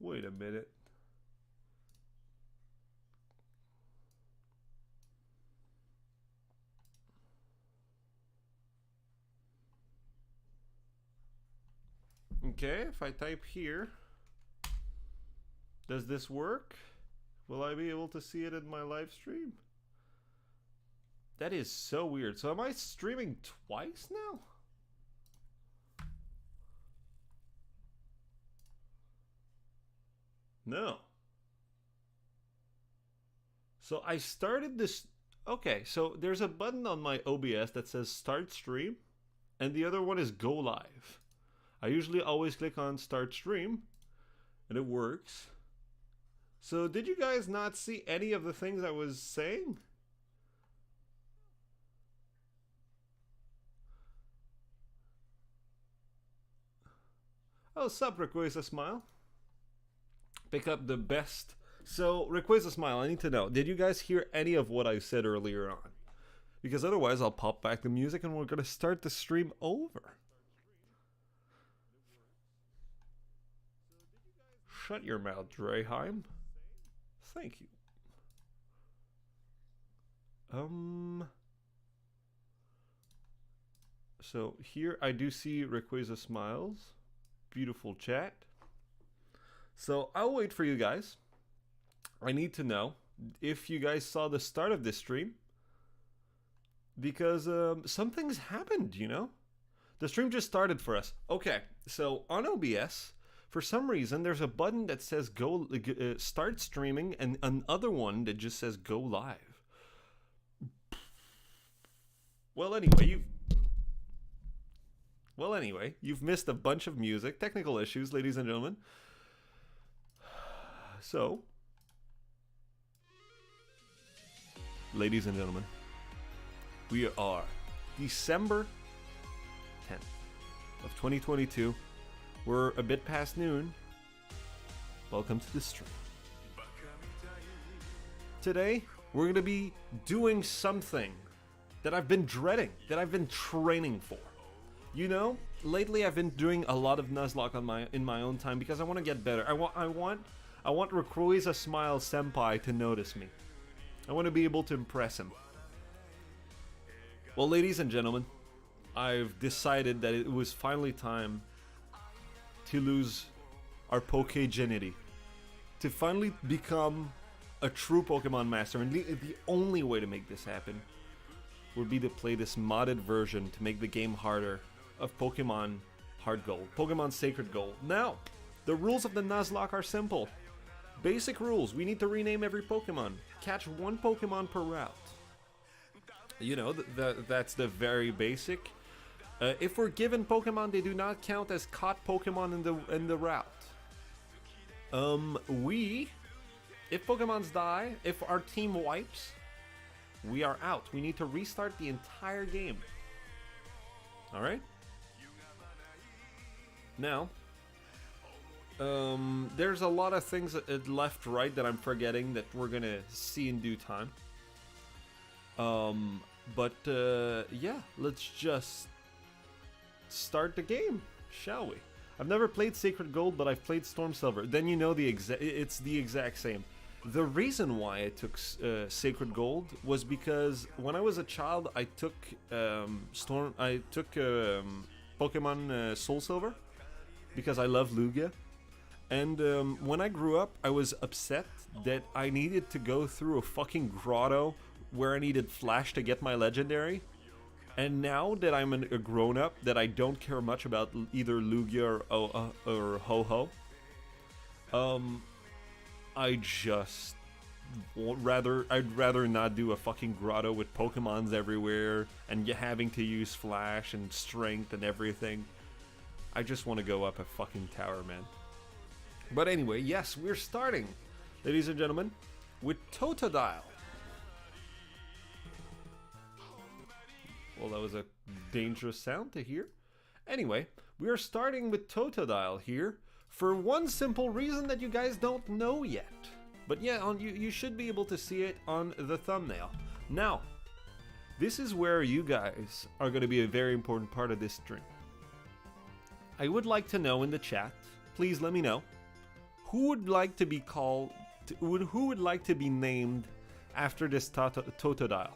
Wait a minute. Okay, if I type here, does this work? Will I be able to see it in my live stream? That is so weird. So am I streaming twice now? No. So I started this. Okay, so there's a button on my OBS that says start stream, and the other one is go live. I usually always click on start stream, and it works. So did you guys not see any of the things I was saying? Oh, sup, request a smile. Pick up the best. So, request a smile, I need to know, did you guys hear any of what I said earlier on? Because otherwise I'll pop back the music and we're gonna start the stream over. Shut your mouth, Dreheim. Thank you. So here I do see Rayquaza smiles. Beautiful chat. So I'll wait for you guys. I need to know if you guys saw the start of this stream. Because something's happened, you know? The stream just started for us. Okay, so on OBS, for some reason, there's a button that says go start streaming and another one that just says go live. Well, anyway, you've missed a bunch of music, technical issues, ladies and gentlemen. So, ladies and gentlemen, we are December 10th of 2022. We're a bit past noon. Welcome to the stream. Today, we're going to be doing something that I've been dreading, that I've been training for. You know, lately I've been doing a lot of Nuzlocke in my own time because I want to get better. I want Rayquaza Smile Senpai to notice me. I want to be able to impress him. Well, ladies and gentlemen, I've decided that it was finally time to lose our Pokegenity, to finally become a true Pokemon master. And the only way to make this happen would be to play this modded version to make the game harder of Pokemon Heart Gold, Pokemon Sacred Gold. Now, the rules of the Nuzlocke are simple. Basic rules: we need to rename every Pokemon, catch one Pokemon per route. You know, that's the very basic. If we're given Pokemon, they do not count as caught Pokemon in the route. If Pokemons die, if our team wipes, we are out. We need to restart the entire game. All right. Now, there's a lot of things left, right, that I'm forgetting that we're gonna see in due time. Yeah, let's just start the game, shall we? I've never played Sacred Gold, but I've played Storm Silver. Then you know it's the exact same. The reason why I took Sacred Gold was because when I was a child, I took Pokemon Soul Silver because I love Lugia. And when I grew up, I was upset that I needed to go through a fucking grotto where I needed Flash to get my legendary. And now that I'm a grown-up, that I don't care much about either Lugia or Ho-Ho, I'd rather not do a fucking grotto with Pokemons everywhere and having to use Flash and Strength and everything. I just want to go up a fucking tower, man. But anyway, yes, we're starting, ladies and gentlemen, with Totodile. Well, that was a dangerous sound to hear. Anyway, we are starting with Totodile here for one simple reason that you guys don't know yet. But yeah, you should be able to see it on the thumbnail. Now, this is where you guys are going to be a very important part of this stream. I would like to know in the chat, please let me know, Who would like to be called? Who would like to be named after this Totodile?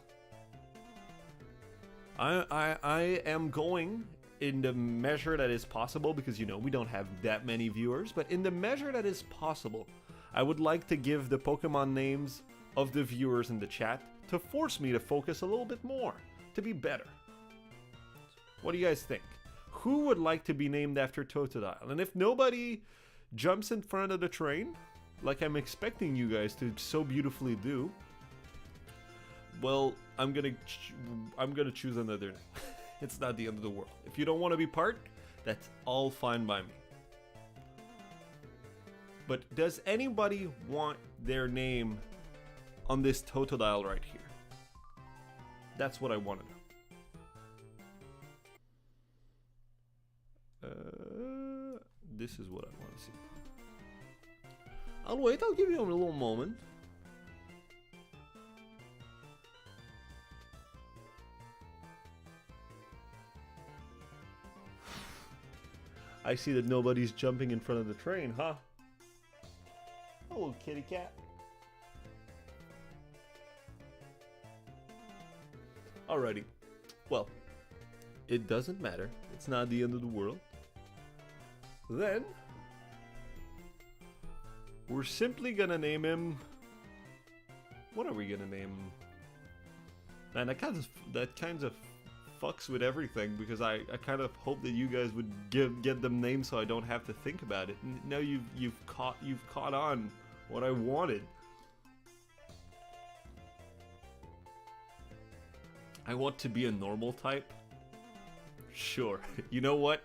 I am going in the measure that is possible, because you know we don't have that many viewers, but in the measure that is possible, I would like to give the Pokemon names of the viewers in the chat to force me to focus a little bit more, to be better. What do you guys think? Who would like to be named after Totodile? And if nobody jumps in front of the train, like I'm expecting you guys to so beautifully do, well, I'm gonna choose another name. It's not the end of the world. If you don't want to be part, that's all fine by me. But does anybody want their name on this Totodile right here? That's what I want to know. This is what I want to see. I'll wait, I'll give you a little moment. I see that nobody's jumping in front of the train, huh? Hello, kitty cat. Alrighty. Well, it doesn't matter. It's not the end of the world. Then, we're simply gonna name him... What are we gonna name him? Man, that kind of fucks with everything, because I kind of hope that you guys would get them names so I don't have to think about it. Now you've caught on what I wanted. I want to be a normal type. Sure. You know what?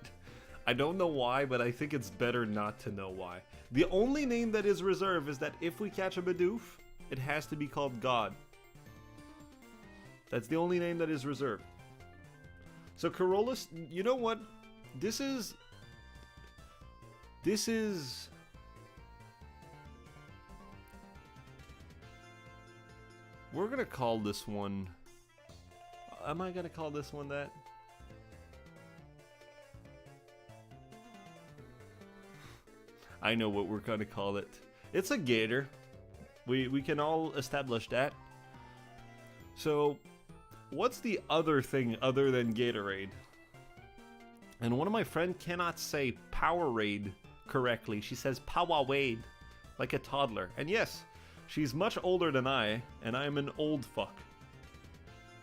I don't know why, but I think it's better not to know why. The only name that is reserved is that if we catch a Bidoof, it has to be called God. That's the only name that is reserved. So Carolus, you know what? This is... We're gonna call this one... Am I gonna call this one that? I know what we're gonna call it. It's a gator. We can all establish that. So, what's the other thing other than Gatorade? And one of my friends cannot say Powerade correctly. She says Powerade, like a toddler. And yes, she's much older than I, and I'm an old fuck.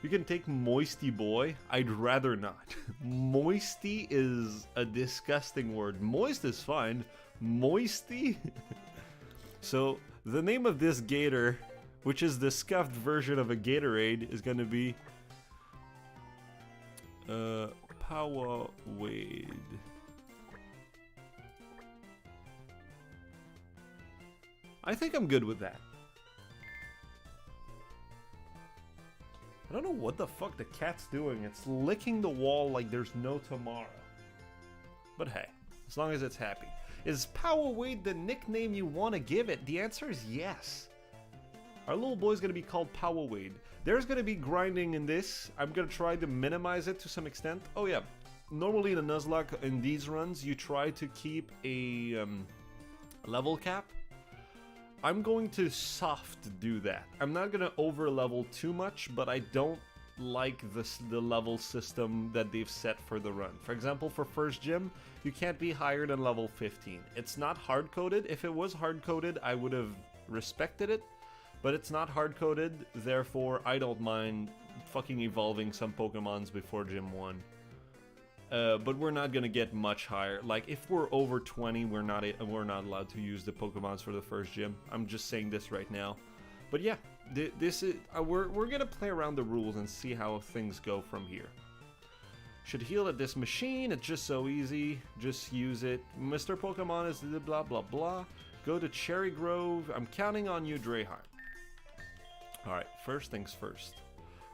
You can take Moisty Boy. I'd rather not. Moisty is a disgusting word. Moist is fine. Moisty? So, the name of this gator, which is the scuffed version of a Gatorade, is gonna be... Powerade. I think I'm good with that. I don't know what the fuck the cat's doing. It's licking the wall like there's no tomorrow. But hey, as long as it's happy. Is Powerade the nickname you want to give it? The answer is yes. Our little boy's going to be called Powerade. There's going to be grinding in this. I'm going to try to minimize it to some extent. Oh yeah, normally in a Nuzlocke, in these runs, you try to keep a level cap. I'm going to soft do that. I'm not going to over level too much, but I don't like the level system that they've set for the run. For example, for first gym, you can't be higher than level 15. It's not hard-coded. If it was hard-coded, I would have respected it, but it's not hard-coded, therefore I don't mind fucking evolving some Pokemons before gym 1. But we're not gonna get much higher. Like, if we're over 20, we're not allowed to use the Pokemons for the first gym. I'm just saying this right now. But yeah, this is we're gonna play around the rules and see how things go from here. Should heal at this machine. It's just so easy. Just use it. Mr. Pokemon is the blah blah blah. Go to Cherry Grove. I'm counting on you, Dreyheim. All right. First things first.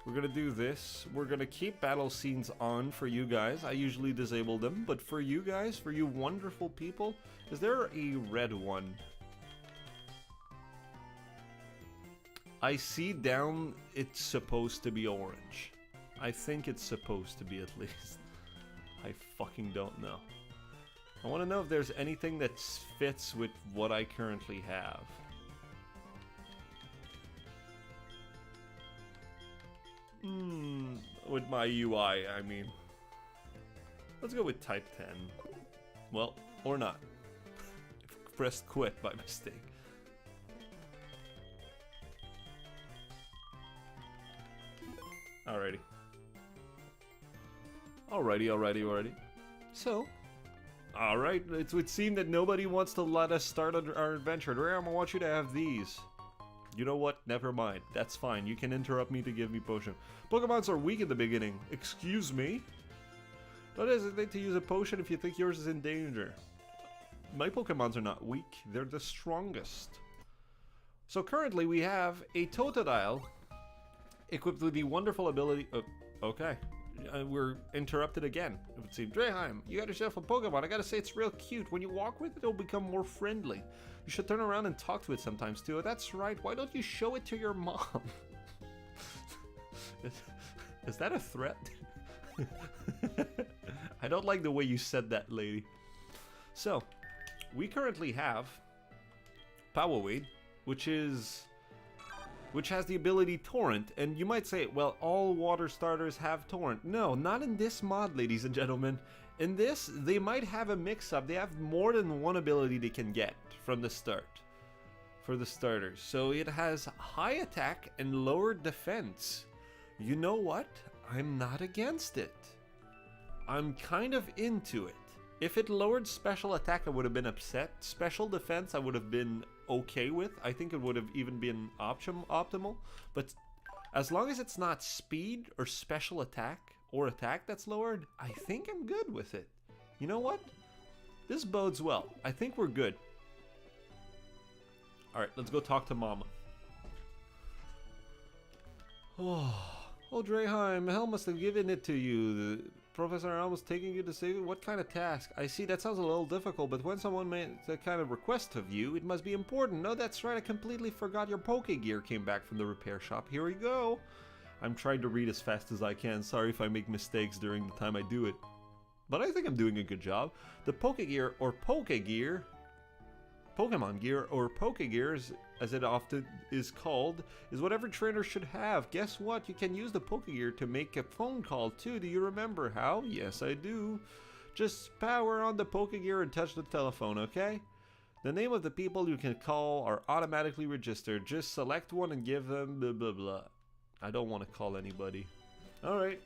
We're gonna do this. We're gonna keep battle scenes on for you guys. I usually disable them, but for you guys, for you wonderful people, is there a red one? I see down it's supposed to be orange. I think it's supposed to be at least. I fucking don't know. I want to know if there's anything that fits with what I currently have. With my UI, I mean. Let's go with type 10. Well, or not. Pressed quit by mistake. Alrighty. Alrighty. So, alright, it would seem that nobody wants to let us start our adventure. Ram, I want you to have these. You know what? Never mind. That's fine. You can interrupt me to give me potion. Pokemons are weak in the beginning. Excuse me? Don't hesitate to use a potion if you think yours is in danger. My Pokemons are not weak. They're the strongest. So currently we have a Totodile equipped with the wonderful ability... okay. We're interrupted again. It would seem. Draheim, you got yourself a Pokemon. I gotta say, it's real cute. When you walk with it, it'll become more friendly. You should turn around and talk to it sometimes, too. That's right. Why don't you show it to your mom? Is that a threat? I don't like the way you said that, lady. So, we currently have Powwow, which has the ability Torrent, and you might say, well, all water starters have Torrent. No, not in this mod, ladies and gentlemen. In this, they might have a mix-up. They have more than one ability they can get from the start for the starters. So it has high attack and lower defense. You know what? I'm not against it. I'm kind of into it. If it lowered special attack, I would have been upset. Special defense, I would have been okay with. I think it would have even been optimal. But as long as it's not speed or special attack or attack that's lowered, I think I'm good with it. You know what? This bodes well. I think we're good. Alright, let's go talk to Mama. Oh, Draheim, Hell must have given it to you. Professor Elm was taking you to save it? What kind of task? I see, that sounds a little difficult, but when someone made that kind of request of you, it must be important. No, that's right, I completely forgot your Pokegear came back from the repair shop. Here we go. I'm trying to read as fast as I can. Sorry if I make mistakes during the time I do it. But I think I'm doing a good job. The Pokegear, or Pokegear, Pokemon Gear, or Pokegears, as it often is called, is what every trainer should have. Guess what? You can use the Pokegear to make a phone call too. Do you remember how? Yes, I do. Just power on the Pokegear and touch the telephone, okay? The name of the people you can call are automatically registered. Just select one and give them blah blah blah. I don't want to call anybody. Alright.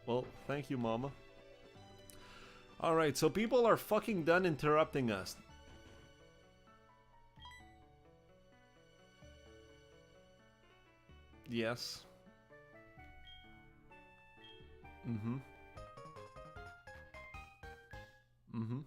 Well, thank you, Mama. Alright, so people are fucking done interrupting us. Yes. Mm-hmm. Mm-hmm.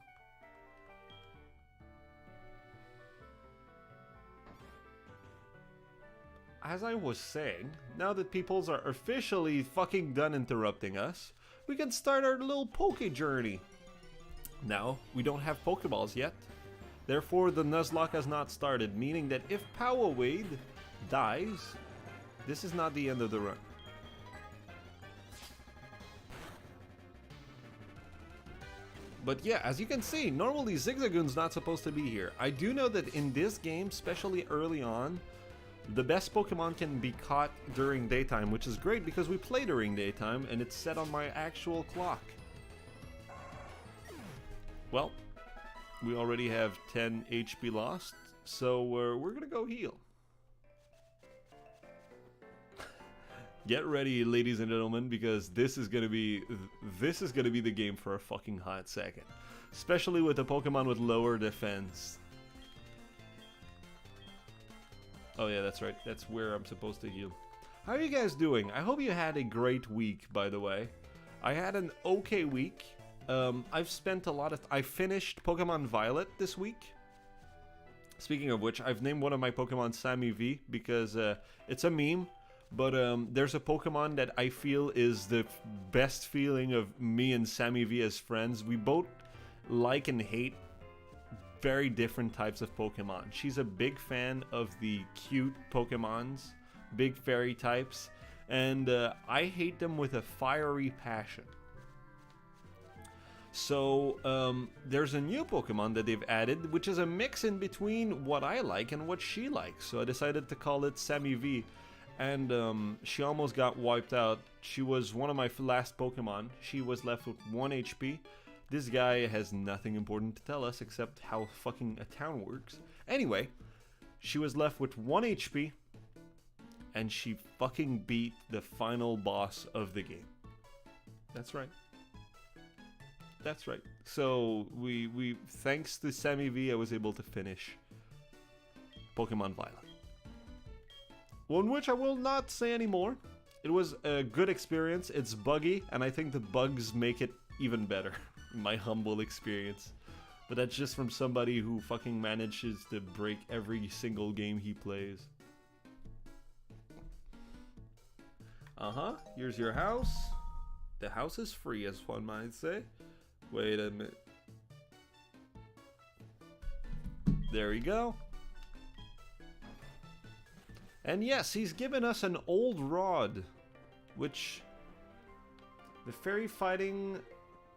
As I was saying, now that peoples are officially fucking done interrupting us, we can start our little Poke journey. Now, we don't have Pokeballs yet. Therefore, the Nuzlocke has not started, meaning that if Powwow dies, this is not the end of the run. But yeah, as you can see, normally Zigzagoon's not supposed to be here. I do know that in this game, especially early on, the best Pokemon can be caught during daytime, which is great because we play during daytime and it's set on my actual clock. Well, we already have 10 HP lost, so we're gonna go heal. Get ready, ladies and gentlemen, because this is gonna be the game for a fucking hot second. Especially with a Pokemon with lower defense. Oh yeah, that's right. That's where I'm supposed to heal. How are you guys doing? I hope you had a great week, by the way. I had an okay week. I've spent a lot of... I finished Pokemon Violet this week. Speaking of which, I've named one of my Pokemon Sammy V because it's a meme. But there's a Pokemon that I feel is the best feeling of me and Sammy V as friends. We both like and hate very different types of Pokemon. She's a big fan of the cute Pokemons, big fairy types, and I hate them with a fiery passion. So there's a new Pokemon that they've added, which is a mix in between what I like and what she likes. So I decided to call it Sammy V. And she almost got wiped out. She was one of my last Pokemon. She was left with 1 HP. This guy has nothing important to tell us except how fucking a town works. Anyway, she was left with 1 HP. And she fucking beat the final boss of the game. That's right. That's right. So we thanks to Sammy V, I was able to finish Pokemon Violet. One which I will not say anymore. It was a good experience. It's buggy, and I think the bugs make it even better. In my humble experience. But that's just from somebody who fucking manages to break every single game he plays. Here's your house. The house is free, as one might say. Wait a minute. There we go. And yes, he's given us an old rod, which the fairy fighting.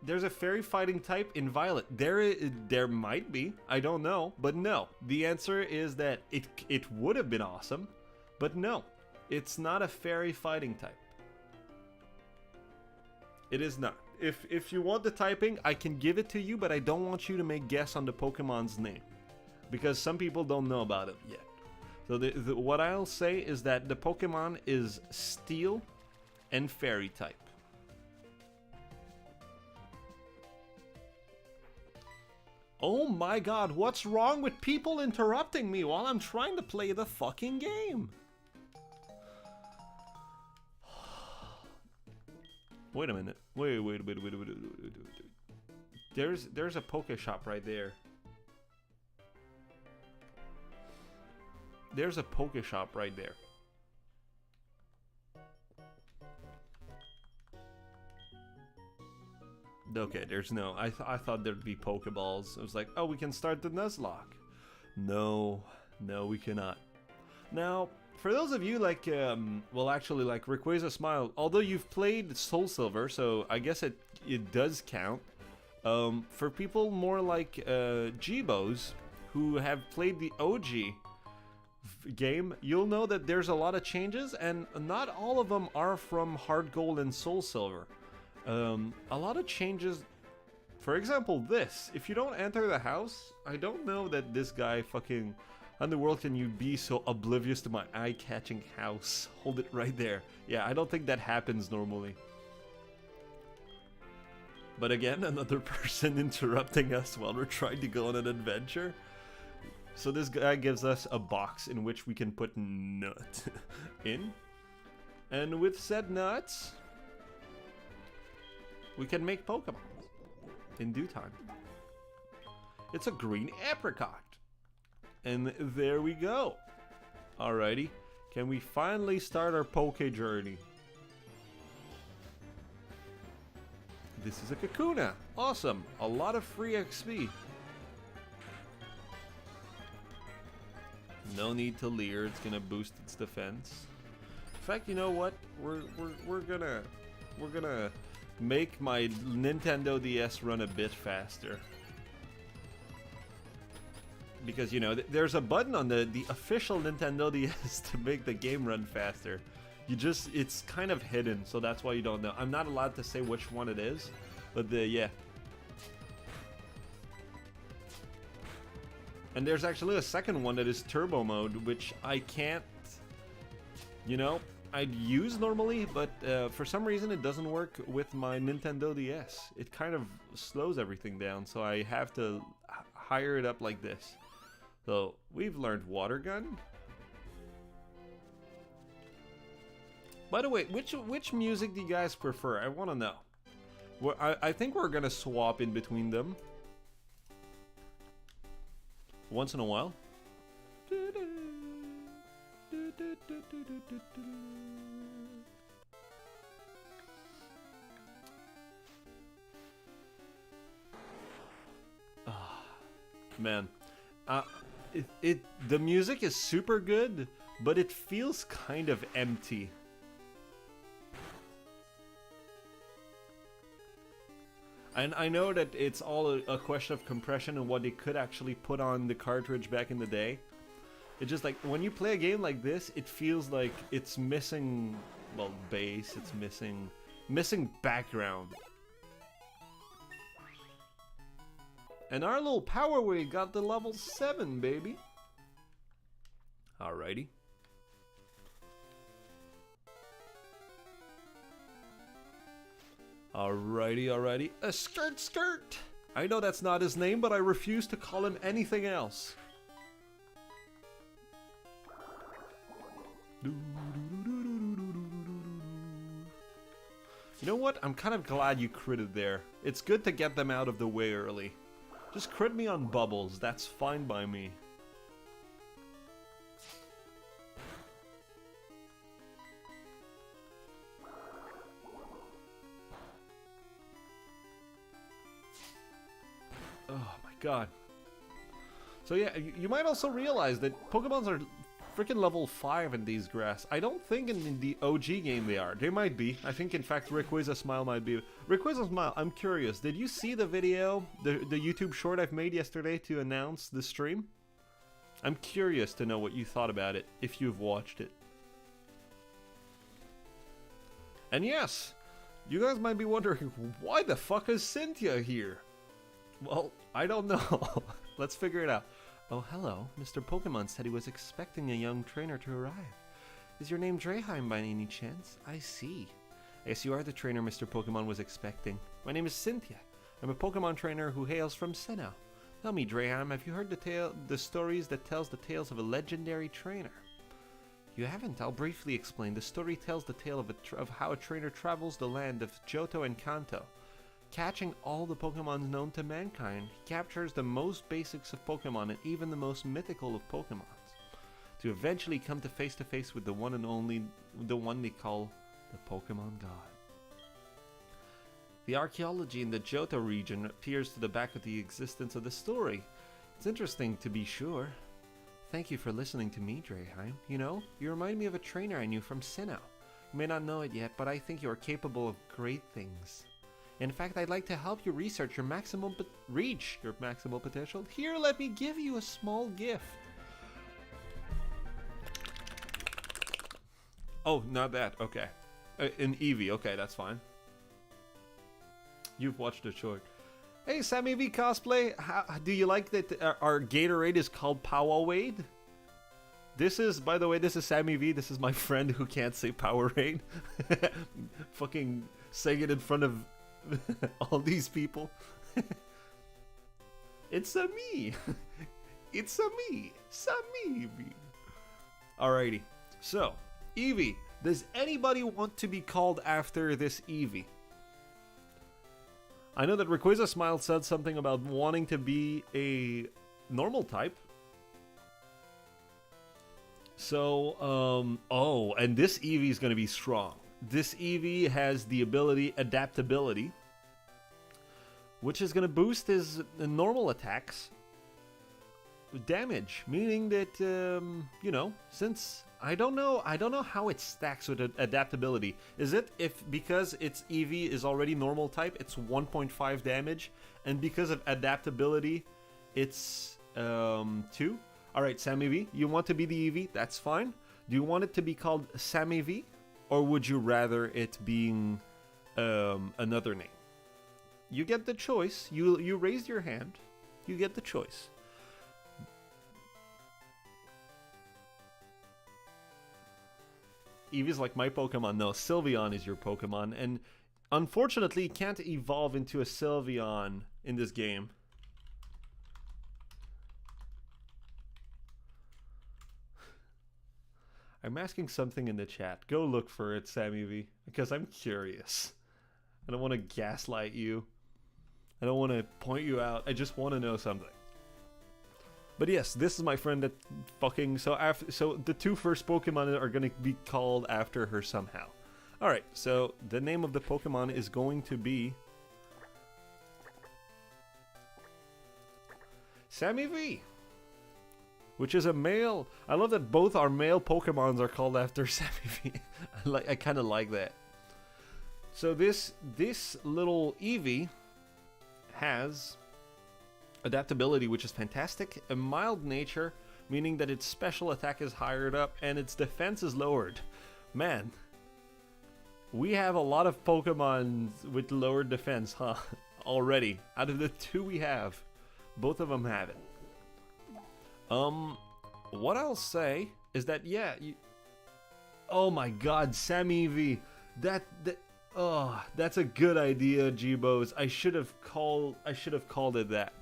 There's a fairy fighting type in Violet. There might be. I don't know, but no. The answer is that it would have been awesome, but no, it's not a fairy fighting type. It is not. If you want the typing, I can give it to you, but I don't want you to make guess on the Pokemon's name, because some people don't know about it yet. So what I'll say is that the Pokemon is Steel and Fairy type. Oh my god, what's wrong with people interrupting me while I'm trying to play the fucking game? Wait a minute. Wait. There's a Poke Shop right there. There's a Poke Shop right there. Okay, there's no. I thought there'd be Pokeballs. I was like, oh, we can start the Nuzlocke. No, we cannot. Now, for those of you like, well, actually, like Rayquaza Smile, although you've played Soul Silver, so I guess it does count. For people more like Jibos, who have played the OG game, you'll know that there's a lot of changes, and not all of them are from Hard Gold and Soul Silver. A lot of changes. For example, this. If you don't enter the house, I don't know that this guy fucking... How in the world can you be so oblivious to my eye-catching house? Hold it right there. Yeah, I don't think that happens normally. But again, another person interrupting us while we're trying to go on an adventure. So this guy gives us a box in which we can put nut in. And with said nuts, we can make Pokemon in due time. It's a green apricot. And there we go. Alrighty. Can we finally start our Poke journey? This is a Kakuna. Awesome. A lot of free XP. No need to leer. It's gonna boost its defense. In fact, you know what? We're gonna make my Nintendo DS run a bit faster. Because, you know, there's a button on the official Nintendo DS to make the game run faster. It's kind of hidden, so that's why you don't know. I'm not allowed to say which one it is, but yeah. And there's actually a second one that is turbo mode, which I can't, you know, I'd use normally, but for some reason it doesn't work with my Nintendo DS. It kind of slows everything down, so I have to hire it up like this. So, we've learned Water Gun. By the way, which music do you guys prefer? I want to know. Well, I think we're going to swap in between them. Once in a while. Man. The music is super good, but it feels kind of empty. And I know that it's all a question of compression and what they could actually put on the cartridge back in the day. It's just like, when you play a game like this, it feels like it's missing, well, bass, it's missing background. And our little Power Wave got to level 7, baby. Alrighty. Alrighty. A skirt. I know that's not his name, but I refuse to call him anything else. You know what? I'm kind of glad you critted there. It's good to get them out of the way early. Just crit me on bubbles, that's fine by me. Oh my god. So yeah, you might also realize that Pokemons are freaking level 5 in these grass. I don't think in the OG game they are. They might be. I think in fact Rayquaza Smile might be. Rayquaza Smile, I'm curious. Did you see the video, the YouTube short I've made yesterday to announce the stream? I'm curious to know what you thought about it, if you've watched it. And yes, you guys might be wondering, why the fuck is Cynthia here? Well, I don't know. Let's figure it out. Oh, hello. Mr. Pokemon said he was expecting a young trainer to arrive. Is your name Draheim by any chance? I see. Yes, you are the trainer Mr. Pokemon was expecting. My name is Cynthia. I'm a Pokemon trainer who hails from Sinnoh. Tell me, Draheim, have you heard the stories that tells the tales of a legendary trainer? You haven't. I'll briefly explain. The story tells the tale of how a trainer travels the land of Johto and Kanto. Catching all the Pokemon known to mankind, he captures the most basics of Pokemon and even the most mythical of Pokemons, to eventually come to face with the one and only, the one they call the Pokemon God. The archaeology in the Johto region appears to the back of the existence of the story. It's interesting to be sure. Thank you for listening to me, Draheim. You know, you remind me of a trainer I knew from Sinnoh. You may not know it yet, but I think you are capable of great things. In fact, I'd like to help you research your reach your maximal potential. Here, let me give you a small gift. Oh, not that. Okay. An Eevee. Okay, that's fine. You've watched the short. Hey, Sammy V cosplay. Do you like that our Gatorade is called Powerade? This is, by the way, this is Sammy V. This is my friend who can't say Powerade. Fucking saying it in front of all these people. It's a me. It's a me. Sammy V. Alrighty. So, Eevee. Does anybody want to be called after this Eevee? I know that Rayquaza Smile said something about wanting to be a normal type. So, oh, and this Eevee is going to be strong. This Eevee has the ability Adaptability, which is going to boost his normal attacks damage, meaning that, you know, since I don't know how it stacks with Adaptability. Is it because its Eevee is already normal type, it's 1.5 damage, and because of Adaptability, it's 2? Alright, Sammy V, you want to be the Eevee? That's fine. Do you want it to be called Sammy V? Or would you rather it being another name? You get the choice. You raised your hand. You get the choice. Eevee's like my Pokemon. No, Sylveon is your Pokemon. And unfortunately, you can't evolve into a Sylveon in this game. I'm asking something in the chat. Go look for it, Sammy V, because I'm curious. I don't want to gaslight you. I don't want to point you out. I just want to know something. But yes, this is my friend that fucking... So the two first Pokemon are going to be called after her somehow. Alright, so the name of the Pokemon is going to be... Sammy V. Which is a male... I love that both our male Pokemons are called after Sammy V. I kind of like that. So this little Eevee has adaptability, which is fantastic, a mild nature, meaning that its special attack is higher up and its defense is lowered. Man, we have a lot of Pokemon with lowered defense, huh? Already. Out of the two we have, both of them have it. What I'll say is that, yeah, oh my god, Sammy V. That's a good idea, G-Bos. I should have called it that.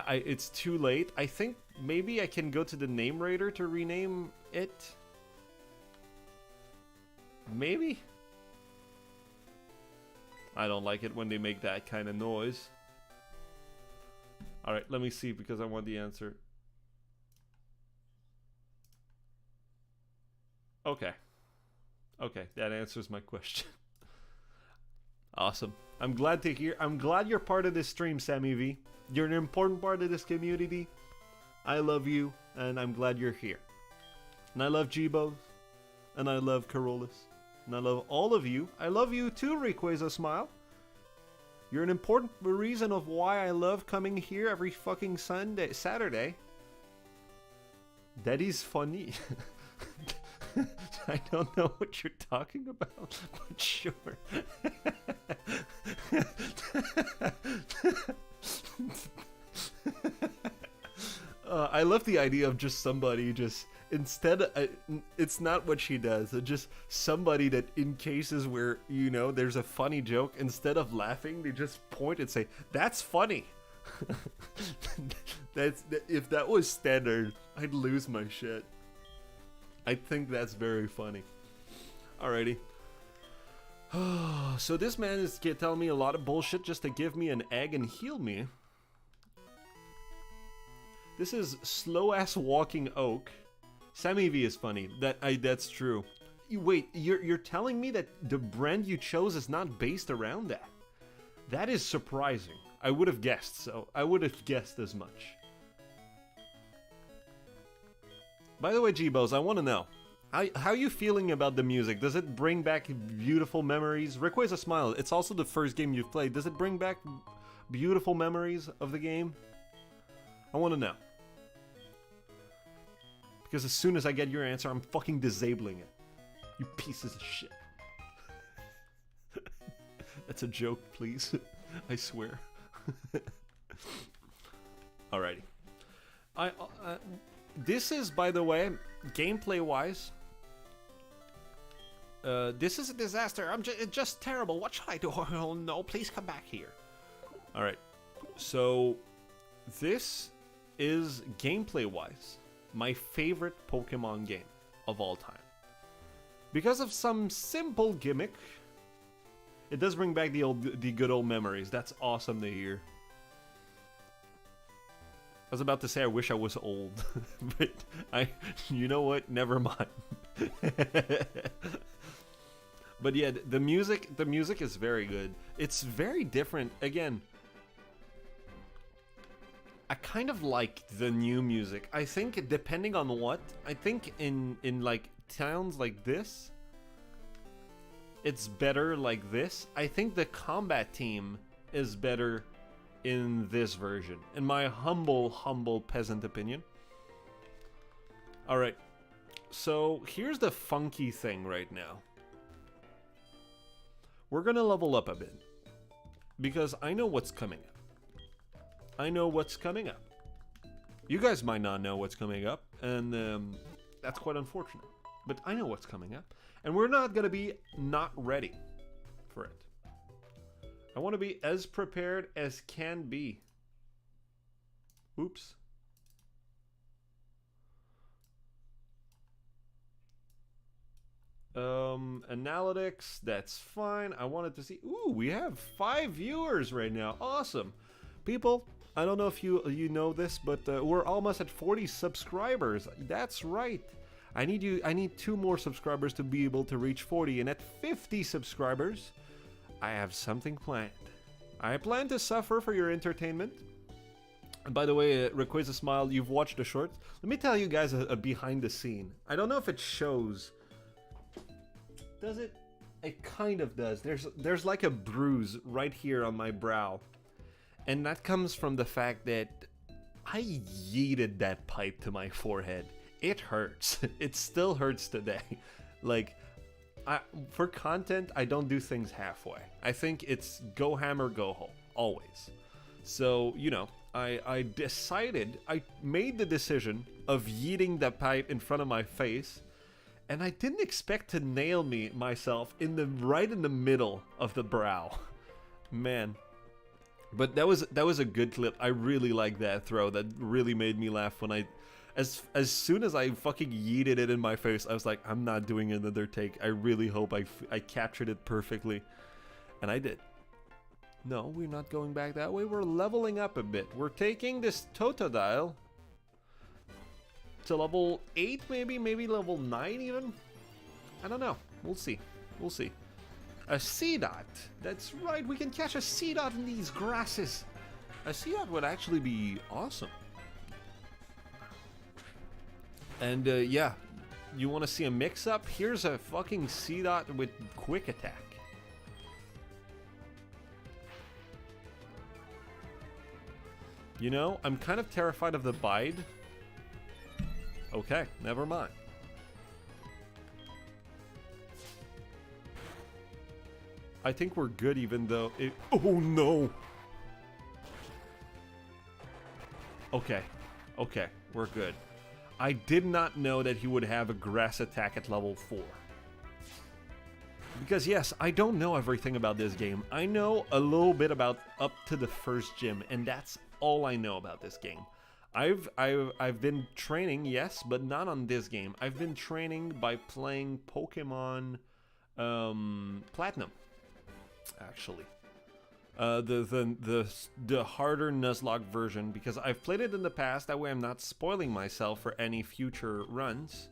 It's too late. I think maybe I can go to the name raider to rename it. Maybe? I don't like it when they make that kind of noise. Alright, let me see because I want the answer. Okay. Okay, that answers my question. Awesome. I'm glad you're part of this stream, Sammy V. You're an important part of this community. I love you, and I'm glad you're here. And I love G-Bos, and I love Carolus, and I love all of you. I love you too, Rayquaza Smile. You're an important reason of why I love coming here every fucking Saturday. That is funny. I don't know what you're talking about, but sure. I love the idea of just somebody it's not what she does, it's just somebody that in cases where, you know, there's a funny joke, instead of laughing, they just point and say, that's funny. If that was standard, I'd lose my shit. I think that's very funny. Alrighty. So this man is telling me a lot of bullshit just to give me an egg and heal me. This is slow-ass walking oak. Sammy V is funny. That's true. Wait, you're telling me that the brand you chose is not based around that? That is surprising. I would have guessed so. I would have guessed as much. By the way, G-Bos, I want to know, how are you feeling about the music? Does it bring back beautiful memories? Rayquaza Smile, it's also the first game you've played. Does it bring back beautiful memories of the game? I want to know. Because as soon as I get your answer, I'm fucking disabling it. You pieces of shit. That's a joke, please. I swear. Alrighty. This is, by the way, gameplay-wise, this is a disaster. It's just terrible. What should I do? Oh no, please come back here. Alright, so this is, gameplay-wise, my favorite Pokemon game of all time. Because of some simple gimmick, it does bring back the good old memories. That's awesome to hear. I was about to say I wish I was old, but you know what? Never mind. But yeah, the music is very good. It's very different. Again, I kind of like the new music. I think depending on what, I think in like towns like this, it's better like this. I think the combat team is better in this version, in my humble peasant opinion. Alright, so here's the funky thing right now. We're gonna level up a bit, because I know what's coming up. I know what's coming up. You guys might not know what's coming up, and that's quite unfortunate. But I know what's coming up, and we're not gonna be not ready for it. I want to be as prepared as can be. Oops. Analytics, that's fine. I wanted to see. Ooh, we have 5 viewers right now. Awesome. People, I don't know if you know this, but we're almost at 40 subscribers. That's right. I need 2 more subscribers to be able to reach 40, and at 50 subscribers, I have something planned. I plan to suffer for your entertainment. And by the way, Rayquaza Smile, you've watched the short. Let me tell you guys a behind the scene. I don't know if it shows. Does it? it kind of does. There's like a bruise right here on my brow. And that comes from the fact that I yeeted that pipe to my forehead. It hurts. It still hurts today. Like, for content, I don't do things halfway. I think it's go ham or go home, always. So, you know, I made the decision of yeeting the pipe in front of my face, and I didn't expect to nail myself right in the middle of the brow. Man. But that was a good clip. I really like that throw. That really made me laugh when as soon as I fucking yeeted it in my face, I was like, I'm not doing another take. I really hope I captured it perfectly. And I did. No, we're not going back that way. We're leveling up a bit. We're taking this Totodile to level 8 maybe level 9 even? I don't know. We'll see. We'll see. A Seedot. That's right, we can catch a Seedot in these grasses. A Seedot would actually be awesome. And yeah, you want to see a mix-up? Here's a fucking Seedot with quick attack. You know, I'm kind of terrified of the Bide. Okay, never mind. I think we're good even though it... Oh no! Okay, okay, we're good. I did not know that he would have a grass attack at level 4. Because yes, I don't know everything about this game. I know a little bit about up to the first gym, and that's all I know about this game. I've been training, yes, but not on this game. I've been training by playing Pokemon Platinum, actually. The harder Nuzlocke version, because I've played it in the past. That way I'm not spoiling myself for any future runs.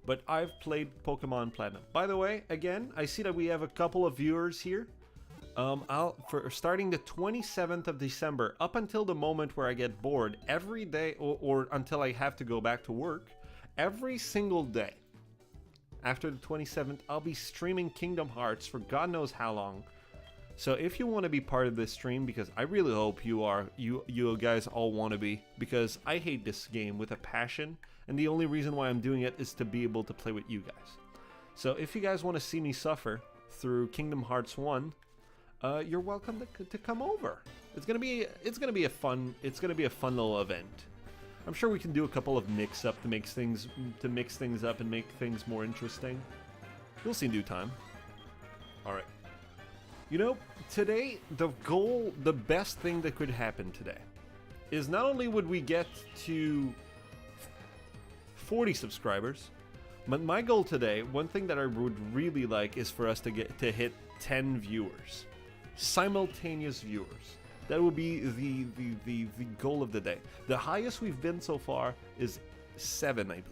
But I've played Pokemon Platinum. By the way, again, I see that we have a couple of viewers here. For starting the 27th of December up until the moment where I get bored, every day or until I have to go back to work, every single day after the 27th, I'll be streaming Kingdom Hearts for God knows how long. So if you want to be part of this stream, because I really hope you guys all want to be, because I hate this game with a passion, and the only reason why I'm doing it is to be able to play with you guys. So if you guys want to see me suffer through Kingdom Hearts 1, you're welcome to come over. It's gonna be a fun little event. I'm sure we can do a couple of mix-up to mix things up and make things more interesting. You'll see in due time. All right. You know, today the best thing that could happen today is not only would we get to 40 subscribers, but my goal today, one thing that I would really like is for us to hit 10 viewers. Simultaneous viewers. That would be the goal of the day. The highest we've been so far is 7, I believe.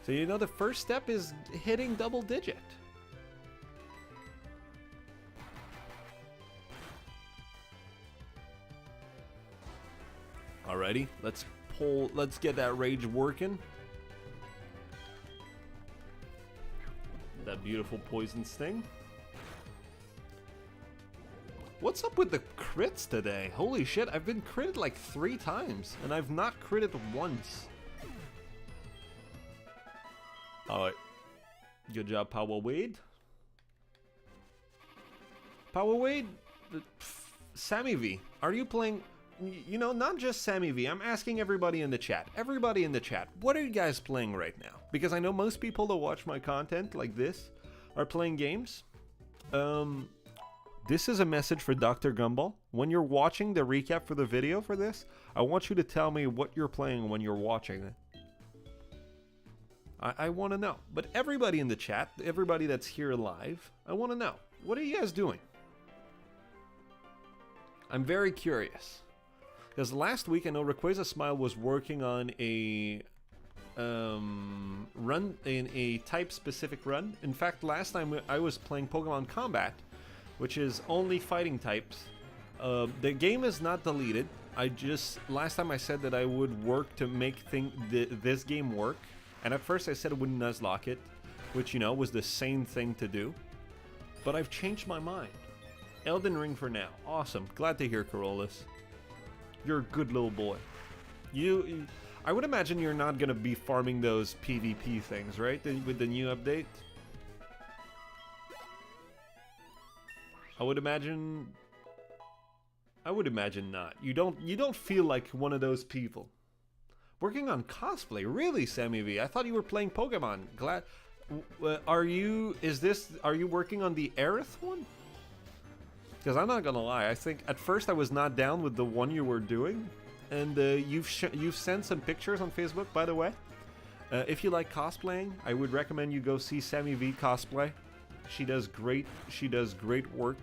So you know the first step is hitting double digit. Alrighty, let's get that rage working. That beautiful poison sting. What's up with the crits today? Holy shit, I've been critted like 3 times, and I've not critted once. Alright. Good job, Power Wade. Power Wade? Sammy V, are you playing... You know, not just Sammy V, I'm asking everybody in the chat. Everybody in the chat, what are you guys playing right now? Because I know most people that watch my content like this are playing games. This is a message for Dr. Gumball. When you're watching the recap for the video for this, I want you to tell me what you're playing when you're watching it. I want to know. But everybody in the chat, everybody that's here live, I want to know. What are you guys doing? I'm very curious. Because last week, I know Rayquaza Smile was working on a run, in a type-specific run. In fact, last time I was playing Pokemon Combat, which is only fighting types. The game is not deleted. Last time I said that I would work to make this game work. And at first I said I wouldn't Nuzlocke it, which, you know, was the same thing to do. But I've changed my mind. Elden Ring for now. Awesome. Glad to hear, Carolus. You're a good little boy. I would imagine you're not gonna be farming those PvP things, right? With the new update? I would imagine not. You don't feel like one of those people. Working on cosplay, really, Sammy V? I thought you were playing Pokemon. Glad. Are you working on the Aerith one? Because I'm not gonna lie, I think at first I was not down with the one you were doing, and you've sent some pictures on Facebook, by the way. If you like cosplaying, I would recommend you go see Sammy V cosplay. She does great work.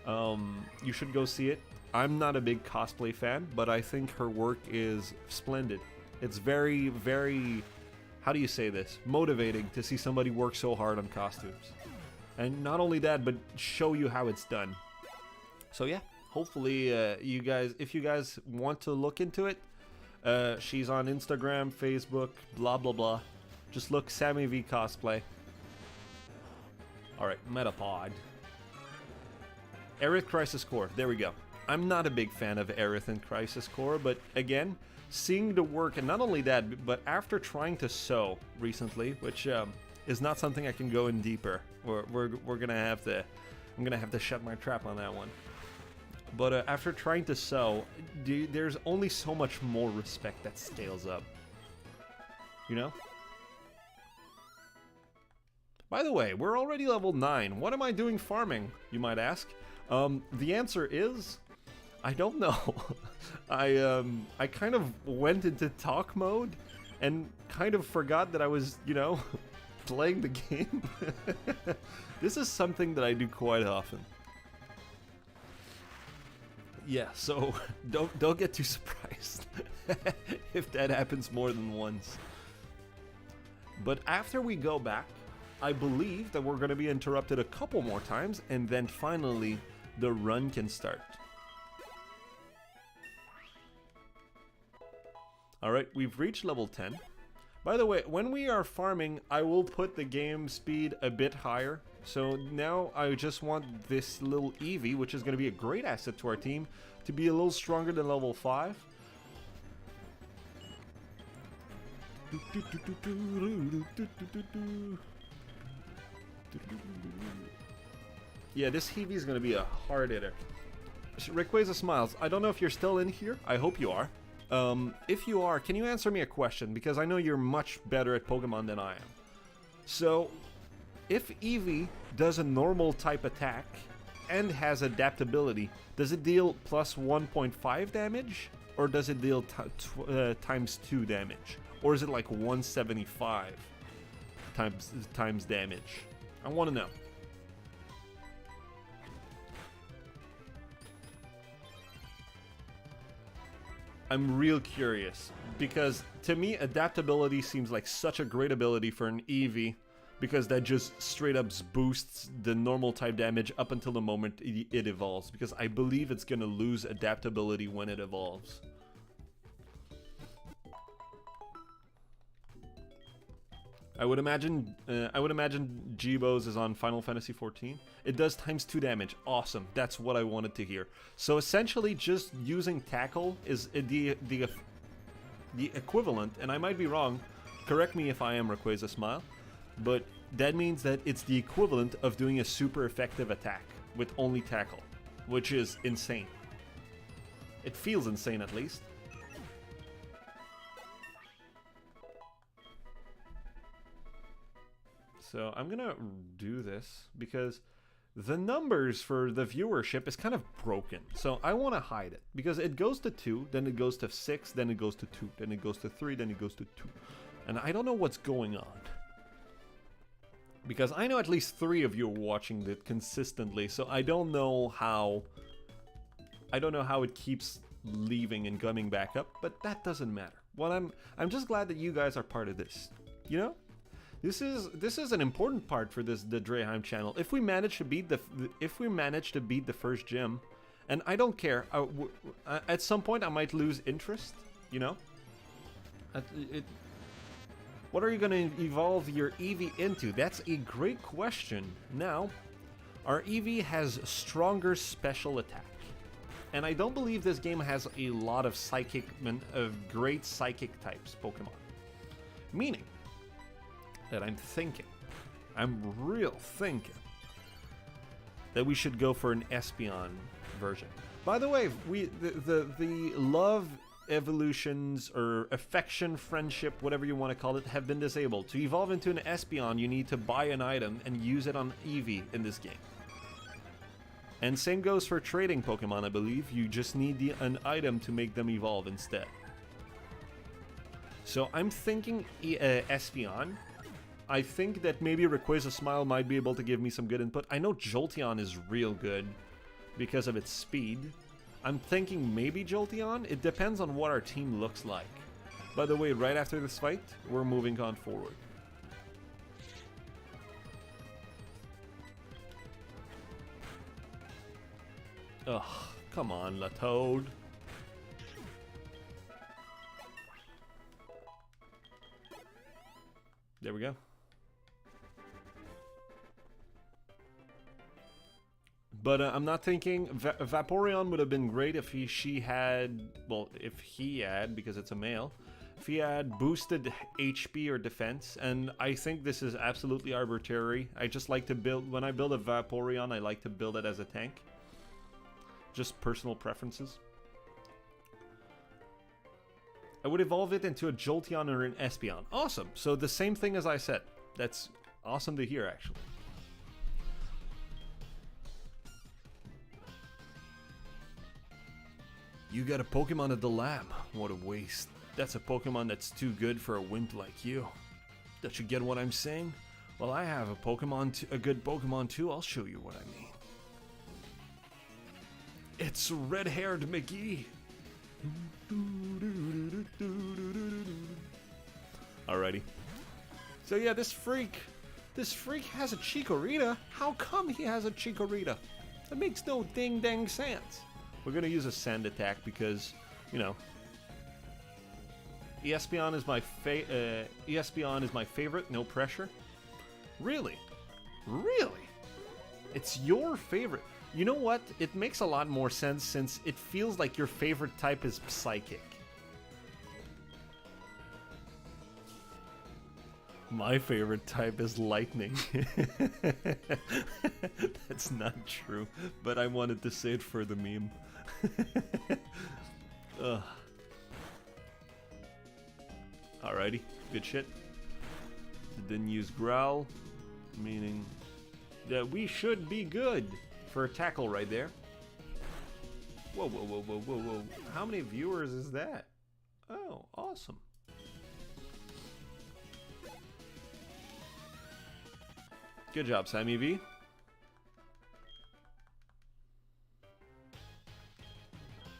You should go see it. I'm not a big cosplay fan, but I think her work is splendid. It's very, very, how do you say this? Motivating to see somebody work so hard on costumes. And not only that, but show you how it's done. So yeah, hopefully you guys, if you guys want to look into it, she's on Instagram, Facebook, blah blah blah. Just look Sammy V cosplay. Alright, Metapod. Aerith Crisis Core, there we go. I'm not a big fan of Aerith and Crisis Core, but again, seeing the work, and not only that, but after trying to sew recently, which is not something I can go in deeper. We're gonna have to, I'm gonna have to shut my trap on that one. But after trying to sew, there's only so much more respect that scales up. You know? By the way, we're already level 9. What am I doing farming, you might ask? The answer is, I don't know. I kind of went into talk mode and kind of forgot that I was, you know, playing the game. This is something that I do quite often. Yeah, so don't get too surprised if that happens more than once. But after we go back, I believe that we're going to be interrupted a couple more times, and then finally the run can start. Alright, we've reached level 10. By the way, when we are farming, I will put the game speed a bit higher. So now I just want this little Eevee, which is going to be a great asset to our team, to be a little stronger than level 5. Yeah, this Eevee is going to be a hard hitter. Rayquaza Smiles, I don't know if you're still in here. I hope you are. If you are, can you answer me a question? Because I know you're much better at Pokemon than I am. So, if Eevee does a normal type attack and has adaptability, does it deal plus 1.5 damage? Or does it deal times 2 damage? Or is it like 175 times damage? I want to know. I'm real curious, because to me, adaptability seems like such a great ability for an Eevee, because that just straight up boosts the normal type damage up until the moment it evolves, because I believe it's gonna lose adaptability when it evolves. I would imagine G-Bose is on Final Fantasy XIV. It does times 2 damage. Awesome. That's what I wanted to hear. So essentially, just using Tackle is the equivalent, and I might be wrong. Correct me if I am, Rayquaza Smile, but that means that it's the equivalent of doing a super effective attack with only Tackle, which is insane. It feels insane, at least. So I'm gonna do this because the numbers for the viewership is kind of broken. So I want to hide it because it goes to 2, then it goes to 6, then it goes to 2, then it goes to 3, then it goes to 2. And I don't know what's going on. Because I know at least 3 of you are watching it consistently, so I don't know how it keeps leaving and coming back up, but that doesn't matter. Well, I'm just glad that you guys are part of this. You know? This is an important part for the Dreheim channel. If we manage to beat the first gym, and I don't care, at some point I might lose interest, you know. What are you going to evolve your Eevee into? That's a great question. Now, our Eevee has stronger special attack. And I don't believe this game has a lot of great psychic types Pokemon. Meaning that I'm real thinking that we should go for an Espeon version. By the way, the love evolutions or affection, friendship, whatever you want to call it, have been disabled. To evolve into an Espeon, you need to buy an item and use it on Eevee in this game. And same goes for trading Pokemon, I believe. You just need an item to make them evolve instead. So I'm thinking Espeon. I think that maybe Rayquaza Smile might be able to give me some good input. I know Jolteon is real good because of its speed. I'm thinking maybe Jolteon. It depends on what our team looks like. By the way, right after this fight, we're moving on forward. Ugh, come on, Latoad. There we go. But I'm not thinking Vaporeon would have been great if he had, because it's a male, if he had boosted HP or defense. And I think this is absolutely arbitrary. I just like to build, when I build a Vaporeon, I like to build it as a tank. Just personal preferences. I would evolve it into a Jolteon or an Espeon. Awesome. So the same thing as I said. That's awesome to hear, actually. You got a Pokemon at the lab. What a waste. That's a Pokemon that's too good for a wimp like you. Don't you get what I'm saying? Well, I have a good Pokemon too. I'll show you what I mean. It's red-haired McGee. Alrighty. So yeah, this freak has a Chikorita. How come he has a Chikorita? That makes no ding-dang sense. We're gonna use a Sand Attack because, you know, Espeon is my favorite. No pressure. Really? Really? It's your favorite. You know what? It makes a lot more sense since it feels like your favorite type is Psychic. My favorite type is Lightning. That's not true, but I wanted to say it for the meme. Ugh. Alrighty, good shit. Didn't use Growl, meaning that we should be good for a tackle right there. Whoa, whoa, whoa, whoa, whoa, whoa. How many viewers is that? Oh, awesome. Good job, Sammy V.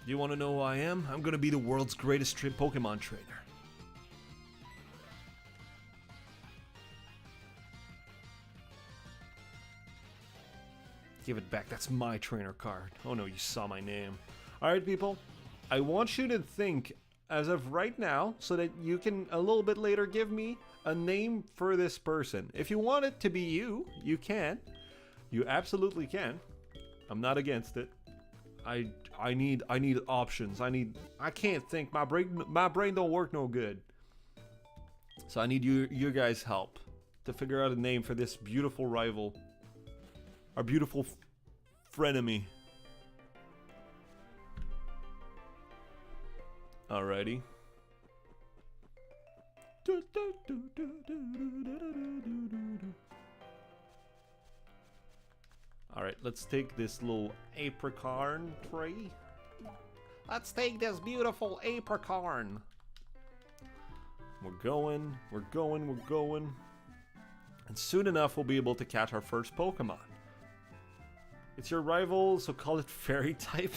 Do you want to know who I am? I'm gonna be the world's greatest Pokemon trainer. Give it back. That's my trainer card. Oh no, you saw my name. Alright, people. I want you to think as of right now so that you can a little bit later give me a name for this person. If you want it to be you, you can. You absolutely can. I'm not against it. I need options. I can't think. My brain don't work no good. So I need your guys' help to figure out a name for this beautiful rival. Our beautiful frenemy. Alrighty. Alright, let's take this little apricorn tree. Let's take this beautiful apricorn. We're going. And soon enough, we'll be able to catch our first Pokemon. It's your rival, so call it Fairy type.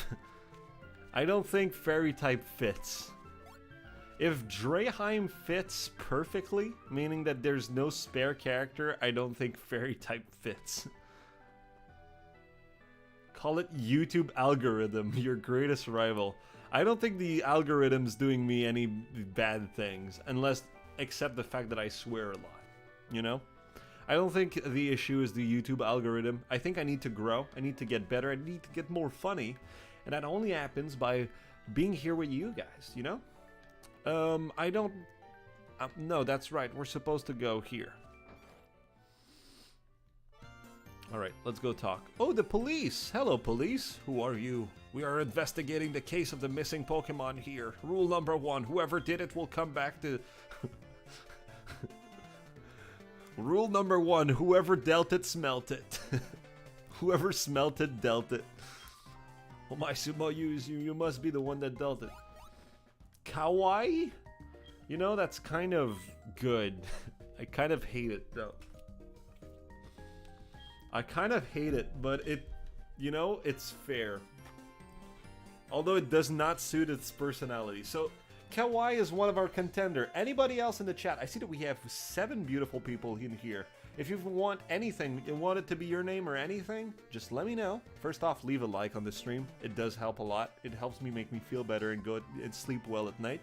I don't think Fairy type fits. If Draheim fits perfectly, meaning that there's no spare character, I don't think Fairy type fits. Call it YouTube algorithm, your greatest rival. I don't think the algorithm's doing me any bad things, unless except the fact that I swear a lot, you know? I don't think the issue is the YouTube algorithm. I think I need to grow, I need to get better, I need to get more funny, and that only happens by being here with you guys, you know? No, that's right, we're supposed to go here. Alright, let's go talk. Oh, the police! Hello, police! Who are you? We are investigating the case of the missing Pokemon here. Rule number 1, whoever did it will come back to... Rule number 1, whoever dealt it, smelt it. Whoever smelt it, dealt it. Oh my Sumo, you must be the one that dealt it. Kawaii? You know, that's kind of good. I kind of hate it, though. I kind of hate it, but it, you know, it's fair. Although it does not suit its personality. So, Kawaii is one of our contender. Anybody else in the chat? I see that we have 7 beautiful people in here. If you want anything, you want it to be your name or anything, just let me know. First off, leave a like on the stream. It does help a lot. It helps me make me feel better and go and sleep well at night.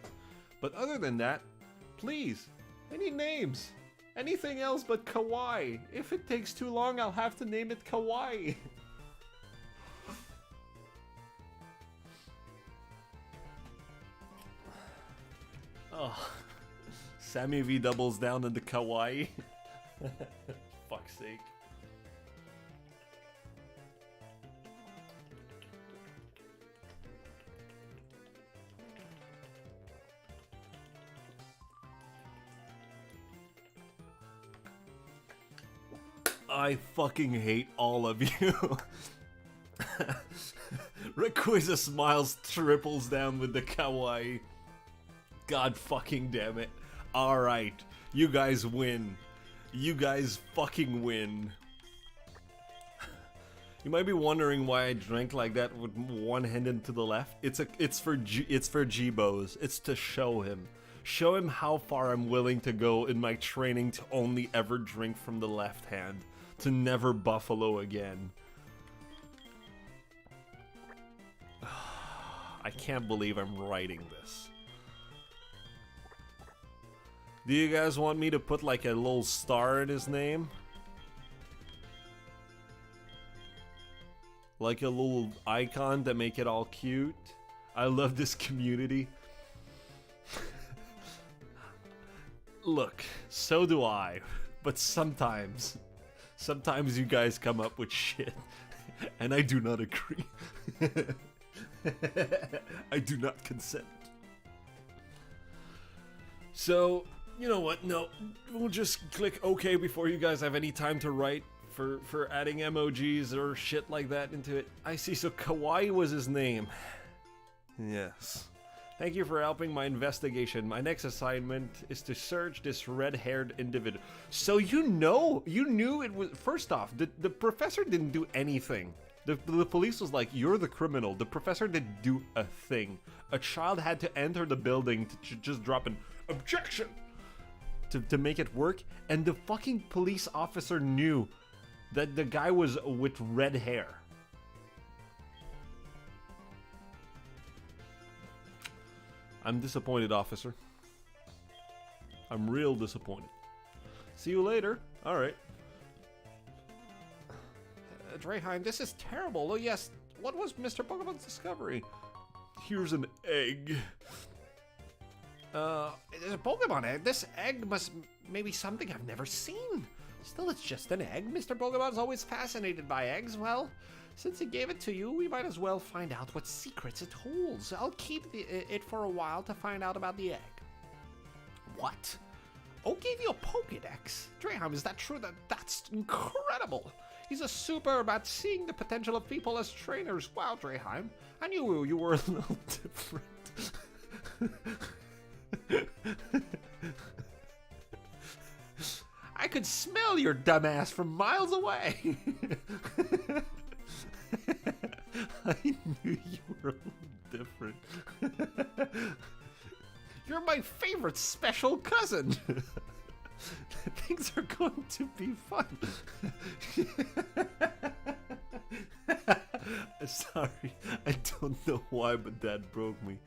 But other than that, please, I need names. Anything else but Kawaii. If it takes too long, I'll have to name it Kawaii. Oh, Sammy V doubles down into Kawaii. Fuck's sake. I fucking hate all of you. Rayquaza smiles, triples down with the Kawaii. God fucking damn it. Alright, you guys win. You guys fucking win. You might be wondering why I drank like that with one hand into the left. It's for G-Bows. It's to show him. Show him how far I'm willing to go in my training to only ever drink from the left hand. To never buffalo again. I can't believe I'm writing this. Do you guys want me to put like a little star in his name? Like a little icon to make it all cute? I love this community. Look, so do I, but sometimes you guys come up with shit, and I do not agree. I do not consent. So, you know what, no, we'll just click OK before you guys have any time to write for adding emojis or shit like that into it. I see, so Kawaii was his name. Yes. Thank you for helping my investigation. My next assignment is to search this red-haired individual. So you knew it was... First off, the professor didn't do anything. The police was like, you're the criminal. The professor didn't do a thing. A child had to enter the building to just drop an objection to make it work. And the fucking police officer knew that the guy was with red hair. I'm disappointed, officer. I'm real disappointed. See you later. Alright. Dreyheim, this is terrible. Oh yes, what was Mr. Pokemon's discovery? Here's an egg. It's a Pokemon egg. This egg must maybe something I've never seen. Still, it's just an egg. Mr. Pokemon's always fascinated by eggs. Well, since he gave it to you, we might as well find out what secrets it holds. I'll keep it for a while to find out about the egg. What? Oh, gave you a Pokedex? Dreyheim, is that true? That's incredible. He's a super at seeing the potential of people as trainers. Wow, Dreyheim. I knew you were a little different. I could smell your dumbass from miles away. I knew you were a little different. You're my favorite special cousin. Things are going to be fun. Sorry, I don't know why, but that broke me.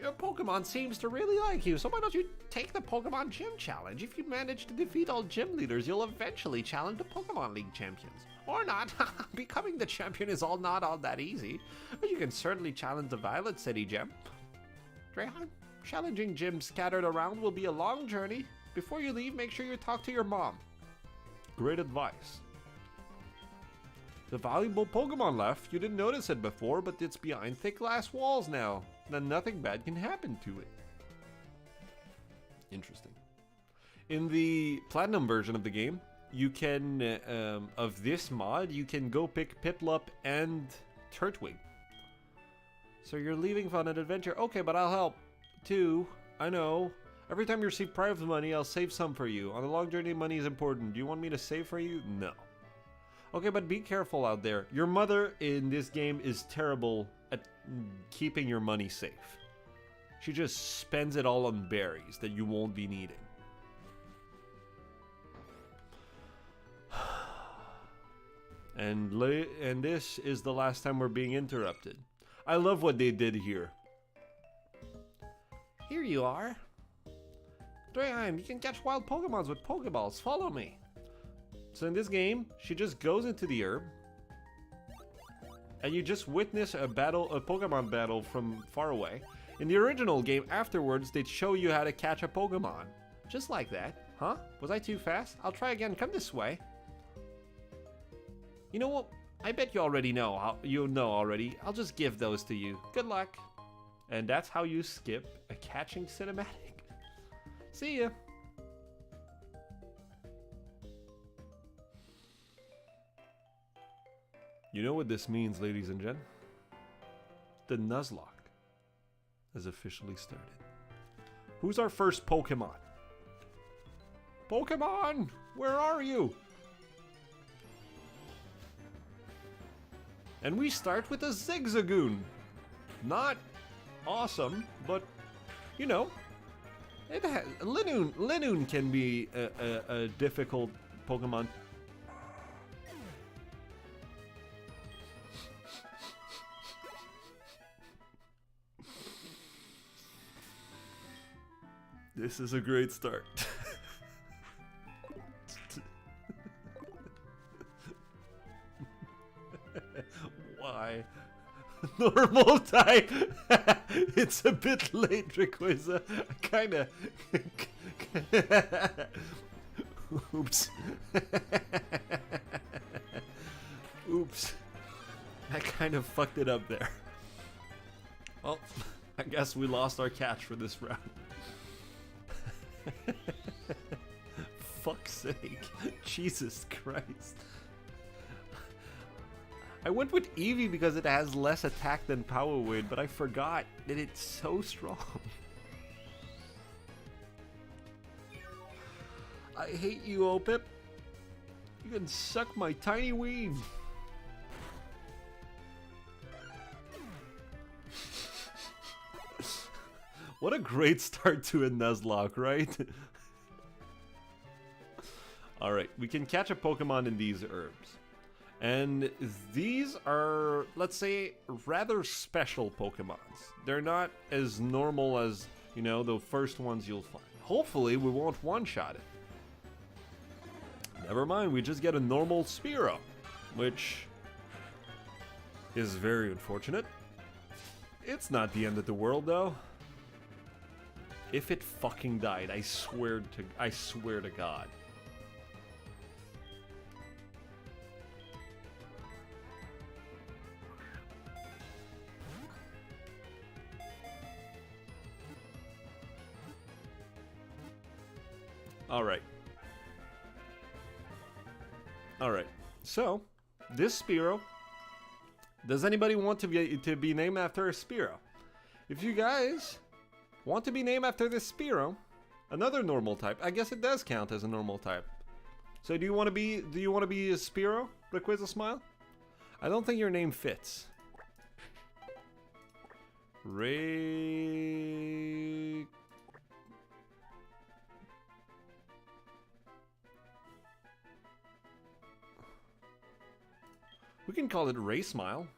Your Pokemon seems to really like you, so why don't you take the Pokemon Gym Challenge? If you manage to defeat all gym leaders, you'll eventually challenge the Pokemon League champions. Or not. Becoming the champion is not all that easy, but you can certainly challenge the Violet City Gym. Dreyhan, challenging gyms scattered around will be a long journey. Before you leave, make sure you talk to your mom. Great advice. The valuable Pokemon left. You didn't notice it before, but it's behind thick glass walls now. Then nothing bad can happen to it. Interesting. In the Platinum version of the game, you can, of this mod, you can go pick Piplup and Turtwig. So you're leaving for an adventure. Okay, but I'll help too. I know. Every time you receive prize money, I'll save some for you. On a long journey, money is important. Do you want me to save for you? No. Okay, but be careful out there. Your mother in this game is terrible at keeping your money safe. She just spends it all on berries that you won't be needing. And this is the last time we're being interrupted. I love what they did here. Here you are. Dreyheim, you can catch wild Pokemons with Pokeballs. Follow me. So in this game, she just goes into the herb, and you just witness a Pokemon battle from far away. In the original game, afterwards, they'd show you how to catch a Pokemon. Just like that. Huh? Was I too fast? I'll try again. Come this way. You know what? I bet you already know. Already. I'll just give those to you. Good luck. And that's how you skip a catching cinematic. See ya. You know what this means, ladies and gentlemen? The Nuzlocke has officially started. Who's our first Pokemon? Pokemon, where are you? And we start with a Zigzagoon. Not awesome, but you know, it has Linoon can be a difficult Pokemon. This is a great start. Why? Normal type. It's a bit late, Rayquaza. I kinda. Oops. Oops. I kind of fucked it up there. Well, I guess we lost our catch for this round. Fuck's sake. Jesus Christ. I went with Eevee because it has less attack than Power Wave, but I forgot that it's so strong. I hate you, Opip. You can suck my tiny ween. What a great start to a Nuzlocke, right? Alright, we can catch a Pokemon in these herbs. And these are, let's say, rather special Pokemons. They're not as normal as, you know, the first ones you'll find. Hopefully, we won't one-shot it. Never mind, we just get a normal Spearow, which is very unfortunate. It's not the end of the world, though. If it fucking died, I swear to God. Alright, so, this Spearow, does anybody want to be named after a Spearow? If you guys want to be named after this Spearow, another normal type, I guess it does count as a normal type. So do you want to be a Spearow? Rayquaza Smile? I don't think your name fits. Ray... We can call it Ray Smile.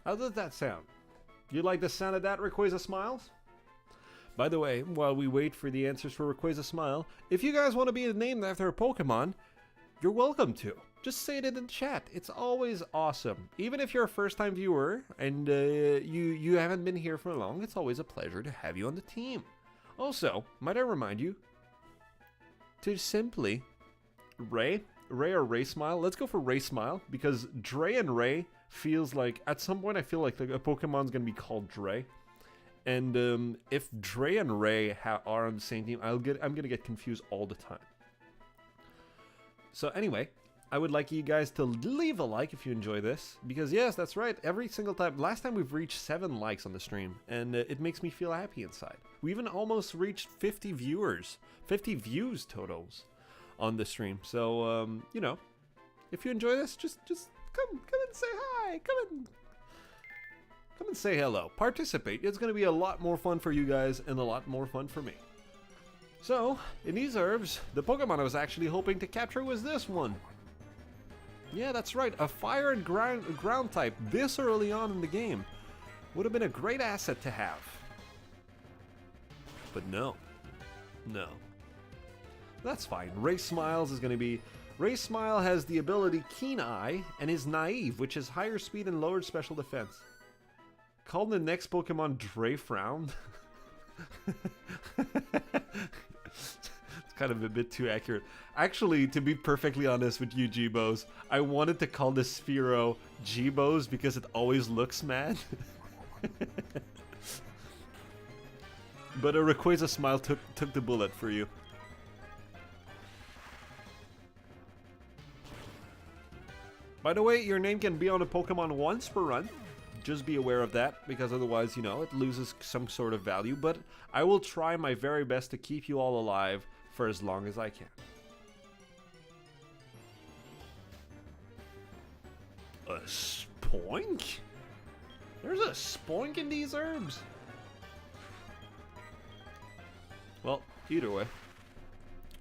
How does that sound? You like the sound of that, Rayquaza Smiles? By the way, while we wait for the answers for Rayquaza Smile, if you guys want to be named after a Pokemon, you're welcome to. Just say it in the chat. It's always awesome. Even if you're a first-time viewer and you haven't been here for long, it's always a pleasure to have you on the team. Also, might I remind you to simply Ray or Ray Smile. Let's go for Ray Smile because Dre and Ray feels like at some point I feel like a Pokemon's gonna be called Dre. And if Dre and Ray are on the same team, I'm gonna get confused all the time. So anyway, I would like you guys to leave a like if you enjoy this, because yes, that's right, every single time. Last time we've reached 7 likes on the stream, and it makes me feel happy inside. We even almost reached 50 views totals on the stream. So you know, if you enjoy this, just come and say hi. Come and say hello. Participate. It's going to be a lot more fun for you guys and a lot more fun for me. So, in these herbs, the Pokemon I was actually hoping to capture was this one. Yeah, that's right. A fire and ground type this early on in the game would have been a great asset to have. But no. No. That's fine. Ray Smiles is going to be... Ray Smile has the ability Keen Eye and is naive, which is higher speed and lowered special defense. Call the next Pokemon Dre Frown. It's kind of a bit too accurate. Actually, to be perfectly honest with you, G-Bos, I wanted to call this Sphero G-Bos because it always looks mad. But a Rayquaza Smile took the bullet for you. By the way, your name can be on a Pokemon once per run. Just be aware of that, because otherwise, you know, it loses some sort of value. But I will try my very best to keep you all alive for as long as I can. A spoink? There's a spoink in these herbs? Well, either way.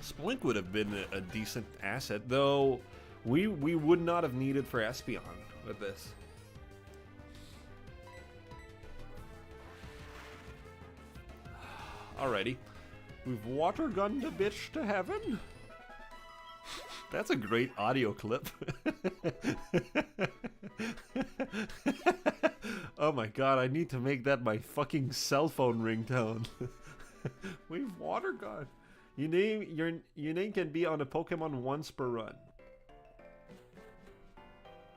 Spoink would have been a decent asset, though we would not have needed for Espeon with this. Alrighty. We've water gunned a bitch to heaven. That's a great audio clip. Oh my god, I need to make that my fucking cell phone ringtone. We've water gunned. Your name can be on a Pokemon once per run.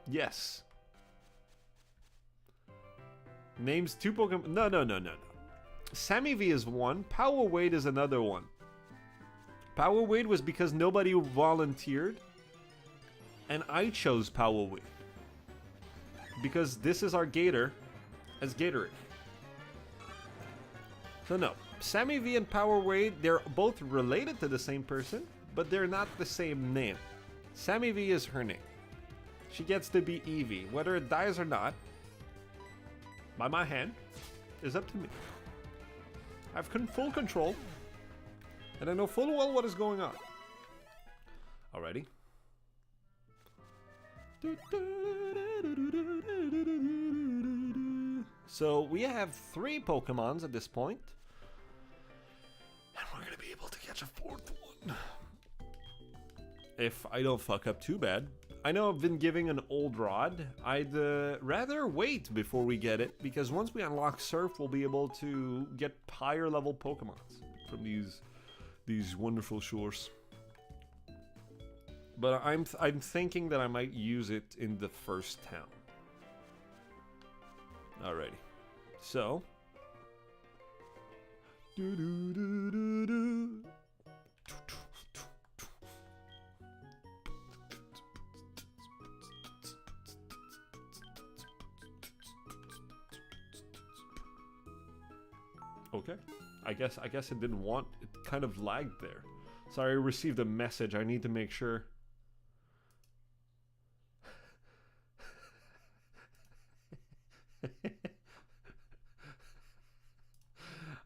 Yes. Names 2 Pokemon. No. Sammy V is one. Power Wade is another one. Power Wade was because nobody volunteered, and I chose Power Wade because this is our Gator as Gatorade. So no, Sammy V and Power Wade, they're both related to the same person, but they're not the same name. Sammy V is her name. She gets to be Eevee. Whether it dies or not, by my hand, is up to me. I have full control, and I know full well what is going on. Alrighty. So we have 3 Pokemons at this point, and we're gonna be able to catch a 4th one. If I don't fuck up too bad. I know I've been giving an old rod. I'd rather wait before we get it, because once we unlock Surf, we'll be able to get higher level Pokemons from these wonderful shores. But I'm thinking that I might use it in the first town. Alrighty, so. Okay, I guess it didn't want, it kind of lagged there. Sorry, I received a message, I need to make sure.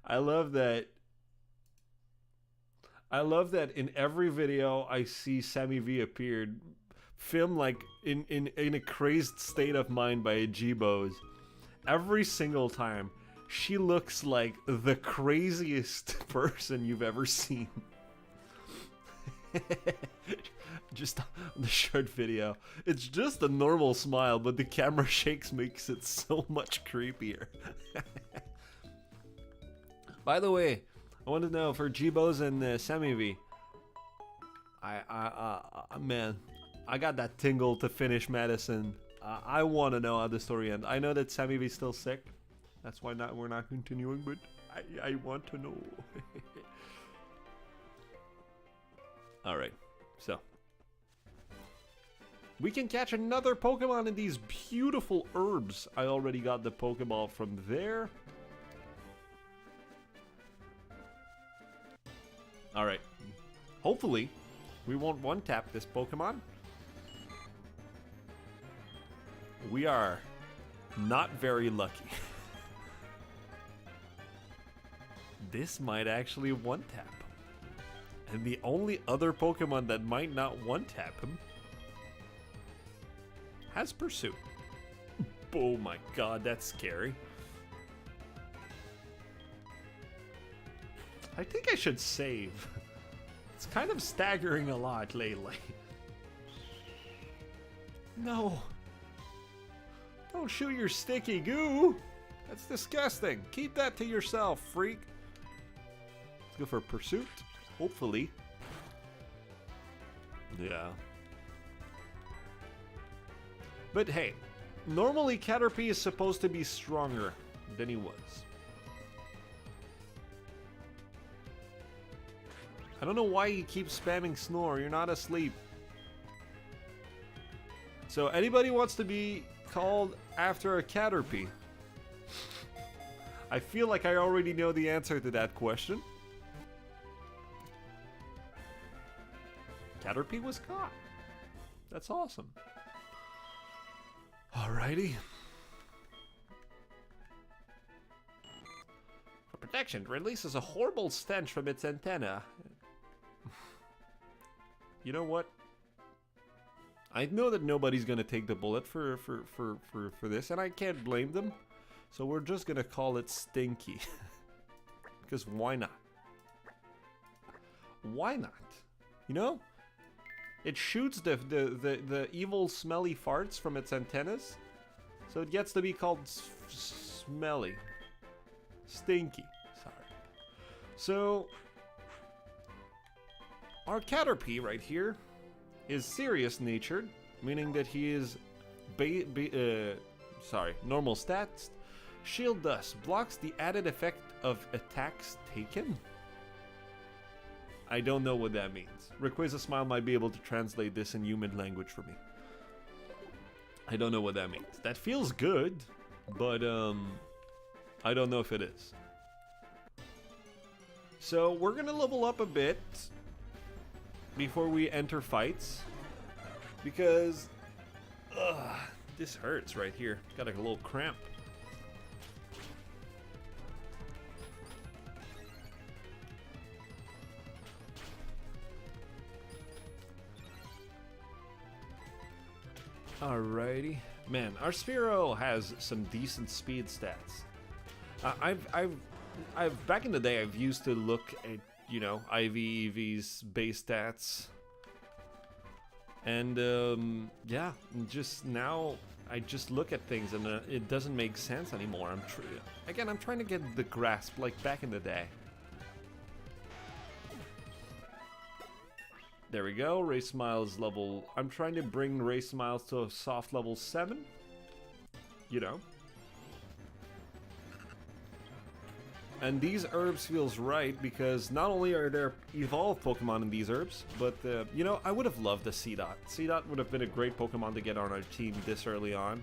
I love that in every video I see Sammy V appeared, filmed like in a crazed state of mind by a G-Bose. every single time, she looks like the craziest person you've ever seen. Just on the short video, it's just a normal smile, but the camera shakes makes it so much creepier. By the way, I want to know for G-Bows and Sammy V. Man, I got that tingle to finish Madison. I want to know how the story ends. I know that Sammy V's still sick. That's why we're not continuing, but I want to know. Alright, so. We can catch another Pokemon in these beautiful herbs. I already got the Pokeball from there. Alright. Hopefully, we won't one-tap this Pokemon. We are not very lucky. This might actually one-tap. And the only other Pokemon that might not one-tap him has Pursuit. Oh my god, that's scary. I think I should save. It's kind of staggering a lot lately. No. Don't shoot your sticky goo. That's disgusting. Keep that to yourself, freak. Let's go for Pursuit. Hopefully. Yeah. But hey, normally Caterpie is supposed to be stronger than he was. I don't know why you keep spamming Snore. You're not asleep. So anybody wants to be called after a Caterpie? I feel like I already know the answer to that question. Caterpie was caught. That's awesome. Alrighty. For protection, it releases a horrible stench from its antenna. You know what? I know that nobody's gonna take the bullet for this, and I can't blame them. So we're just gonna call it Stinky. Because why not? Why not? You know? It shoots the evil smelly farts from its antennas. So it gets to be called smelly. Stinky. Sorry. So our Caterpie right here is serious natured, meaning that he is normal stats. Shield Dust blocks the added effect of attacks taken. I don't know what that means. Rayquaza Smile might be able to translate this in human language for me. I don't know what that means. That feels good, but I don't know if it is. So we're gonna level up a bit before we enter fights, because this hurts right here. Got a little cramp. Alrighty, man. Our Sphero has some decent speed stats. I've back in the day I've used to look at, you know, EV's base stats, and yeah, just now I just look at things and it doesn't make sense anymore. I'm trying to get the grasp like back in the day. There we go. Ray Smiles level. I'm trying to bring Ray Smiles to a soft level 7. You know. And these herbs feels right because not only are there evolved Pokemon in these herbs, but you know, I would have loved a Seedot. Seedot would have been a great Pokemon to get on our team this early on.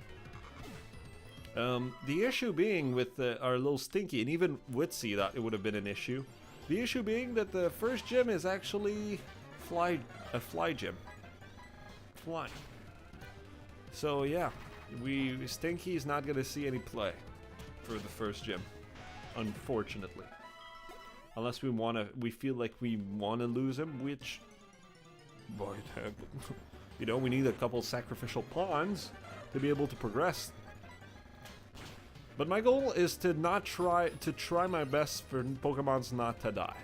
The issue being with our little Stinky, and even with Seedot, it would have been an issue. The issue being that the first gym is actually a fly gym. Flying. So yeah, Stinky's not gonna see any play for the first gym, unfortunately. Unless we feel like we wanna lose him, which, boy, you know, we need a couple sacrificial pawns to be able to progress. But my goal is to try my best for Pokemons not to die.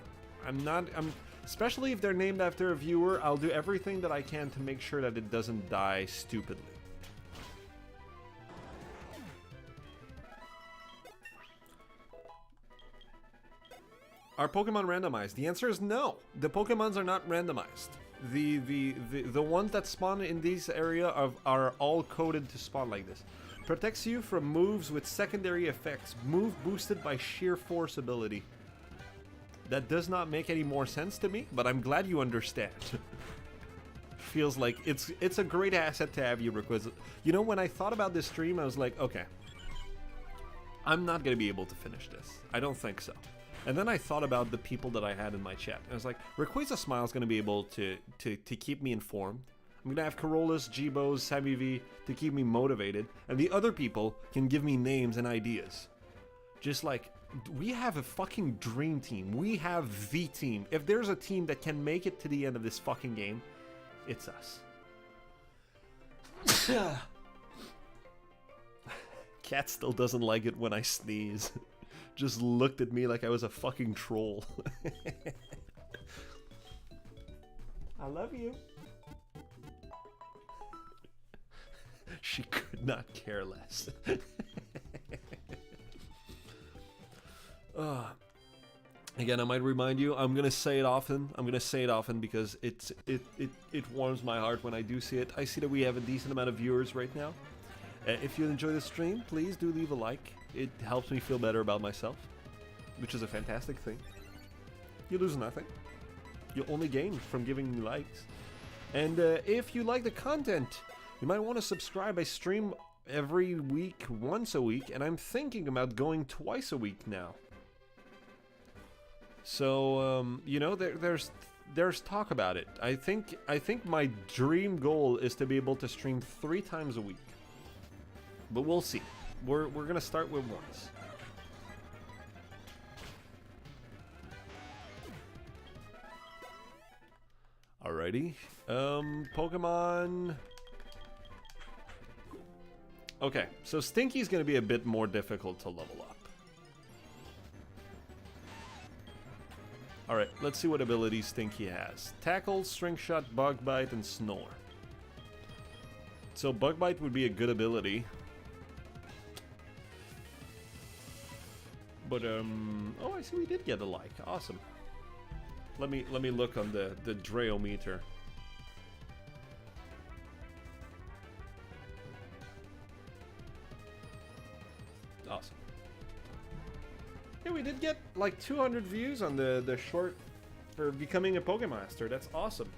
Especially if they're named after a viewer, I'll do everything that I can to make sure that it doesn't die stupidly. Are Pokemon randomized? The answer is no. The Pokemons are not randomized. The ones that spawn in this area are all coded to spawn like this. Protects you from moves with secondary effects. Move boosted by sheer force ability. That does not make any more sense to me, but I'm glad you understand. Feels like it's a great asset to have you requisite. You know, when I thought about this stream, I was like, okay, I'm not gonna be able to finish this. I don't think so. And then I thought about the people that I had in my chat. I was like, Rayquaza Smile is going to be able to keep me informed. I'm going to have Carolus, G-Bos, Sammy V to keep me motivated. And the other people can give me names and ideas. Just like, we have a fucking dream team. We have the team. If there's a team that can make it to the end of this fucking game, it's us. Cat still doesn't like it when I sneeze. Just looked at me like I was a fucking troll. I love you. She could not care less. Again, I might remind you, I'm gonna say it often. I'm gonna say it often because it warms my heart when I do see it. I see that we have a decent amount of viewers right now. If you enjoy the stream, please do leave a like. It helps me feel better about myself, which is a fantastic thing. You lose nothing. You only gain from giving me likes. And if you like the content, you might want to subscribe. I stream every week, once a week, and I'm thinking about going twice a week now. So, you know, there's talk about it. I think my dream goal is to be able to stream 3 times a week. But we'll see. We're gonna start with once. Alrighty. Pokemon. Okay, so Stinky's gonna be a bit more difficult to level up. Alright, let's see what abilities Stinky has. Tackle, String Shot, Bug Bite, and Snore. So Bug Bite would be a good ability. But oh, I see we did get a like. Awesome. Let me look on the Drayometer. Awesome. Yeah, we did get like 200 views on the short for becoming a Pokemaster. That's awesome.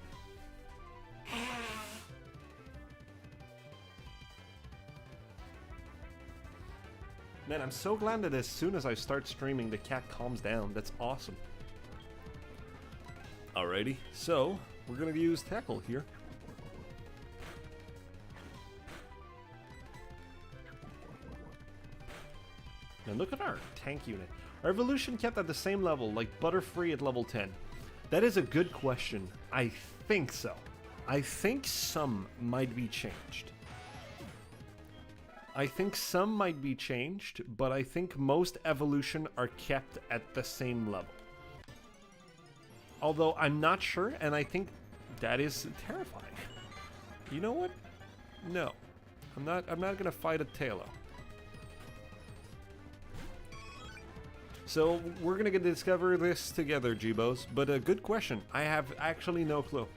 Man, I'm so glad that as soon as I start streaming, the cat calms down. That's awesome. Alrighty, so we're gonna use Tackle here. And look at our tank unit. Our evolution kept at the same level, like Butterfree at level 10. That is a good question. I think so. I think some might be changed. I think some might be changed, but I think most evolution are kept at the same level. Although I'm not sure, and I think that is terrifying. You know what? No. I'm not gonna fight a Tailo. So we're gonna get to discover this together, G-Bos. But a good question. I have actually no clue.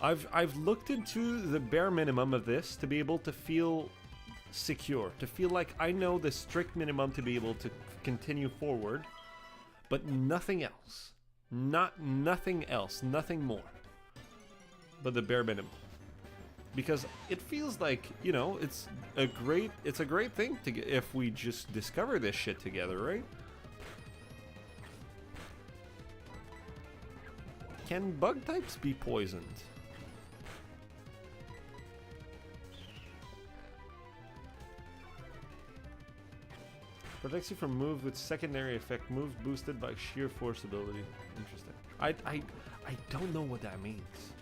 I've looked into the bare minimum of this to be able to feel secure, to feel like I know the strict minimum to be able to continue forward, but nothing else. Nothing else, nothing more. But the bare minimum. Because it feels like, you know, it's a great thing to get if we just discover this shit together, right? Can bug types be poisoned? Protects you from moves with secondary effect. Moves boosted by sheer force ability. Interesting. I don't know what that means.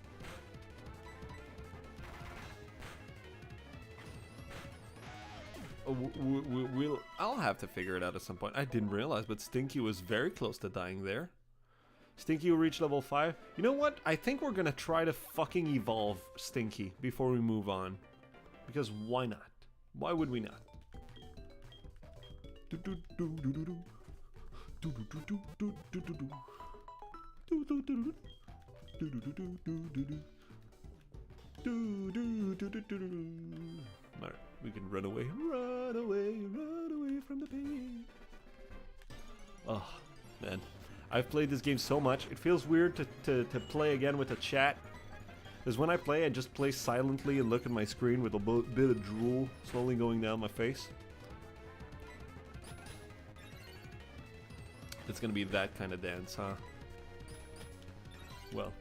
I'll have to figure it out at some point. I didn't realize, but Stinky was very close to dying there. Stinky will reach level 5. You know what? I think we're gonna try to fucking evolve Stinky before we move on. Because why not? Why would we not? Alright, we can run away. Run away from the pain. Oh, man. I've played this game so much, it feels weird to play again with a chat. Because when I play, I just play silently and look at my screen with a bit of drool slowly going down my face. It's gonna be that kind of dance, huh? Well.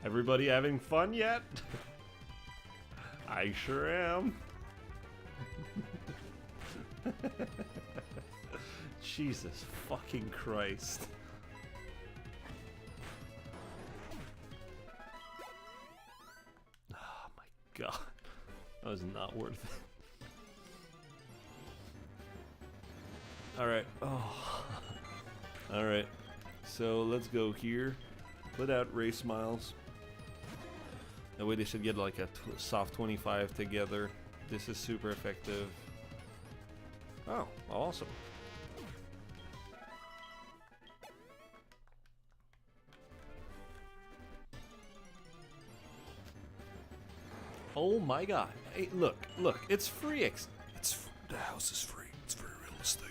Everybody having fun yet? I sure am. Jesus fucking Christ. Oh my god. That was not worth it. Alright. Oh. Alright. So let's go here. Put out race miles. That way they should get like a soft 25 together. This is super effective. Oh, awesome. Oh my god. Hey, look, it's free. The house is free. It's free real estate.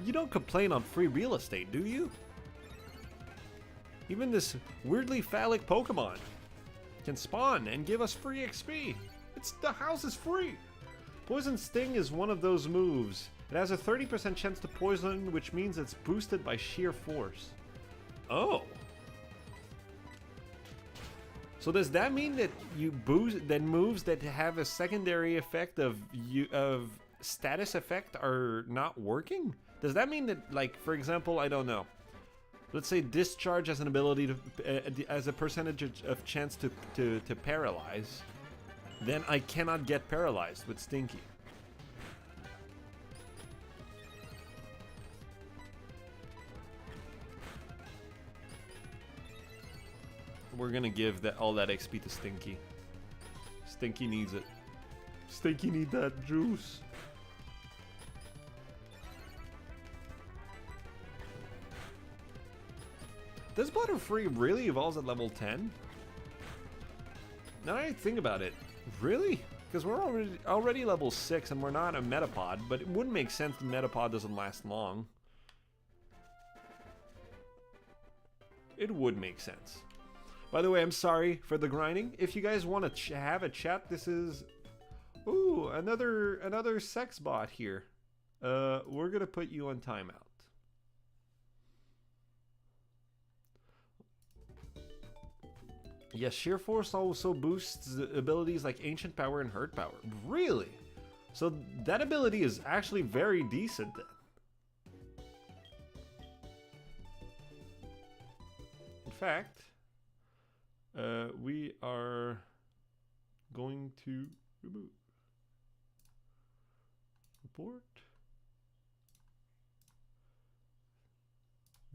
You don't complain on free real estate, do you? Even this weirdly phallic Pokemon can spawn and give us free XP. The house is free. Poison Sting is one of those moves. It has a 30% chance to poison, which means it's boosted by sheer force. Oh. So does that mean that you boost that moves that have a secondary effect of status effect are not working? Does that mean that, like, for example, I don't know. Let's say Discharge has an ability to, as a percentage of chance to paralyze. Then I cannot get paralyzed with Stinky. We're gonna give all that XP to Stinky. Stinky needs it. Stinky needs that juice. Does Butterfree really evolves at level 10? Now I think about it. Really? Because we're already level 6 and we're not a Metapod, but it wouldn't make sense the Metapod doesn't last long. It would make sense. By the way, I'm sorry for the grinding. If you guys want to have a chat, this is... Ooh, another sex bot here. We're gonna put you on timeout. Yes, Sheer Force also boosts abilities like Ancient Power and Hurt Power. Really? So that ability is actually very decent then. In fact, we are going to remove. Report.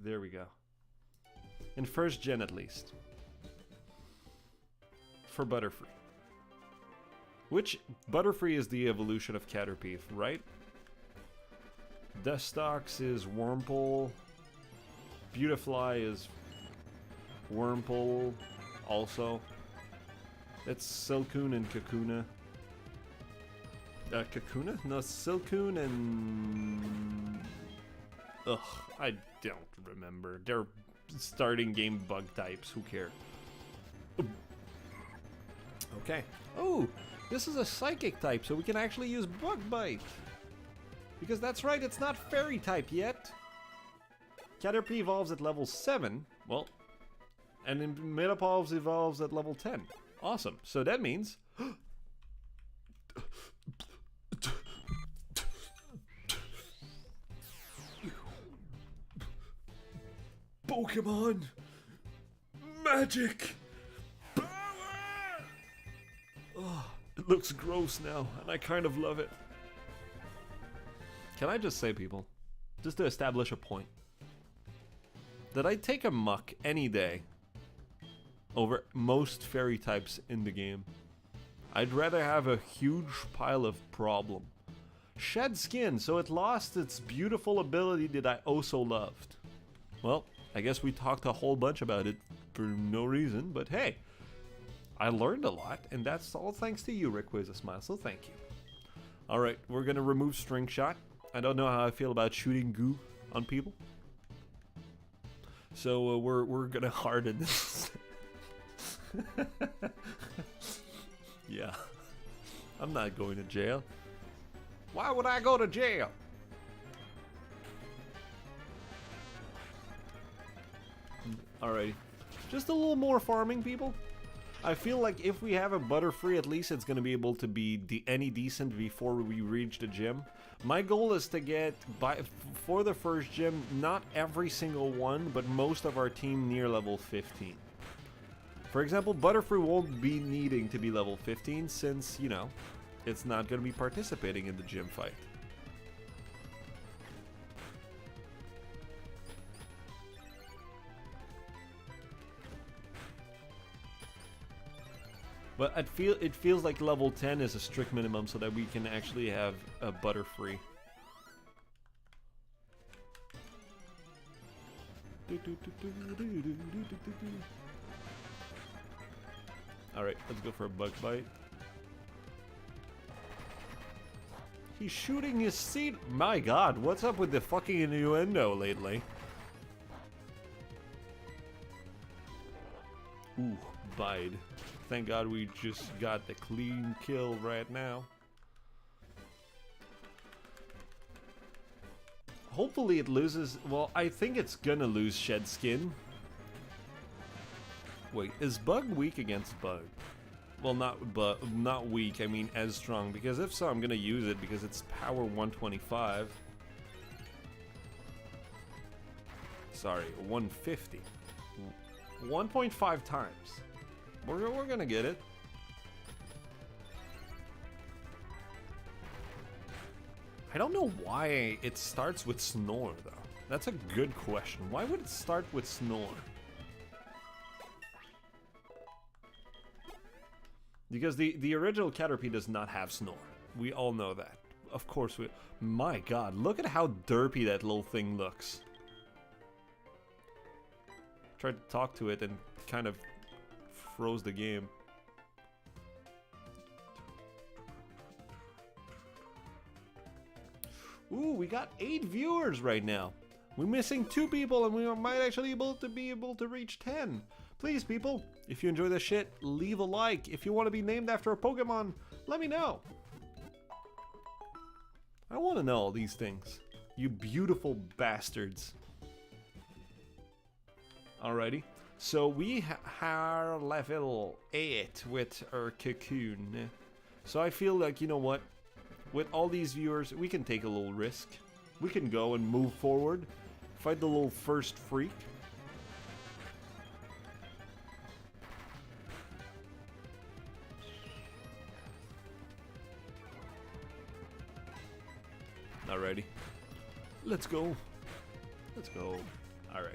There we go. In first gen at least. For Butterfree. Which Butterfree is the evolution of Caterpie, right? Dustox is Wurmple. Beautifly is Wurmple also. It's Silcoon and Kakuna. Kakuna? No, Silcoon and... Ugh, I don't remember. They're starting game bug types, who cares? Okay. Oh, this is a Psychic type, so we can actually use Bug Bite. Because that's right, it's not Fairy type yet. Caterpie evolves at level 7. Well, and then Metapulse evolves at level 10. Awesome. So that means... Pokemon magic power! Oh, it looks gross now, and I kind of love it. Can I just say, people, just to establish a point, that I'd take a muck any day over most fairy types in the game. I'd rather have a huge pile of problem. Shed skin, so it lost its beautiful ability that I also loved. Well, I guess we talked a whole bunch about it for no reason, but hey, I learned a lot, and that's all thanks to you, Rick Wiz a Smile, so thank you. Alright, we're gonna remove String Shot. I don't know how I feel about shooting goo on people. So we're gonna harden this. Yeah. I'm not going to jail. Why would I go to jail? Alrighty. Just a little more farming, people. I feel like if we have a Butterfree, at least it's going to be able to be any decent before we reach the gym. My goal is to get, for the first gym, not every single one, but most of our team near level 15. For example, Butterfree won't be needing to be level 15 since, you know, it's not going to be participating in the gym fight. But it feels like level 10 is a strict minimum so that we can actually have a Butterfree. Alright, let's go for a Bug Bite. He's shooting his seat. My god, what's up with the fucking innuendo lately? Ooh, Bide. Thank God we just got the clean kill right now. Hopefully it loses... Well, I think it's gonna lose Shed Skin. Wait, is Bug weak against Bug? Well, not weak, I mean as strong. Because if so, I'm gonna use it because it's power 125. Sorry, 150. 1.5 times. We're gonna get it. I don't know why it starts with Snore, though. That's a good question. Why would it start with Snore? Because the original Caterpie does not have Snore. We all know that. Of course we... My god, look at how derpy that little thing looks. Tried to talk to it and kind of froze the game. Ooh, we got 8 viewers right now. We're missing 2 people and we might actually be able to reach 10. Please, people, if you enjoy this shit, leave a like. If you want to be named after a Pokemon, let me know. I want to know all these things. You beautiful bastards. Alrighty. So we are level 8 with our Cocoon. So I feel like, you know what? With all these viewers, we can take a little risk. We can go and move forward. Fight the little first freak. Alrighty. Let's go. Let's go. Alright.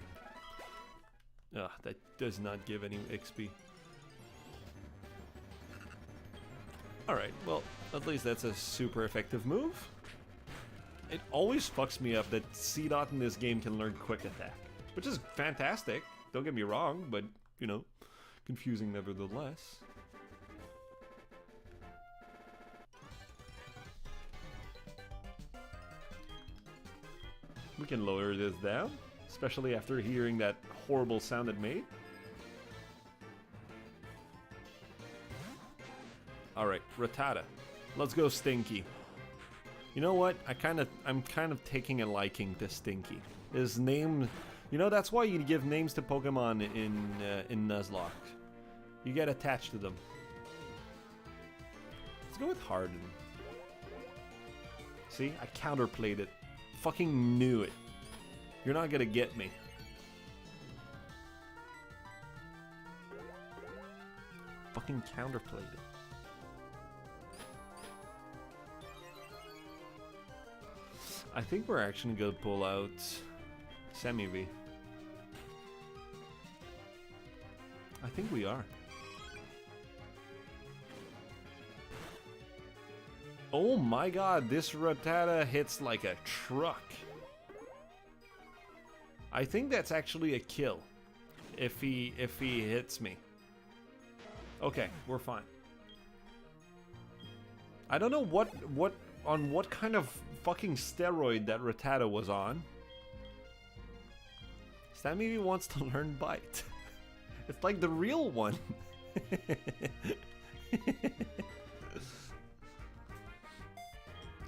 Ah, that does not give any XP. Alright, well, at least that's a super effective move. It always fucks me up that C-Dot in this game can learn Quick Attack, which is fantastic, don't get me wrong, but, you know, confusing nevertheless. We can lower this down, especially after hearing that horrible sound it made. Alright, Rattata. Let's go Stinky. You know what? I'm kind of taking a liking to Stinky. His name, you know, that's why you give names to Pokemon in Nuzlocke. You get attached to them. go with Harden. See, I counterplayed it. Fucking knew it. You're not gonna get me. Fucking counterplayed it. I think we're actually gonna pull out Semi V. I think we are. Oh my god, this Rattata hits like a truck. I think that's actually a kill if he hits me. Okay, we're fine. I don't know what kind of fucking steroid that Rattata was on. Sammy wants to learn Bite. It's like the real one.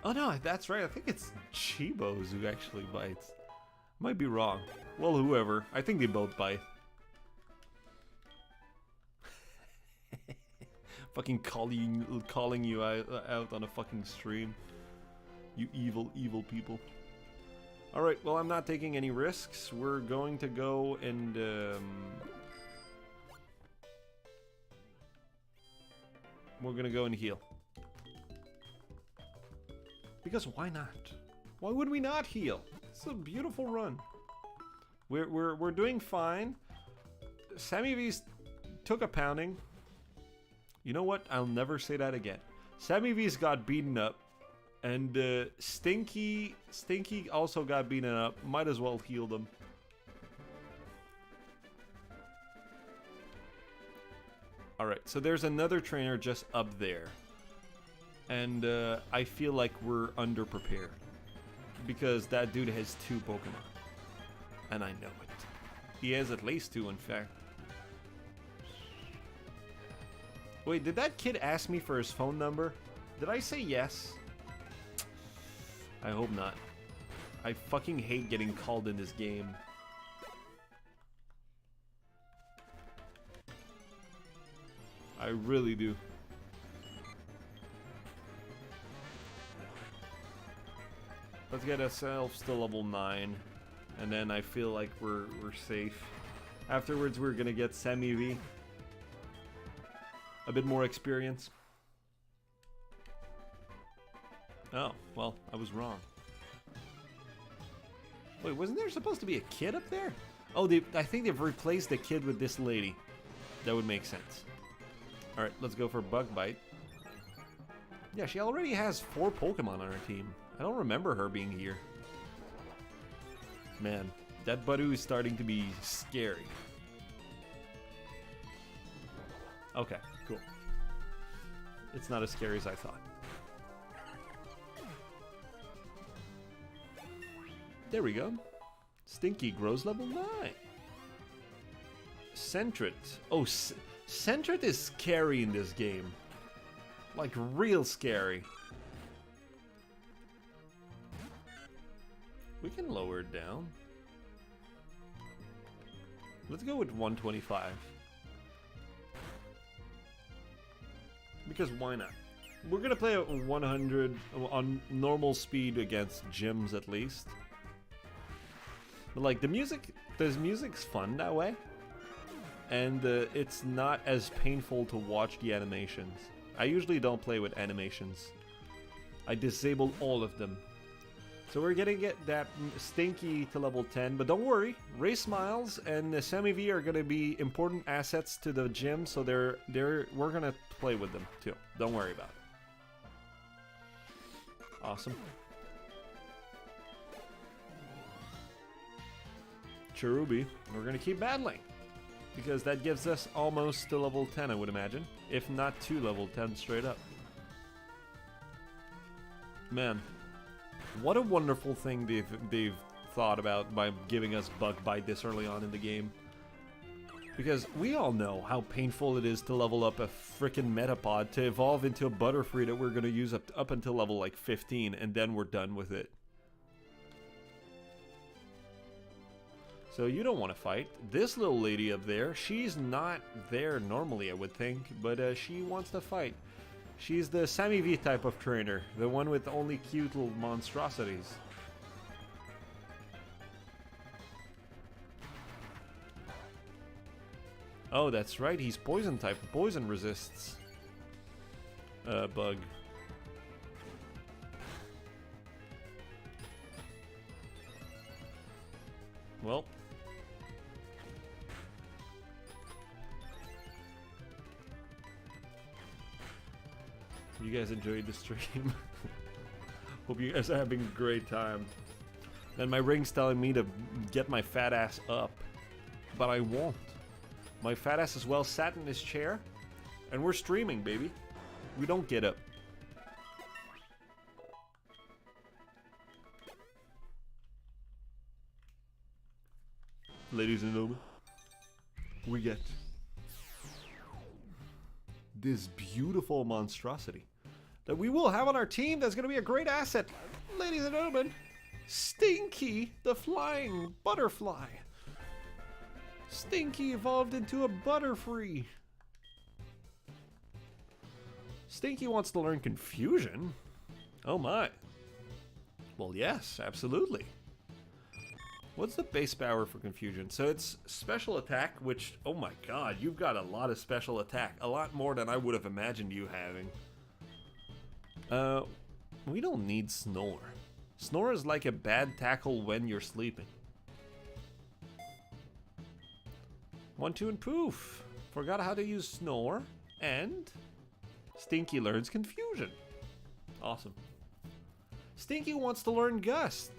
Oh no, that's right. I think it's Chibos who actually bites. Might be wrong. Well, whoever. I think they both bite. Fucking calling you out on a fucking stream. You evil, evil people. Alright, well, I'm not taking any risks. We're going to go and... we're gonna go and heal. Because why not? Why would we not heal? It's a beautiful run. We're doing fine. Sammy V's took a pounding. You know what? I'll never say that again. Sammy V's got beaten up. And Stinky also got beaten up. Might as well heal them. Alright, so there's another trainer just up there. And I feel like we're underprepared. Because that dude has 2 Pokemon. And I know it. He has at least 2, in fact. Wait, did that kid ask me for his phone number? Did I say yes? I hope not. I fucking hate getting called in this game. I really do. Let's get ourselves to level 9. And then I feel like we're safe. Afterwards we're gonna get Semi V. A bit more experience. Oh, well, I was wrong. Wait, wasn't there supposed to be a kid up there? Oh, I think they've replaced the kid with this lady. That would make sense. Alright, let's go for Bug Bite. Yeah, she already has 4 Pokemon on her team. I don't remember her being here. Man, that Budu is starting to be scary. Okay, cool. It's not as scary as I thought. There we go. Stinky grows level 9. Sentret. Oh, Sentret is scary in this game. Like, real scary. We can lower it down. Let's go with 125. Because why not? We're gonna play at 100 on normal speed against gyms at least. But like, this music's fun that way. And it's not as painful to watch the animations. I usually don't play with animations. I disable all of them. So we're gonna get that Stinky to level 10, but don't worry, Ray Smiles and the Semi V are gonna be important assets to the gym, so we're gonna play with them too. Don't worry about it. Awesome. Cherubi, we're gonna keep battling. Because that gives us almost to level 10, I would imagine. If not to level 10 straight up. Man, what a wonderful thing they've thought about by giving us Bug Bite this early on in the game. Because we all know how painful it is to level up a frickin' Metapod to evolve into a Butterfree that we're going to use up until level like 15, and then we're done with it. So you don't want to fight. This little lady up there, she's not there normally, I would think, but she wants to fight. She's the Sammy V type of trainer, the one with only cute little monstrosities. Oh, that's right, he's poison type. Poison resists. Bug. Well. You guys enjoyed the stream. Hope you guys are having a great time. And my ring's telling me to get my fat ass up. But I won't. My fat ass is well sat in his chair. And we're streaming, baby. We don't get up. Ladies and gentlemen, we get this beautiful monstrosity that we will have on our team. That's going to be a great asset. Ladies and gentlemen, Stinky, the flying butterfly. Stinky evolved into a Butterfree. Stinky wants to learn Confusion? Oh my. Well, yes, absolutely. What's the base power for Confusion? So it's special attack, which, oh my god, you've got a lot of special attack. A lot more than I would have imagined you having. We don't need Snore. Snore is like a bad tackle when you're sleeping. 1, 2, and poof. Forgot how to use Snore, and Stinky learns Confusion. Awesome. Stinky wants to learn Gust.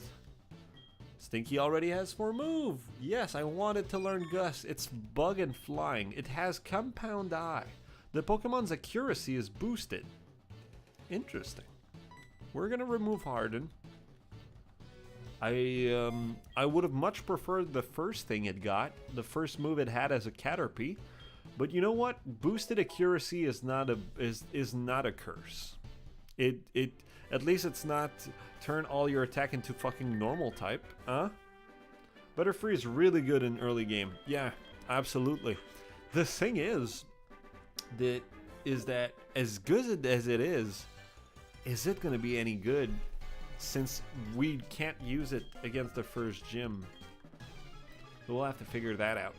Stinky already has 4 move. Yes, I wanted to learn Gust. It's Bug and Flying. It has Compound Eye. The Pokemon's accuracy is boosted. Interesting. We're gonna remove Harden. I would have much preferred the first thing it got, the first move it had as a Caterpie, but you know what? Boosted accuracy is not a curse. It at least it's not turn all your attack into fucking normal type, huh? Butterfree is really good in early game. Yeah, absolutely. The thing is that as good as it is it gonna be any good? Since we can't use it against the first gym. We'll have to figure that out.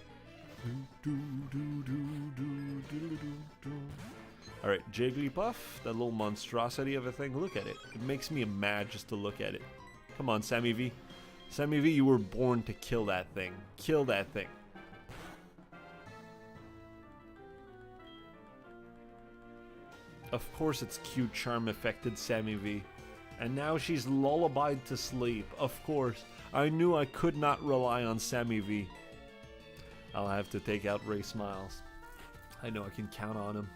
Alright, Jigglypuff, that little monstrosity of a thing. Look at it. It makes me mad just to look at it. Come on, Sammy V. Sammy V, you were born to kill that thing. Kill that thing. Of course it's cute charm affected Sammy V. And now she's lullabied to sleep. Of course. I knew I could not rely on Sammy V. I'll have to take out Ray Smiles. I know I can count on him.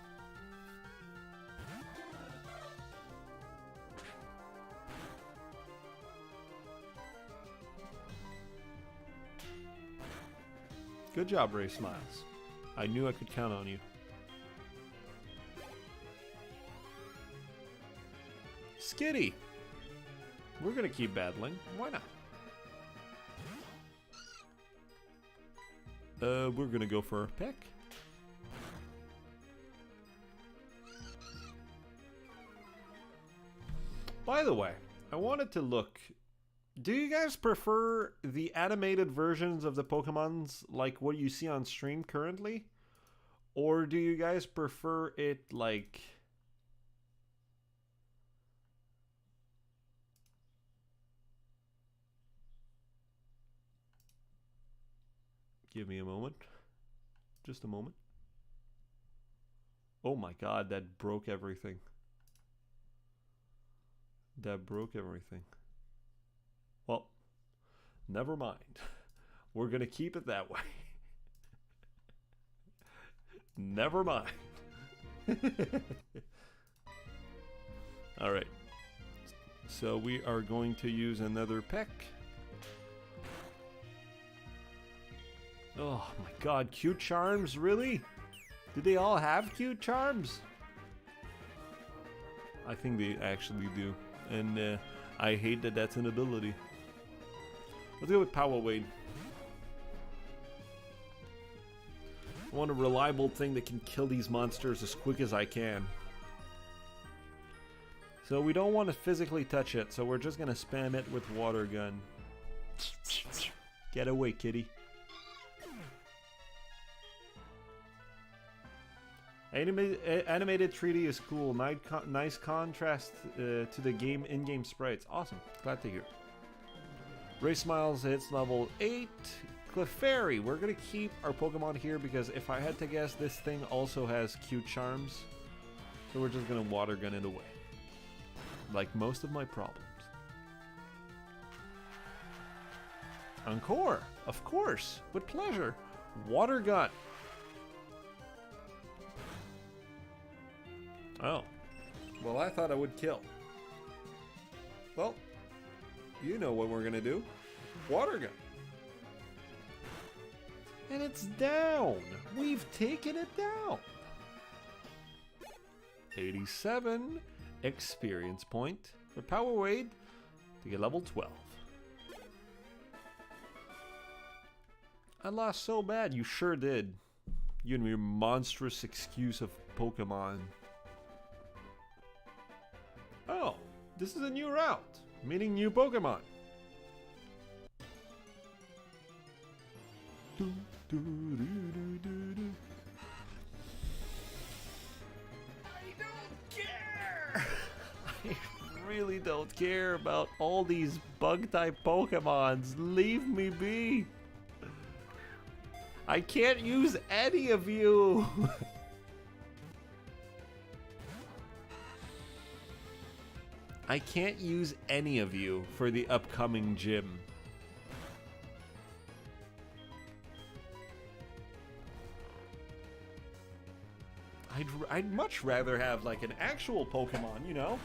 Good job, Ray Smiles. I knew I could count on you. Skitty! We're gonna keep battling. Why not? We're gonna go for a peck. By the way, I wanted to look. Do you guys prefer the animated versions of the Pokemons like what you see on stream currently? Or do you guys prefer it like... Give me a moment. Just a moment. Oh my god, that broke everything. That broke everything. Well, never mind. We're gonna keep it that way. Never mind. Alright. So we are going to use another peck. Oh my god, cute charms, really? Do they all have cute charms? I think they actually do. And I hate that that's an ability. Let's go with Power Wade. I want a reliable thing that can kill these monsters as quick as I can. So we don't want to physically touch it, so we're just gonna spam it with water gun. Get away, kitty. Animated 3D is cool. Nice contrast to the game in-game sprites. Awesome. Glad to hear. Race Smiles hits level 8. Clefairy. We're going to keep our Pokemon here because if I had to guess, this thing also has cute charms. So we're just going to water gun it away. Like most of my problems. Encore. Of course. With pleasure. Water gun. Oh. Well, I thought I would kill. Well, you know what we're gonna do. Water gun. And it's down. We've taken it down. 87 experience point for Power Wade to get level 12. I lost so bad. You sure did. You and your monstrous excuse of Pokemon. Oh, this is a new route, meaning new Pokemon. I don't care! I really don't care about all these bug-type Pokemons. Leave me be. I can't use any of you. I can't use any of you for the upcoming gym. I'd much rather have like an actual Pokemon, you know?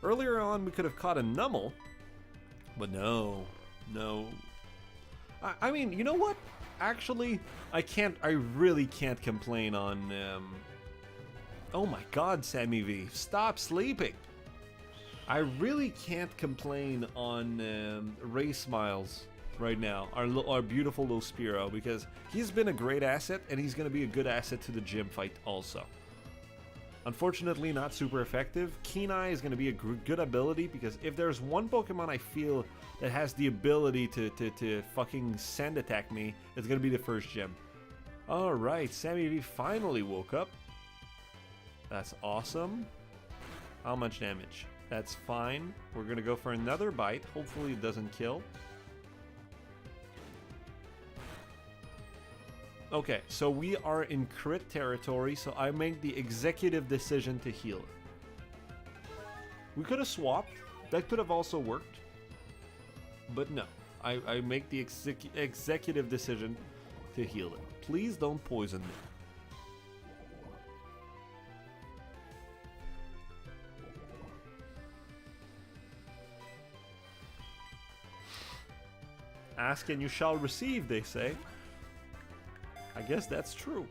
Earlier on we could have caught a Numel, but no. I mean, you know what? Actually, I really can't complain on, oh my god, Sammy V, stop sleeping! I really can't complain on Ray Smiles right now, our beautiful little Spearow, because he's been a great asset, and he's going to be a good asset to the gym fight also. Unfortunately, not super effective. Keen Eye is going to be a good ability, because if there's one Pokemon I feel that has the ability to fucking sand attack me, it's going to be the first gym. Alright, Sammy V finally woke up. That's awesome. How much damage? That's fine. We're going to go for another bite. Hopefully it doesn't kill. Okay, so we are in crit territory, so I make the executive decision to heal it. We could have swapped. That could have also worked. But no. I make the executive decision to heal it. Please don't poison me. Ask and you shall receive, they say. I guess that's true.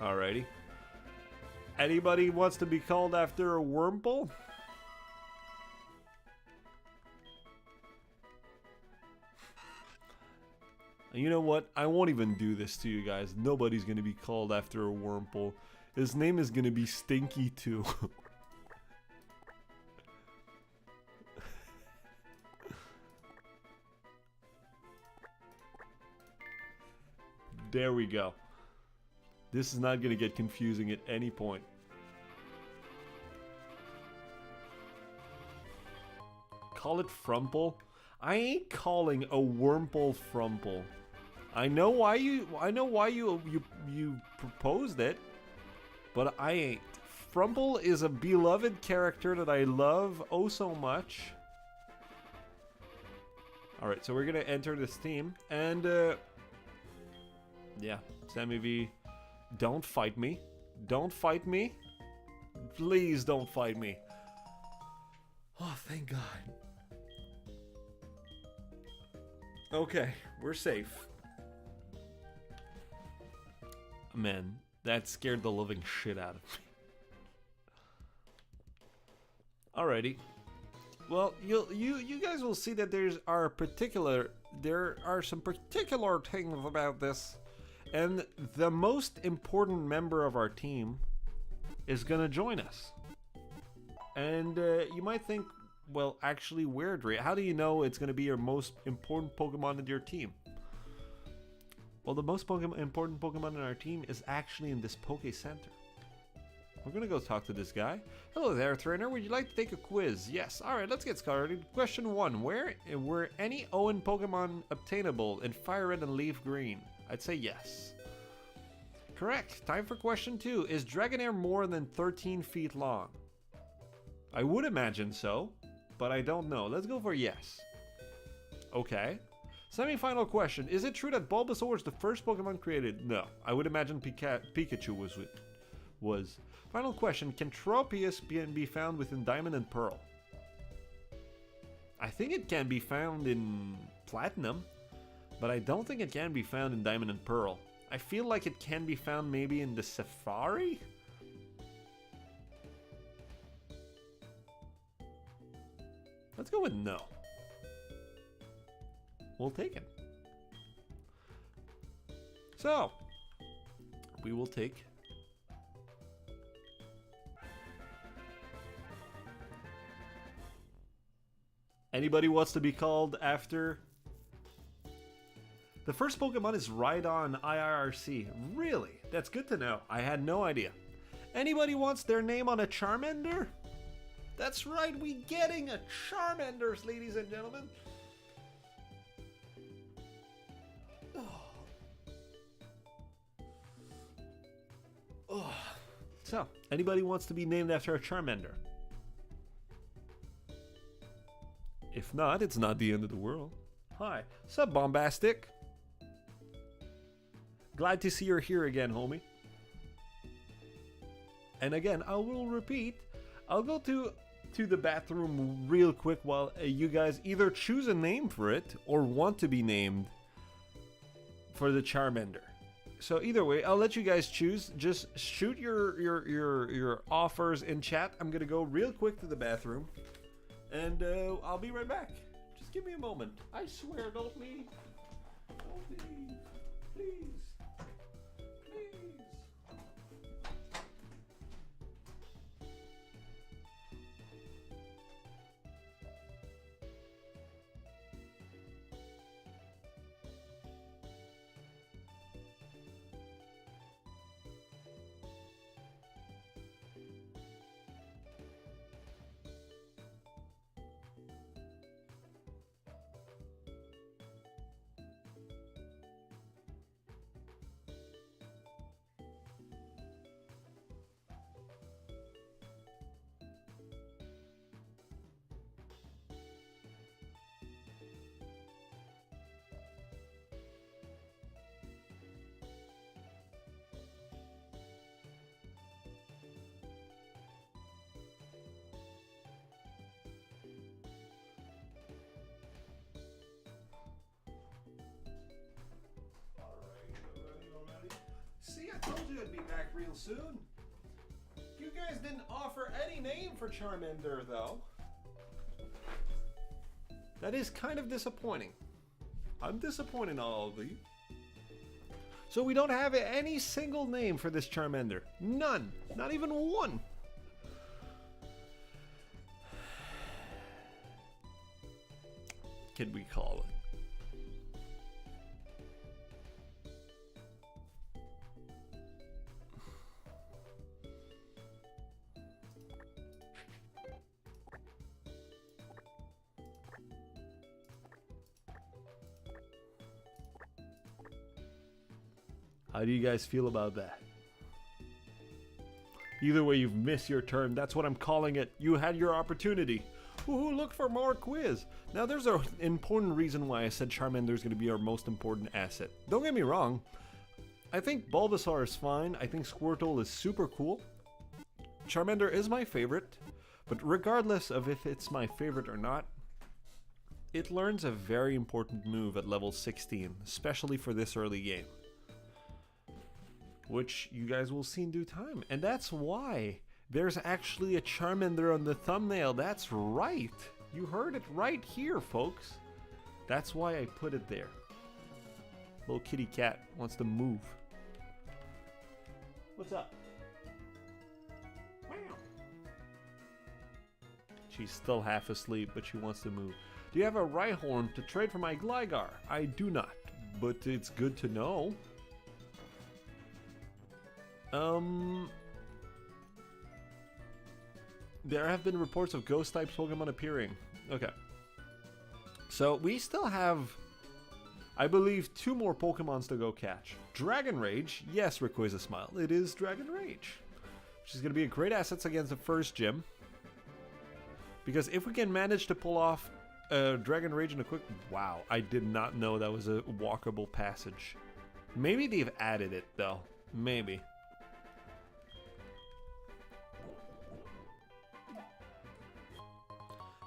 Alrighty. Anybody wants to be called after a Wurmple? You know what? I won't even do this to you guys. Nobody's gonna be called after a Wurmple. His name is gonna be Stinky too. There we go. This is not going to get confusing at any point. Call it Frumple? I ain't calling a Wurmple Frumple. I know why you proposed it, but I ain't. Frumple is a beloved character that I love oh so much. Alright, so we're going to enter this team and yeah, Sammy V, don't fight me. Don't fight me. Please don't fight me. Oh, thank God. Okay, we're safe. Man, that scared the living shit out of me. Alrighty. Well, you guys will see that there are some particular things about this. And the most important member of our team is gonna join us. And you might think, well, actually, Weirdry, how do you know it's gonna be your most important Pokemon in your team? Well, the most important Pokemon in our team is actually in this Poke Center. We're gonna go talk to this guy. Hello there, trainer. Would you like to take a quiz? Yes. Alright, let's get started. Question 1. Were any Owen Pokemon obtainable in Fire Red and Leaf Green? I'd say yes. Correct. Time for question 2. Is Dragonair more than 13 feet long? I would imagine so, but I don't know. Let's go for yes. Okay. Semi-final question. Is it true that Bulbasaur is the first Pokemon created? No. I would imagine Pikachu was. Final question. Can Tropius be found within Diamond and Pearl? I think it can be found in Platinum, but I don't think it can be found in Diamond and Pearl. I feel like it can be found maybe in the Safari? Let's go with no. We'll take it. So, we will take anybody wants to be called after? The first Pokemon is Rhydon IRC. Really? That's good to know. I had no idea. Anybody wants their name on a Charmander? That's right, we getting a Charmander, ladies and gentlemen. Oh. So, anybody wants to be named after a Charmander? If not, it's not the end of the world. Hi, sup, Bombastic? Glad to see you're here again, homie. And again, I will repeat, I'll go to the bathroom real quick while you guys either choose a name for it or want to be named for the Charmander. So either way, I'll let you guys choose. Just shoot your offers in chat. I'm gonna go real quick to the bathroom, and I'll be right back. Just give me a moment. I swear, don't leave. Don't leave, please. See, I told you I'd be back real soon. You guys didn't offer any name for Charmander, though. That is kind of disappointing. I'm disappointed in all of you. So we don't have any single name for this Charmander. None. Not even one. Can we call it? How do you guys feel about that? Either way, you've missed your turn. That's what I'm calling it. You had your opportunity. Ooh, look for more quiz. Now, there's an important reason why I said Charmander is going to be our most important asset. Don't get me wrong. I think Bulbasaur is fine. I think Squirtle is super cool. Charmander is my favorite. But regardless of if it's my favorite or not, it learns a very important move at level 16, especially for this early game, which you guys will see in due time. And that's why there's actually a Charmander on the thumbnail. That's right. You heard it right here, folks. That's why I put it there. Little kitty cat wants to move. What's up? She's still half asleep, but she wants to move. Do you have a Rhyhorn to trade for my Gligar? I do not, but it's good to know. There have been reports of ghost-type Pokemon appearing. Okay. So we still have, I believe, 2 more Pokemons to go catch. Dragon Rage, yes, Rayquaza Smile. It is Dragon Rage, which is going to be a great asset against the first gym. Because if we can manage to pull off Dragon Rage in a quick... Wow, I did not know that was a walkable passage. Maybe they've added it, though. Maybe.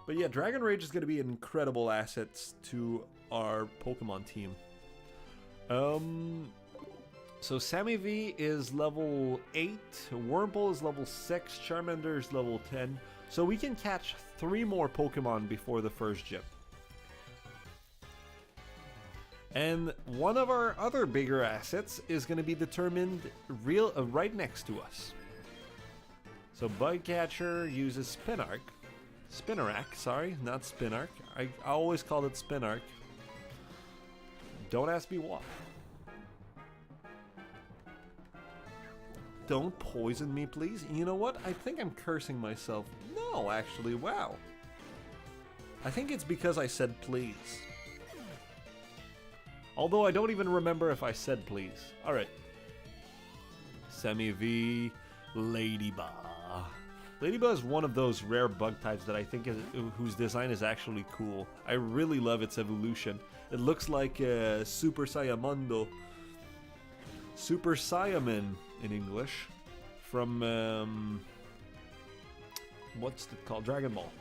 But yeah, Dragon Rage is going to be an incredible asset to our Pokemon team. So Sammy V is level 8, Wurmple is level 6, Charmander is level 10. So we can catch 3 more Pokemon before the first gym. And one of our other bigger assets is going to be determined right next to us. So Bugcatcher uses Spinarak, sorry, not Spinark. I always called it Spinark. Don't ask me why. Don't poison me, please. You know what? I think I'm cursing myself. No, actually, wow. I think it's because I said please. Although I don't even remember if I said please. Alright. Semi V, Ladybug. Ladybug is one of those rare bug types that I think whose design is actually cool. I really love its evolution. It looks like Super Saiyamundo. Super Saiyaman in English. From, what's it called? Dragon Ball.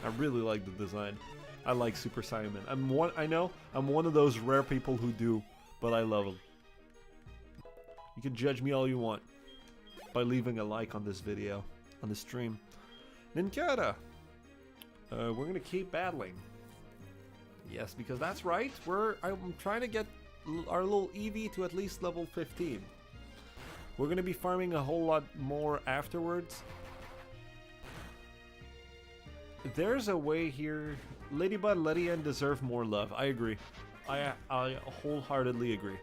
I really like the design. I like Super Saiyaman. I know I'm one of those rare people who do, but I love them. You can judge me all you want by leaving a like on this video. On the stream. Nincada! We're gonna keep battling. Yes, because that's right. I'm trying to get our little Eevee to at least level 15. We're gonna be farming a whole lot more afterwards. There's a way here. Ladybug and Ledian deserve more love. I agree. I wholeheartedly agree.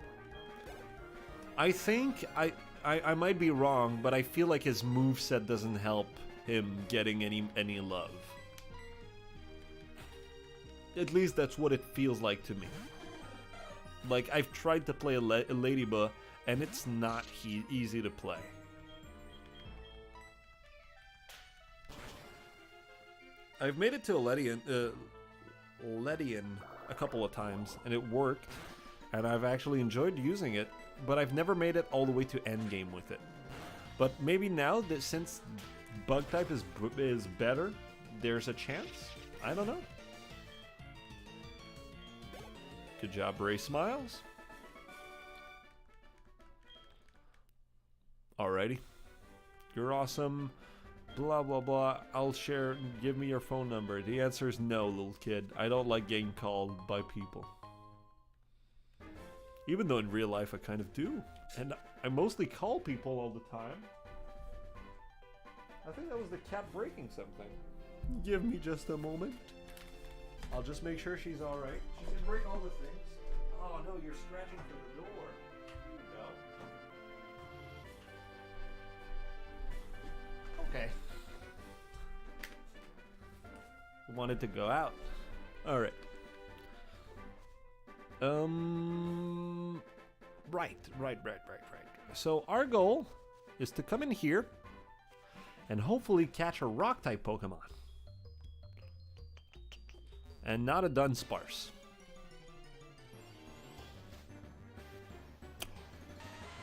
I think I might be wrong, but I feel like his moveset doesn't help him getting any love. At least that's what it feels like to me. Like, I've tried to play a Ladybug, and it's not easy to play. I've made it to a Ledian a couple of times, and it worked, and I've actually enjoyed using it. But I've never made it all the way to endgame with it. But maybe now that since bug type is better, there's a chance. I don't know. Good job, Ray Smiles. Alrighty. You're awesome. Blah, blah, blah. I'll share. Give me your phone number. The answer is no, little kid. I don't like getting called by people. Even though in real life I kind of do. And I mostly call people all the time. I think that was the cat breaking something. Give me just a moment. I'll just make sure she's alright. She can break all the things. Oh no, you're scratching for the door. There you go. Okay. Wanted to go out. Alright. Right. So our goal is to come in here and hopefully catch a rock-type Pokemon. And not a Dunsparce.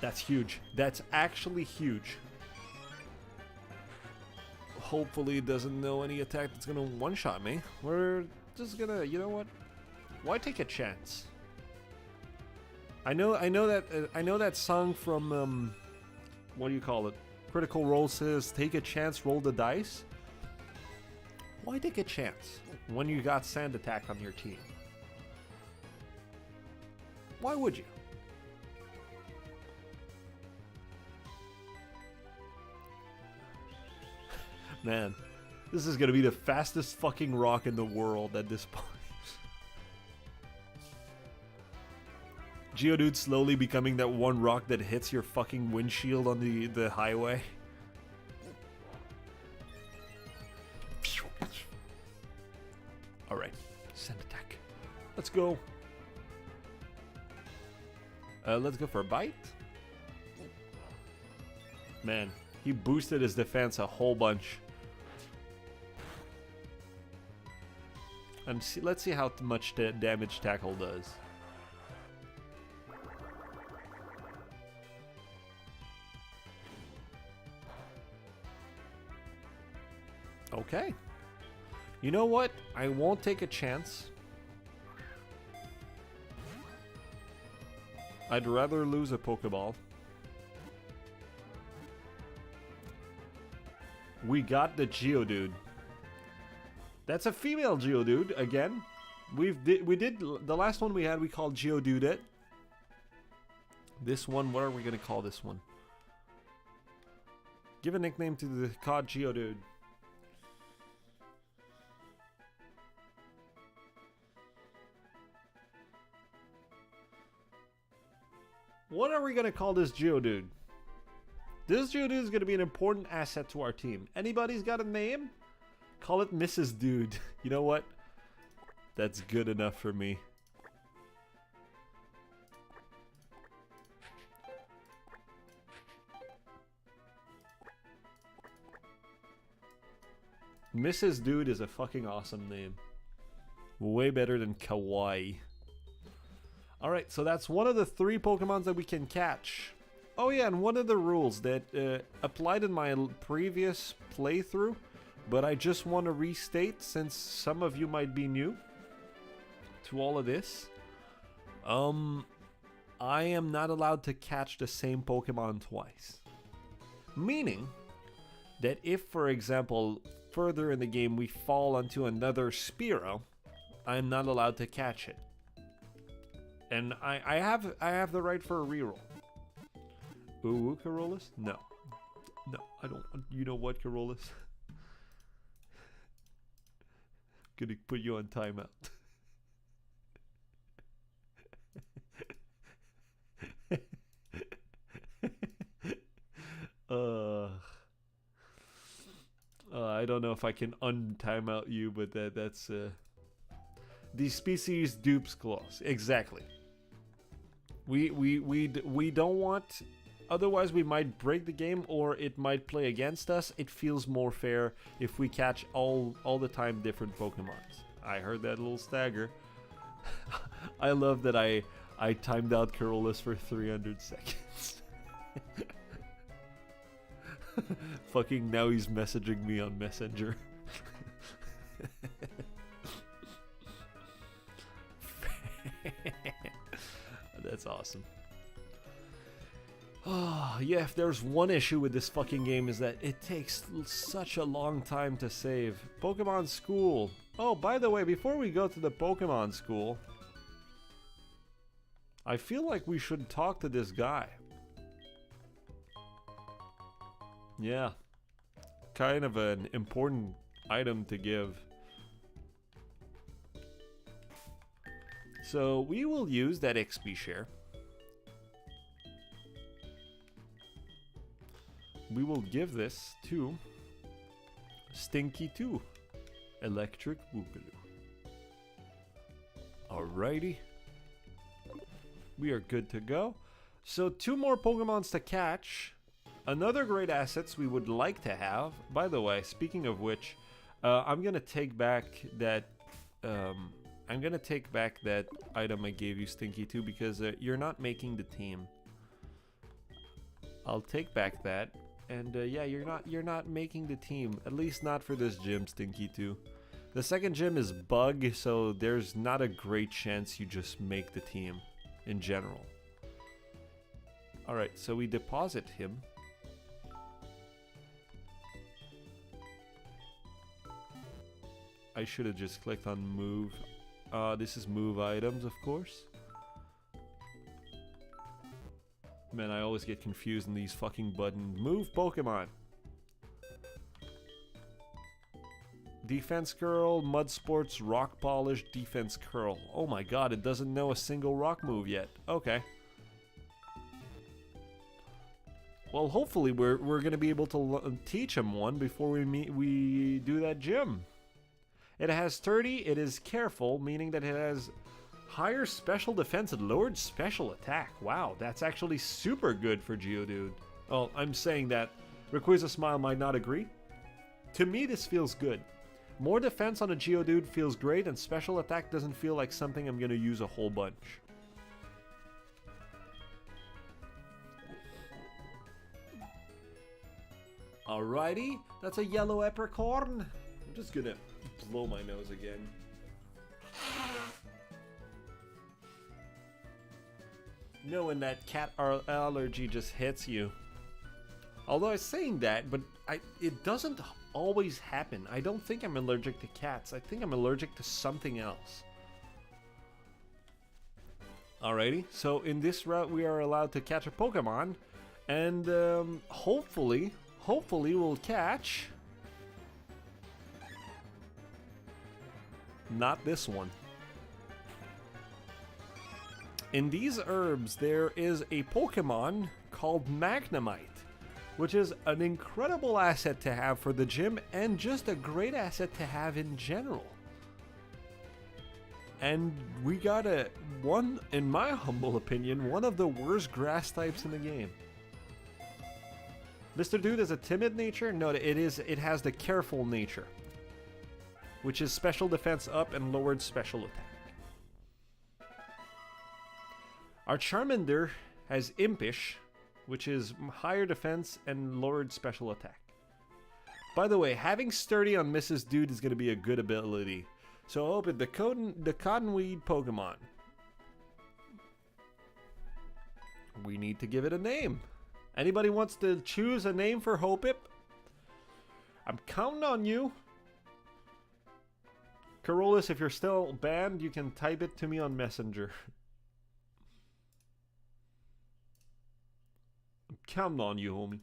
That's huge. That's actually huge. Hopefully it doesn't know any attack that's gonna one-shot me. We're just gonna, you know what? Why take a chance? I know that song from what do you call it? Critical Role says, "Take a chance, roll the dice." Why take a chance when you got Sand Attack on your team? Why would you? Man, This is gonna be the fastest fucking rock in the world at this point. Geodude slowly becoming that one rock that hits your fucking windshield on the highway. Alright, send attack. Let's go. Let's go for a bite. Man, he boosted his defense a whole bunch. And let's see how much damage tackle does. Okay. You know what? I won't take a chance. I'd rather lose a Pokeball. We got the Geodude. That's a female Geodude again. We did the last one we had. We called Geodude it. This one, what are we gonna call this one? Give a nickname to the COD Geodude. What are we gonna call this Geodude? This Geodude is gonna be an important asset to our team. Anybody's got a name? Call it Mrs. Dude. You know what? That's good enough for me. Mrs. Dude is a fucking awesome name. Way better than Kawaii. Alright, so that's one of the 3 Pokemons that we can catch. Oh yeah, and one of the rules that applied in my previous playthrough, but I just want to restate since some of you might be new to all of this. I am not allowed to catch the same Pokemon twice. Meaning that if, for example, further in the game we fall onto another Spearow, I'm not allowed to catch it. And I have the right for a reroll. Ooh, Carolus? No. No, I don't. You know what, Carolus? Gonna put you on timeout. I don't know if I can un-timeout you, but that's the species dupes clause. Exactly. We don't want. Otherwise, we might break the game, or it might play against us. It feels more fair if we catch all the time different Pokemons. I heard that little stagger. I love that I timed out Carolus for 300 seconds. Fucking now he's messaging me on Messenger. That's awesome. Oh, yeah, if there's one issue with this fucking game is that it takes such a long time to save. Pokemon School. Oh, by the way, before we go to the Pokemon School, I feel like we should talk to this guy. Yeah. Kind of an important item to give. So we will use that XP share. We will give this to Stinky 2, Electric Boogaloo. Alrighty. We are good to go. So 2 more Pokemons to catch. Another great assets we would like to have. By the way, speaking of which, I'm gonna take back that. I'm gonna take back that item I gave you, Stinky 2, because you're not making the team. I'll take back that. And yeah, you're not making the team, at least not for this gym, Stinky 2. The second gym is Bug, so there's not a great chance you just make the team in general. Alright, so we deposit him. I should have just clicked on move. This is move items, of course. Man, I always get confused in these fucking buttons. Move Pokemon. Defense curl, mud sports, rock polish, defense curl. Oh my god, it doesn't know a single rock move yet. Okay. Well, hopefully we're gonna be able to teach him one before we do that gym. It has 30. It is careful, meaning that it has higher special defense and lowered special attack. Wow, that's actually super good for Geodude. Well, I'm saying that Rayquaza Smile might not agree. To me, this feels good. More defense on a Geodude feels great, and special attack doesn't feel like something I'm gonna use a whole bunch. Alrighty, that's a yellow apricorn. I'm just gonna blow my nose again. Knowing that cat allergy just hits you. Although I'm saying that, but it doesn't always happen. I don't think I'm allergic to cats. I think I'm allergic to something else. Alrighty, so in this route we are allowed to catch a Pokemon, and hopefully we'll catch... not this one. In these herbs, there is a Pokemon called Magnemite, which is an incredible asset to have for the gym and just a great asset to have in general. And we got one, in my humble opinion, one of the worst grass types in the game. Mr. Dude is a timid nature? No, it has the careful nature, which is special defense up and lowered special attack. Our Charmander has Impish, which is higher defense and lowered special attack. By the way, having Sturdy on Mrs. Dude is going to be a good ability. So open the Cottonweed Pokemon. We need to give it a name. Anybody wants to choose a name for Hoppip? I'm counting on you. Carolus, if you're still banned, you can type it to me on Messenger. I'm counting on you, homie.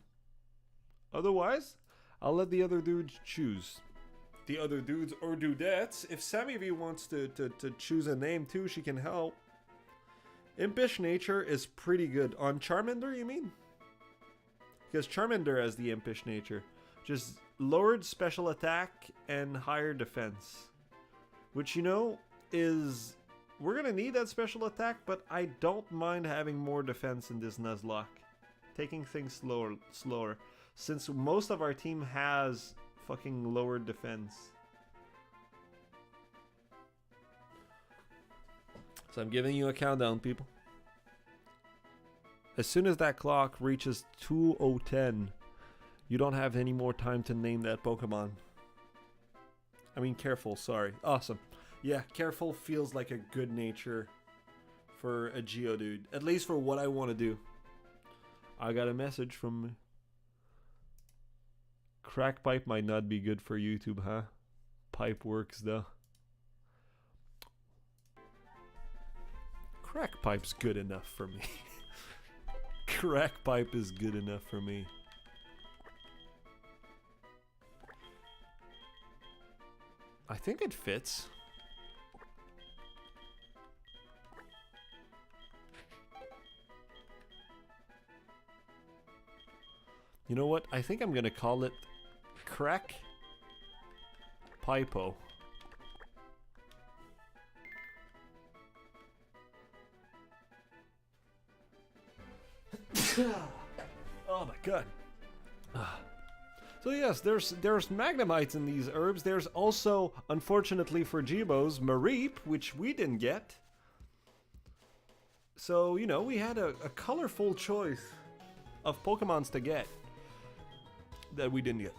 Otherwise, I'll let the other dudes choose. The other dudes or dudettes. If Sammy V wants to choose a name too, she can help. Impish nature is pretty good. On Charmander, you mean? Because Charmander has the Impish nature. Just lowered special attack and higher defense. Which, you know, is... we're going to need that special attack, but I don't mind having more defense in this Nuzlocke. Taking things slower. Since most of our team has fucking lowered defense. So I'm giving you a countdown, people. As soon as that clock reaches 2010, you don't have any more time to name that Pokemon. I mean, careful, sorry. Awesome. Yeah, careful feels like a good nature for a Geodude. At least for what I want to do. I got a message from... Crack pipe might not be good for YouTube, huh? Pipe works, though. Crack pipe's good enough for me. Crack pipe is good enough for me. I think it fits. You know what? I think I'm gonna call it Crack Pipo. Oh my god. So yes, there's Magnemites in these herbs. There's also, unfortunately for Jibos, Mareep, which we didn't get. So, you know, we had a colorful choice of Pokemons to get that we didn't get.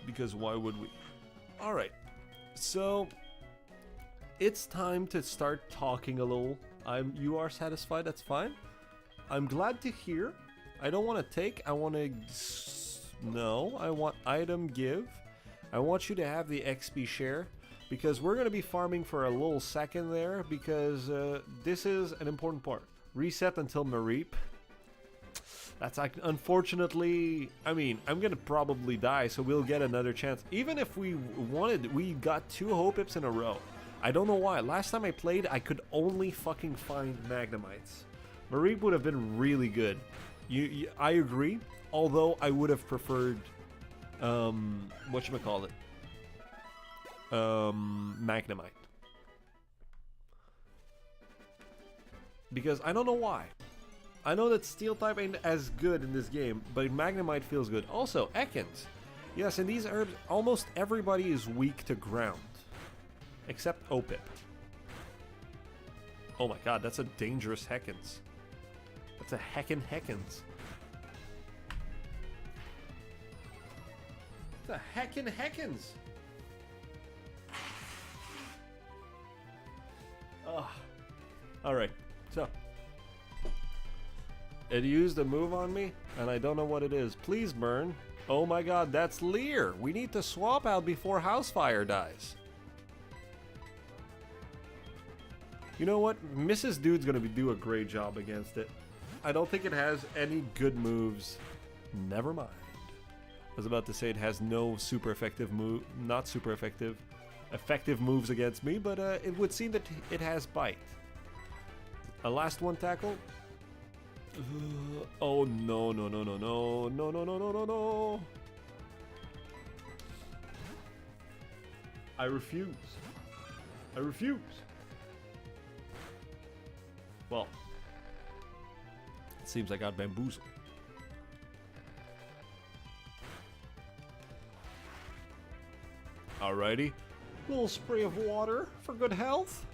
Because why would we? Alright, so it's time to start talking a little. You are satisfied, that's fine. I'm glad to hear. I don't want to take, I want to... No, I want item give. I want you to have the XP share. Because we're going to be farming for a little second there. Because this is an important part. Reset until Mareep. That's like, unfortunately, I mean, I'm gonna probably die, so we'll get another chance. Even if we wanted, we got 2 Hopips in a row. I don't know why. Last time I played, I could only fucking find Magnemites. Mareep would have been really good. I agree, although I would have preferred, whatchamacallit? Magnemite. Because I don't know why. I know that Steel type ain't as good in this game, but Magnemite feels good. Also, Ekans. Yes, in these herbs, almost everybody is weak to ground. Except Opip. Oh my god, that's a dangerous Heckans. That's a Heckans. It's a Heckans. Ugh. Alright, so. It used a move on me, and I don't know what it is. Please burn. Oh my god, that's Leer. We need to swap out before Housefire dies. You know what? Mrs. Dude's gonna do a great job against it. I don't think it has any good moves. Never mind. I was about to say it has no super effective move, not super effective moves against me, but it would seem that it has bite. A last one tackle. Oh no. I refuse. Well, it seems I got bamboozled. Alrighty. Little spray of water for good health.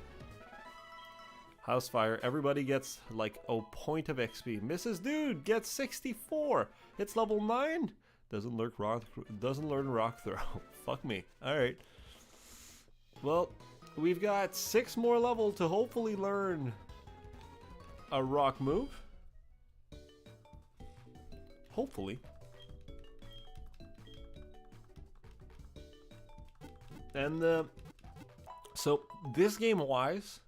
Housefire, everybody gets like a point of XP. Mrs. Dude gets 64. It's level 9. Doesn't learn rock throw. Fuck me. Alright. Well, we've got 6 more levels to hopefully learn a rock move. Hopefully. And so this game wise,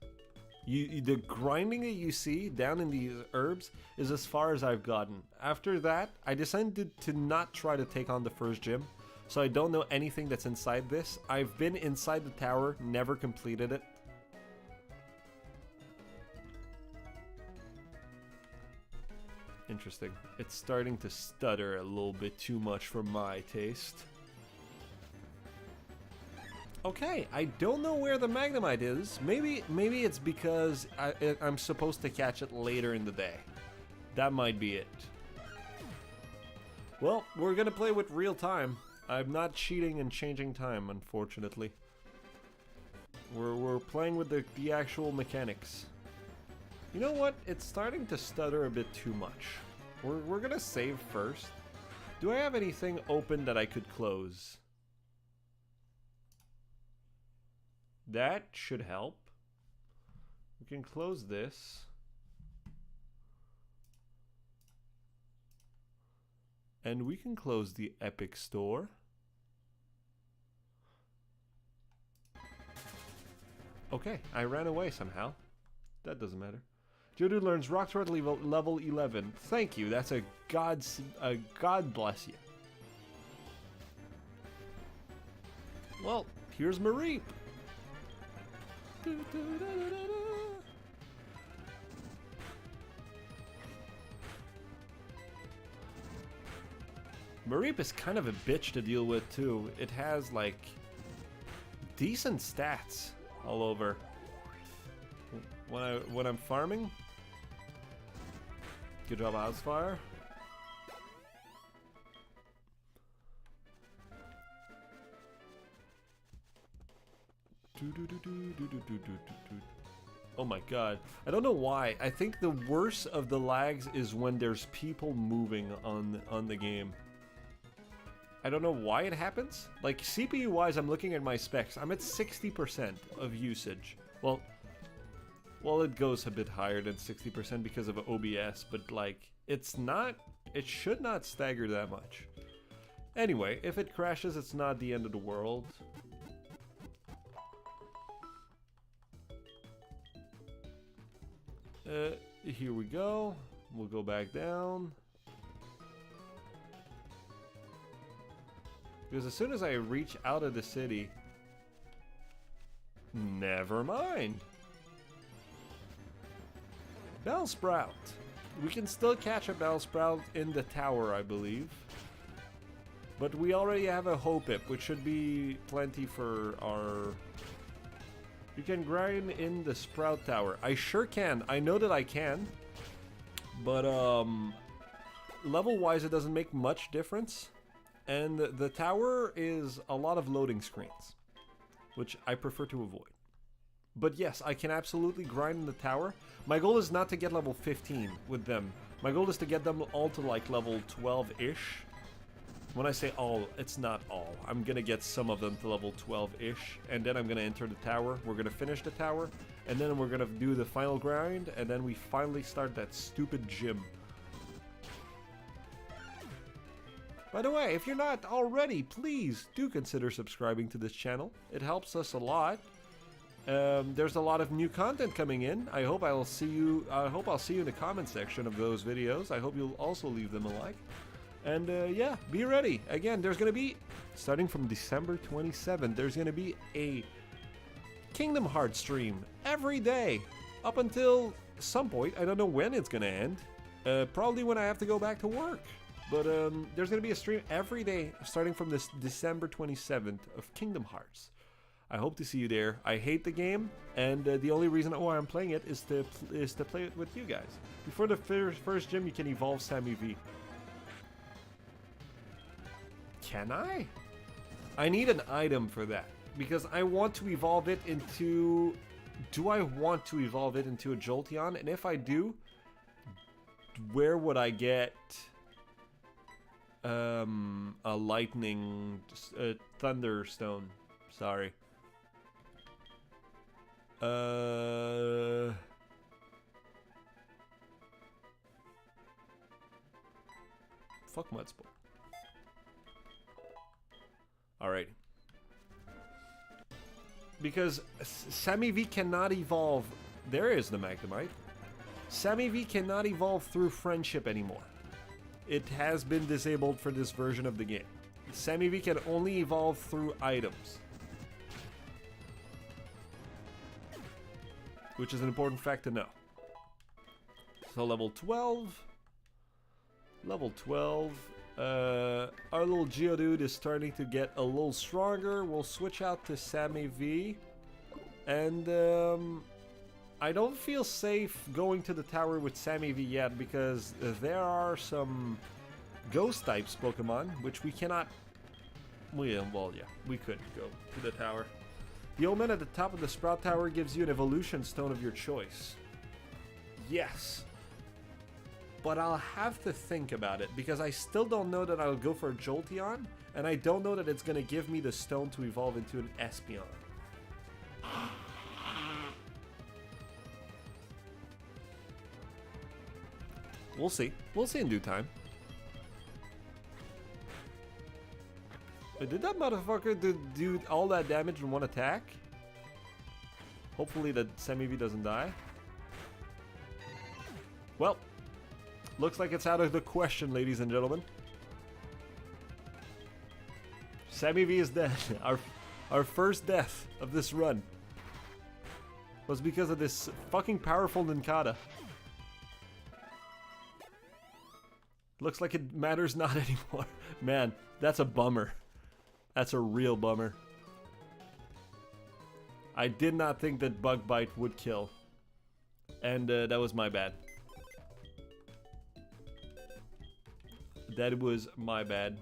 the grinding that you see down in these herbs is as far as I've gotten. After that, I decided to not try to take on the first gym, so I don't know anything that's inside this. I've been inside the tower, never completed it. Interesting. It's starting to stutter a little bit too much for my taste. Okay, I don't know where the Magnemite is. Maybe it's because I'm supposed to catch it later in the day. That might be it. Well, we're gonna play with real time. I'm not cheating and changing time, unfortunately. We're playing with the actual mechanics. You know what? It's starting to stutter a bit too much. We're gonna save first. Do I have anything open that I could close? That should help. We can close this. And we can close the Epic Store. Okay, I ran away somehow. That doesn't matter. Jodu learns Rock Throw at level 11. Thank you. That's a God bless you. Well, here's Mareep. Mareep is kind of a bitch to deal with too. It has like decent stats all over. When I'm farming, good job, Housefire. Oh my god. I don't know why. I think the worst of the lags is when there's people moving on the game. I don't know why it happens. Like, CPU-wise, I'm looking at my specs. I'm at 60% of usage. Well, it goes a bit higher than 60% because of OBS, but like, it should not stagger that much. Anyway, if it crashes, it's not the end of the world. Here we go. We'll go back down. Because as soon as I reach out of the city... Never mind. Bellsprout. We can still catch a Bellsprout in the tower, I believe. But we already have a Hoppip, which should be plenty for our... You can grind in the Sprout Tower. I sure can. I know that I can. But, level-wise, it doesn't make much difference. And the tower is a lot of loading screens, which I prefer to avoid. But yes, I can absolutely grind in the tower. My goal is not to get level 15 with them. My goal is to get them all to like level 12-ish. When I say all, it's not all. I'm gonna get some of them to level 12-ish, and then I'm gonna enter the tower. We're gonna finish the tower, and then we're gonna do the final grind, and then we finally start that stupid gym. By the way, if you're not already, please do consider subscribing to this channel. It helps us a lot. There's a lot of new content coming in. I hope I'll see you in the comment section of those videos. I hope you'll also leave them a like. And yeah, be ready. Again, there's gonna be, starting from December 27th, there's gonna be a Kingdom Hearts stream every day up until some point. I don't know when it's gonna end. Probably when I have to go back to work. But there's going to be a stream every day starting from this December 27th of Kingdom Hearts. I hope to see you there. I hate the game, and the only reason why I'm playing it is to play it with you guys. Before the first gym, you can evolve Sammy V. Can I? I need an item for that, because I want to evolve it into... Do I want to evolve it into a Jolteon? And if I do, where would I get... a lightning, thunderstone. Sorry. Fuck Mudsport. Alright. Because Sammy V cannot evolve. There is the Magnemite. Sammy V cannot evolve through friendship anymore. It has been disabled for this version of the game. Sammy V can only evolve through items. Which is an important fact to know. So level 12. Level 12. Our little Geodude is starting to get a little stronger. We'll switch out to Sammy V. And I don't feel safe going to the tower with Sammy V yet, because there are some ghost types Pokemon which we cannot... Well, yeah, we could go to the tower. The omen at the top of the Sprout Tower gives you an evolution stone of your choice. Yes. But I'll have to think about it, because I still don't know that I'll go for a Jolteon, and I don't know that it's going to give me the stone to evolve into an Espeon. We'll see. We'll see in due time. Did that motherfucker do all that damage in one attack? Hopefully that Sammy V doesn't die. Well, looks like it's out of the question, ladies and gentlemen. Sammy V is dead. Our first death of this run was because of this fucking powerful Nincada. Looks like it matters not anymore. Man, that's a bummer. That's a real bummer. I did not think that Bug Bite would kill. And that was my bad. That was my bad.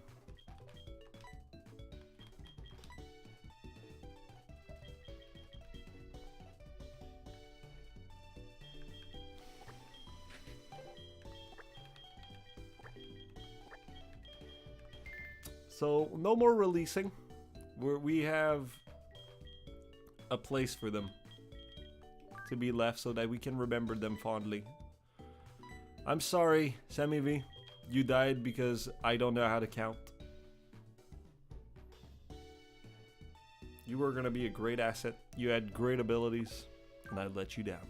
So, no more releasing. We have a place for them to be left so that we can remember them fondly. I'm sorry, Sammy V. You died because I don't know how to count. You were going to be a great asset. You had great abilities, and I let you down.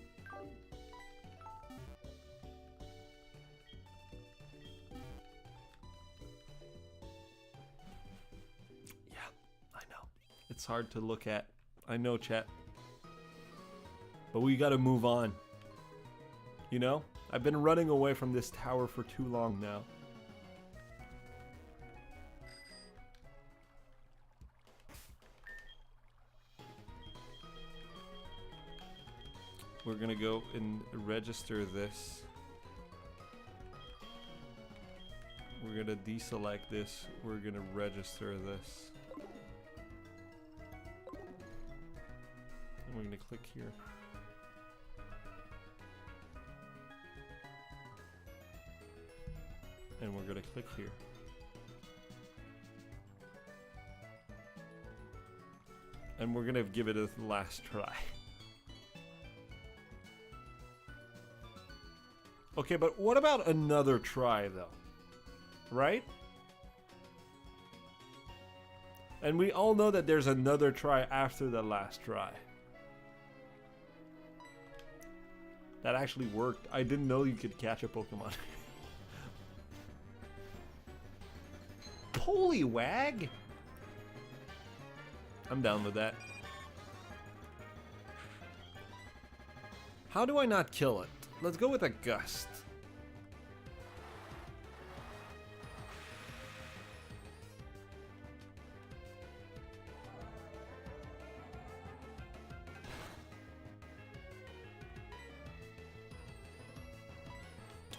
It's hard to look at. I know, chat. But we gotta move on. You know? I've been running away from this tower for too long now. We're gonna go and register this. We're gonna deselect this. We're gonna register this. And we're gonna click here. And we're gonna click here. And we're gonna give it a last try. Okay, but what about another try though? Right? And we all know that there's another try after the last try. That actually worked. I didn't know you could catch a Pokemon. Poliwag? I'm down with that. How do I not kill it? Let's go with a Gust.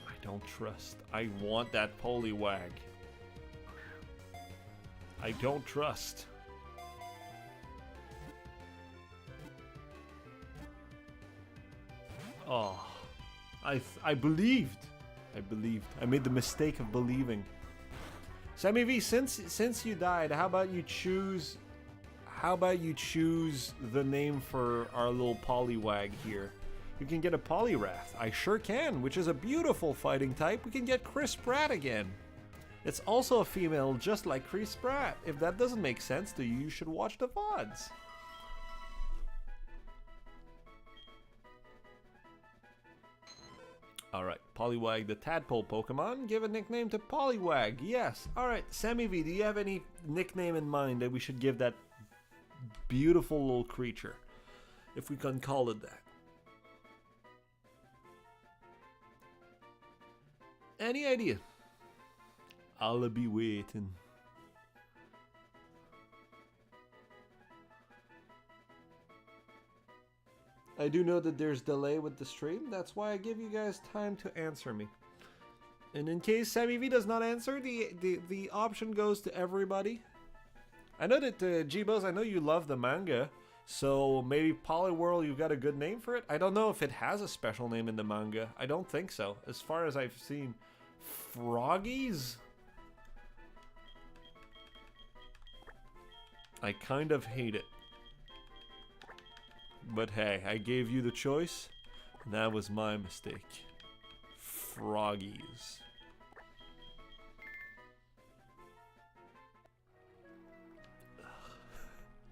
I don't trust. I want that Poliwag. I don't trust. Oh, I believed. I believed. I made the mistake of believing. Sammy V, since you died, how about you choose the name for our little Poliwag here? You can get a Poliwrath. I sure can, which is a beautiful fighting type. We can get Chris Pratt again. It's also a female, just like Chris Pratt. If that doesn't make sense to you, you should watch the VODs. Alright, Poliwag the tadpole Pokemon. Give a nickname to Poliwag. Yes. Alright, Sammy V, do you have any nickname in mind that we should give that beautiful little creature? If we can call it that. Any idea? I'll be waiting. I do know that there's delay with the stream. That's why I give you guys time to answer me. And in case Sammy V does not answer, the option goes to everybody. I know that G-Buzz, I know you love the manga. So maybe Poliwhirl, you've got a good name for it? I don't know if it has a special name in the manga. I don't think so. As far as I've seen. Froggies? I kind of hate it. But hey, I gave you the choice, and that was my mistake. Froggies.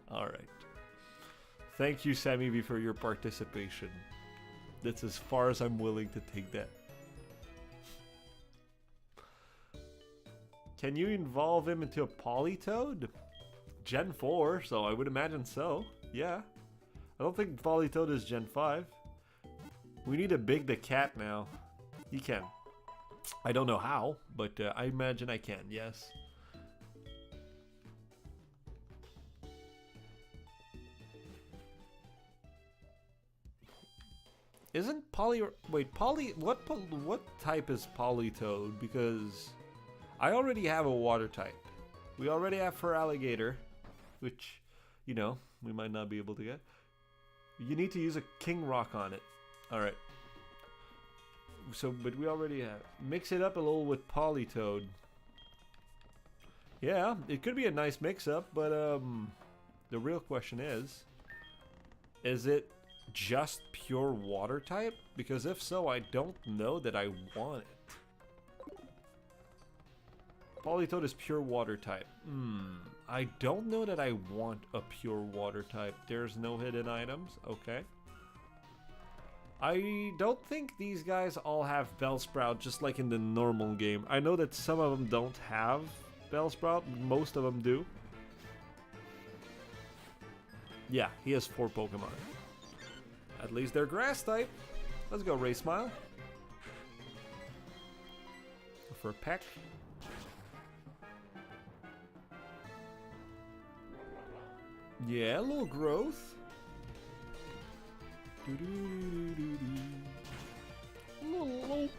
Alright. Thank you, Sammy V, for your participation. That's as far as I'm willing to take that. Can you evolve him into a Politoed? Gen 4, so I would imagine so. Yeah. I don't think Politoed is Gen 5. We need to big the cat now. He can. I don't know how, but I imagine I can, yes. Isn't what type is Politoed? Because I already have a water type. We already have Feraligatr, which, you know, we might not be able to get. You need to use a King Rock on it. Alright. So, but we already have. Mix it up a little with Politoed. Yeah, it could be a nice mix-up, but the real question is it just pure water type? Because if so, I don't know that I want it. Politoed is pure water type. I don't know that I want a pure water type. There's no hidden items. Okay. I don't think these guys all have Bellsprout just like in the normal game. I know that some of them don't have Bellsprout. Most of them do. Yeah, he has 4 Pokemon. At least they're grass type. Let's go, Ray Smile. For a peck. Yeah, a little growth. Little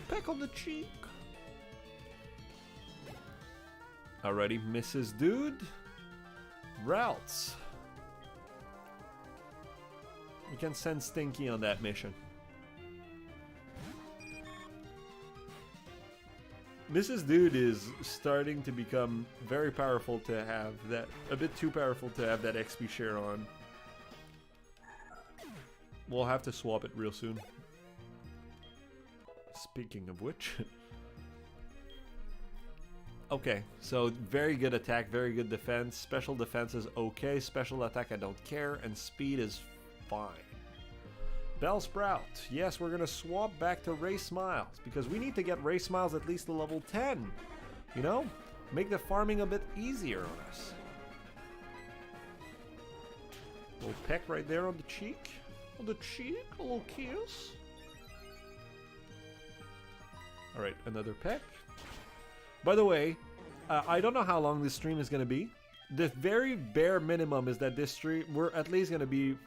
peck on the cheek. Alrighty, Mrs. Dude. Routes. We can send Stinky on that mission. Mrs. Dude is starting to become very powerful to have that, a bit too powerful to have that XP share on. We'll have to swap it real soon. Speaking of which. Okay, so very good attack, very good defense. Special defense is okay, special attack I don't care, and speed is fine. Bellsprout. Yes, we're gonna swap back to Ray Smiles because we need to get Ray Smiles at least to level 10. You know? Make the farming a bit easier on us. Little peck right there on the cheek. On the cheek, a little kiss. Alright, another peck. By the way, I don't know how long this stream is gonna be. The very bare minimum is that this stream, we're at least gonna be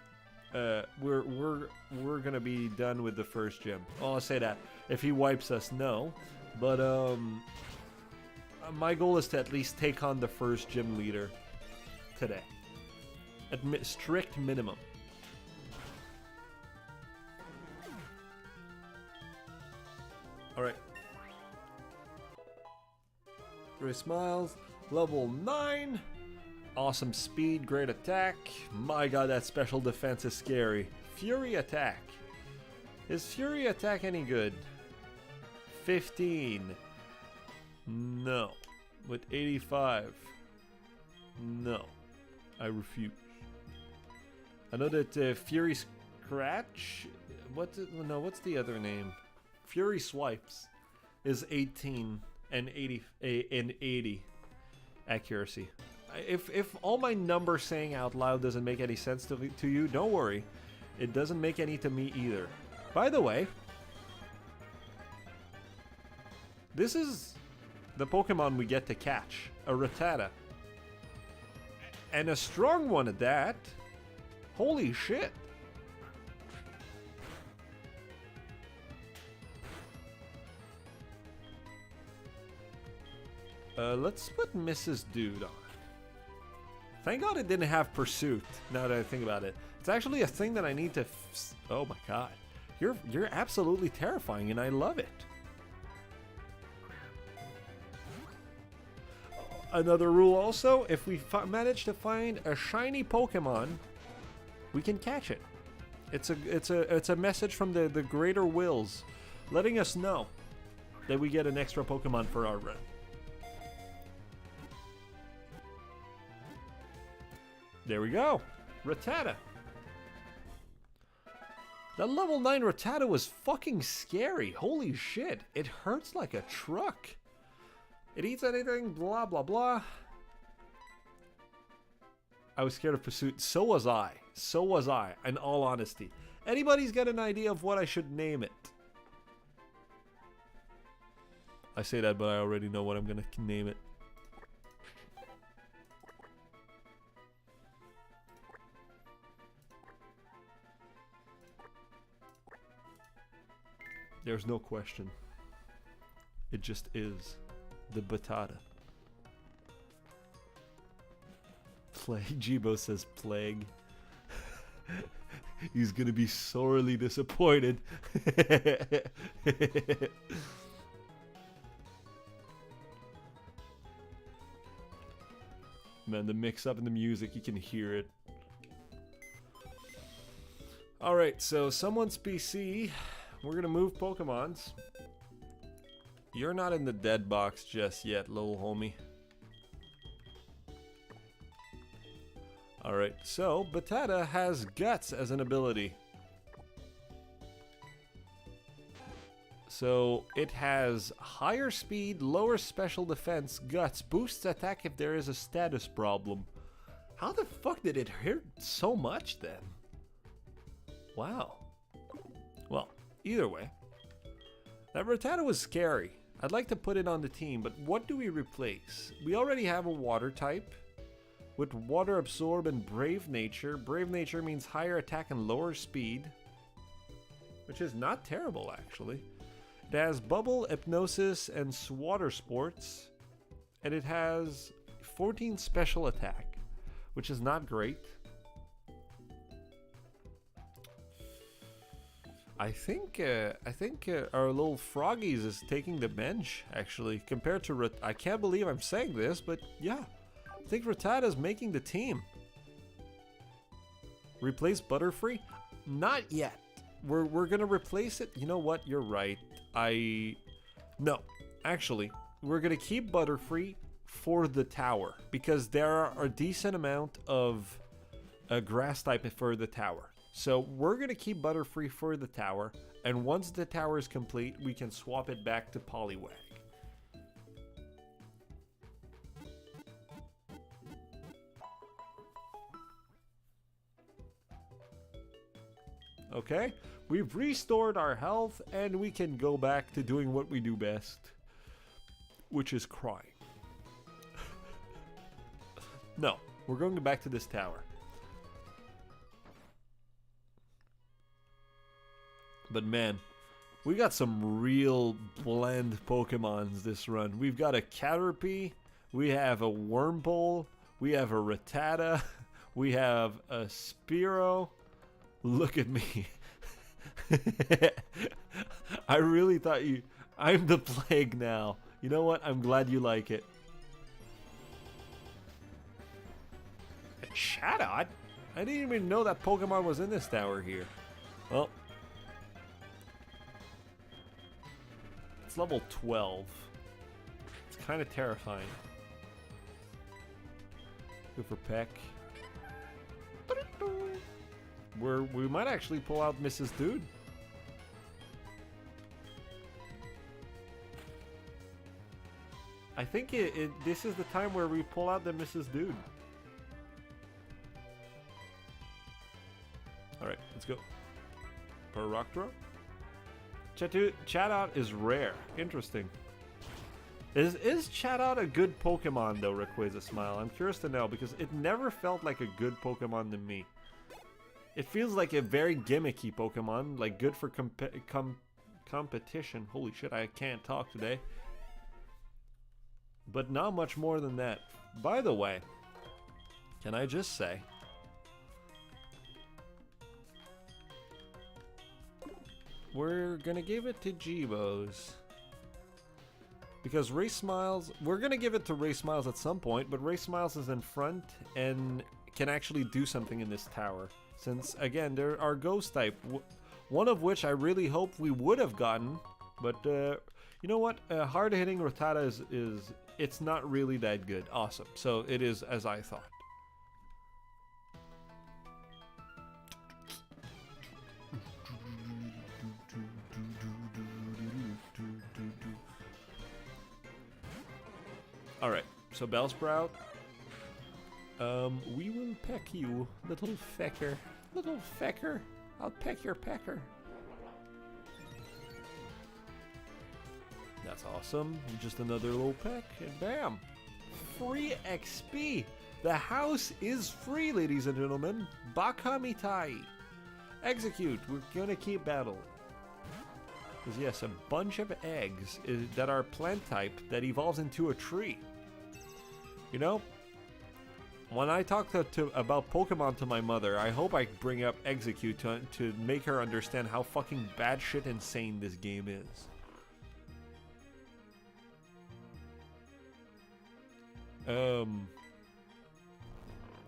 we're gonna be done with the first gym. Oh, I'll say that. If he wipes us, no. But my goal is to at least take on the first gym leader today. At strict minimum. Alright. Ray Smiles, level 9. Awesome speed, great attack. My god, that special defense is scary. Fury attack. Is Fury attack any good? 15. No. With 85. No. I refuse. I know that Fury Scratch... what's the other name? Fury Swipes is 18 and 80 accuracy. If all my numbers saying out loud doesn't make any sense to you, don't worry. It doesn't make any to me either. By the way, this is the Pokemon we get to catch. A Rattata. And a strong one at that. Holy shit. Let's put Mrs. Dude on. Thank God it didn't have Pursuit, now that I think about it. It's actually a thing that I need to... Oh my god. You're absolutely terrifying and I love it. Another rule also, if we manage to find a shiny Pokemon, we can catch it. It's a message from the greater wills, letting us know that we get an extra Pokemon for our run. There we go. Rattata. That level 9 Rattata was fucking scary. Holy shit. It hurts like a truck. It eats anything, blah, blah, blah. I was scared of Pursuit. So was I. So was I, in all honesty. Anybody's got an idea of what I should name it? I say that, but I already know what I'm gonna name it. There's no question. It just is. The Batata. Plague. Jibo says plague. He's gonna be sorely disappointed. Man, the mix up in the music, you can hear it. Alright, so someone's PC. We're gonna move Pokemons. You're not in the dead box just yet, little homie. Alright, so Batata has Guts as an ability. So it has higher speed, lower special defense, Guts, boosts attack if there is a status problem. How the fuck did it hurt so much then? Wow. Well, either way. That Rattata was scary. I'd like to put it on the team, but what do we replace? We already have a water type. With water absorb and brave nature. Brave nature means higher attack and lower speed. Which is not terrible, actually. It has bubble, hypnosis, and water sports. And it has 14 special attack, which is not great. I think our little Froggies is taking the bench, actually, compared to I can't believe I'm saying this, but yeah. I think Rattata's making the team. Replace Butterfree? Not yet. We're gonna replace it. You know what? You're right. No. Actually, we're gonna keep Butterfree for the tower. Because there are a decent amount of grass type for the tower. So we're gonna keep Butterfree for the tower. And once the tower is complete, we can swap it back to Poliwag. Okay, we've restored our health and we can go back to doing what we do best, which is crying. No, we're going back to this tower. But man, we got some real blend Pokemons this run. We've got a Caterpie, we have a Wurmple, we have a Rattata, we have a Spearow. Look at me. I really thought I'm the plague now. You know what? I'm glad you like it. A Chatot? I didn't even know that Pokemon was in this tower here. Well. It's level 12. It's kind of terrifying. Go for Peck. We might actually pull out Mrs. Dude. I think this is the time where we pull out the Mrs. Dude. Alright, let's go. For a rock throw? Chatot is rare. Interesting. Is Chatot a good Pokemon though, Rayquaza Smile? I'm curious to know because it never felt like a good Pokemon to me. It feels like a very gimmicky Pokemon, like good for competition. Holy shit, I can't talk today. But not much more than that. By the way, can I just say, we're gonna give it to Jibos. Because Ray Smiles, we're gonna give it to Ray Smiles at some point, but Ray Smiles is in front and can actually do something in this tower. Since, again, there are ghost type, one of which I really hope we would have gotten, but you know what? Hard-hitting Rattata is it's not really that good. Awesome. So it is as I thought. Alright, so Bellsprout. We will peck you, little fecker. Little fecker. I'll peck your pecker. That's awesome. Just another little peck, and bam! Free XP! The house is free, ladies and gentlemen. Bakamitai. Execute. We're gonna keep battling. Because yes, a bunch of eggs that are plant type that evolves into a tree. You know, when I talk about Pokemon to my mother, I hope I bring up Execute to make her understand how fucking bad shit insane this game is.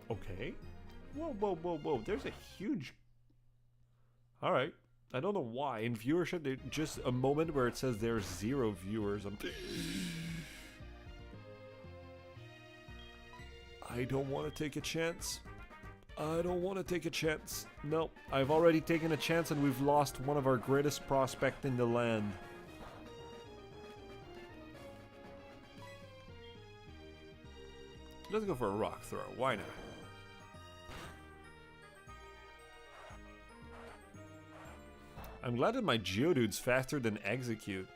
Okay. Whoa. There's a huge... Alright. I don't know why. In viewership, there's just a moment where it says there's 0 viewers. I don't want to take a chance. I don't want to take a chance. No, I've already taken a chance and we've lost one of our greatest prospects in the land. Let's go for a rock throw. Why not? I'm glad that my Geodude's faster than Execute.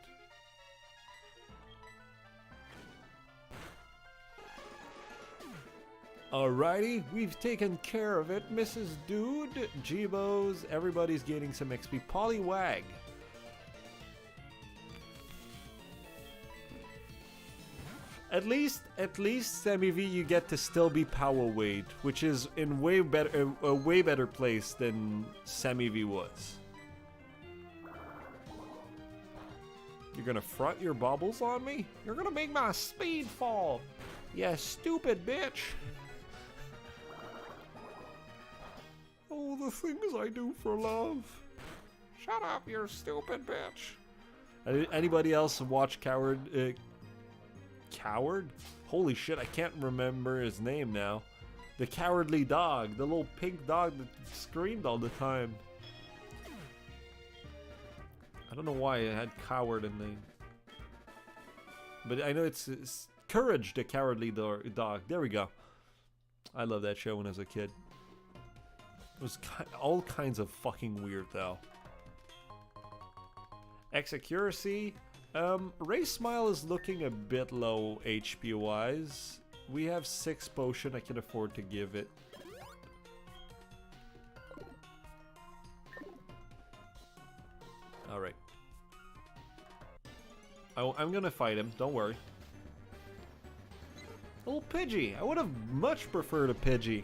Alrighty, we've taken care of it, Mrs. Dude. Jibos, everybody's gaining some XP. Poliwag. At least Semi-V you get to still be power weight, which is in a way better place than Semi-V was. You're gonna front your baubles on me? You're gonna make my speed fall. Yeah, stupid bitch. Oh, the things I do for love. Shut up, you stupid bitch. Anybody else watch Coward? Coward? Holy shit, I can't remember his name now. The Cowardly Dog, the little pink dog that screamed all the time. I don't know why it had Coward in the... But I know it's Courage, the Cowardly Dog. There we go. I love that show when I was a kid. It was all kinds of fucking weird though. X-Accuracy. Ray Smile is looking a bit low HP wise. We have 6 potion, I can afford to give it. Alright. I'm gonna fight him, don't worry. Little Pidgey. I would have much preferred a Pidgey.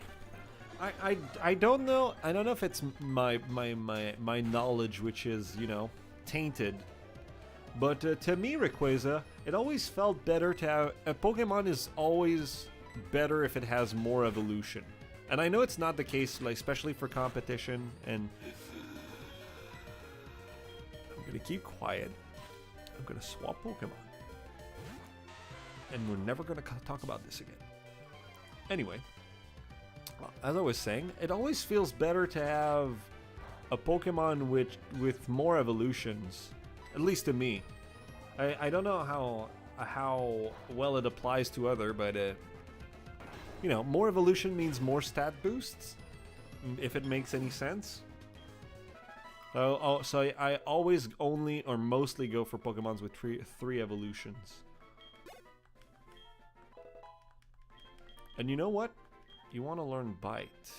I don't know. I don't know if it's my knowledge which is, you know, tainted. But to me, Rayquaza, it always felt better to have... A Pokemon is always better if it has more evolution. And I know it's not the case, like, especially for competition, and... I'm gonna keep quiet. I'm gonna swap Pokemon. And we're never gonna talk about this again. Anyway, well, as I was saying, it always feels better to have a Pokemon with more evolutions. At least to me. I don't know how well it applies to other, but you know, more evolution means more stat boosts, if it makes any sense. So I always only or mostly go for Pokemons with three evolutions. And you know what? You want to learn Bite.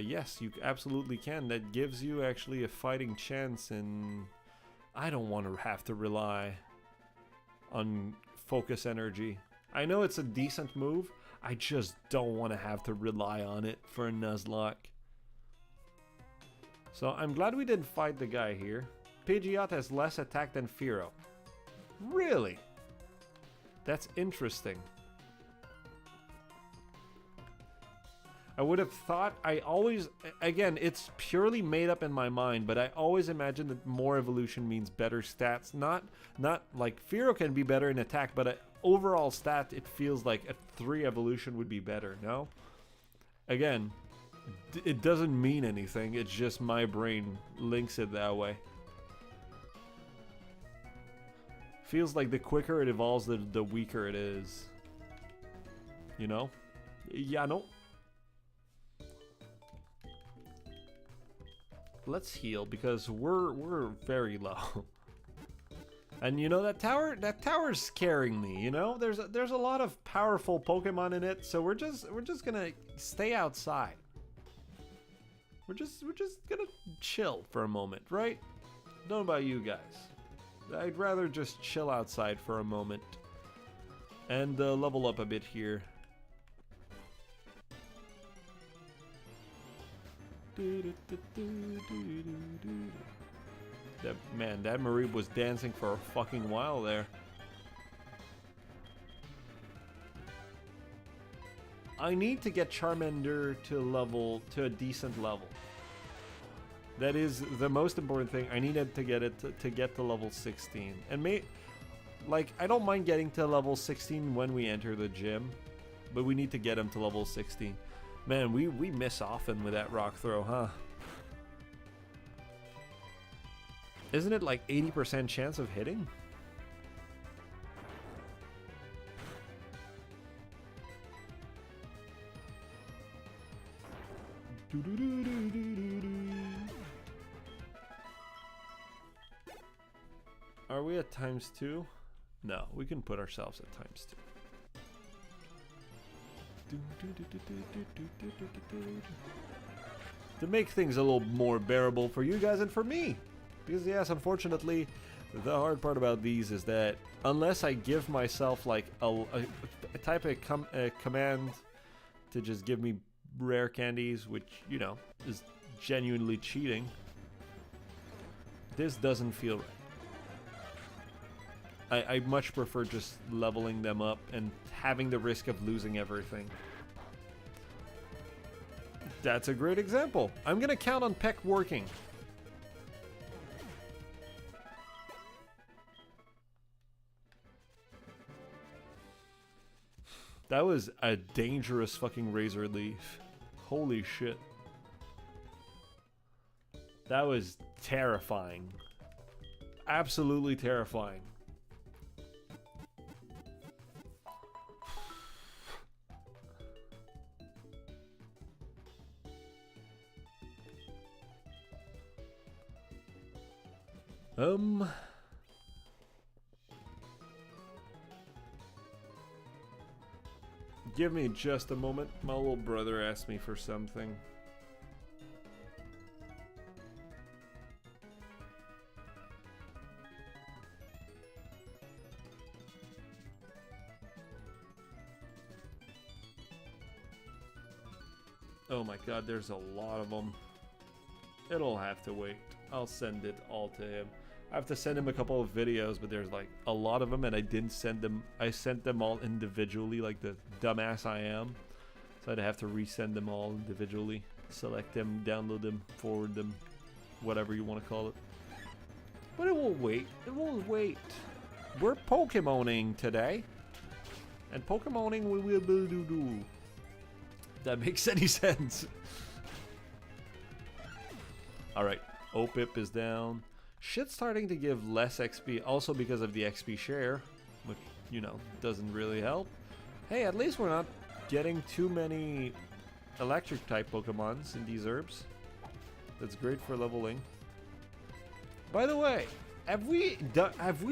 Yes, you absolutely can. That gives you actually a fighting chance, and I don't want to have to rely on focus energy. I know it's a decent move, I just don't want to have to rely on it for a Nuzlocke. So I'm glad we didn't fight the guy here. Pidgeot has less attack than Fearow. Really? That's interesting. I would have thought, I always, again, it's purely made up in my mind, but I always imagine that more evolution means better stats. Not like Fearow can be better in attack, but overall stat, it feels like a 3 evolution would be better, no? Again, it doesn't mean anything, it's just my brain links it that way. Feels like the quicker it evolves, the weaker it is. You know? Yeah, no. Let's heal because we're very low. And you know, that tower's scaring me, you know? There's a lot of powerful Pokemon in it, so we're just gonna stay outside. We're just gonna chill for a moment, right? Don't know about you guys. I'd rather just chill outside for a moment and level up a bit here. That Mareep was dancing for a fucking while there. I need to get Charmander to a decent level. That is the most important thing. I needed to get it to get to level 16. And like, I don't mind getting to level 16 when we enter the gym, but we need to get him to level 16. Man, we miss often with that rock throw, huh? Isn't it like 80% chance of hitting? Are we at ×2? No, we can put ourselves at ×2. To make things a little more bearable for you guys and for me. Because yes, unfortunately, the hard part about these is that unless I give myself like a type of command to just give me rare candies, which, you know, is genuinely cheating, this doesn't feel right. I much prefer just leveling them up and having the risk of losing everything. That's a great example. I'm gonna count on Peck working. That was a dangerous fucking razor leaf. Holy shit. That was terrifying. Absolutely terrifying. Give me just a moment. My little brother asked me for something. Oh my god, there's a lot of them. It'll have to wait. I'll send it all to him. I have to send him a couple of videos, but there's like a lot of them and I didn't send them. I sent them all individually, like the dumbass I am. So I'd have to resend them all individually. Select them, download them, forward them, whatever you want to call it. But it will wait. It will wait. We're Pokemoning today. And Pokemoning we will do. That makes any sense. Alright, OPIP is down. Shit's starting to give less XP, also because of the XP share, which, you know, doesn't really help. Hey, at least we're not getting too many electric type Pokemons in these herbs. That's great for leveling. By the way, have we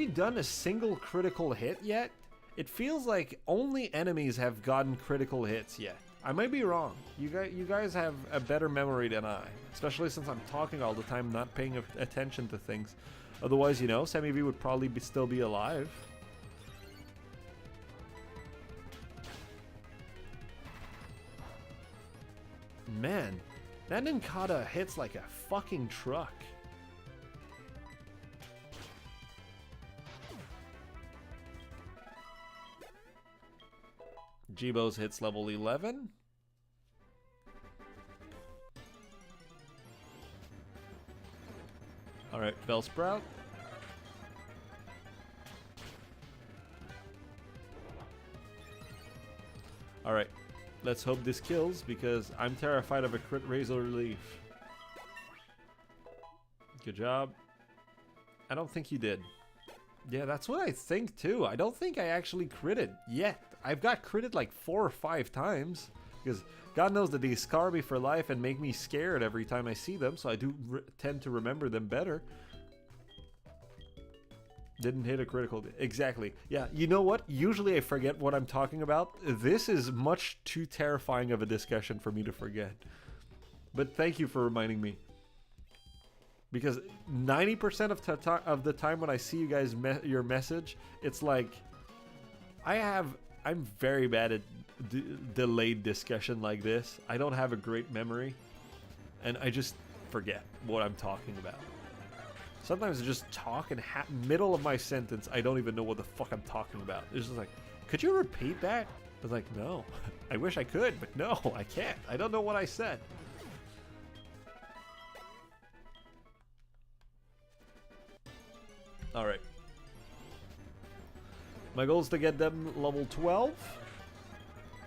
done a single critical hit yet? It feels like only enemies have gotten critical hits yet. I might be wrong. You guys have a better memory than I, especially since I'm talking all the time, not paying attention to things. Otherwise, you know, Sammy V would probably still be alive. Man, that Nincada hits like a fucking truck. Jibo's hits level 11. Alright, Bellsprout. Alright, let's hope this kills because I'm terrified of a crit Razor Leaf. Good job. I don't think you did. Yeah, that's what I think too. I don't think I actually critted yet. I've got critted like 4 or 5 times because God knows that they scar me for life and make me scared every time I see them, so I do tend to remember them better. Didn't hit a critical. Exactly. Yeah, you know what? Usually I forget what I'm talking about. This is much too terrifying of a discussion for me to forget. But thank you for reminding me. Because 90% of the time when I see you guys your message, it's like I'm very bad at delayed discussion like this. I don't have a great memory, and I just forget what I'm talking about. Sometimes I just talk and middle of my sentence, I don't even know what the fuck I'm talking about. It's just like, could you repeat that? I was like, no. I wish I could, but no, I can't. I don't know what I said. Alright. My goal is to get them level 12.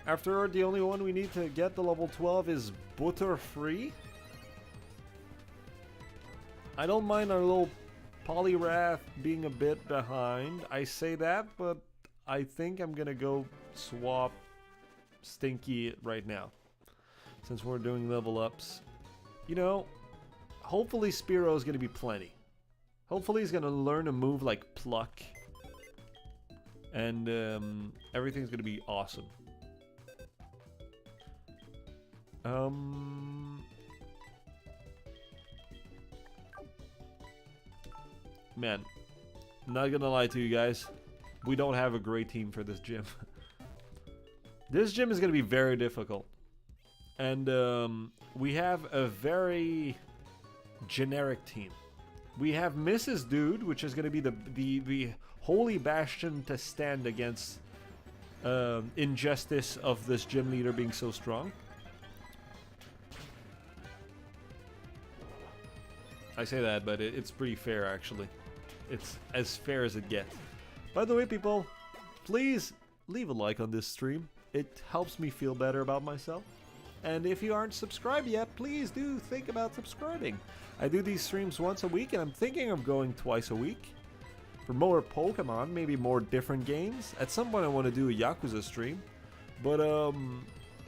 After the only one we need to get the level 12 is Butterfree. I don't mind our little Poliwrath being a bit behind. I say that, but I think I'm gonna go swap Stinky right now. Since we're doing level ups. You know, hopefully Spearow is gonna be plenty. Hopefully he's gonna learn a move like Pluck. And everything's gonna be awesome. Man, not gonna lie to you guys. We don't have a great team for this gym. This gym is gonna be very difficult. And we have a very generic team. We have Mrs. Dude, which is gonna be the holy bastion to stand against injustice of this gym leader being so strong. I say that, but it's pretty fair actually. It's as fair as it gets. By the way, people, please leave a like on this stream. It helps me feel better about myself. And if you aren't subscribed yet, please do think about subscribing. I do these streams once a week, and I'm thinking of going twice a week. For more Pokemon, maybe more different games. At some point I want to do a Yakuza stream. But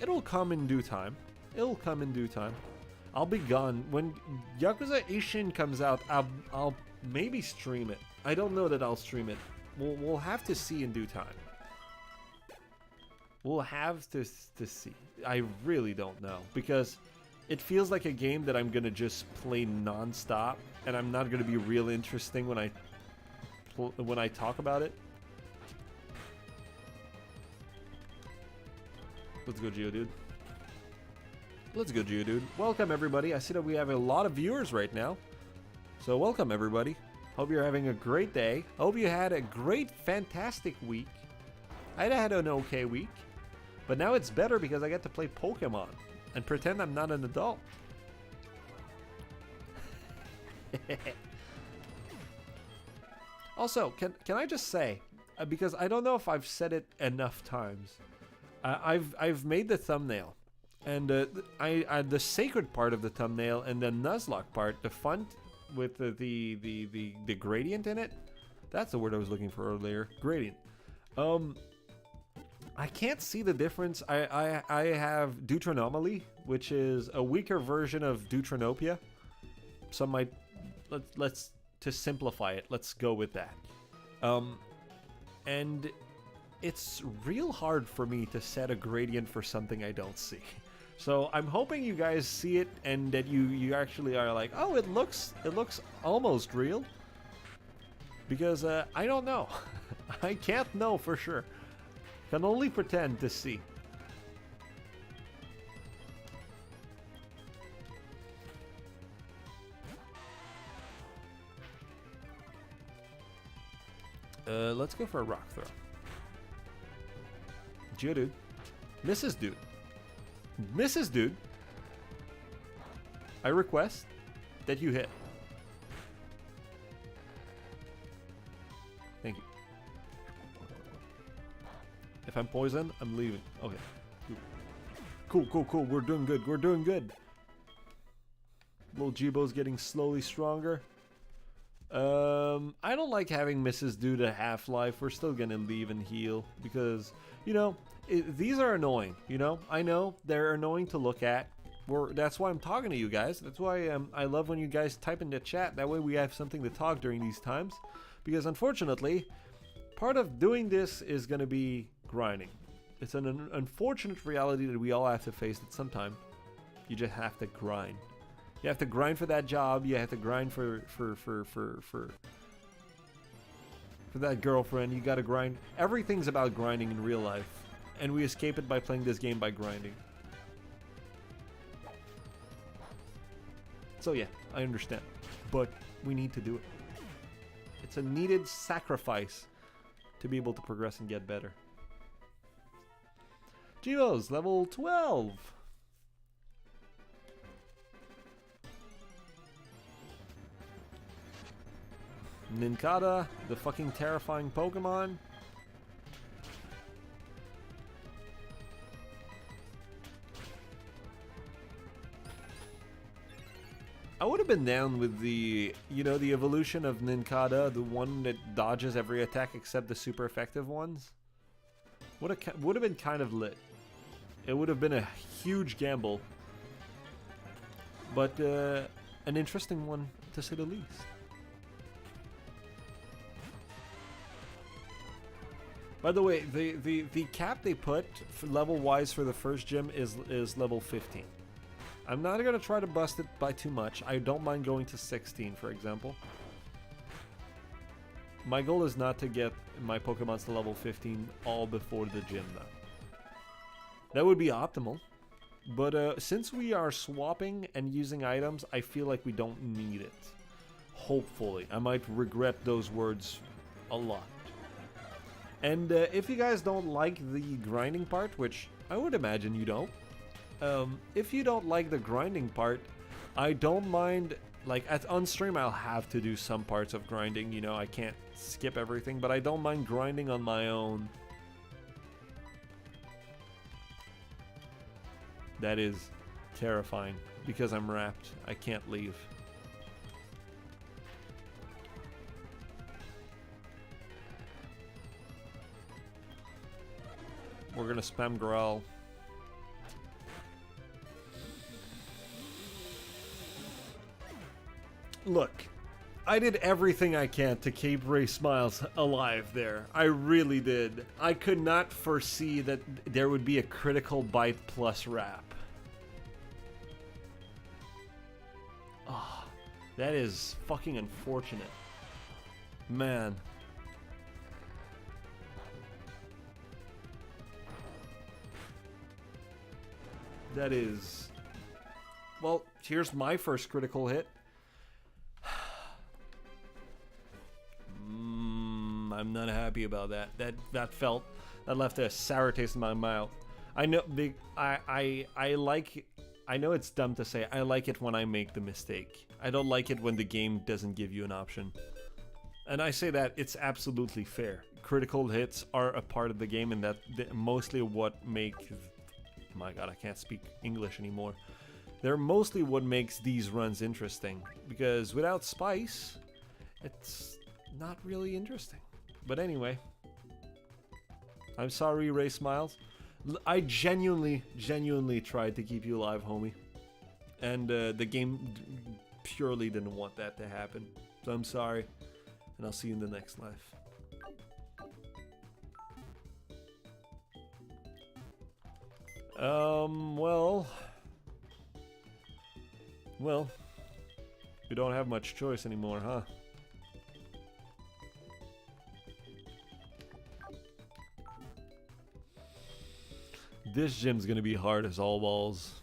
it'll come in due time. It'll come in due time. I'll be gone. When Yakuza Ishin comes out, I'll maybe stream it. I don't know that I'll stream it. We'll have to see in due time. We'll have to see. I really don't know, because it feels like a game that I'm gonna just play non-stop, and I'm not gonna be real interesting when I talk about it. Let's go, Geodude. Let's go, Geodude. Welcome, everybody. I see that we have a lot of viewers right now. So welcome, everybody. Hope you're having a great day. Hope you had a great, fantastic week. I had an okay week. But now it's better because I get to play Pokemon and pretend I'm not an adult. Also, can I just say, because I don't know if I've said it enough times, I've made the thumbnail, and the sacred part of the thumbnail and the Nuzlocke part, the font with the gradient in it. That's the word I was looking for earlier. Gradient. I can't see the difference. I have Deuteronomy, which is a weaker version of Deuteranopia. Some might let's to simplify it. Let's go with that. And it's real hard for me to set a gradient for something I don't see. So I'm hoping you guys see it and that you actually are like, oh, it looks almost real. Because I don't know. I can't know for sure. Can only pretend to see. Let's go for a rock throw. Geodude. Mrs. Dude. Mrs. Dude. I request that you hit. Thank you. If I'm poisoned, I'm leaving. Okay. Cool, cool, cool. We're doing good. We're doing good. Little Jibo's getting slowly stronger. I don't like having Mrs. Dude a half-life. We're still gonna leave and heal because, you know, these are annoying, you know? I know they're annoying to look at. That's why I'm talking to you guys. That's why I love when you guys type in the chat. That way we have something to talk during these times. Because unfortunately, part of doing this is gonna be grinding. It's an unfortunate reality that we all have to face at some time. You just have to grind. You have to grind for that job. You have to grind for that girlfriend. You gotta grind. Everything's about grinding in real life. And we escape it by playing this game by grinding. So yeah, I understand. But we need to do it. It's a needed sacrifice to be able to progress and get better. Geo's level 12. Nincada, the fucking terrifying Pokemon. I would have been down with the, you know, the evolution of Nincada, the one that dodges every attack except the super effective ones. Would have been kind of lit. It would have been a huge gamble, but an interesting one to say the least. By the way, the cap they put level-wise for the first gym is level 15. I'm not going to try to bust it by too much. I don't mind going to 16, for example. My goal is not to get my Pokemons to level 15 all before the gym, though. That would be optimal. But since we are swapping and using items, I feel like we don't need it. Hopefully. I might regret those words a lot. And if you guys don't like the grinding part, which I would imagine you don't, if you don't like the grinding part, I don't mind, like, on stream I'll have to do some parts of grinding, you know, I can't skip everything, but I don't mind grinding on my own. That is terrifying, because I'm wrapped. I can't leave. We're gonna spam Growl. Look, I did everything I can to keep Ray Smiles alive there. I really did. I could not foresee that there would be a critical bite plus wrap. Oh, that is fucking unfortunate. Man. That is... Well, here's my first critical hit. I'm not happy about that. That left a sour taste in my mouth. I know I like, I know it's dumb to say, I like it when I make the mistake. I don't like it when the game doesn't give you an option. And I say that it's absolutely fair. Critical hits are a part of the game, and that mostly what make... My god, I can't speak English anymore. They're mostly what makes these runs interesting. Because without spice, it's not really interesting. But anyway, I'm sorry, Ray Smiles. I genuinely tried to keep you alive, homie. And the game purely didn't want that to happen. So I'm sorry. And I'll see you in the next life. Well, you don't have much choice anymore, huh? This gym's gonna be hard as all balls.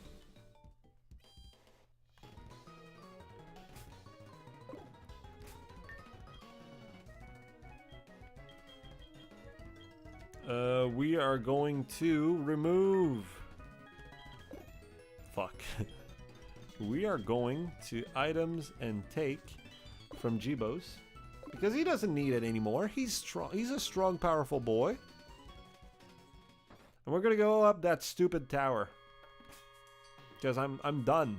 We are going to remove... Fuck. We are going to items and take from Jibos. Because he doesn't need it anymore. He's strong. He's a strong, powerful boy. And we're gonna go up that stupid tower. Because I'm done.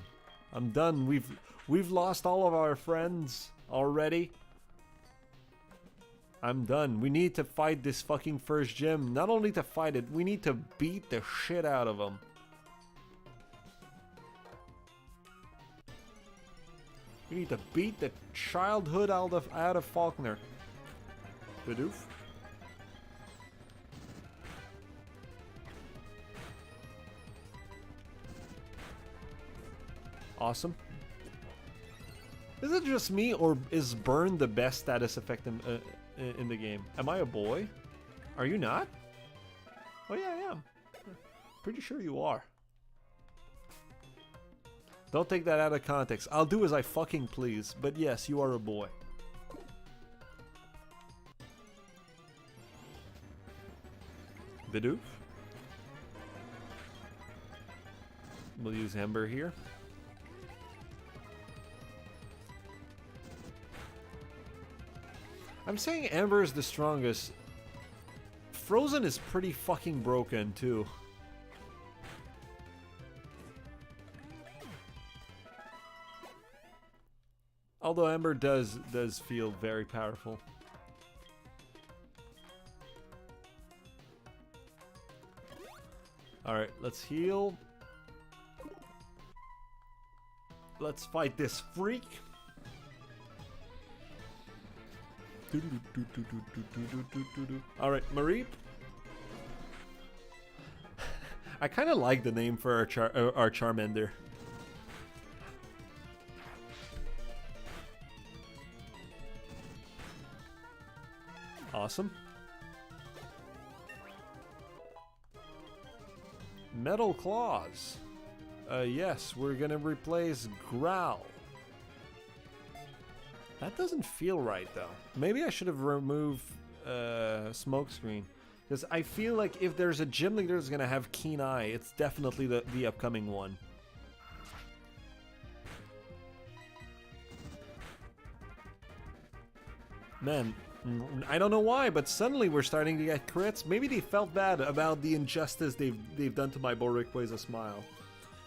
I'm done. We've lost all of our friends already. I'm done. We need to fight this fucking first gym. Not only to fight it, we need to beat the shit out of him. We need to beat the childhood out of Faulkner. Bidoof. Awesome. Is it just me, or is Burn the best status effect in the game? Am I a boy? Are you not? Oh yeah, I am. Pretty sure you are. Don't take that out of context. I'll do as I fucking please, but yes, you are a boy. Bidoof. We'll use Ember here. I'm saying Ember is the strongest. Frozen is pretty fucking broken too. Although Ember does feel very powerful. Alright, let's heal. Let's fight this freak. Alright, Mareep, I kind of like the name for our Charmander. Awesome. Metal Claws. Yes, we're gonna replace Growl. That doesn't feel right though. Maybe I should have removed Smokescreen. Because I feel like if there's a gym leader that's gonna have Keen Eye, it's definitely the upcoming one. Man, I don't know why, but suddenly we're starting to get crits. Maybe they felt bad about the injustice they've done to my Boricqua's Smile.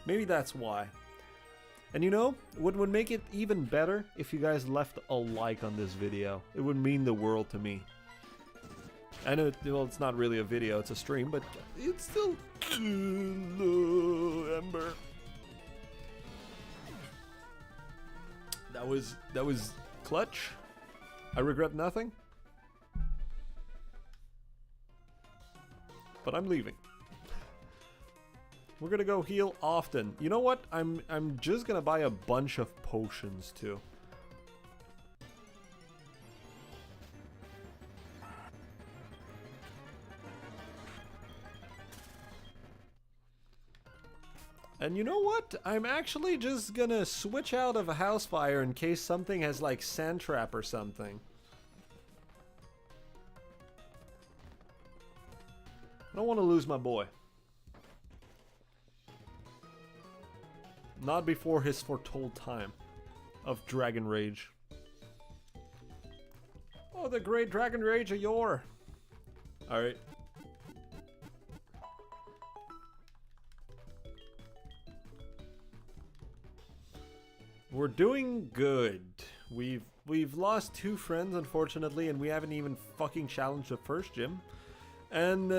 Maybe that's why. And you know, what would make it even better if you guys left a like on this video. It would mean the world to me. I know, well, it's not really a video, it's a stream, but it's still... Ember. That was clutch. I regret nothing. But I'm leaving. We're gonna go heal often. You know what? I'm just gonna buy a bunch of potions too. And you know what? I'm actually just gonna switch out of a house fire in case something has like sand trap or something. I don't want to lose my boy. Not before his foretold time of Dragon Rage. Oh, the great Dragon Rage of yore. Alright. We're doing good. We've lost 2 friends, unfortunately, and we haven't even fucking challenged the first gym. And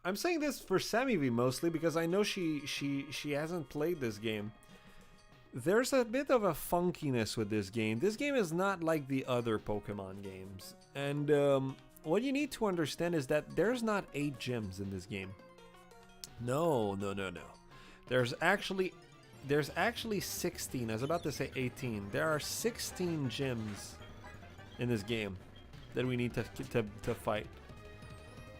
I'm saying this for Sammy V mostly because I know she hasn't played this game. There's a bit of a funkiness with this game. This game is not like the other Pokemon games. And what you need to understand is that there's not 8 gyms in this game. No. There's actually 16. I was about to say 18. There are 16 gyms in this game that we need to fight,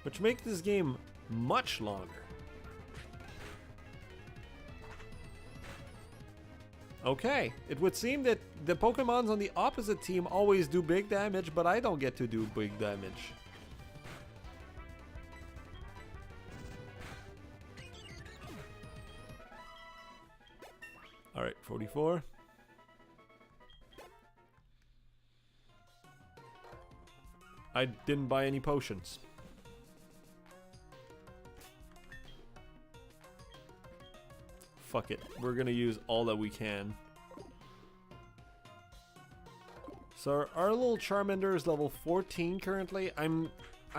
which makes this game much longer. Okay, it would seem that the Pokemons on the opposite team always do big damage, but I don't get to do big damage. Alright, 44. I didn't buy any potions. Fuck it. We're gonna use all that we can. So our little Charmander is level 14 currently. I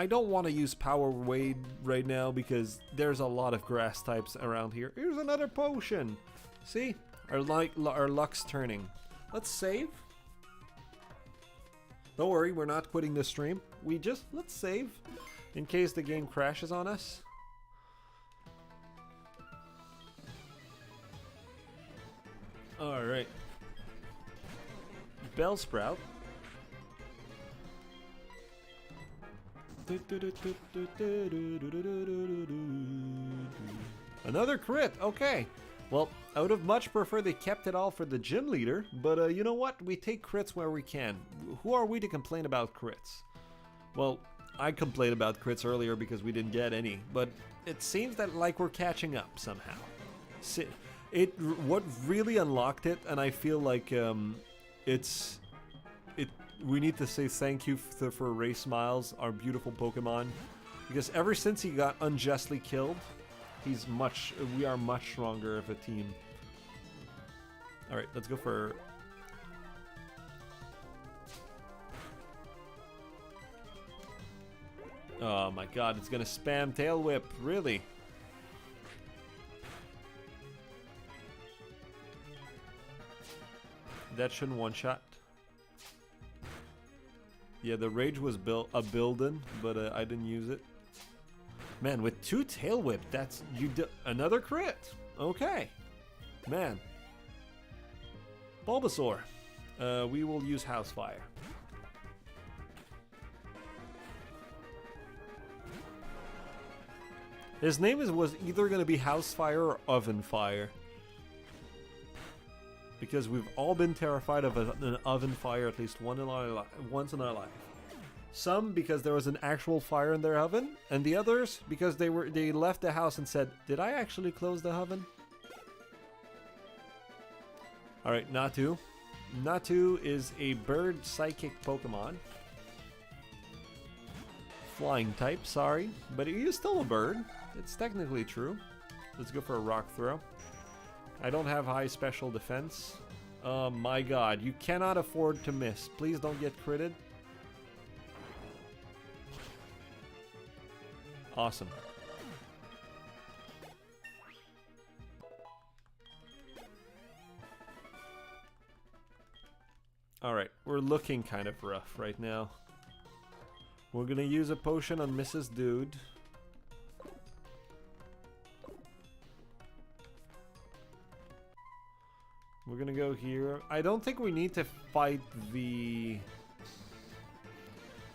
don't want to use Power Wade right now because there's a lot of grass types around here. Here's another potion. See? Our luck's turning. Let's save. Don't worry, we're not quitting the stream. Let's save in case the game crashes on us. Alright. Bellsprout. Another crit, okay. Well, I would have much preferred they kept it all for the gym leader, but you know what? We take crits where we can. Who are we to complain about crits? Well, I complained about crits earlier because we didn't get any, but it seems that like we're catching up somehow. What really unlocked it, and I feel like we need to say thank you for Ray Smiles, our beautiful Pokemon, because ever since he got unjustly killed, we are much stronger of a team. All right, let's go for. Oh my God, it's gonna spam Tail Whip, really? That shouldn't one-shot. Yeah, the rage was a building, but I didn't use it. Man, with 2 Tail Whip, that's another crit. Okay. Man. Bulbasaur. We will use House Fire. His name was either going to be House Fire or Oven Fire. Because we've all been terrified of an oven fire at least once in our life. Some because there was an actual fire in their oven, and the others because they left the house and said, "Did I actually close the oven?" All right, Natu. Natu is a bird psychic Pokemon. Flying type, sorry, but he is still a bird. It's technically true. Let's go for a rock throw. I don't have high special defense. Oh my god, you cannot afford to miss. Please don't get critted. Awesome. Alright, we're looking kind of rough right now. We're gonna use a potion on Mrs. Dude. We're gonna go here. I don't think we need to fight the...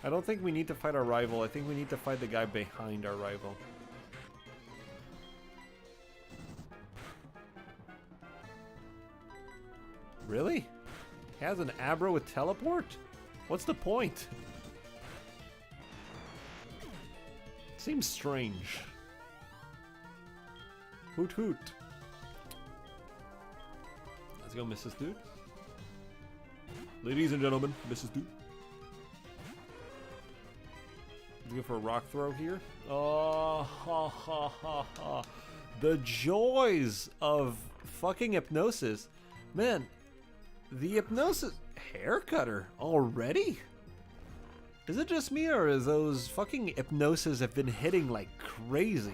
I don't think we need to fight our rival. I think we need to fight the guy behind our rival. Really? He has an Abra with teleport? What's the point? Seems strange. Hoot hoot. Let's go, Mrs. Dude. Ladies and gentlemen, Mrs. Dude. Let's go for a rock throw here. Oh, ha, ha, ha, ha. The joys of fucking hypnosis. Man, the hypnosis... Hair cutter already? Is it just me, or is those fucking hypnosis have been hitting like crazy?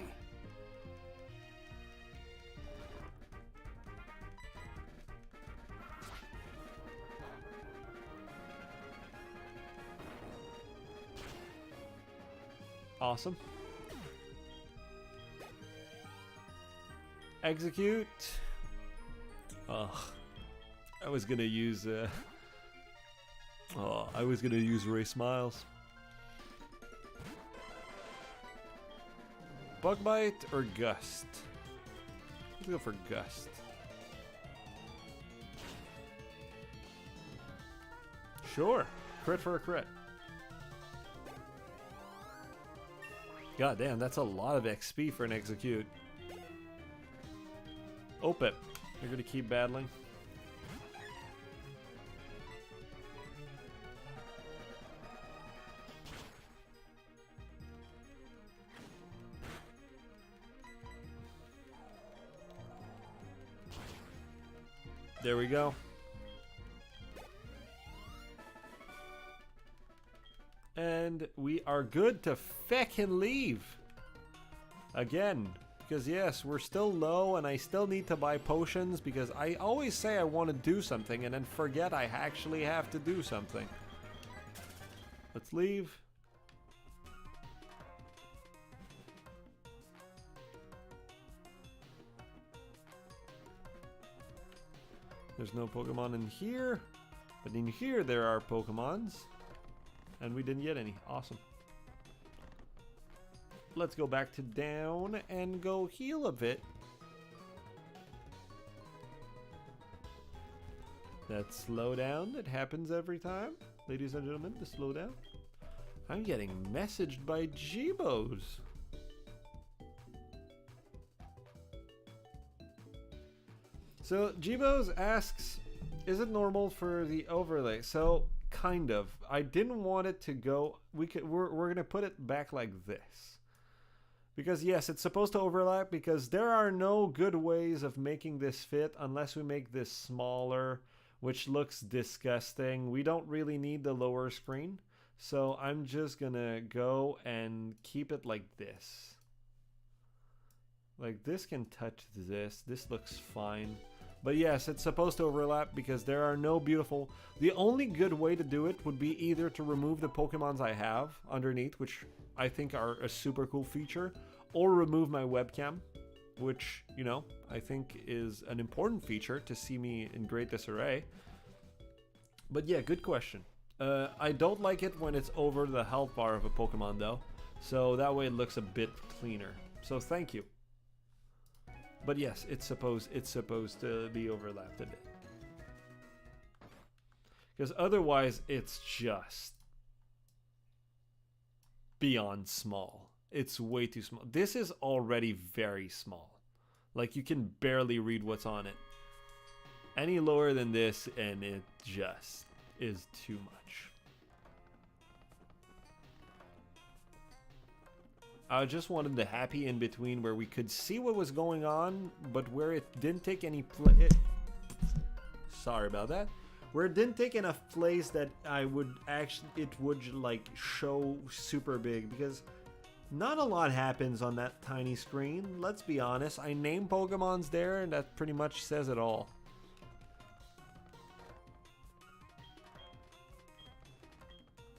Awesome. Execute. Oh, I was gonna use I was gonna use Ray Smiles. Bug Bite or Gust? Let's go for Gust. Sure. Crit for a crit. God damn, that's a lot of XP for an Execute. Opet, you're gonna keep battling. There we go. And we are good to feckin' leave. Again. Because yes, we're still low and I still need to buy potions because I always say I want to do something and then forget I actually have to do something. Let's leave. There's no Pokemon in here, but in here there are Pokemons. And we didn't get any. Awesome. Let's go back to down and go heal a bit. That slowdown that happens every time. Ladies and gentlemen, the slowdown. I'm getting messaged by Jibos. So Jibos asks, is it normal for the overlay? So kind of. I didn't want it to go. We're gonna put it back like this. Because yes, it's supposed to overlap because there are no good ways of making this fit unless we make this smaller, which looks disgusting. We don't really need the lower screen. So I'm just gonna go and keep it like this. Like this can touch this. This looks fine. But yes, it's supposed to overlap because there are no beautiful... The only good way to do it would be either to remove the Pokemons I have underneath, which I think are a super cool feature, or remove my webcam, which, you know, I think is an important feature to see me in great disarray. But yeah, good question. I don't like it when it's over the health bar of a Pokemon though, so that way it looks a bit cleaner. So thank you. But yes, it's supposed to be overlapped a bit. Because otherwise it's just beyond small. It's way too small. This is already very small. Like, you can barely read what's on it. Any lower than this and it just is too much. I just wanted the happy in between where we could see what was going on, but where it didn't take any sorry about that. Where it didn't take enough place that it would like show super big, because not a lot happens on that tiny screen. Let's be honest. I name Pokemons there and that pretty much says it all.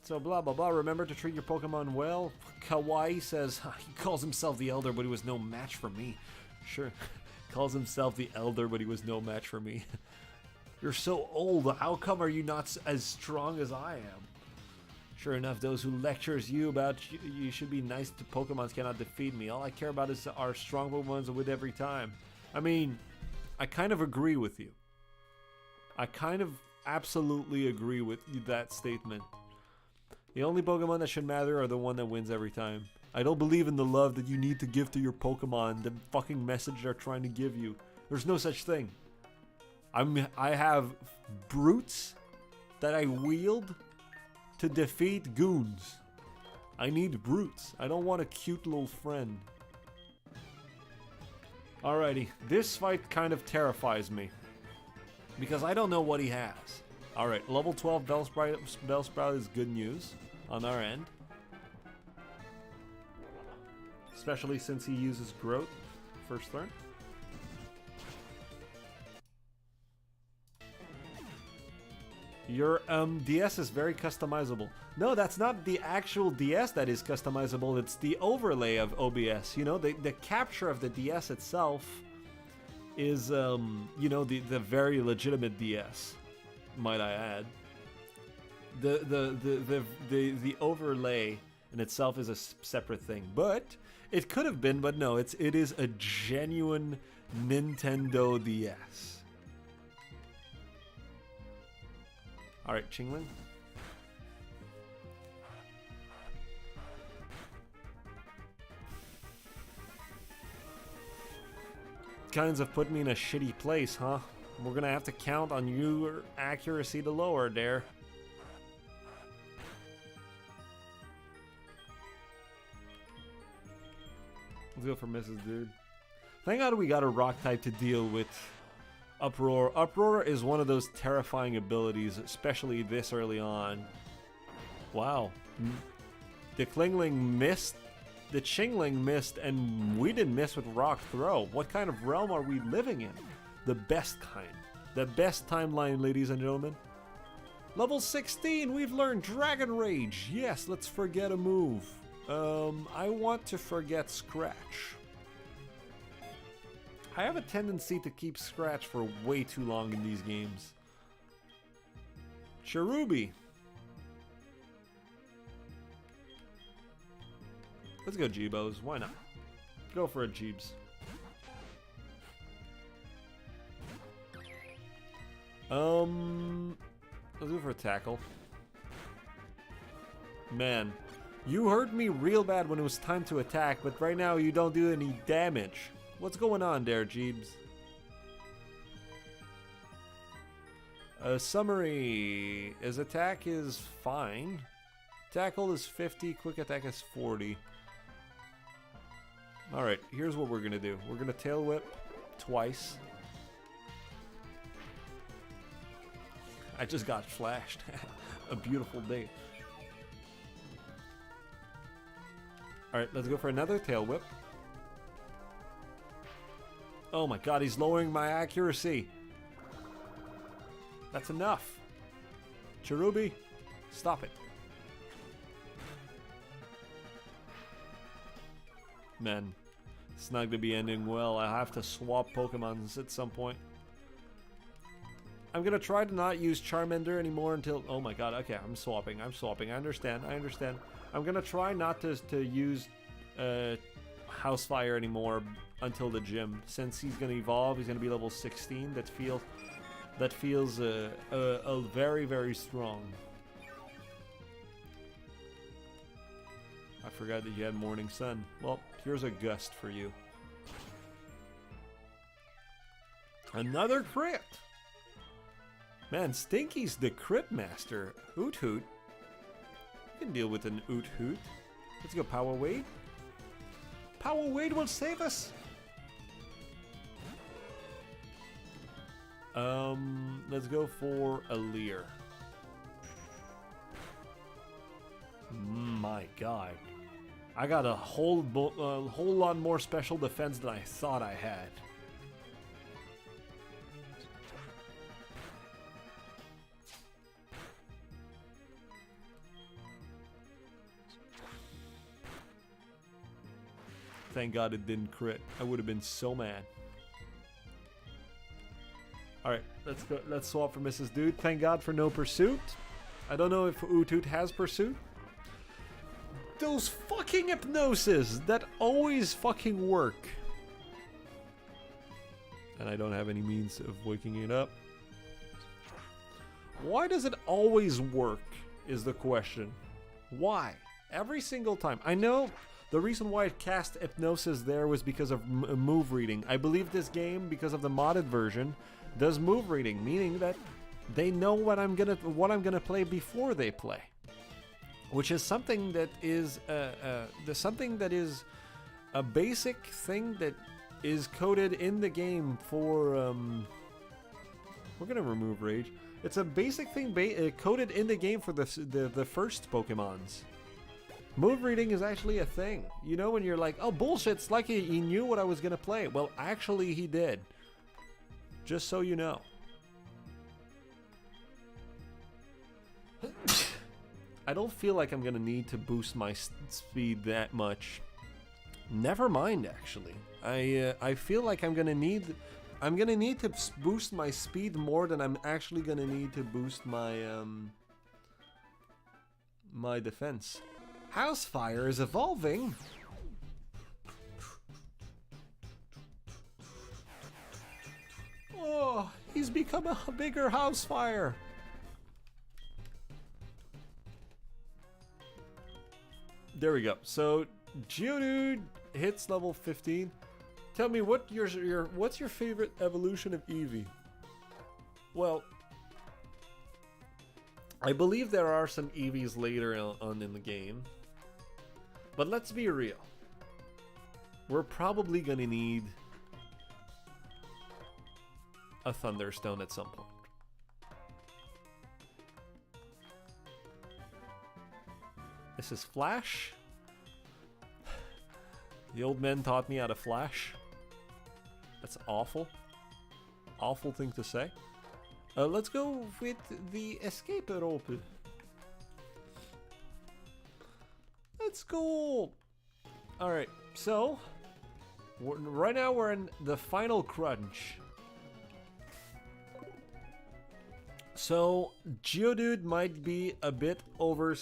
So blah blah blah, remember to treat your Pokemon well. Kawaii says, he calls himself the Elder, but he was no match for me. Sure, calls himself the Elder, but he was no match for me. You're so old, how come are you not as strong as I am? Sure enough, those who lectures you about you should be nice to Pokemons cannot defeat me. All I care about is our strong Pokemons with every time. I mean, I kind of agree with you. I kind of absolutely agree with that statement. The only Pokemon that should matter are the one that wins every time. I don't believe in the love that you need to give to your Pokemon, the fucking message they're trying to give you. There's no such thing. I have brutes that I wield to defeat goons. I need brutes. I don't want a cute little friend. Alrighty, this fight kind of terrifies me, because I don't know what he has. Alright, level 12 Bellsprout is good news on our end. Especially since he uses Growth first turn. Your DS is very customizable. No, that's not the actual DS that is customizable, it's the overlay of OBS. You know, the capture of the DS itself is, you know, the very legitimate DS, might I add. The overlay in itself is a separate thing, but it could have been, but no, it is a genuine Nintendo DS. Alright, Chingling. Kinds of put me in a shitty place, huh? We're gonna have to count on your accuracy to lower there. Let's go for Mrs. Dude. Thank God we got a rock type to deal with. Uproar. Uproar is one of those terrifying abilities, especially this early on. Wow. The Klingling missed, the Chingling missed, and we didn't miss with Rock Throw. What kind of realm are we living in? The best kind. The best timeline, ladies and gentlemen. Level 16, we've learned Dragon Rage. Yes, let's forget a move. I want to forget Scratch. I have a tendency to keep Scratch for way too long in these games. Cherubi. Let's go Jeebos. Why not? Go for a Jeebs. Let's go for a Tackle. Man, you hurt me real bad when it was time to attack, but right now you don't do any damage. What's going on there, Jeebs? Summary. His attack is fine. Tackle is 50, quick attack is 40. Alright, here's what we're gonna do. We're gonna Tail Whip twice. I just got flashed. A beautiful day. Alright, let's go for another Tail Whip. Oh my god, he's lowering my accuracy. That's enough. Cherubi, stop it. man, it's not gonna be ending well. I have to swap Pokemons at some point. I'm gonna try to not use Charmander anymore until... Oh my god, okay, I'm swapping. I understand. I'm gonna try not to use House Fire anymore until the gym. Since he's gonna evolve, he's gonna be level 16. That feels very, very strong. I forgot that you had Morning Sun. Well, here's a Gust for you. Another crit! Man, Stinky's the crit master. Oot Hoot. You can deal with an Oot Hoot. Let's go Power Wade. Power Wade will save us! Let's go for a Leer. My god. I got a whole lot more special defense than I thought I had. Thank god it didn't crit. I would have been so mad. Alright, let's go. Let's swap for Mrs. Dude. Thank god for no pursuit. I don't know if Oot Hoot has pursuit. Those fucking hypnosis that always fucking work. And I don't have any means of waking it up. Why does it always work is the question. Why? Every single time. I know the reason why it cast hypnosis there was because of move reading. I believe this game, because of the modded version, does move reading, meaning that they know what I'm gonna play before they play. Which is something that is a basic thing that is coded in the game for we're gonna remove rage. It's a basic thing coded in the game for the first Pokemons. Move reading is actually a thing. You know, when you're like, oh bullshit, it's like he knew what I was gonna play. Well, actually he did. Just so you know. I don't feel like I'm gonna need to boost my speed that much. Never mind, actually. I feel like I'm gonna need to boost my speed more than I'm actually gonna need to boost my my defense. House Fire is evolving. Oh, he's become a bigger House Fire. There we go. So Geodude hits level 15. Tell me what's your favorite evolution of Eevee? Well, I believe there are some Eevees later on in the game. But let's be real. We're probably gonna need a Thunderstone at some point. This is Flash. The old man taught me how to flash. That's awful. Awful thing to say. Let's go with the Escape Rope. Let's go. Alright, so right now we're in the final crunch. So Geodude might be a bit over...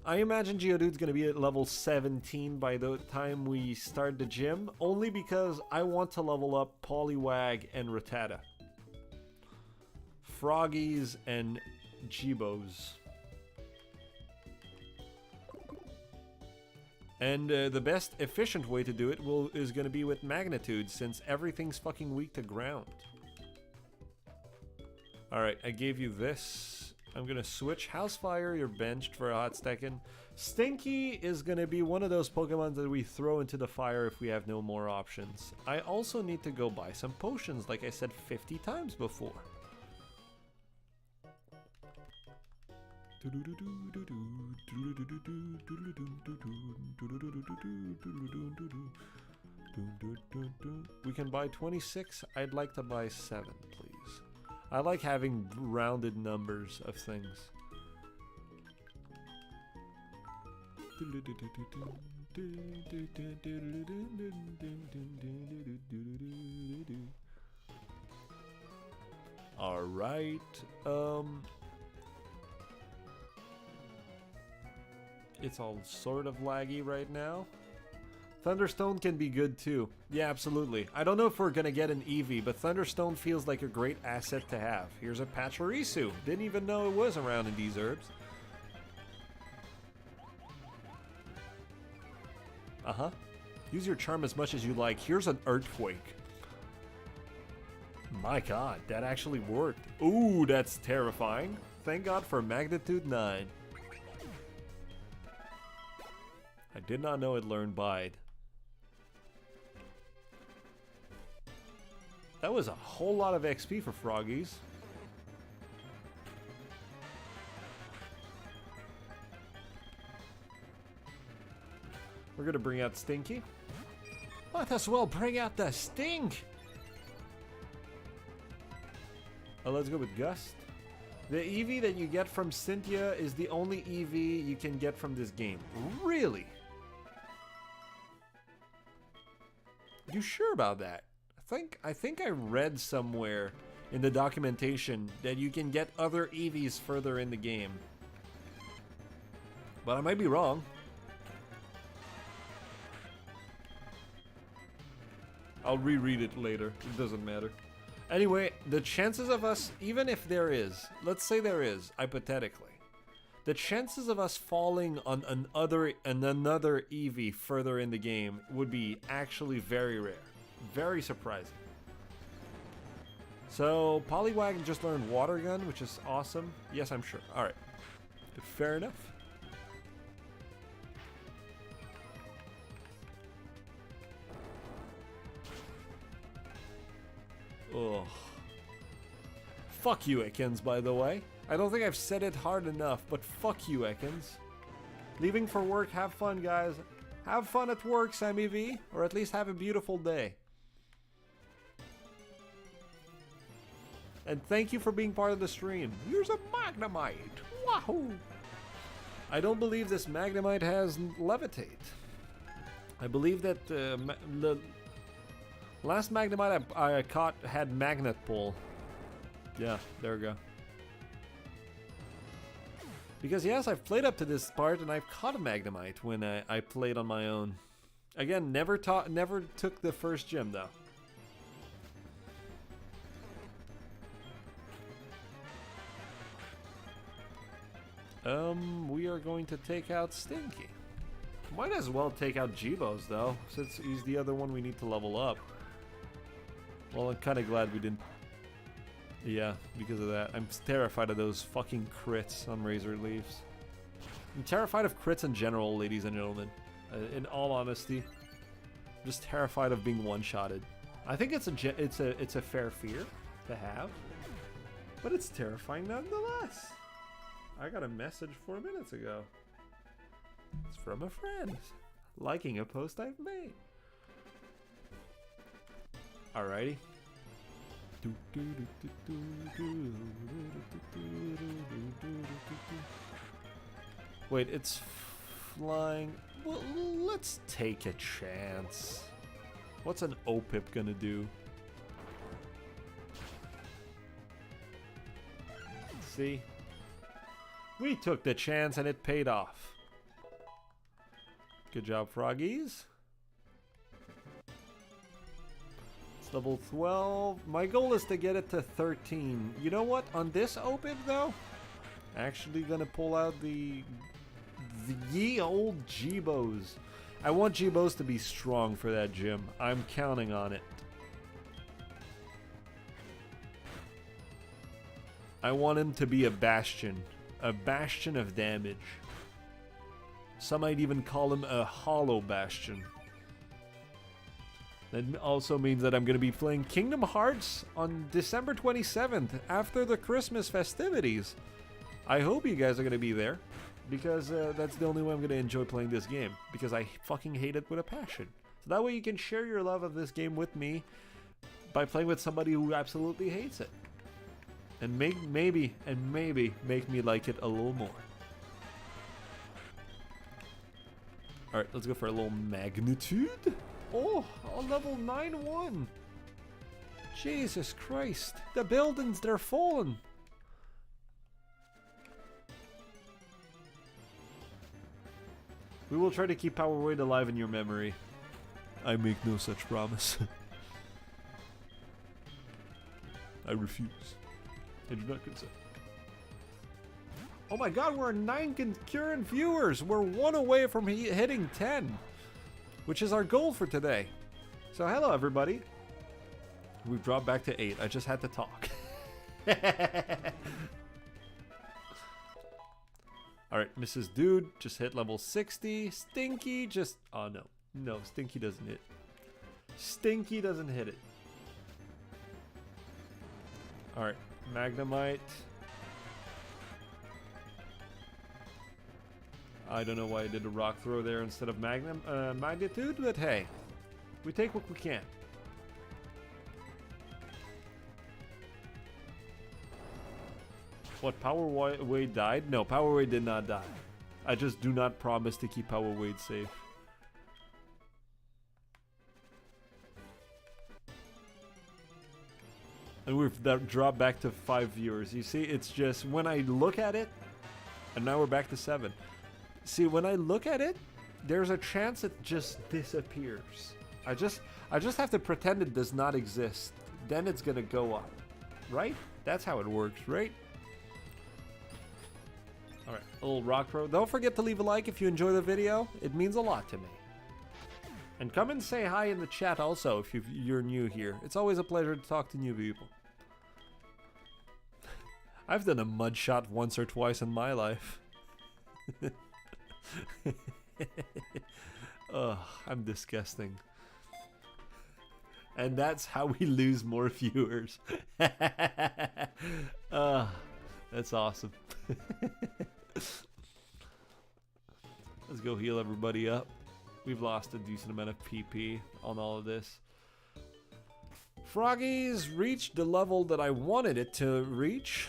I imagine Geodude's gonna be at level 17 by the time we start the gym, only because I want to level up Poliwag and Rattata. Froggies and Jibos. And the best efficient way to do it is gonna be with Magnitude, since everything's fucking weak to ground. Alright, I gave you this. I'm gonna switch House Fire, you're benched for a hot second. Stinky is gonna be one of those Pokemon that we throw into the fire if we have no more options. I also need to go buy some potions, like I said 50 times before. We can buy 26. I'd like to buy 7, please. I like having rounded numbers of things. All right. It's all sort of laggy right now. Thunderstone can be good too. Yeah, absolutely. I don't know if we're gonna get an Eevee, but Thunderstone feels like a great asset to have. Here's a Pachirisu. Didn't even know it was around in these herbs. Uh-huh. Use your charm as much as you like. Here's an Earthquake. My god, that actually worked. Ooh, that's terrifying. Thank God for Magnitude 9. I did not know it learned Bide. That was a whole lot of XP for Froggies. We're gonna bring out Stinky. Might as well bring out the stink. Oh, let's go with Gust. The Eevee that you get from Cynthia is the only Eevee you can get from this game. Really? You sure about that? I think I read somewhere in the documentation that you can get other Eevees further in the game. But I might be wrong. I'll reread it later. It doesn't matter. Anyway, the chances of us, even if there is, let's say there is, hypothetically, the chances of us falling on another Eevee further in the game would be actually very rare. Very surprising. So, Poliwag just learned Water Gun, which is awesome. Yes, I'm sure. Alright. Fair enough. Ugh. Fuck you, Ekans, by the way. I don't think I've said it hard enough, but fuck you, Ekans. Leaving for work, have fun, guys. Have fun at work, Sammy V, or at least have a beautiful day. And thank you for being part of the stream. Here's a Magnemite. Wahoo! I don't believe this Magnemite has Levitate. I believe that the last Magnemite I caught had Magnet Pull. Yeah, there we go. Because yes, I've played up to this part and I've caught a Magnemite when I played on my own. Again, never took the first gym though. We are going to take out Stinky. Might as well take out Jibos though, since he's the other one we need to level up. Well, I'm kind of glad we didn't. Yeah, because of that. I'm terrified of those fucking crits on Razor Leaves. I'm terrified of crits in general, ladies and gentlemen. In all honesty, I'm just terrified of being one-shotted. I think it's a fair fear to have, but it's terrifying nonetheless. I got a message 4 minutes ago. It's from a friend, liking a post I've made. Alrighty. Wait, it's flying. Well, let's take a chance. What's an OPIP gonna do? See? We took the chance and it paid off. Good job, Froggies. It's level 12. My goal is to get it to 13. You know what? On this OPIP though, actually gonna pull out the ye old Jibos. I want Jibos to be strong for that gym. I'm counting on it. I want him to be a bastion of damage. Some might even call him a hollow bastion. That also means that I'm going to be playing Kingdom Hearts on December 27th after the Christmas festivities. I hope you guys are going to be there, because that's the only way I'm going to enjoy playing this game, because I fucking hate it with a passion. So that way you can share your love of this game with me by playing with somebody who absolutely hates it. And maybe make me like it a little more. Alright, let's go for a little magnitude. Oh, a level 9-1. Jesus Christ. The buildings, they're falling. We will try to keep Power Wade alive in your memory. I make no such promise. I refuse. I do not consent. Oh my god, we're 9 concurrent viewers! We're 1 away from hitting 10, which is our goal for today. So hello everybody. We've dropped back to 8. I just had to talk. Alright, Mrs. Dude just hit level 60. Stinky just... Oh no. No, Stinky doesn't hit. Stinky doesn't hit it. Alright, Magnemite. I don't know why I did a rock throw there instead of magnitude, but hey, we take what we can. What, Power Wade died? No, Power Wade did not die. I just do not promise to keep Power Wade safe. And we've dropped back to 5 viewers. You see, it's just when I look at it, and now we're back to 7. See, when I look at it, there's a chance it just disappears. I just have to pretend it does not exist. Then it's gonna go up, right? That's how it works, right? All right, a little rock throw. Don't forget to leave a like if you enjoy the video. It means a lot to me. And come and say hi in the chat also if you're new here. It's always a pleasure to talk to new people. I've done a mud shot once or twice in my life. Ugh, I'm disgusting. And that's how we lose more viewers. That's awesome. Let's go heal everybody up. We've lost a decent amount of PP on all of this. Froggy's reached the level that I wanted it to reach.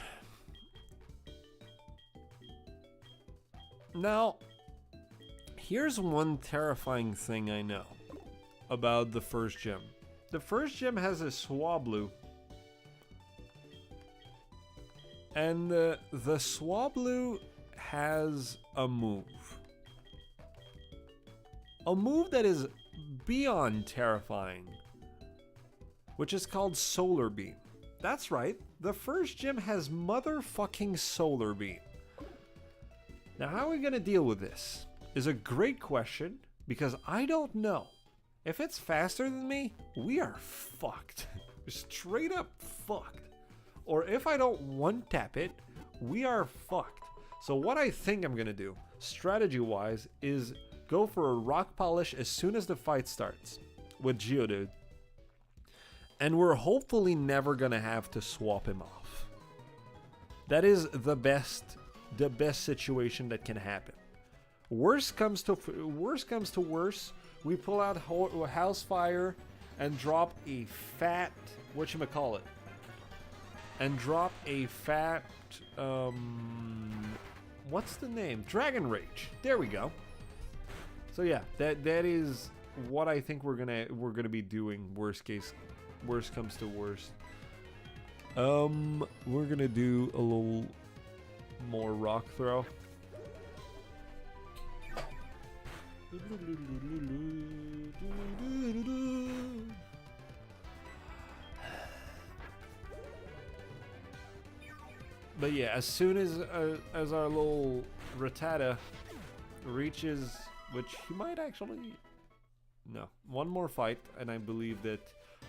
Now, here's one terrifying thing I know about the first gym. The first gym has a Swablu. And the Swablu has a move. A move that is beyond terrifying, which is called Solar Beam. That's right, the first gym has motherfucking Solar Beam. Now, how are we gonna deal with this? Is a great question, because I don't know. If it's faster than me, we are fucked. Straight up fucked. Or if I don't one-tap it, we are fucked. So what I think I'm gonna do, strategy-wise, is go for a rock polish as soon as the fight starts with Geodude. And we're hopefully never gonna have to swap him off. That is the best situation that can happen. Worst comes to worst, we pull out House Fire and drop a fat whatchamacallit. And drop a fat what's the name? Dragon Rage. There we go. So yeah, that is what I think we're gonna be doing. Worst comes to worst. We're gonna do a little more rock throw. But yeah, as soon as our little Rattata reaches, which he might actually... No. One more fight, and I believe that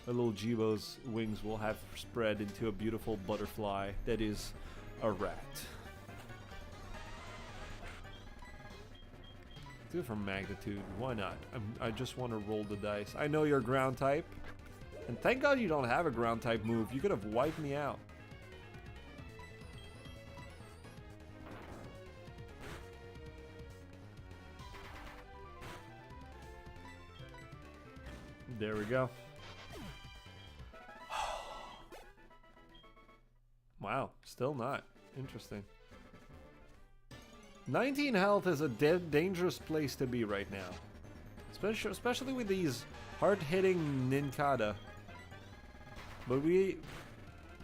a little Jibo's wings will have spread into a beautiful butterfly that is a rat. Do it for magnitude. Why not? I just want to roll the dice. I know you're ground type. And thank God you don't have a ground type move. You could have wiped me out. There we go. Wow, still not. Interesting. 19 health is a dangerous place to be right now. Especially with these hard-hitting Ninkata. But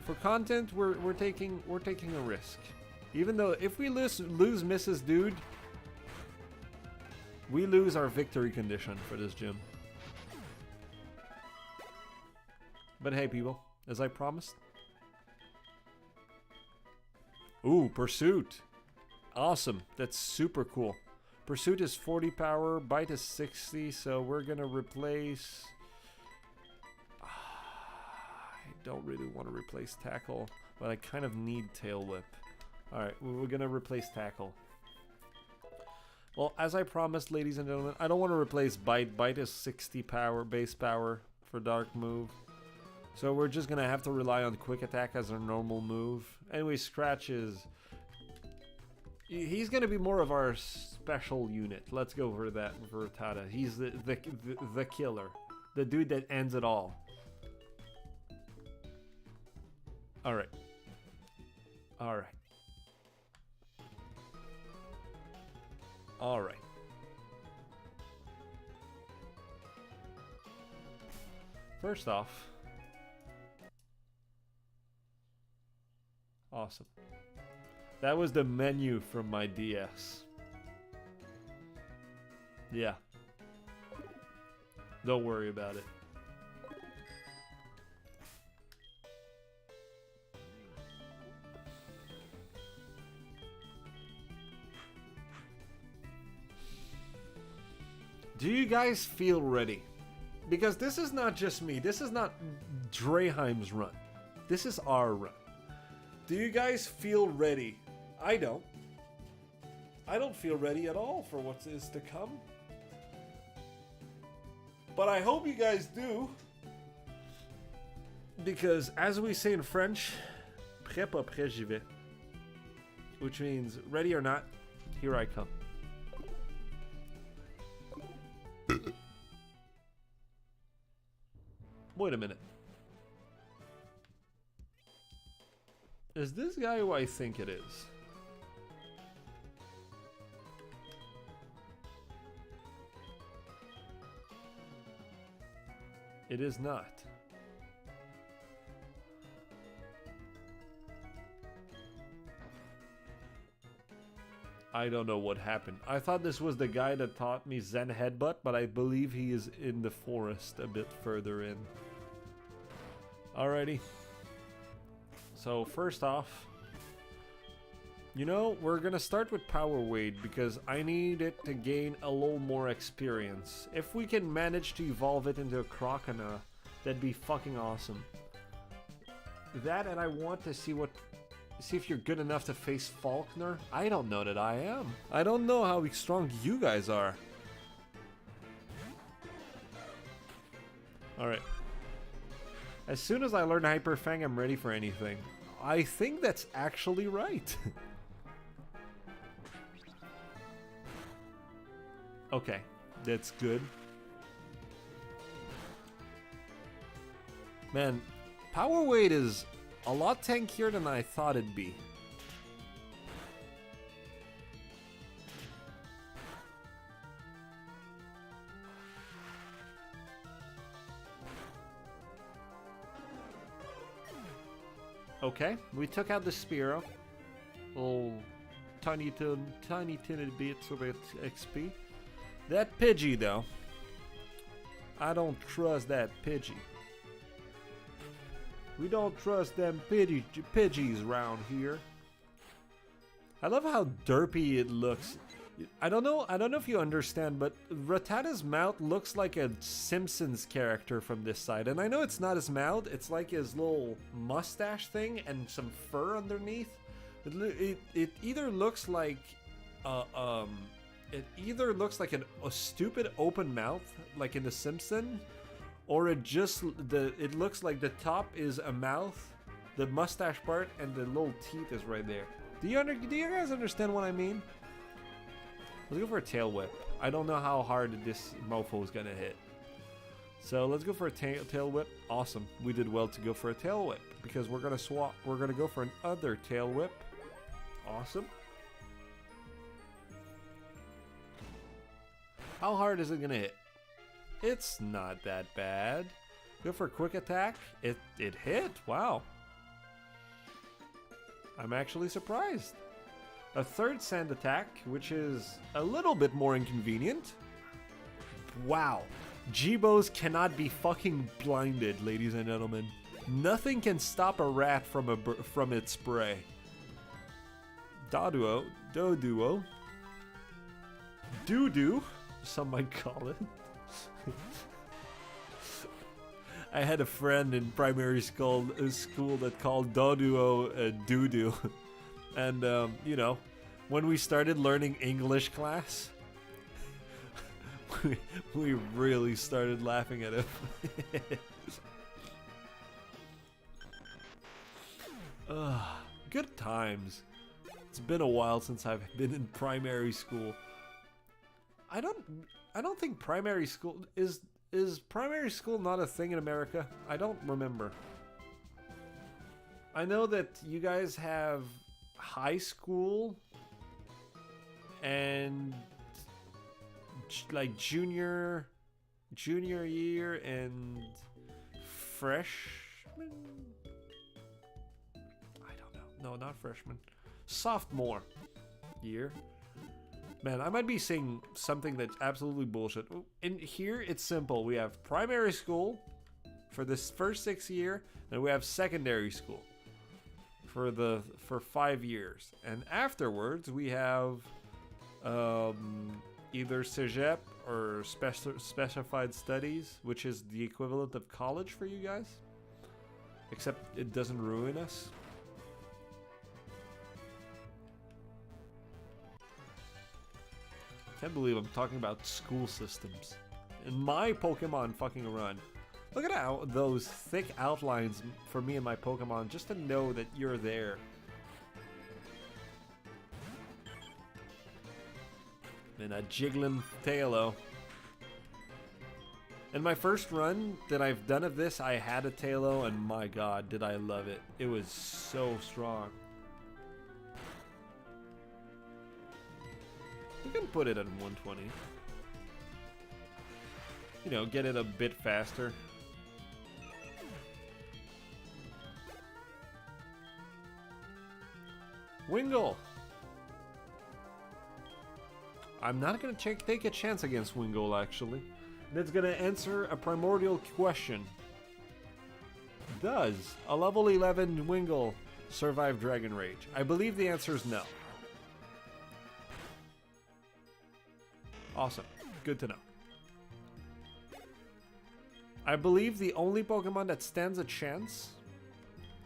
for content, we're taking a risk. Even though if we lose Mrs. Dude, we lose our victory condition for this gym. But hey, people, as I promised. Ooh, Pursuit. Awesome. That's super cool. Pursuit is 40 power, Bite is 60, so we're gonna replace... I don't really want to replace Tackle, but I kind of need Tail Whip. Alright, we're gonna replace Tackle. Well, as I promised, ladies and gentlemen, I don't want to replace Bite. Bite is 60 power, base power for Dark move. So we're just gonna have to rely on Quick Attack as our normal move. Anyway, Scratch is... He's gonna be more of our special unit. Let's go for that, for Tada. He's the killer. The dude that ends it all. Alright. Alright. Alright. First off... Awesome. That was the menu from my DS. Yeah. Don't worry about it. Do you guys feel ready? Because this is not just me. This is not Draheim's run. This is our run. Do you guys feel ready? I don't. I don't feel ready at all for what is to come. But I hope you guys do. Because as we say in French, prêt pas prêt j'y vais. Which means, ready or not, here I come. Wait a minute. Is this guy who I think it is? It is not. I don't know what happened. I thought this was the guy that taught me Zen Headbutt, but I believe he is in the forest a bit further in. Alrighty. So first off, you know, we're gonna start with Power Wade because I need it to gain a little more experience. If we can manage to evolve it into a Crocona, that'd be fucking awesome. That, and I want to see if you're good enough to face Faulkner. I don't know that I am. I don't know how strong you guys are. Alright. As soon as I learn Hyper Fang, I'm ready for anything. I think that's actually right. Okay, that's good. Man, Power Weight is a lot tankier than I thought it'd be. Okay, we took out the Spearow. Oh, tiny bits of XP. That Pidgey, though. I don't trust that Pidgey. We don't trust them Pidgeys around here. I love how derpy it looks. I don't know if you understand, but Rattata's mouth looks like a Simpsons character from this side. And I know it's not his mouth, it's like his little mustache thing and some fur underneath. It either looks like a stupid open mouth, like in The Simpsons, or it looks like the top is a mouth, the mustache part, and the little teeth is right there. Do you guys understand what I mean? Let's go for a Tail Whip. I don't know how hard this mofo is gonna hit. So let's go for a Tail Whip. Awesome. We did well to go for a Tail Whip because we're gonna swap. We're gonna go for another Tail Whip. Awesome. How hard is it gonna hit? It's not that bad. Go for a quick attack. It hit. Wow. I'm actually surprised. A third sand attack, which is a little bit more inconvenient. Wow. Jibos cannot be fucking blinded, ladies and gentlemen. Nothing can stop a rat from its spray. Doduo, Doo-doo, some might call it. I had a friend in primary school that called Doduo doo-doo. And, you know, when we started learning English class, we really started laughing at him. Good times. It's been a while since I've been in primary school. I don't think primary school is primary school not a thing in America? I don't remember. I know that you guys have high school and like junior year and freshman. I don't know. No, not freshman. Sophomore year. Man, I might be saying something that's absolutely bullshit. In here, it's simple. We have primary school for this first 6 year, and we have secondary school for 5 years. And afterwards, we have either cégep or specified studies, which is the equivalent of college for you guys, except it doesn't ruin us. Can't believe I'm talking about school systems in my Pokemon fucking run. Look at how those thick outlines for me and my Pokemon, just to know that you're there. And a Jiggling Tailo. In my first run that I've done of this, I had a Tailo, and my god, did I love it. It was so strong. You can put it at 120. You know, get it a bit faster. Wingull! I'm not gonna take a chance against Wingull, actually. That's gonna answer a primordial question. Does a level 11 Wingull survive Dragon Rage? I believe the answer is no. Awesome. Good to know. I believe the only Pokemon that stands a chance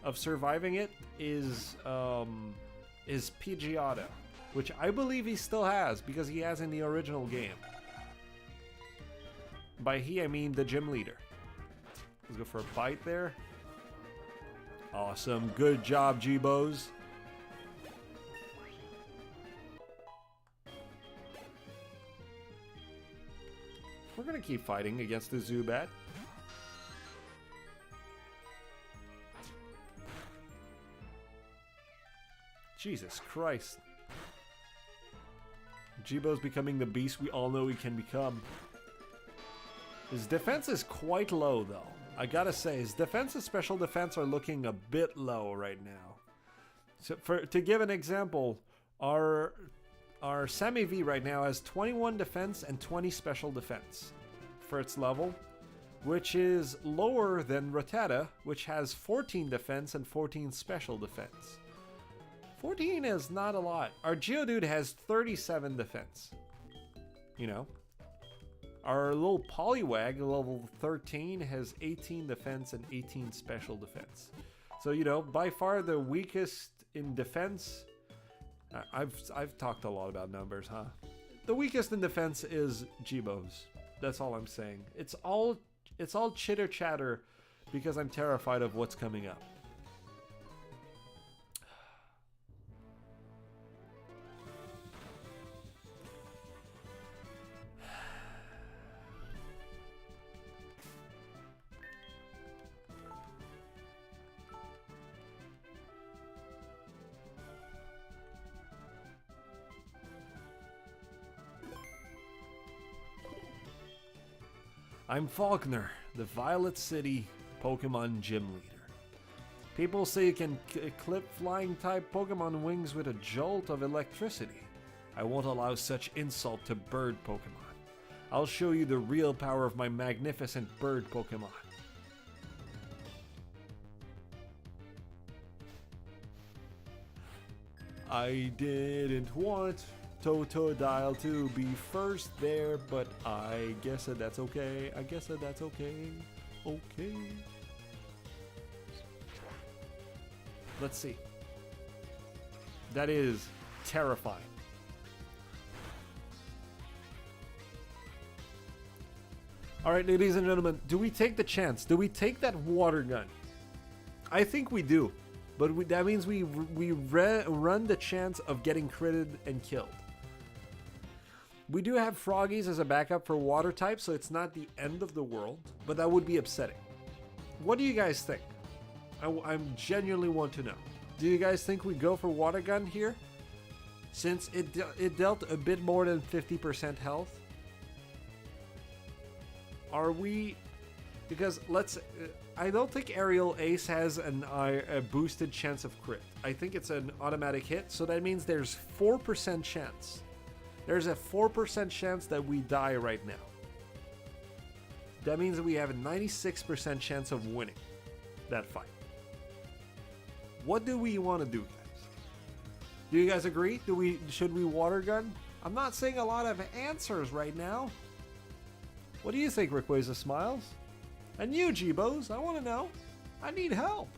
of surviving it is Pidgeotto, which I believe he still has because he has in the original game. By he, I mean the gym leader. Let's go for a bite there. Awesome. Good job, G-Bows. We're gonna keep fighting against the Zubat. Jesus Christ. Jibo's becoming the beast we all know he can become. His defense is quite low, though. I gotta say, his defense and special defense are looking a bit low right now. So, to give an example, our Sammy V right now has 21 defense and 20 special defense for its level, which is lower than Rattata, which has 14 defense and 14 special defense. 14 is not a lot. Our Geodude has 37 defense. You know? Our little Poliwag, level 13, has 18 defense and 18 special defense. So, you know, by far the weakest in defense. I've talked a lot about numbers, huh? The weakest in defense is G-Bows. That's all I'm saying. It's all chitter chatter because I'm terrified of what's coming up. I'm Faulkner, the Violet City Pokemon Gym Leader. People say you can clip flying type Pokemon wings with a jolt of electricity. I won't allow such insult to bird Pokemon. I'll show you the real power of my magnificent bird Pokemon. I didn't want Totodile to be first there, but I guess that's okay. I guess that's okay. Okay. Let's see. That is terrifying. Alright, ladies and gentlemen, do we take the chance? Do we take that water gun? I think we do. But that means we run the chance of getting critted and killed. We do have Froggies as a backup for water type, so it's not the end of the world, but that would be upsetting. What do you guys think? I genuinely want to know. Do you guys think we go for water gun here? Since it dealt a bit more than 50% health? Are we... Because I don't think Aerial Ace has a boosted chance of crit. I think it's an automatic hit, so that means there's 4% chance. There's a 4% chance that we die right now. That means that we have a 96% chance of winning that fight. What do we want to do, guys? Do you guys agree? Should we water gun? I'm not seeing a lot of answers right now. What do you think, Rayquaza Smiles? And you, G-Bos, I want to know. I need help.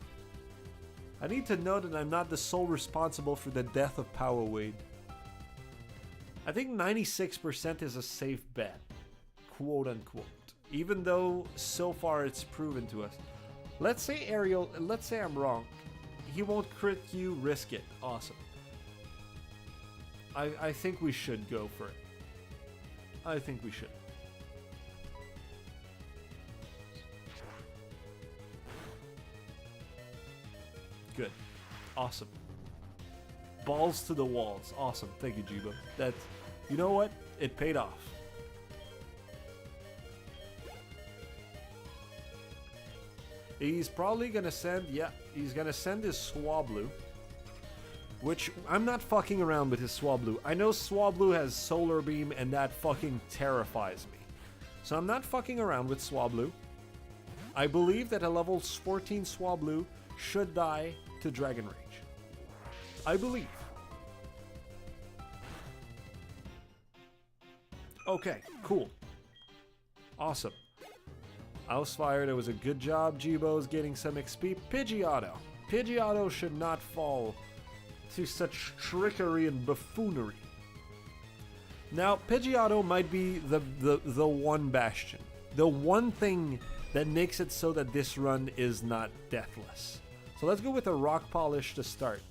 I need to know that I'm not the sole responsible for the death of Power Wade. I think 96% is a safe bet, quote unquote. Even though so far it's proven to us. Let's say Ariel, let's say I'm wrong. He won't crit you, risk it. Awesome. I think we should go for it. I think we should. Good. Awesome. Balls to the walls. Awesome. Thank you, Jibo. That's, you know what? It paid off. He's probably gonna send, yeah, he's gonna send his Swablu. Which, I'm not fucking around with his Swablu. I know Swablu has Solar Beam and that fucking terrifies me. So I'm not fucking around with Swablu. I believe that a level 14 Swablu should die to Dragon Rage. I believe. Okay, cool. Awesome. Housefire, that was a good job. Jibo's getting some XP. Pidgeotto. Pidgeotto should not fall to such trickery and buffoonery. Now, Pidgeotto might be the one bastion. The one thing that makes it so that this run is not deathless. So let's go with a Rock Polish to start.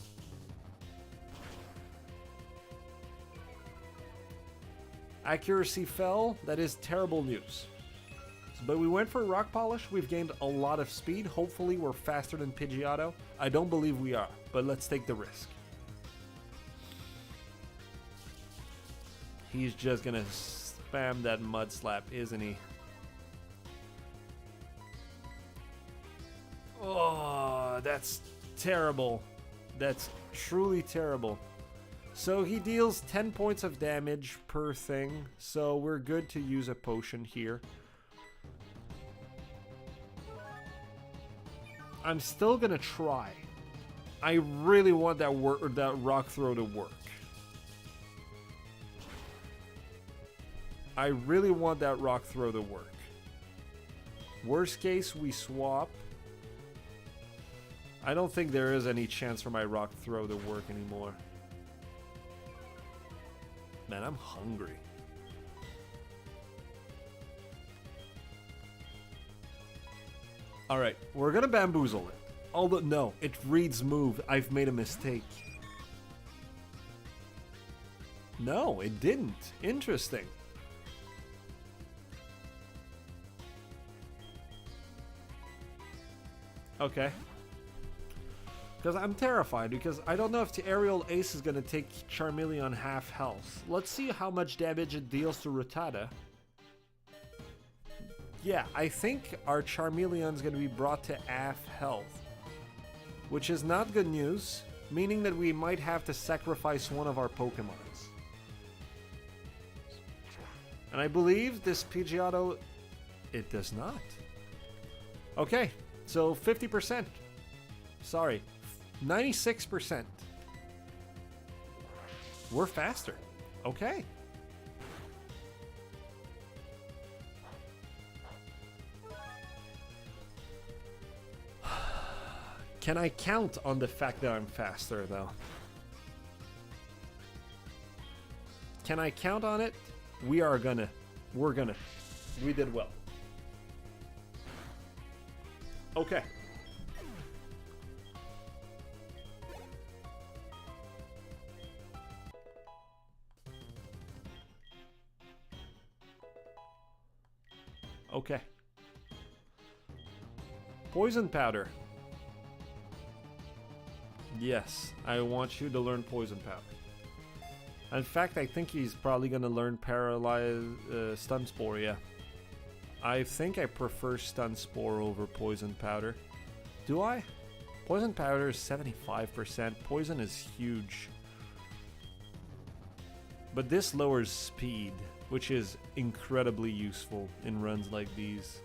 Accuracy fell. That is terrible news. But we went for Rock Polish. We've gained a lot of speed. Hopefully we're faster than Pidgeotto. I don't believe we are, but let's take the risk. He's just gonna spam that Mud Slap, isn't he? Oh, that's terrible. That's truly terrible. So he deals 10 points of damage per thing, so we're good to use a potion here. I'm still gonna try. I really want that rock throw to work. I really want that rock throw to work. Worst case, we swap. I don't think there is any chance for my rock throw to work anymore. Man, I'm hungry. Alright, we're gonna bamboozle it. Although, no, it reads move. I've made a mistake. No, it didn't. Interesting. Okay. Because I'm terrified, because I don't know if the Aerial Ace is going to take Charmeleon half health. Let's see how much damage it deals to Rattata. yeah, I think our Charmeleon's going to be brought to half health, which is not good news, meaning that we might have to sacrifice one of our Pokemons. And I believe this Pidgeotto, it does not. Okay, so 50%. Sorry, 96%. We're faster. Okay. Can I count on the fact that I'm faster, though? Can I count on it? We're gonna. We did well. Okay. Okay. Poison powder. Yes, I want you to learn poison powder. In fact, I think he's probably gonna learn stun spore. Yeah, I think I prefer stun spore over poison powder. Do I? Poison powder is 75%. Poison is huge, but this lowers speed, which is incredibly useful in runs like these.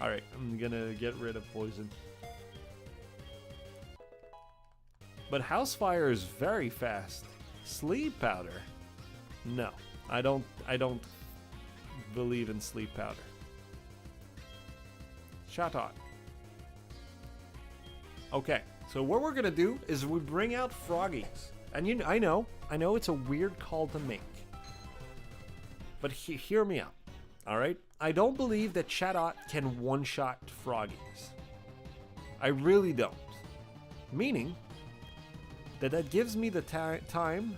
Alright, I'm gonna get rid of poison. But Housefire is very fast. Sleep powder? No, I don't believe in sleep powder. Shut up. Okay, so what we're gonna do is we bring out Froggies. And I know it's a weird call to make. But hear me out, alright? I don't believe that Chatot can one-shot Froggies. I really don't. Meaning that gives me the time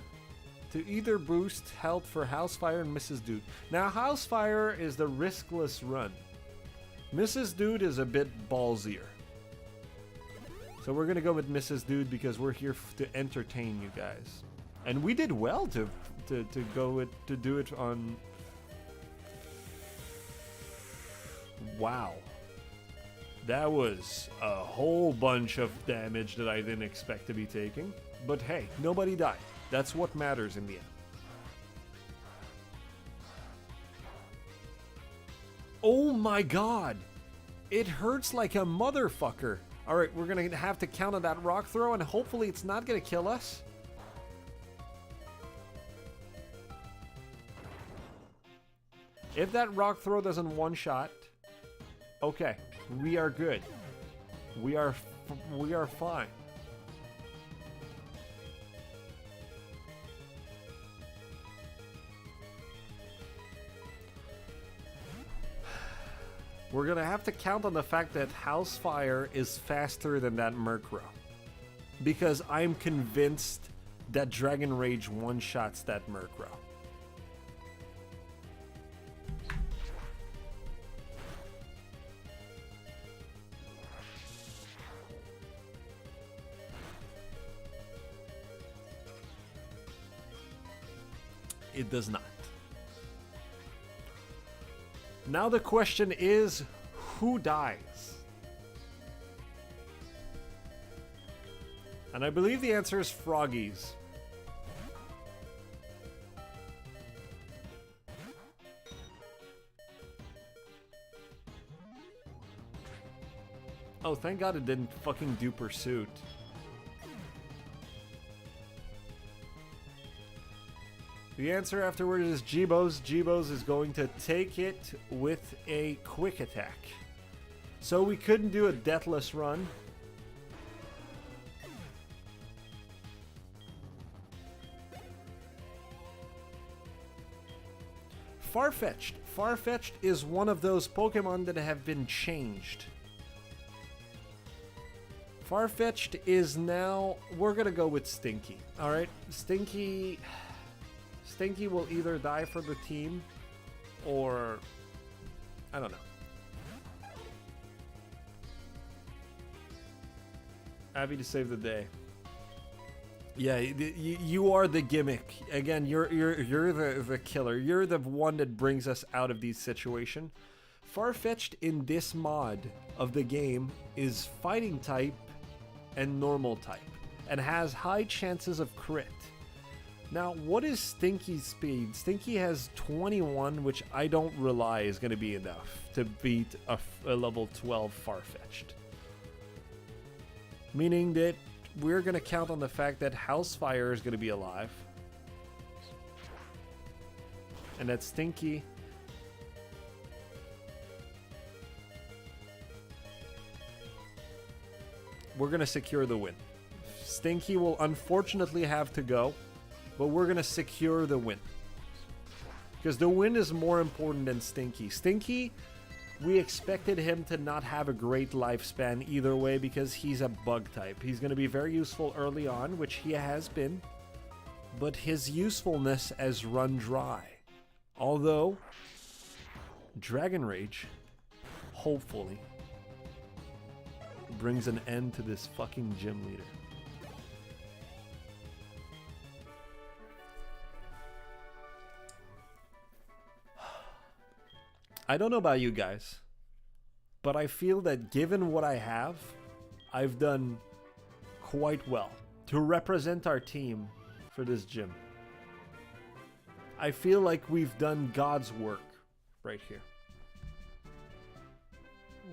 to either boost health for Housefire and Mrs. Dude. Now, Housefire is the riskless run. Mrs. Dude is a bit ballsier. So we're gonna go with Mrs. Dude because we're here to entertain you guys, and we did well to do it on. Wow, that was a whole bunch of damage that I didn't expect to be taking. But hey, nobody died. That's what matters in the end. Oh my god, it hurts like a motherfucker. Alright, we're going to have to counter that rock throw, and hopefully it's not going to kill us. If that rock throw doesn't one-shot, okay, we are good. We are fine. We're gonna have to count on the fact that Housefire is faster than that Murkrow, because I'm convinced that Dragon Rage one-shots that Murkrow. It does not. Now the question is, who dies? And I believe the answer is Froggies. Oh, thank God it didn't fucking do Pursuit. The answer afterward is Jibos. Jibos is going to take it with a quick attack. So we couldn't do a deathless run. Farfetch'd. Farfetch'd is one of those Pokemon that have been changed. Farfetch'd is now... We're gonna go with Stinky. Alright, Stinky will either die for the team, or... I don't know. Abby to save the day. Yeah, you are the gimmick. Again, you're the killer. You're the one that brings us out of these situations. Farfetch'd in this mod of the game is fighting type and normal type, and has high chances of crit. Now, what is Stinky's speed? Stinky has 21, which I don't rely is going to be enough to beat a level 12 Farfetch'd. Meaning that we're going to count on the fact that Housefire is going to be alive. And that Stinky... we're going to secure the win. Stinky will unfortunately have to go, but we're going to secure the win. Because the win is more important than Stinky. Stinky, we expected him to not have a great lifespan either way because he's a bug type. He's going to be very useful early on, which he has been, but his usefulness has run dry. Although, Dragon Rage, hopefully, brings an end to this fucking gym leader. I don't know about you guys, but I feel that given what I have, I've done quite well to represent our team for this gym. I feel like we've done God's work right here.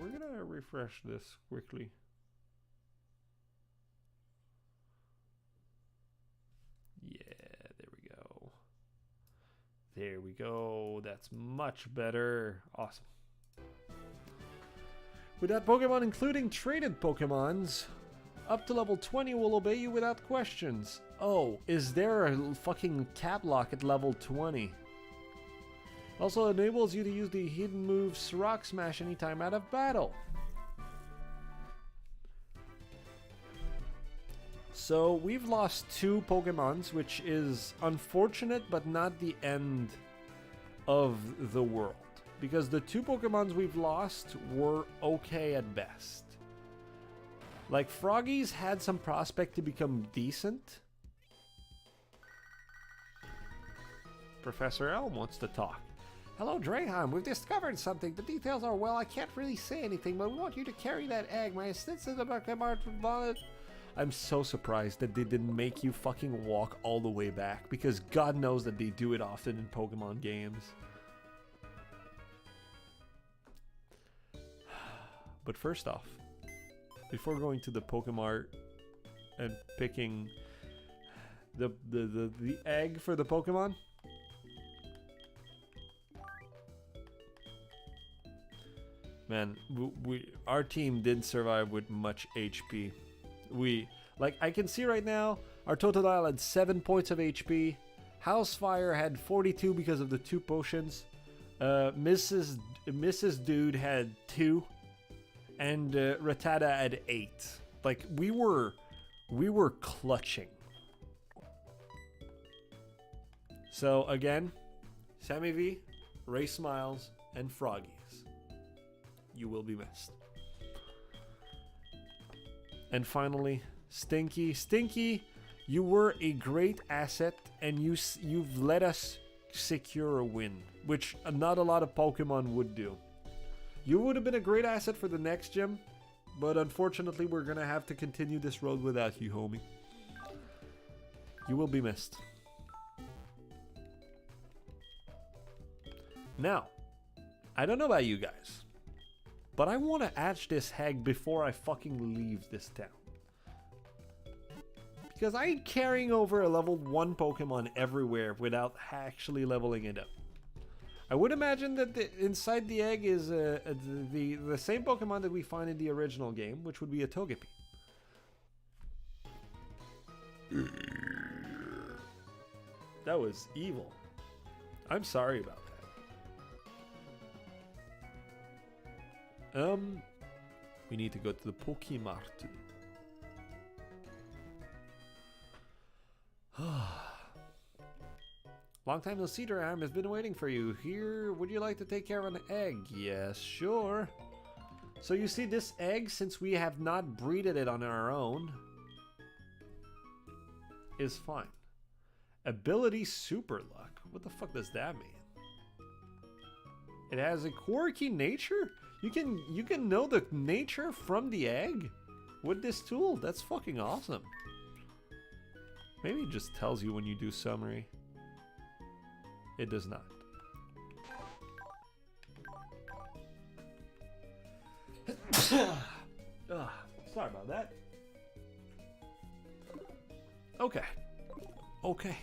We're gonna refresh this quickly. Yeah, there we go. There we go. That's much better. Awesome. With that Pokemon, including traded Pokemons, up to level 20 will obey you without questions. Oh, is there a fucking cap lock at level 20? Also enables you to use the hidden move Rock Smash anytime out of battle. So we've lost 2 Pokemons, which is unfortunate but not the end of the world. Because the 2 Pokemons we've lost were okay at best. Like, Froggy's had some prospect to become decent. Professor Elm wants to talk. Hello, Draheim. We've discovered something. The details are, well, I can't really say anything, but we want you to carry that egg. My assistant about Pokemon. I'm so surprised that they didn't make you fucking walk all the way back, because God knows that they do it often in Pokemon games. But first off, before going to the Pokemart and picking the egg for the Pokemon, man, our team didn't survive with much HP. I can see right now, our Totodile had 7 points of HP. Housefire had 42 because of the 2 potions. Mrs. Dude had 2. And Rattata had 8. Like, we were clutching. So again, Sammy V, Ray Smiles, and Froggies, you will be missed. And finally, Stinky. Stinky, you were a great asset, and you've let us secure a win, which not a lot of Pokemon would do. You would have been a great asset for the next gym, but unfortunately we're gonna have to continue this road without you, homie. You will be missed. Now, I don't know about you guys, but I want to hatch this hag before I fucking leave this town. Because I ain't carrying over a level 1 Pokemon everywhere without actually leveling it up. I would imagine that inside the egg is the same Pokemon that we find in the original game, which would be a Togepi. That was evil. I'm sorry about that. We need to go to the Pokemart. Long time no see, Draheim. Has been waiting for you. Here, would you like to take care of an egg? Yes, sure. So you see this egg, since we have not breeded it on our own, is fine. Ability super luck. What the fuck does that mean? It has a quirky nature? You can know the nature from the egg with this tool. That's fucking awesome. Maybe it just tells you when you do summary. It does not. Sorry about that. Okay. Okay.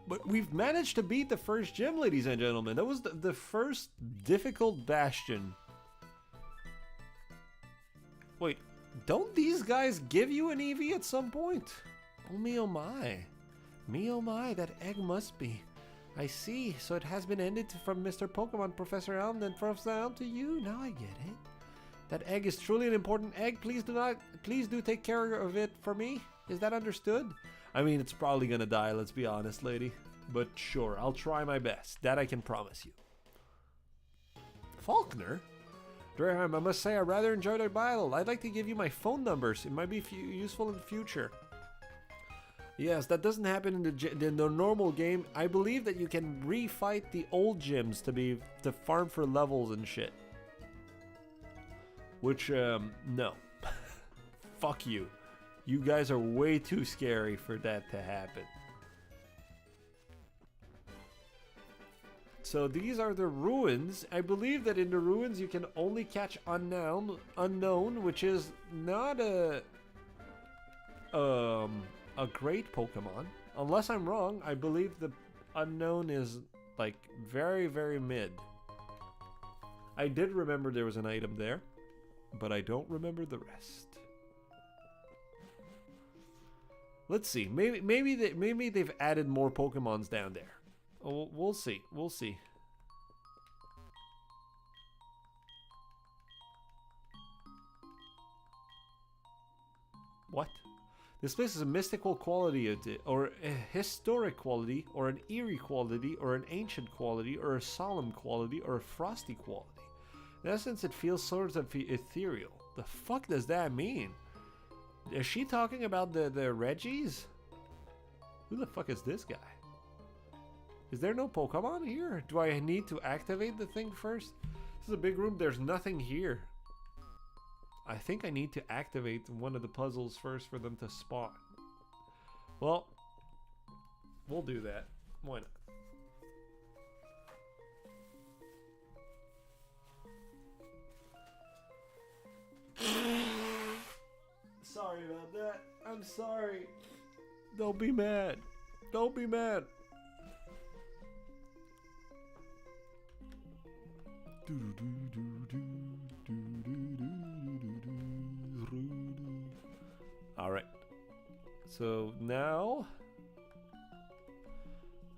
But we've managed to beat the first gym, ladies and gentlemen. That was the first difficult bastion. Wait, don't these guys give you an EV at some point? Oh me oh my. Me oh my, that egg must be. I see, so it has been ended from Mr. Pokemon, Professor Elm, and Professor Elm to you. Now I get it. That egg is truly an important egg. Please do take care of it for me. Is that understood? I mean, it's probably gonna die, let's be honest, lady. But sure, I'll try my best. That I can promise you. Faulkner? Durham, I must say I rather enjoyed our battle. I'd like to give you my phone numbers. It might be useful in the future. Yes, that doesn't happen in the normal game. I believe that you can refight the old gyms to farm for levels and shit. Which, no. Fuck you. You guys are way too scary for that to happen. So these are the ruins. I believe that in the ruins you can only catch unknown, which is not a great Pokemon. Unless I'm wrong, I believe the unknown is like very, very mid. I did remember there was an item there, but I don't remember the rest. Let's see. Maybe they've added more Pokemons down there. Oh, we'll see. We'll see. What? This place is a mystical quality, or a historic quality, or an eerie quality, or an ancient quality, or a solemn quality, or a frosty quality. In essence, it feels sort of ethereal. The fuck does that mean? Is she talking about the Reggies? Who the fuck is this guy? Is there no Pokemon here? Do I need to activate the thing first? This is a big room. There's nothing here. I think I need to activate one of the puzzles first for them to spawn. Well, we'll do that. Why not? Sorry about that. I'm sorry. Don't be mad. Don't be mad. Alright. So now...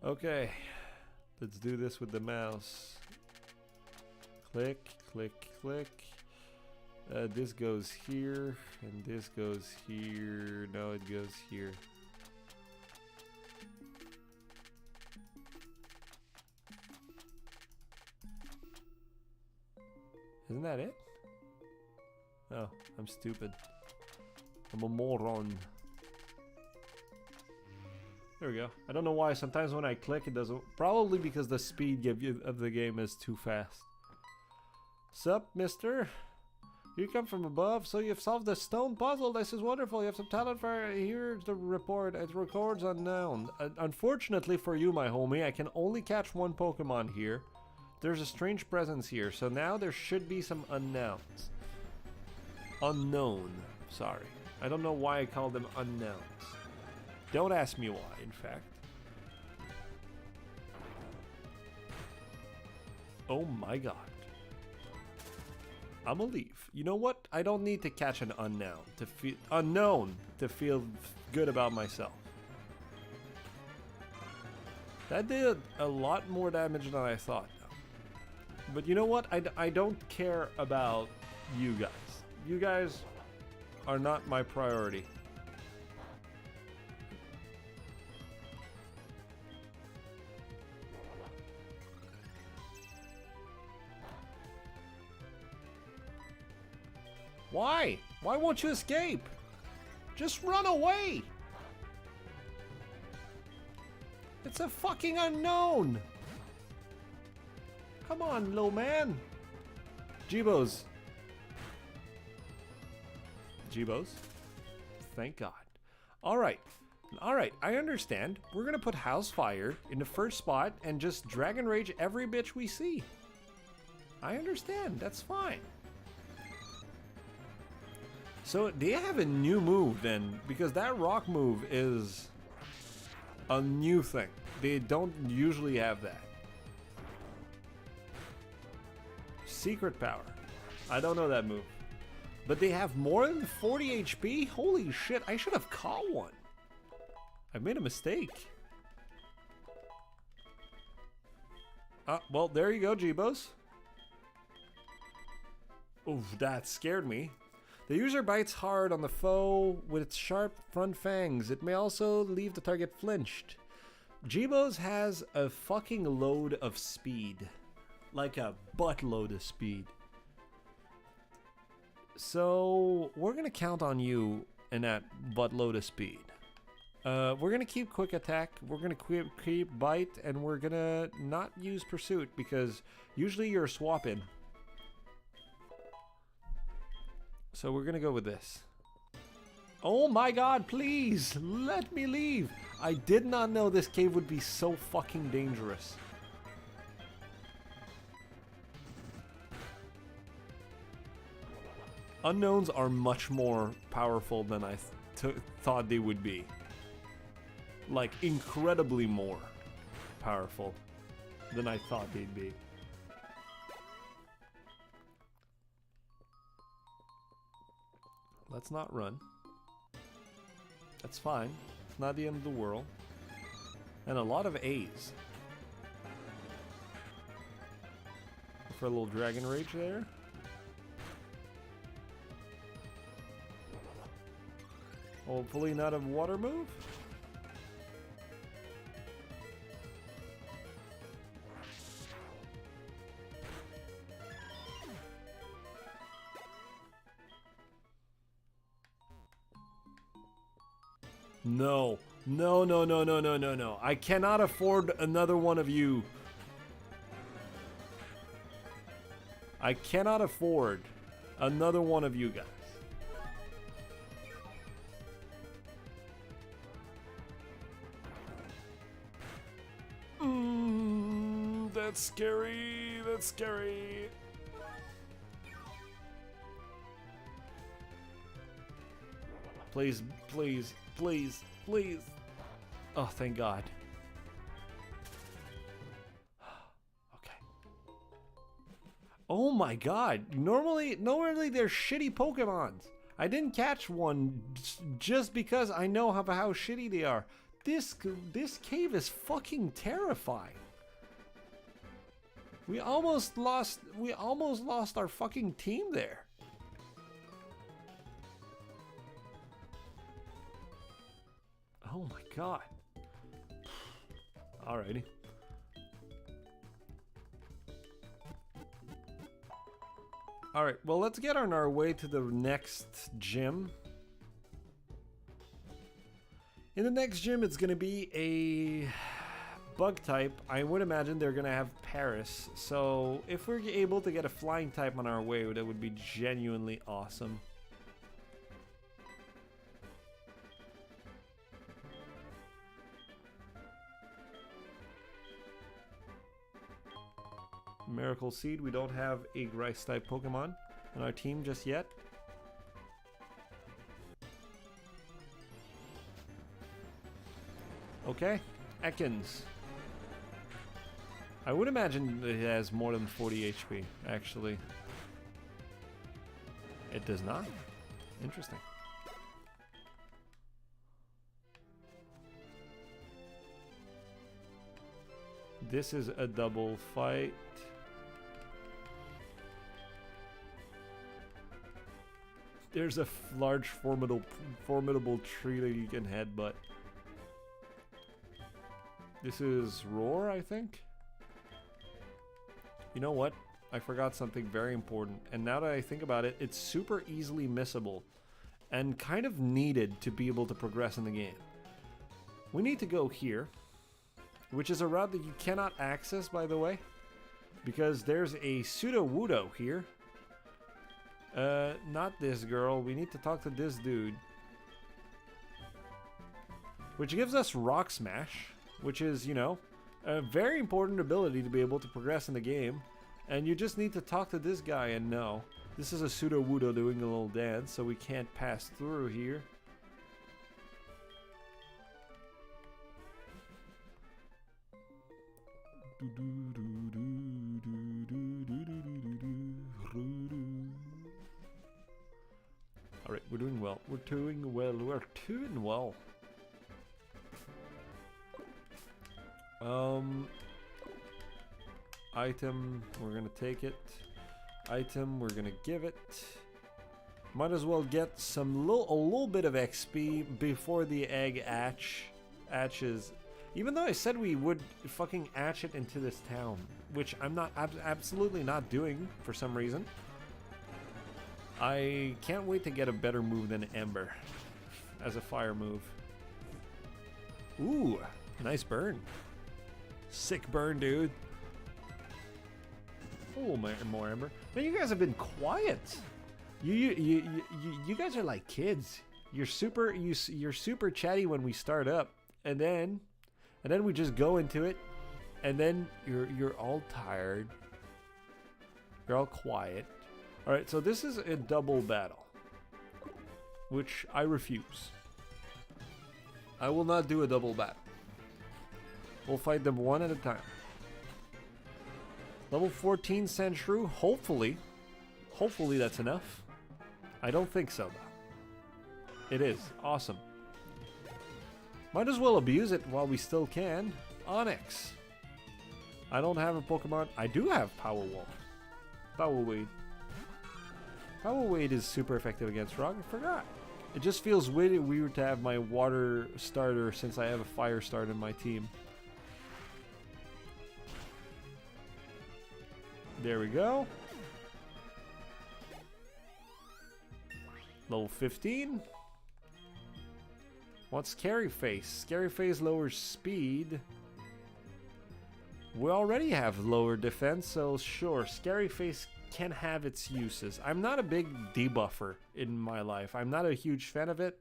Okay. Let's do this with the mouse. Click, click, click. This goes here, and this goes here. No, it goes here. Isn't that it? Oh, I'm stupid. I'm a moron. There we go. I don't know why. Sometimes when I click, it doesn't. Probably because the speed of the game is too fast. Sup, mister? You come from above, so you've solved the stone puzzle. This is wonderful. You have some talent for here's the report. It records unknown. Unfortunately for you, my homie, I can only catch one Pokemon here. There's a strange presence here, so now there should be some unknowns. Unknown. Sorry. I don't know why I call them unknowns. Don't ask me why, in fact. Oh my god. I'ma leave. You know what? I don't need to catch an unknown to feel good about myself. That did a lot more damage than I thought. But you know what? I don't care about you guys. You guys are not my priority. Why? Why won't you escape? Just run away! It's a fucking unknown! Come on, little man! Jeebos. Jeebos. Thank God. Alright. Alright, I understand. We're gonna put House Fire in the first spot and just Dragon Rage every bitch we see. I understand. That's fine. So they have a new move then, because that rock move is a new thing. They don't usually have that. Secret Power. I don't know that move. But they have more than 40 HP? Holy shit, I should have caught one. I made a mistake. Well, there you go, Jeebos. Oof, that scared me. The user bites hard on the foe with its sharp front fangs. It may also leave the target flinched. Jeebos has a fucking load of speed. Like a buttload of speed. So, we're gonna count on you in that buttload of speed. We're gonna keep Quick Attack, we're gonna keep Bite, and we're gonna not use Pursuit because usually you're swapping. So we're gonna go with this. Oh my god, please, let me leave! I did not know this cave would be so fucking dangerous. Unknowns are much more powerful than I thought they would be. Like, incredibly more powerful than I thought they'd be. Let's not run. That's fine. It's not the end of the world. And a lot of A's. For a little Dragon Rage there. Hopefully not a water move. No. No, no, no, no, no, no, no. I cannot afford another one of you. I cannot afford another one of you guys. That's scary. That's scary. Please, please, please, please. Oh, thank God. Okay. Oh my God. Normally they're shitty Pokemons. I didn't catch one just because I know how shitty they are. This cave is fucking terrifying. We almost lost our fucking team there. Oh my God. Alrighty. Alright, well, let's get on our way to the next gym. In the next gym, it's gonna be a bug type. I would imagine they're gonna have Paris. So if we're able to get a flying type on our way, that would be genuinely awesome. Miracle Seed, we don't have a Grass type Pokemon on our team just yet. Okay, Ekans. I would imagine it has more than 40 HP, actually. It does not. Interesting. This is a double fight. There's a large formidable tree that you can headbutt. This is Roar, I think? You know what? I forgot something very important. And now that I think about it, it's super easily missable. And kind of needed to be able to progress in the game. We need to go here. which is a route that you cannot access, by the way, because there's a pseudo-wudo here. Not this girl. We need to talk to this dude. Which gives us Rock Smash, which is, you know, a very important ability to be able to progress in the game. And you just need to talk to this guy and know. This is a pseudo-wudo doing a little dance, so we can't pass through here. Alright, we're doing well. We're doing well. We're doing well. Item, we're gonna take it. Item, we're gonna give it. Might as well get a little bit of XP before the egg hatches. Even though I said we would fucking hatch it into this town, which I'm not absolutely not doing for some reason. I can't wait to get a better move than Ember as a fire move. Ooh, nice burn. Sick burn, dude. Oh, more Ember. Man, you guys have been quiet. You guys are like kids. You're super chatty when we start up, and then we just go into it, and then you're all tired. You're all quiet. All right, so this is a double battle, which I refuse. I will not do a double battle. We'll fight them one at a time. Level 14 Sandshrew, hopefully that's enough. I don't think so, though. It is. Awesome. Might as well abuse it while we still can. Onyx. I don't have a Pokemon. I do have Power Wall. Power Wade. Power Wade is super effective against rock. I forgot. It just feels weird to have my water starter since I have a fire starter in my team. There we go. Level 15. What's Scary Face? Scary Face lowers speed. We already have lower defense, so sure, Scary Face can have its uses. I'm not a big debuffer in my life. I'm not a huge fan of it,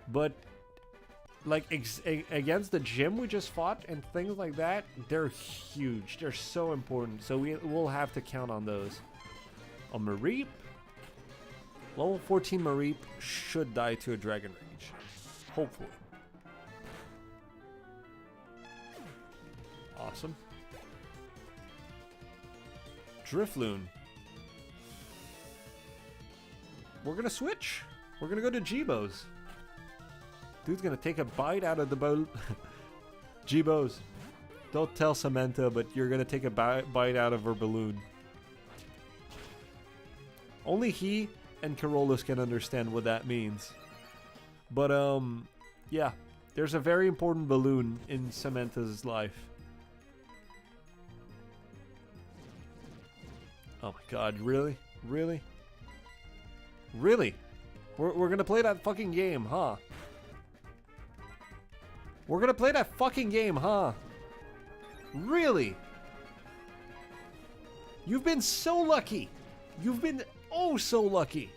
but like against the gym we just fought and things like that, they're huge. They're so important. So we'll have to count on those. A Mareep. Level 14 Mareep should die to a Dragon Rage. Hopefully. Awesome. Drifloon. We're gonna switch. We're gonna go to G-Bows. Dude's gonna take a bite out of the boat. G-Bows. Don't tell Samantha, but you're gonna take a bite out of her balloon. Only he and Carolus can understand what that means. But, yeah. There's a very important balloon in Samantha's life. Oh my god, really? Really? Really? We're gonna play that fucking game, huh? We're gonna play that fucking game, huh? Really? You've been so lucky. You've been oh so lucky.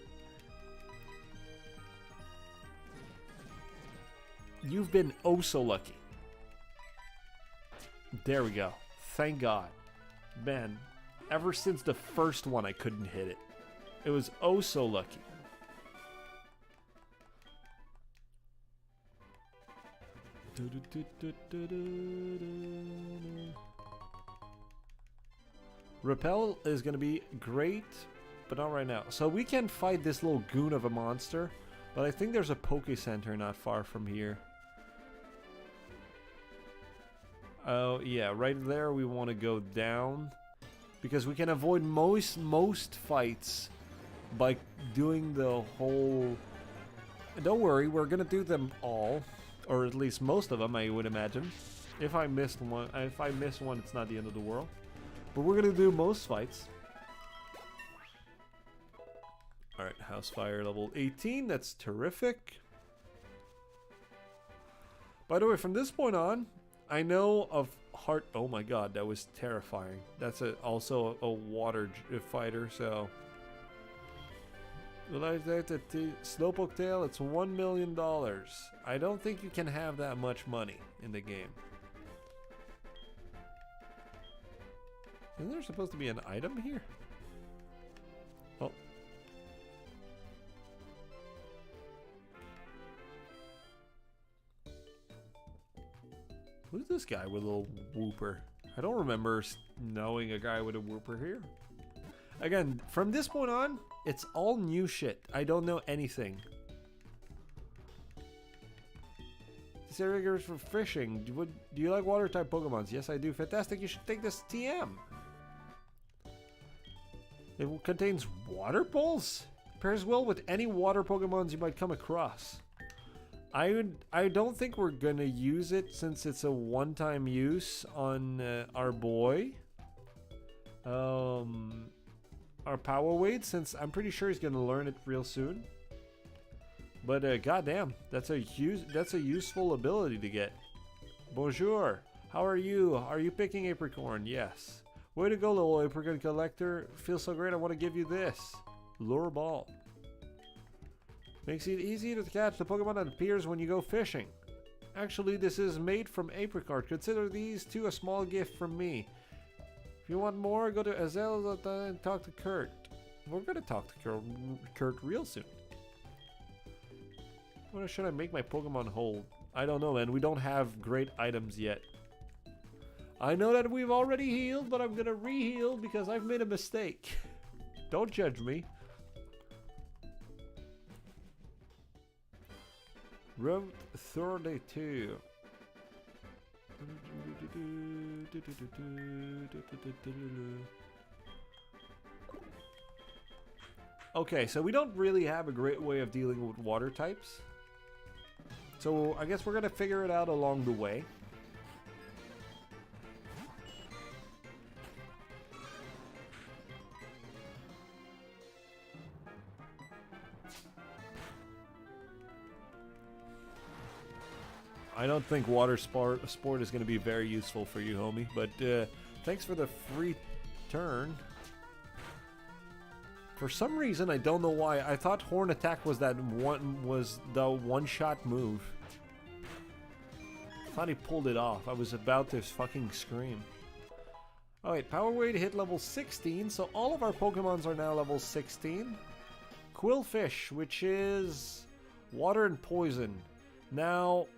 You've been oh so lucky. There we go. Thank God. Man, ever since the first one I couldn't hit it. It was oh so lucky. Repel is going to be great, but not right now. So we can fight this little goon of a monster, but I think there's a Poke Center not far from here. Oh yeah, right there we want to go down because we can avoid most fights by doing the whole. Don't worry, we're gonna do them all, or at least most of them, I would imagine. If I miss one, it's not the end of the world. But we're gonna do most fights. All right, House Fire level 18. That's terrific. By the way, from this point on, I know of heart. Oh my god, that was terrifying. That's also a water fighter. So, like that, Slowpoke Tail. It's $1 million. I don't think you can have that much money in the game. Isn't there supposed to be an item here? Oh. Who's this guy with a little whooper? I don't remember knowing a guy with a whooper here. Again, from this point on, it's all new shit. I don't know anything. This area is for fishing. Do you like water type Pokemons? Yes, I do. Fantastic. You should take this TM. It contains water pulse. Pairs well with any water Pokemons you might come across. I don't think we're gonna use it since it's a one-time use on our boy. Our Power Weight, since I'm pretty sure he's gonna learn it real soon. But goddamn, that's a useful ability to get. Bonjour, how are you? Are you picking apricorn? Yes. Way to go, little apricorn collector. Feels so great. I want to give you this lure ball. Makes it easy to catch the Pokemon that appears when you go fishing. Actually, this is made from apricot. Consider these two a small gift from me. If you want more, go to Azel and talk to Kurt. We're gonna talk to Kurt real soon. What should I make my Pokemon hold? I don't know, man. We don't have great items yet. I know that we've already healed, but I'm gonna re-heal because I've made a mistake. Don't judge me. Route 32. Okay, so we don't really have a great way of dealing with water types. So I guess we're gonna figure it out along the way. I don't think water sport is going to be very useful for you, homie. But thanks for the free turn. For some reason, I don't know why. I thought Horn Attack was the one-shot move. I thought he pulled it off. I was about to fucking scream. Alright, Power Weight hit level 16, so all of our Pokemons are now level 16. Quillfish, which is water and poison. Now,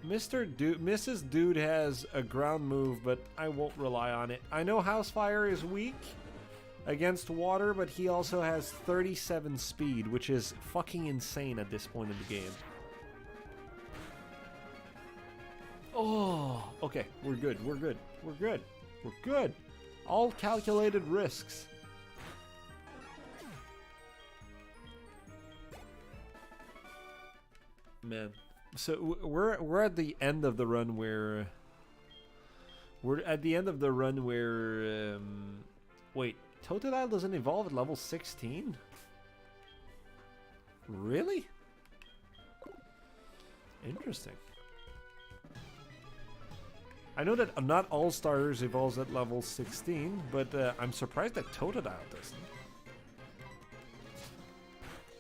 Mrs. Dude has a ground move, but I won't rely on it. I know Housefire is weak against water, but he also has 37 speed, which is fucking insane at this point in the game. Oh, okay, we're good, we're good, we're good, we're good. All calculated risks. Man. So we're at the end of the run where wait, Totodile doesn't evolve at level 16? Really? Interesting. I know that not all starters evolves at level 16, but I'm surprised that Totodile doesn't.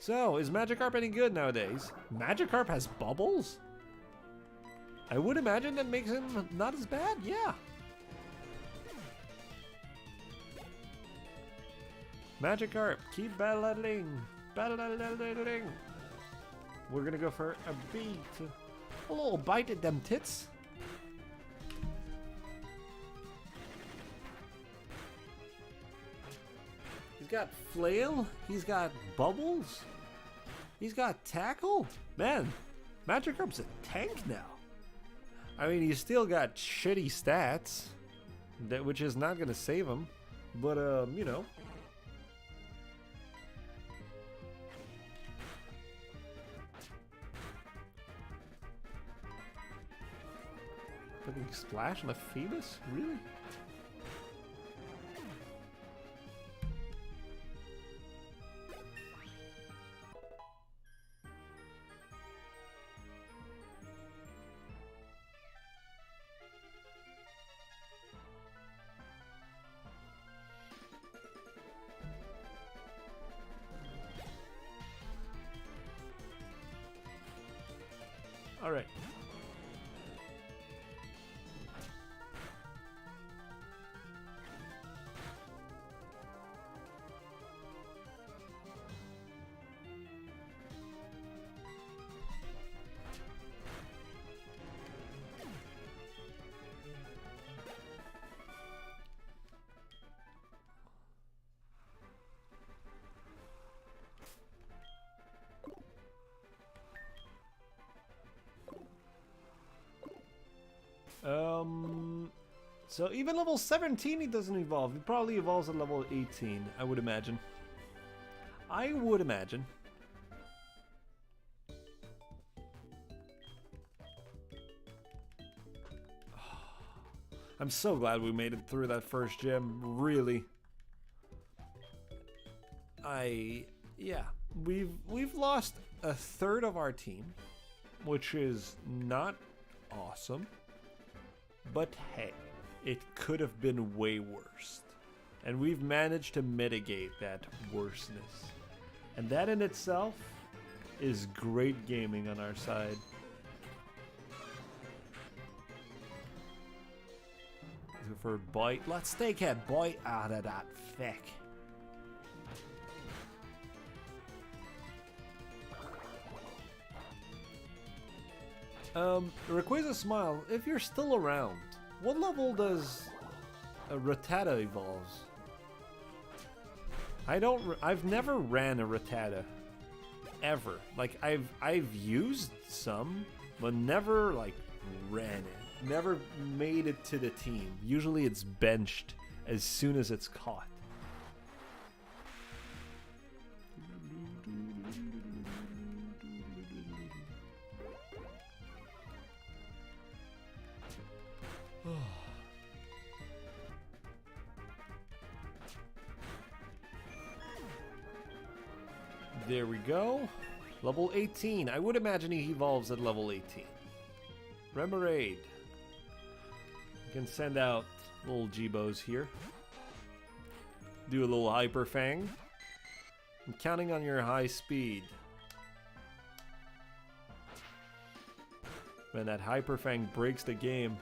So, is Magikarp any good nowadays? Magikarp has bubbles? I would imagine that makes him not as bad, yeah. Magikarp, keep battling. Battling. We're gonna go for a beat. A little bite at them tits. He's got flail, he's got bubbles. He's got tackle? Man, Magikarp's a tank now. I mean, he's still got shitty stats, which is not going to save him. But, you know. Fucking splash on a Phoebus? Really? Alright. So even level 17 he doesn't evolve. He probably evolves at level 18, I would imagine. I would imagine. I'm so glad we made it through that first gym, really. Yeah, we've lost a third of our team, which is not awesome. But hey, it could have been way worse. And we've managed to mitigate that worseness. And that in itself is great gaming on our side. For bite, let's take a bite out of that feck. Rayquaza Smile, if you're still around, what level does a Rattata evolves? I've never ran a Rattata. Ever. Like, I've used some, but never, like, ran it. Never made it to the team. Usually it's benched as soon as it's caught. There we go. Level 18. I would imagine he evolves at level 18. Remoraid. You can send out little G-Bows here. Do a little Hyper Fang. I'm counting on your high speed. Man, that Hyper Fang breaks the game.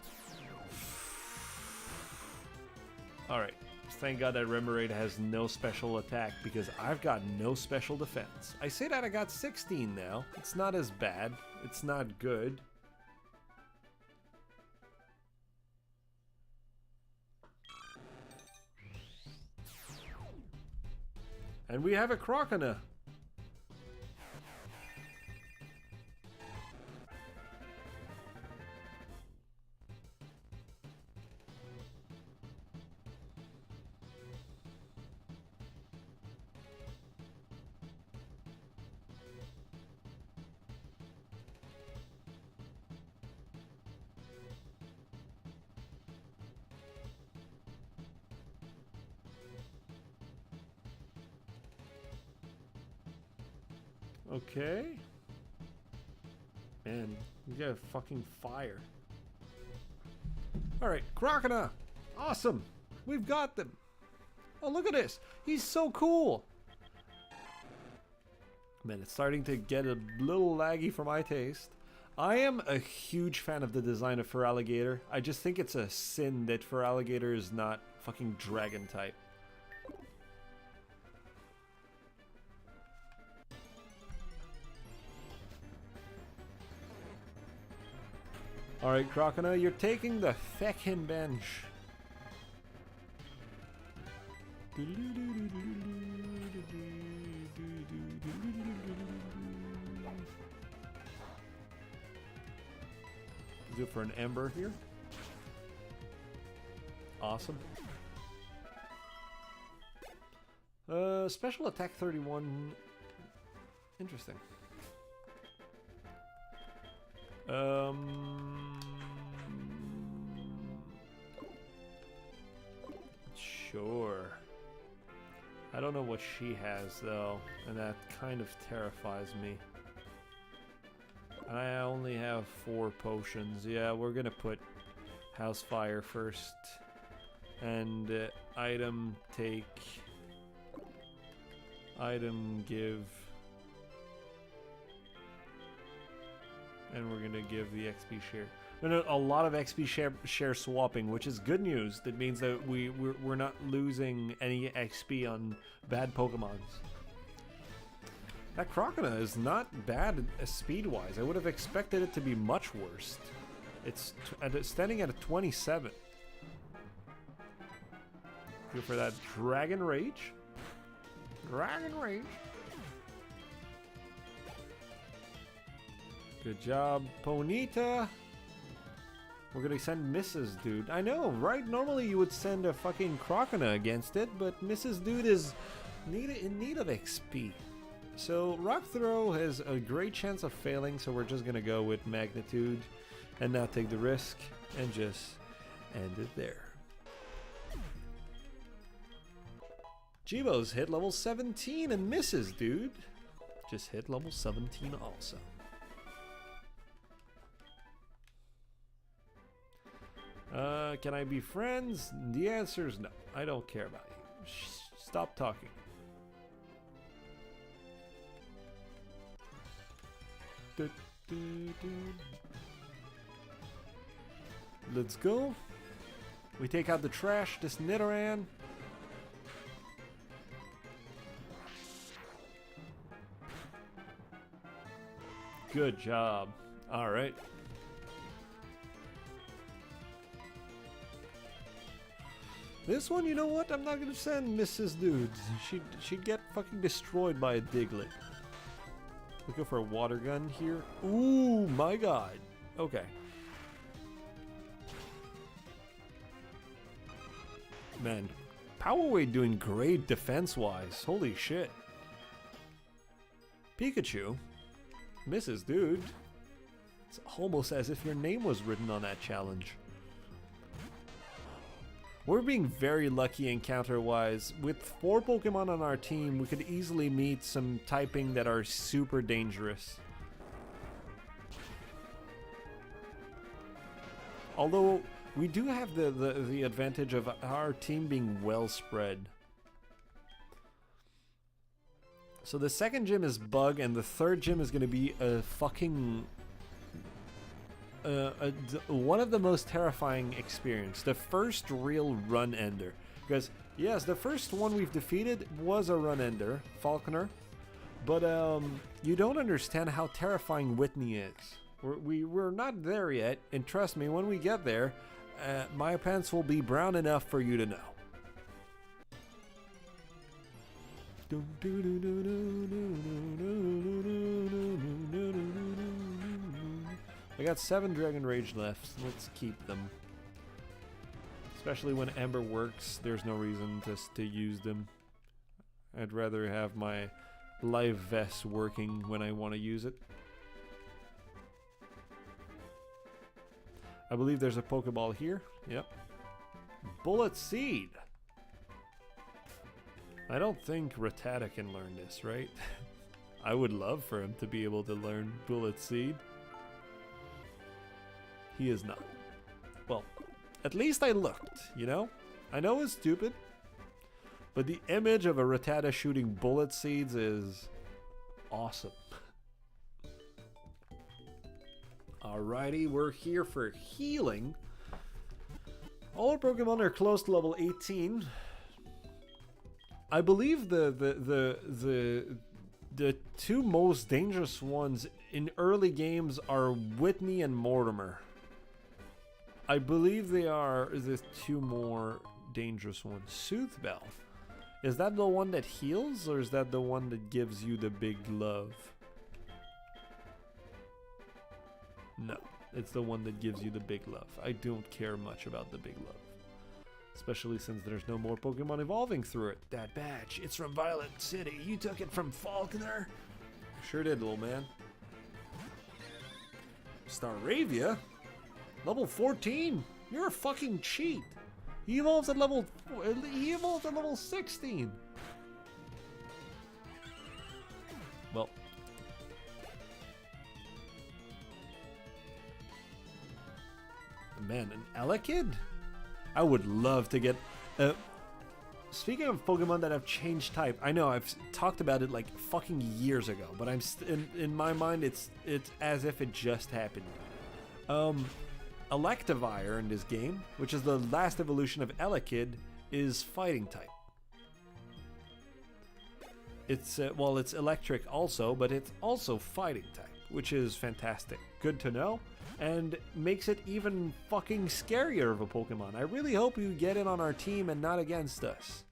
Alright. Thank God that Remoraid has no special attack because I've got no special defense. I say that I got 16 now. It's not as bad. It's not good. And we have a Crocona. Okay. Man, you got fucking fire. Alright, Crocona! Awesome! We've got them! Oh, look at this! He's so cool! Man, it's starting to get a little laggy for my taste. I am a huge fan of the design of Feraligatr. I just think it's a sin that Feraligatr is not fucking dragon type. Alright, Crocona, you're taking the feckin' bench. Do it for an Ember here. Awesome. Special attack 31. Interesting. Sure. I don't know what she has though, and that kind of terrifies me. I only have 4 potions. Yeah, we're gonna put House Fire first. And item take. Item give. And we're gonna give the XP share. No, a lot of XP share swapping, which is good news. That means that we're not losing any XP on bad Pokemons. That Crocodile is not bad speed-wise. I would have expected it to be much worse. It's standing at a 27. Go for that Dragon Rage. Dragon Rage. Good job, Ponyta. We're gonna send Mrs. Dude. I know, right? Normally you would send a fucking Crocodile against it, but Mrs. Dude is in need of XP. So Rock Throw has a great chance of failing, so we're just gonna go with Magnitude and not take the risk and just end it there. Jibo's hit level 17 and misses, dude. Just hit level 17 also. Can I be friends? The answer is no. I don't care about you. Stop talking. Let's go. We take out the trash, this Nidoran. Good job. All right. This one, you know what? I'm not gonna send Mrs. Dudes. She'd get fucking destroyed by a Diglett. Looking for a water gun here. Ooh, my god. Okay. Man, Power Wave doing great defense-wise. Holy shit. Pikachu. Mrs. Dude. It's almost as if your name was written on that challenge. We're being very lucky encounter-wise. With 4 Pokemon on our team, we could easily meet some typing that are super dangerous. Although, we do have the advantage of our team being well spread. So the second gym is Bug, and the third gym is going to be a fucking... one of the most terrifying experience. The first real run ender. Because, yes, the first one we've defeated was a run ender, Falconer. But you don't understand how terrifying Whitney is. We're not there yet, and trust me, when we get there, my pants will be brown enough for you to know. I got 7 Dragon Rage left. Let's keep them. Especially when Ember works, there's no reason to use them. I'd rather have my live vest working when I want to use it. I believe there's a Pokeball here. Yep. Bullet Seed. I don't think Rattata can learn this, right? I would love for him to be able to learn Bullet Seed. He is not. Well, at least I looked, you know? I know it's stupid, but the image of a Rattata shooting bullet seeds is awesome. Alrighty, we're here for healing. All our Pokemon are close to level 18. I believe the 2 most dangerous ones in early games are Whitney and Mortimer. I believe they are the 2 more dangerous ones. Soothbell. Is that the one that heals, or is that the one that gives you the big love? No, it's the one that gives you the big love. I don't care much about the big love. Especially since there's no more Pokemon evolving through it. That badge, it's from Violet City. You took it from Falconer? Sure did, little man. Staravia? Level 14? You're a fucking cheat. He evolves at level 16. Well, man, an Elekid? I would love to get speaking of Pokemon that have changed type, I know I've talked about it like fucking years ago, but I'm in my mind it's as if it just happened. Electivire in this game, which is the last evolution of Elekid, is fighting type. It's well, it's electric also, but it's also fighting type, which is fantastic. Good to know, and makes it even fucking scarier of a Pokemon. I really hope you get it on our team and not against us.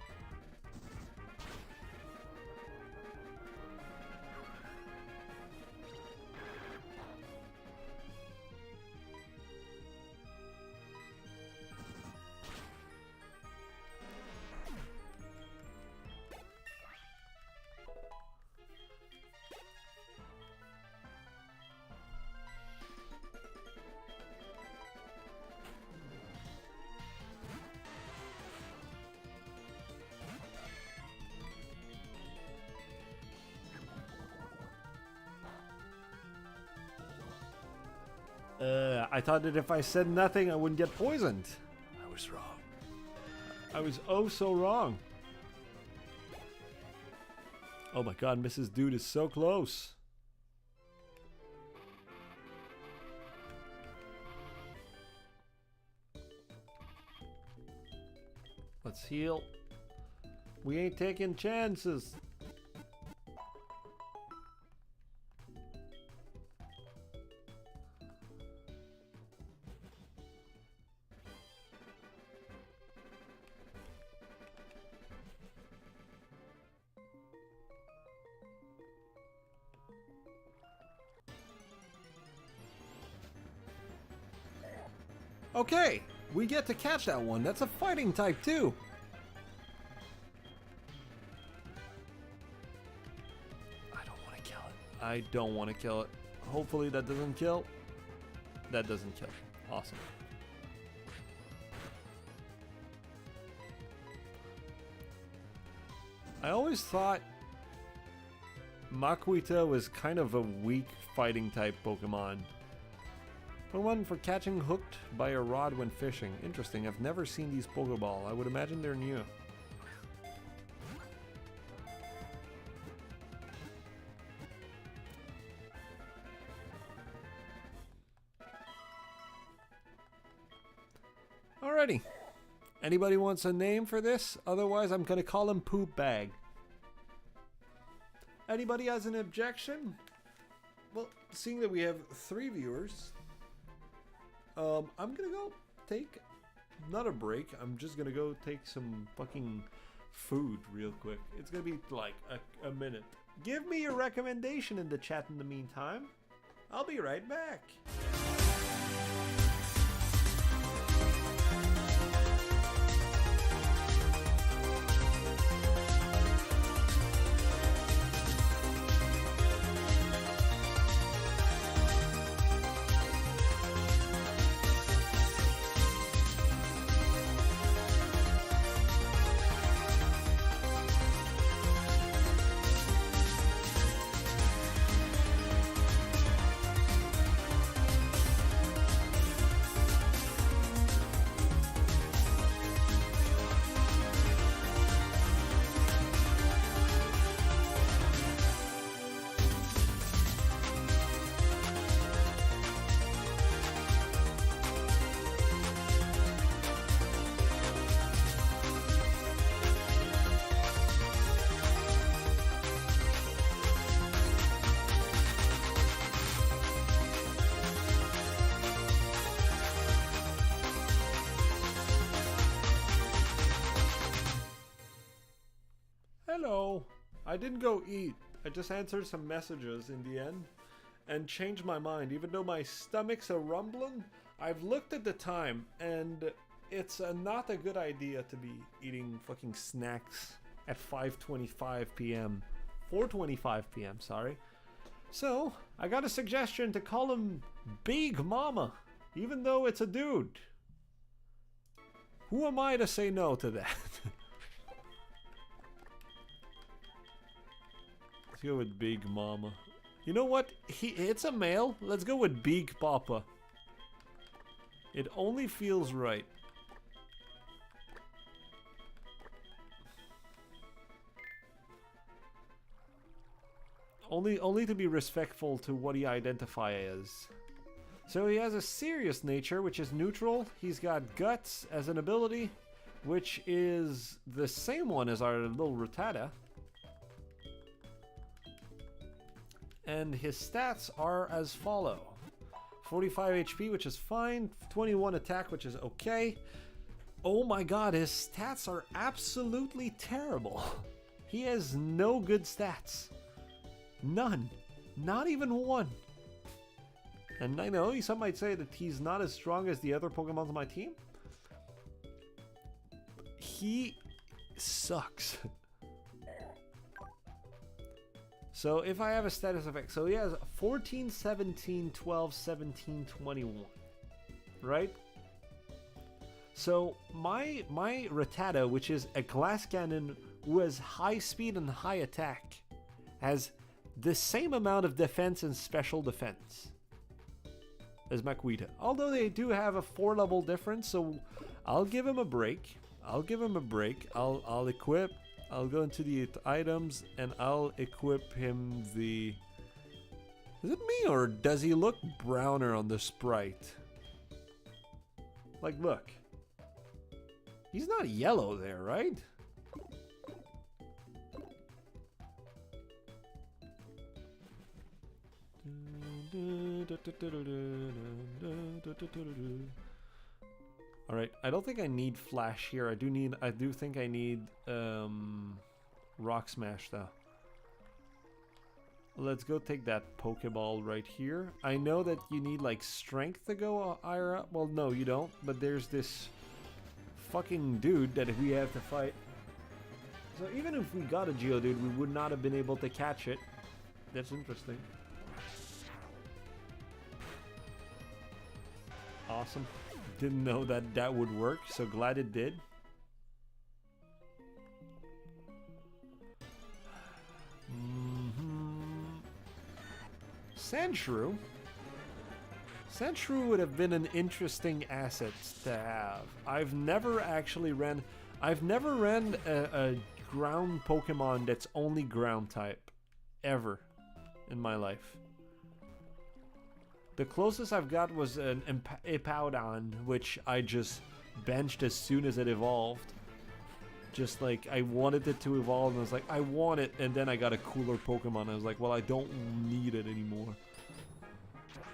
I thought that if I said nothing, I wouldn't get poisoned. I was wrong. I was oh so wrong. Oh my god, Mrs. Dude is so close. Let's heal. We ain't taking chances. Okay, we get to catch that one. That's a fighting type too. I don't want to kill it. I don't want to kill it. Hopefully that doesn't kill. That doesn't kill. Awesome. I always thought Makuita was kind of a weak fighting type Pokemon. Pokemon for catching hooked by a rod when fishing. Interesting, I've never seen these Pokeball. I would imagine they're new. Alrighty. Anybody wants a name for this? Otherwise, I'm gonna call him Poop Bag. Anybody has an objection? Well, seeing that we have 3 viewers, I'm gonna go take, not a break, I'm just gonna go take some fucking food real quick. It's gonna be like a minute. Give me a recommendation in the chat in the meantime. I'll be right back. Hello. I didn't go eat. I just answered some messages in the end and changed my mind. Even though my stomach's a rumbling, I've looked at the time and it's not a good idea to be eating fucking snacks at 5:25 p.m. 4:25 p.m., sorry. So, I got a suggestion to call him Big Mama, even though it's a dude. Who am I to say no to that? Let's go with Big Mama. You know what? It's a male. Let's go with Big Papa. It only feels right. Only to be respectful to what he identifies as. So he has a serious nature, which is neutral. He's got guts as an ability, which is the same one as our little Rattata. And his stats are as follow. 45 HP, which is fine. 21 attack, which is okay. Oh my god, his stats are absolutely terrible. He has no good stats. None. Not even one. And I know some might say that he's not as strong as the other Pokemon on my team. He sucks. So if I have a status effect, so he has 14, 17, 12, 17, 21. Right? So my Rattata, which is a glass cannon who has high speed and high attack, has the same amount of defense and special defense as Makuita. Although they do have a 4-level difference, so I'll give him a break. I'll equip. I'll go into the items and I'll equip him the... Is it me or does he look browner on the sprite? Like, look. He's not yellow there, right? All right, I don't think I need Flash here. I do think I need Rock Smash though. Let's go take that Pokeball right here. I know that you need like strength to go higher up. Well, no, you don't. But there's this fucking dude that we have to fight. So even if we got a Geodude, we would not have been able to catch it. That's interesting. Awesome. Didn't know that that would work, so glad it did. Sandshrew. Sandshrew would have been an interesting asset to have. I've never ran a ground Pokemon that's only ground type. Ever. In my life. The closest I've got was an Epowdon, which I just benched as soon as it evolved. Just like, I wanted it to evolve, and I was like, I want it, and then I got a cooler Pokemon. I was like, well, I don't need it anymore.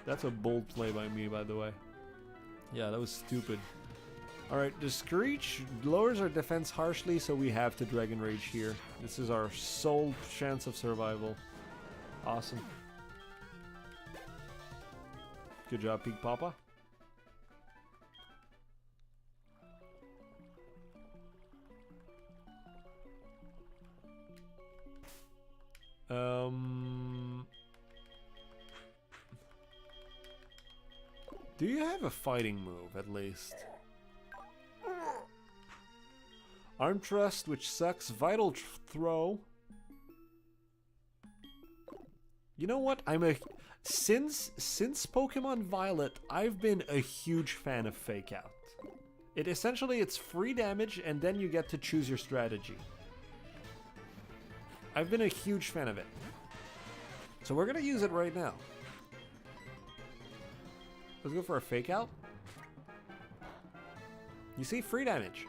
That's a bold play by me, by the way. Yeah, that was stupid. Alright, the Screech lowers our defense harshly, so we have to Dragon Rage here. This is our sole chance of survival. Awesome. Good job, Peak Papa. Do you have a fighting move, at least? Arm Thrust, which sucks. Vital Throw. You know what? Since Pokemon Violet, I've been a huge fan of Fake Out. It's free damage, and then you get to choose your strategy. I've been a huge fan of it. So we're gonna use it right now. Let's go for a Fake Out. You see, free damage.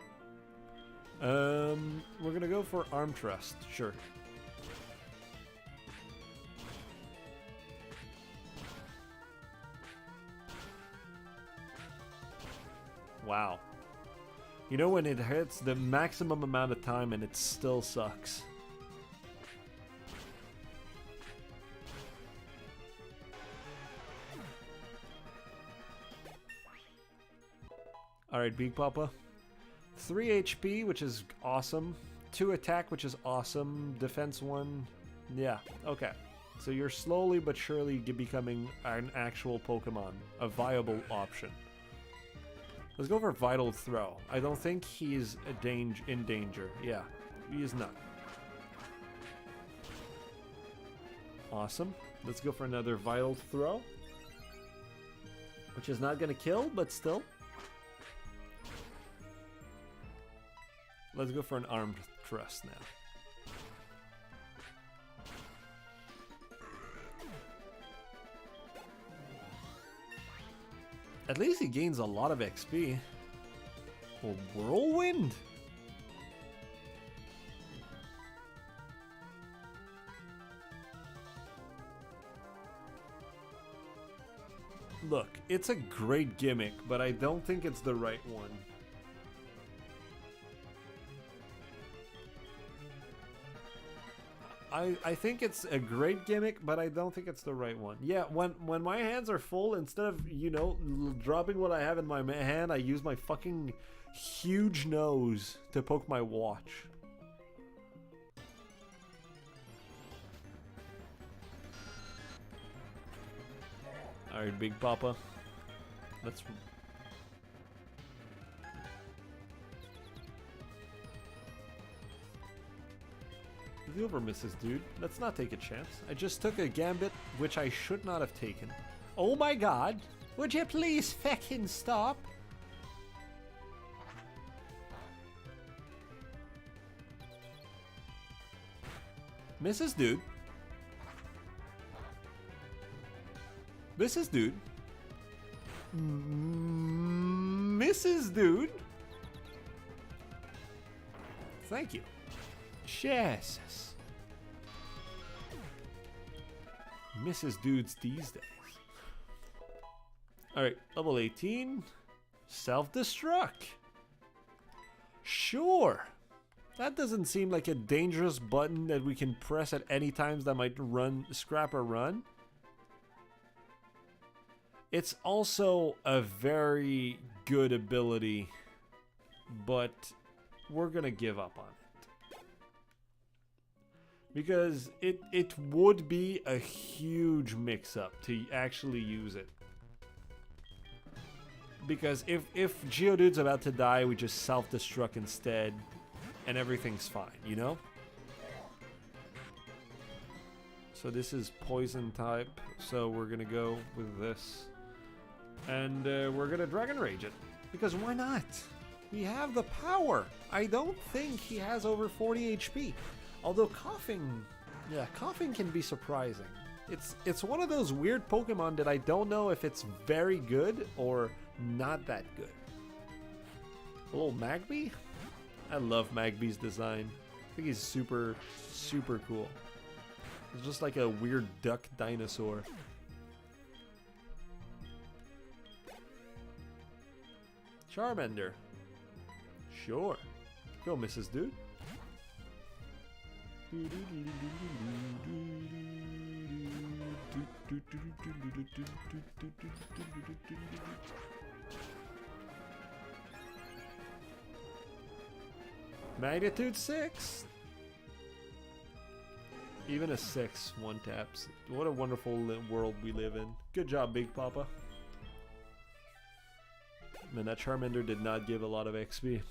We're gonna go for Arm Thrust, sure. Wow. You know when it hits the maximum amount of time and it still sucks. Alright, Big Papa. 3 HP, which is awesome. 2 attack, which is awesome. Defense 1. Yeah, okay. So you're slowly but surely becoming an actual Pokemon. A viable option. Let's go for Vital Throw. I don't think he's in danger. Yeah, he is not. Awesome. Let's go for another Vital Throw. Which is not going to kill, but still. Let's go for an Armed Thrust now. At least he gains a lot of XP. Well, Whirlwind? Look, it's a great gimmick, but I don't think it's the right one. I think it's a great gimmick, but I don't think it's the right one. Yeah, when my hands are full, instead of, you know, dropping what I have in my hand, I use my fucking huge nose to poke my watch. Alright, Big Papa. Let's... It's over, Mrs. Dude. Let's not take a chance. I just took a gambit which I should not have taken. Oh my god! Would you please feckin' stop? Mrs. Dude. Mrs. Dude. Mrs. Dude. Thank you. Jesus. Mrs. Dudes these days. Alright, level 18. Self-destruct. Sure. That doesn't seem like a dangerous button that we can press at any times that might scrap a run. It's also a very good ability, but we're gonna give up on it. Because it would be a huge mix-up to actually use it. Because if Geodude's about to die, we just self-destruct instead, and everything's fine, you know? So this is poison type, so we're gonna go with this. And we're gonna Dragon Rage it. Because why not? We have the power. I don't think he has over 40 HP. Although coughing, yeah, coughing can be surprising. It's one of those weird Pokemon that I don't know if it's very good or not that good. A little Magby? I love Magby's design. I think he's super, super cool. It's just like a weird duck dinosaur. Charmander. Sure. Go, Mrs. Dude. Magnitude 6. Even a 6 one taps. What a wonderful world we live in. Good job, Big Papa. Man, that Charmander did not give a lot of XP.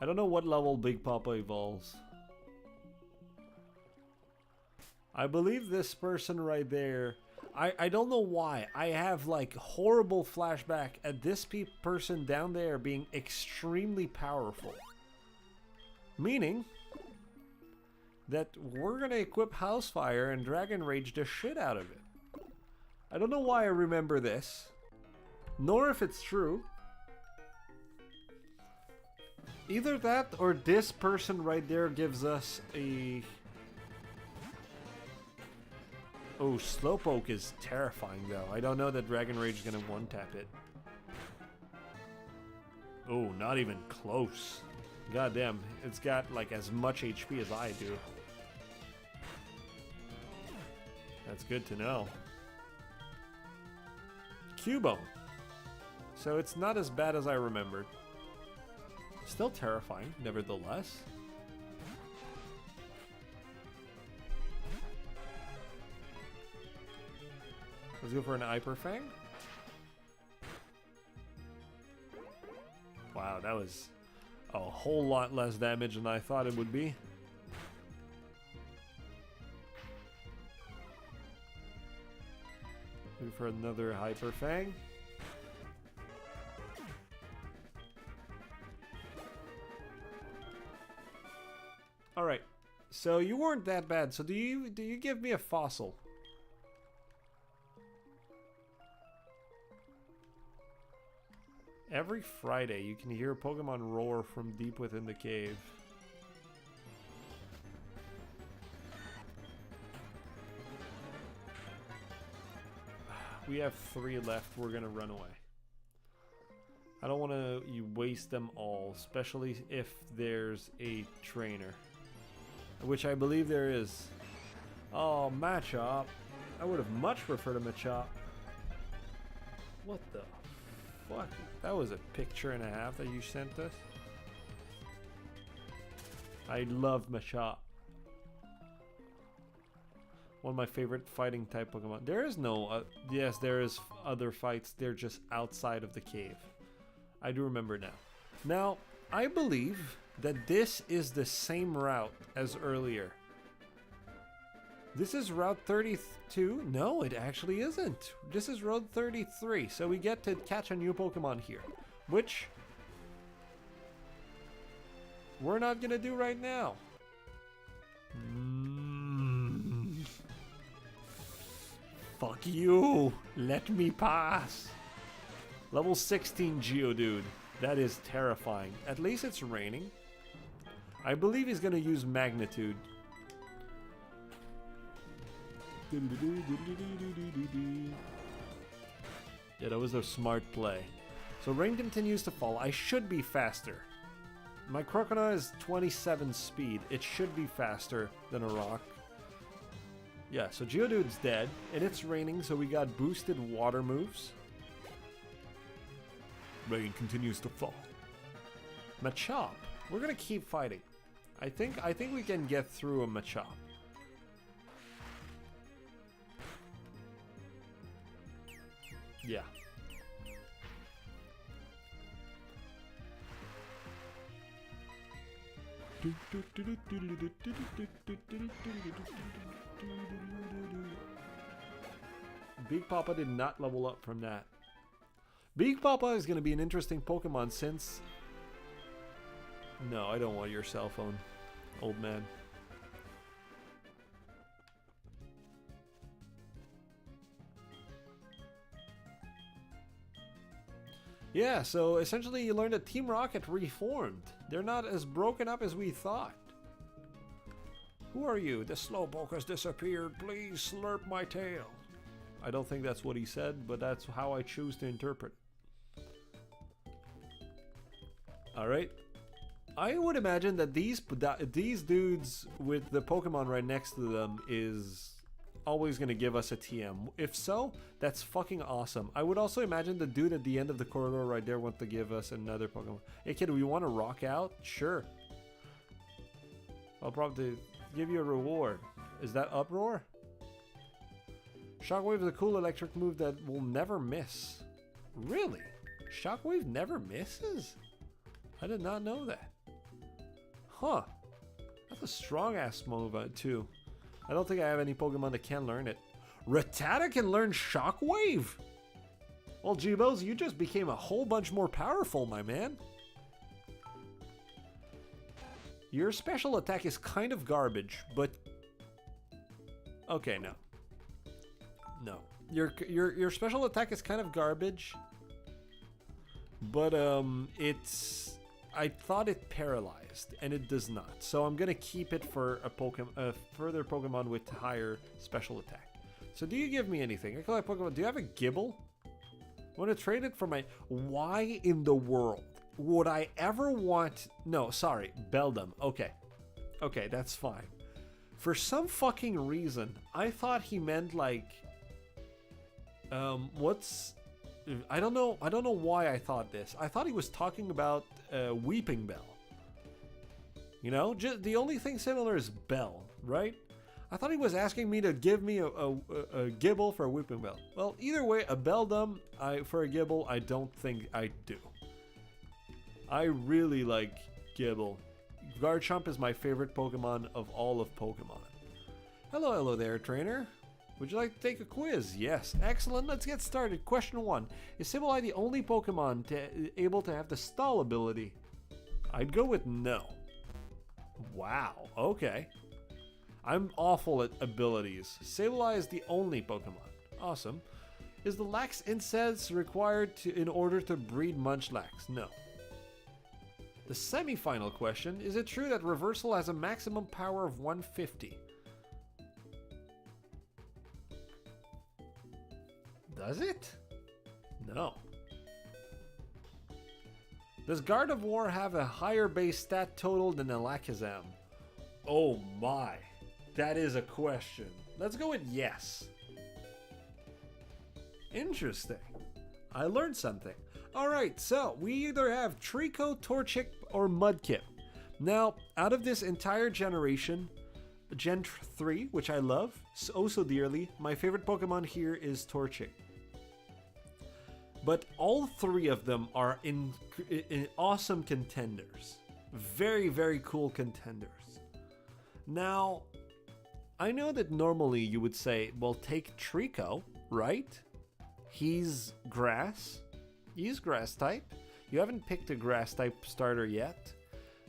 I don't know what level Big Papa evolves. I believe this person right there. I don't know why. I have like horrible flashback at this person down there being extremely powerful. Meaning that we're gonna equip Housefire and Dragon Rage the shit out of it. I don't know why I remember this, nor if it's true. Either that or this person right there gives us a... Oh, Slowpoke is terrifying though. I don't know that Dragon Rage is gonna one-tap it. Oh, not even close. Goddamn, it's got like as much HP as I do. That's good to know. Cubone. So it's not as bad as I remembered. Still terrifying, nevertheless. Let's go for an Hyper Fang. Wow, that was a whole lot less damage than I thought it would be. Go for another Hyper Fang. All right, so you weren't that bad. So do you give me a fossil? Every Friday, you can hear Pokemon roar from deep within the cave. We have 3 left. We're gonna run away. I don't want to waste them all, especially if there's a trainer, which I believe there is. Oh, Machop. I would have much preferred a Machop. What the fuck? That was a picture and a half that you sent us. I love Machop. One of my favorite fighting type Pokemon. There is no, yes, there is other fights. They're just outside of the cave. I do remember now. Now, I believe that this is the same route as earlier. This is Route 32? No, it actually isn't. This is Route 33, so we get to catch a new Pokemon here, which we're not gonna do right now. Fuck you! Let me pass! Level 16 Geodude. That is terrifying. At least it's raining. I believe he's gonna use Magnitude. Yeah, that was a smart play. So rain continues to fall. I should be faster. My Crocodile is 27 speed. It should be faster than a rock. Yeah, so Geodude's dead, and it's raining, so we got boosted water moves. Rain continues to fall. Machop. We're gonna keep fighting. I think we can get through a Machop. Yeah. Big Papa did not level up from that. Big Papa is going to be an interesting Pokemon since... No, I don't want your cell phone, old man. Yeah, so essentially you learned that Team Rocket reformed. They're not as broken up as we thought. Who are you? The Slowpoke has disappeared. Please slurp my tail. I don't think that's what he said, but that's how I choose to interpret it. Alright. I would imagine that these dudes with the Pokemon right next to them is always going to give us a TM. If so, that's fucking awesome. I would also imagine the dude at the end of the corridor right there wants to give us another Pokemon. Hey kid, we want to rock out? Sure. I'll probably give you a reward. Is that Uproar? Shockwave is a cool electric move that will never miss. Really? Shockwave never misses? I did not know that. Huh. That's a strong ass move too. I don't think I have any Pokemon that can learn it. Rattata can learn Shockwave? Well, Jibos, you just became a whole bunch more powerful, my man. Your special attack is kind of garbage, but... Okay, no. No. Your special attack is kind of garbage, but it's... I thought it paralyzed, and it does not. So I'm gonna keep it for a further Pokemon with higher special attack. So do you give me anything? I collect Pokemon. Do you have a Gibble? I want to trade it for my... Why in the world would I ever want... No, sorry, Beldum. Okay. Okay, that's fine. For some fucking reason, I thought he meant like... what's... I don't know why I thought this. I thought he was talking about Weeping Bell. You know, just the only thing similar is Bell, right? I thought he was asking me to give me a Gibble for a Weeping Bell. Well, either way, a Beldum for a Gibble, I don't think I do. I really like Gibble. Garchomp is my favorite Pokemon of all of Pokemon. Hello there, trainer. Would you like to take a quiz? Yes. Excellent. Let's get started. Question 1. Is Sableye the only Pokemon able to have the stall ability? I'd go with no. Wow. Okay. I'm awful at abilities. Sableye is the only Pokemon. Awesome. Is the lax incense required in order to breed Munchlax? No. The semi-final question, is it true that Reversal has a maximum power of 150? Does it? No. Does Gardevoir have a higher base stat total than Alakazam? Oh my. That is a question. Let's go with yes. Interesting. I learned something. Alright, so we either have Trico, Torchic, or Mudkip. Now, out of this entire generation, Gen 3, which I love so dearly, my favorite Pokemon here is Torchic. But all three of them are in awesome contenders. Very, very cool contenders. Now, I know that normally you would say, well, take Trico, right? He's grass. He's grass type. You haven't picked a grass type starter yet.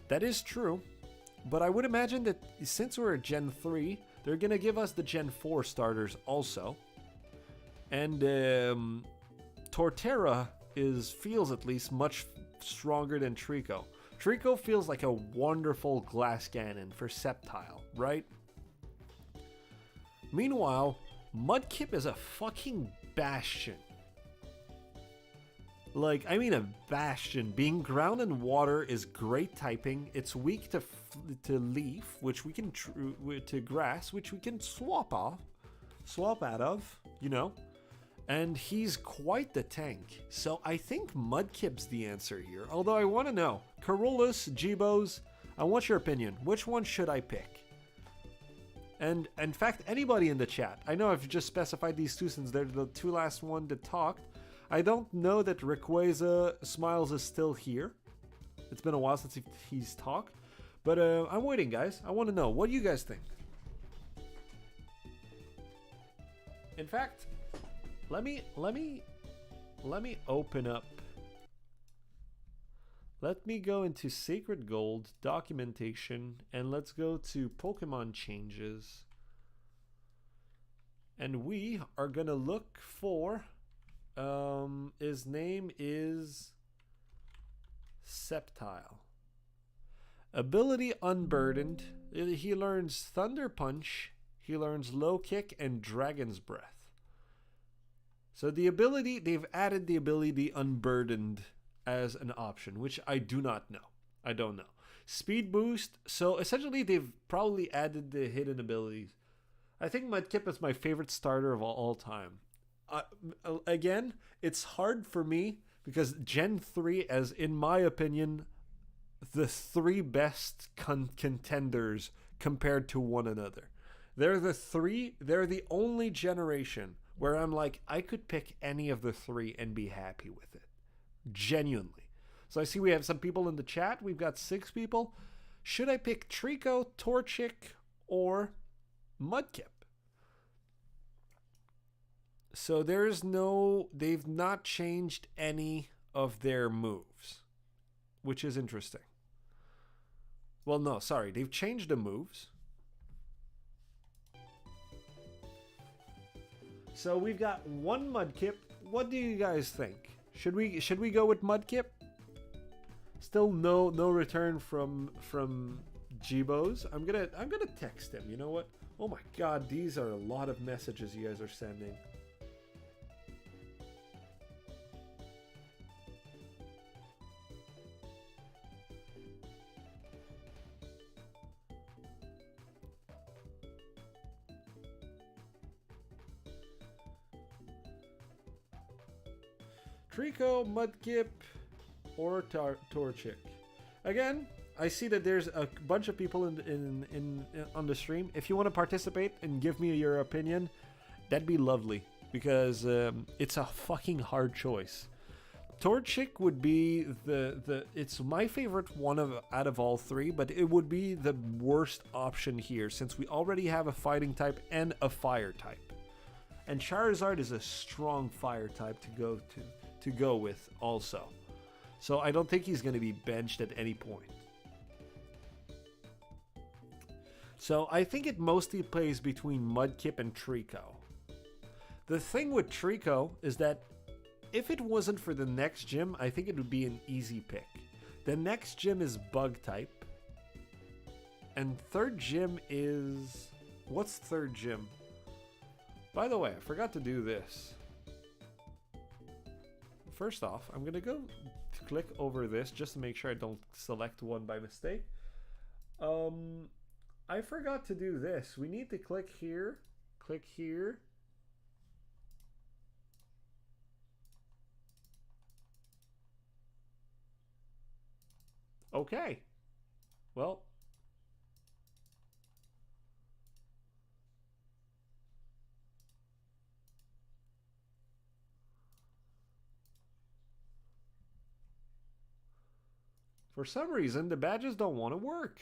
That is true. But I would imagine that since we're at Gen 3, they're going to give us the Gen 4 starters also. And Torterra feels at least much stronger than Trico. Trico feels like a wonderful glass cannon for Sceptile, right? Meanwhile, Mudkip is a fucking bastion. Like, I mean a bastion. Being ground and water is great typing. It's weak to leaf, which we can to grass, which we can swap out of, you know. And he's quite the tank. So I think Mudkip's the answer here. Although I want to know, Carolus, Jibos, I want your opinion. Which one should I pick? And in fact, anybody in the chat. I know I've just specified these two since they're the two last one that talked. I don't know that Rayquaza Smiles is still here. It's been a while since he's talked. But I'm waiting, guys. I want to know. What do you guys think? In fact, let me open up. Let me go into Sacred Gold documentation and let's go to Pokemon changes. And we are gonna look for his name is Sceptile. Ability Unburdened. He learns Thunder Punch, he learns Low Kick and Dragon's Breath. So the ability, they've added the ability Unburdened as an option, which I do not know. I don't know. Speed Boost. So essentially they've probably added the hidden abilities. I think Mudkip is my favorite starter of all time. Again, it's hard for me because Gen 3, as in my opinion, the three best contenders compared to one another. They're the only generation where I'm like, I could pick any of the three and be happy with it. Genuinely. So I see we have some people in the chat. We've got 6 people. Should I pick Trico, Torchic, or Mudkip? So they've not changed any of their moves, which is interesting. Well, no, sorry. They've changed the moves. So we've got one Mudkip. What do you guys think? Should we go with Mudkip? Still no return from Jibos. I'm gonna text him. You know what? Oh my God, these are a lot of messages you guys are sending. Trico, Mudkip, or Torchic. Again, I see that there's a bunch of people in on the stream. If you want to participate and give me your opinion, that'd be lovely because it's a fucking hard choice. Torchic would be it's my favorite one out of all three, but it would be the worst option here since we already have a fighting type and a fire type. And Charizard is a strong fire type to go with also. So I don't think he's going to be benched at any point. So I think it mostly plays between Mudkip and Trico. The thing with Trico is that if it wasn't for the next gym, I think it would be an easy pick. The next gym is bug type. And third gym is... What's third gym? By the way, I forgot to do this. First off, I'm going to go click over this just to make sure I don't select one by mistake. I forgot to do this. We need to click here. Click here. Okay. Well. For some reason, the badges don't want to work.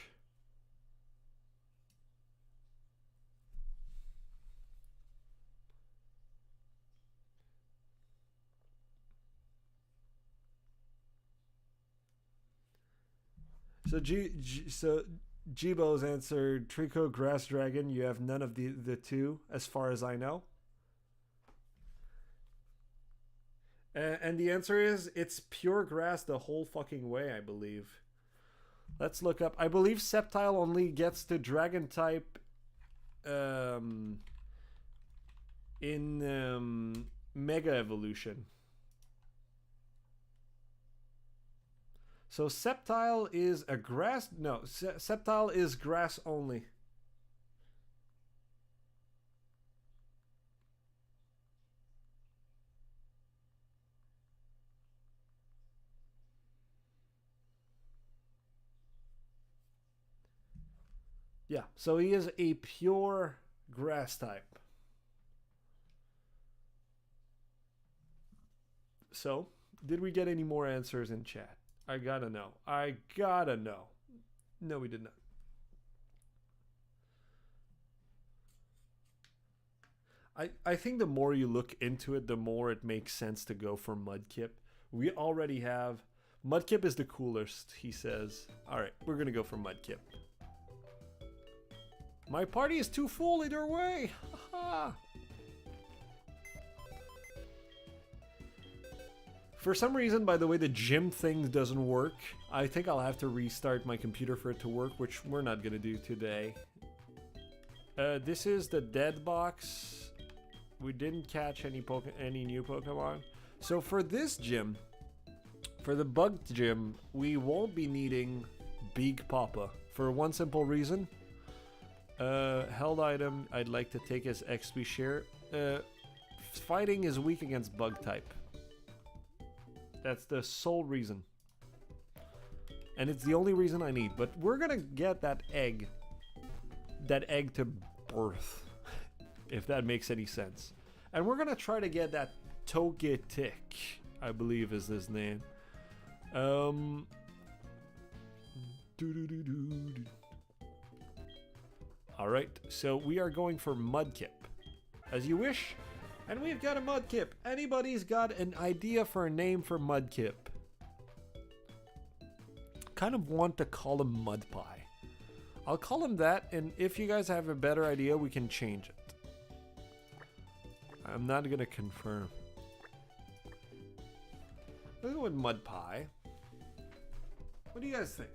So Jibo's answered Trico Grass Dragon. You have none of the two, as far as I know. And the answer is it's pure grass the whole fucking way, I believe. Let's look up. I believe Sceptile only gets to Dragon type in Mega Evolution. So Sceptile is a grass... No, Sceptile is grass only. Yeah, so he is a pure grass type. So, did we get any more answers in chat? I gotta know. I gotta know. No, we did not. I think the more you look into it, the more it makes sense to go for Mudkip. We already have... Mudkip is the coolest, he says. Alright, we're gonna go for Mudkip. My party is too full either way. For some reason, by the way, the gym thing doesn't work. I think I'll have to restart my computer for it to work, which we're not gonna do today. This is the dead box. We didn't catch any new Pokemon. So for this gym, for the bug gym, we won't be needing Big Papa for one simple reason. Held item I'd like to take as XP share. Fighting is weak against bug type. That's the sole reason. And it's the only reason I need. But we're gonna get that egg. That egg to birth. If that makes any sense. And we're gonna try to get that Togetic, I believe is his name. Alright, so we are going for Mudkip. As you wish. And we've got a Mudkip. Anybody's got an idea for a name for Mudkip? Kind of want to call him Mudpie. I'll call him that, and if you guys have a better idea, we can change it. I'm not going to confirm. Let's go with Mudpie. What do you guys think?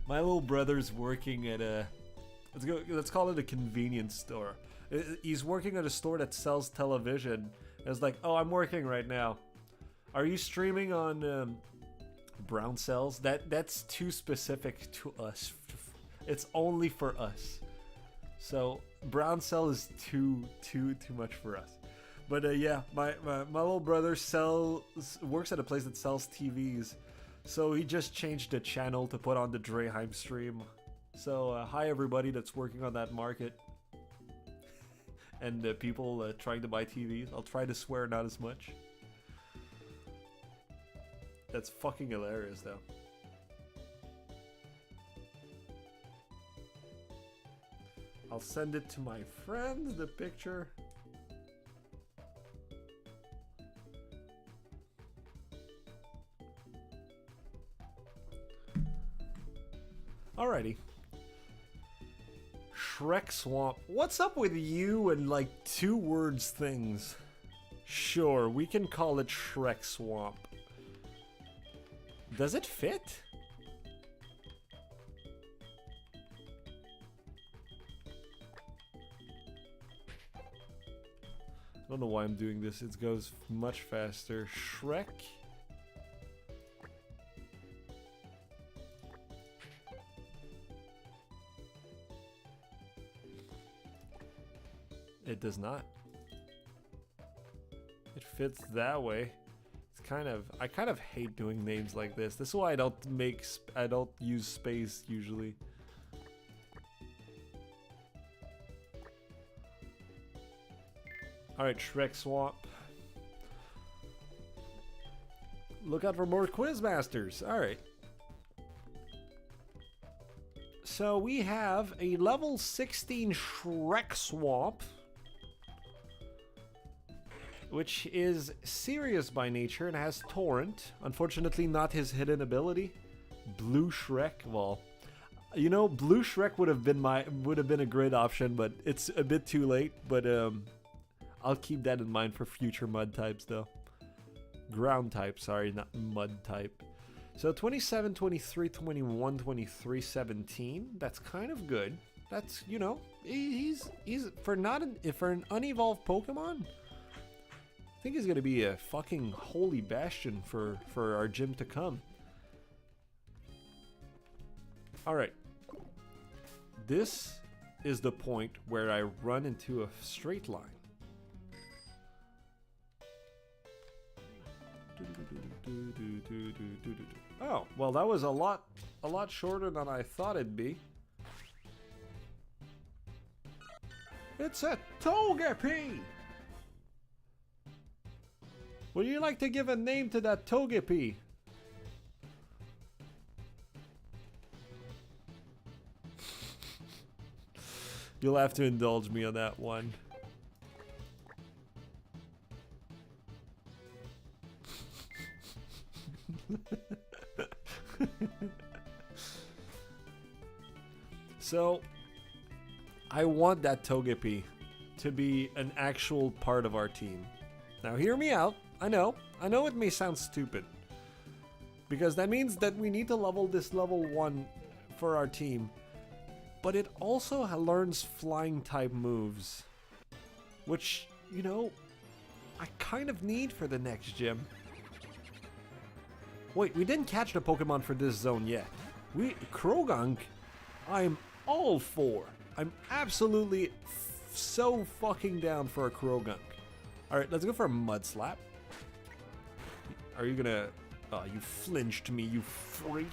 My little brother's working at a... Let's call it a convenience store. He's working at a store that sells television. It's like, oh, I'm working right now. Are you streaming on Brown Cells? That's too specific to us. It's only for us. So Brown Cell is too much for us. But yeah, my little brother works at a place that sells TVs. So he just changed the channel to put on the Dreheim stream. So hi everybody that's working on that market. And people trying to buy TVs. I'll try to swear not as much. That's fucking hilarious though. I'll send it to my friends, the picture. Alrighty. Shrek Swamp. What's up with you and like 2 words things? Sure, we can call it Shrek Swamp. Does it fit? I don't know why I'm doing this. It goes much faster. Shrek. It does not. It fits that way. It's kind of, I kind of hate doing names like this. This is why I don't use space usually. Alright, Shrek Swamp. Look out for more Quizmasters. Alright. So we have a level 16 Shrek Swamp, which is serious by nature and has Torrent. Unfortunately, not his hidden ability. Blue Shrek. Well, you know, Blue Shrek would have been a great option, but it's a bit too late. But I'll keep that in mind for future mud types, though. Ground type, sorry, not mud type. So 27, 23, 21, 23, 17. That's kind of good. That's, you know, he's for an unevolved Pokemon. I think he's gonna be a fucking holy bastion for our gym to come. All right. This is the point where I run into a straight line. Oh, well, that was a lot shorter than I thought it'd be. It's a Togepi! Would you like to give a name to that Togepi? You'll have to indulge me on that one. So, I want that Togepi to be an actual part of our team. Now hear me out. I know it may sound stupid, because that means that we need to level this level 1 for our team, but it also learns flying type moves, which, you know, I kind of need for the next gym. Wait, we didn't catch the Pokemon for this zone yet. Krogunk, I'm all for. I'm absolutely so fucking down for a Krogunk. Alright, let's go for a Mud Slap. Are you gonna... Oh, you flinched me, you freak.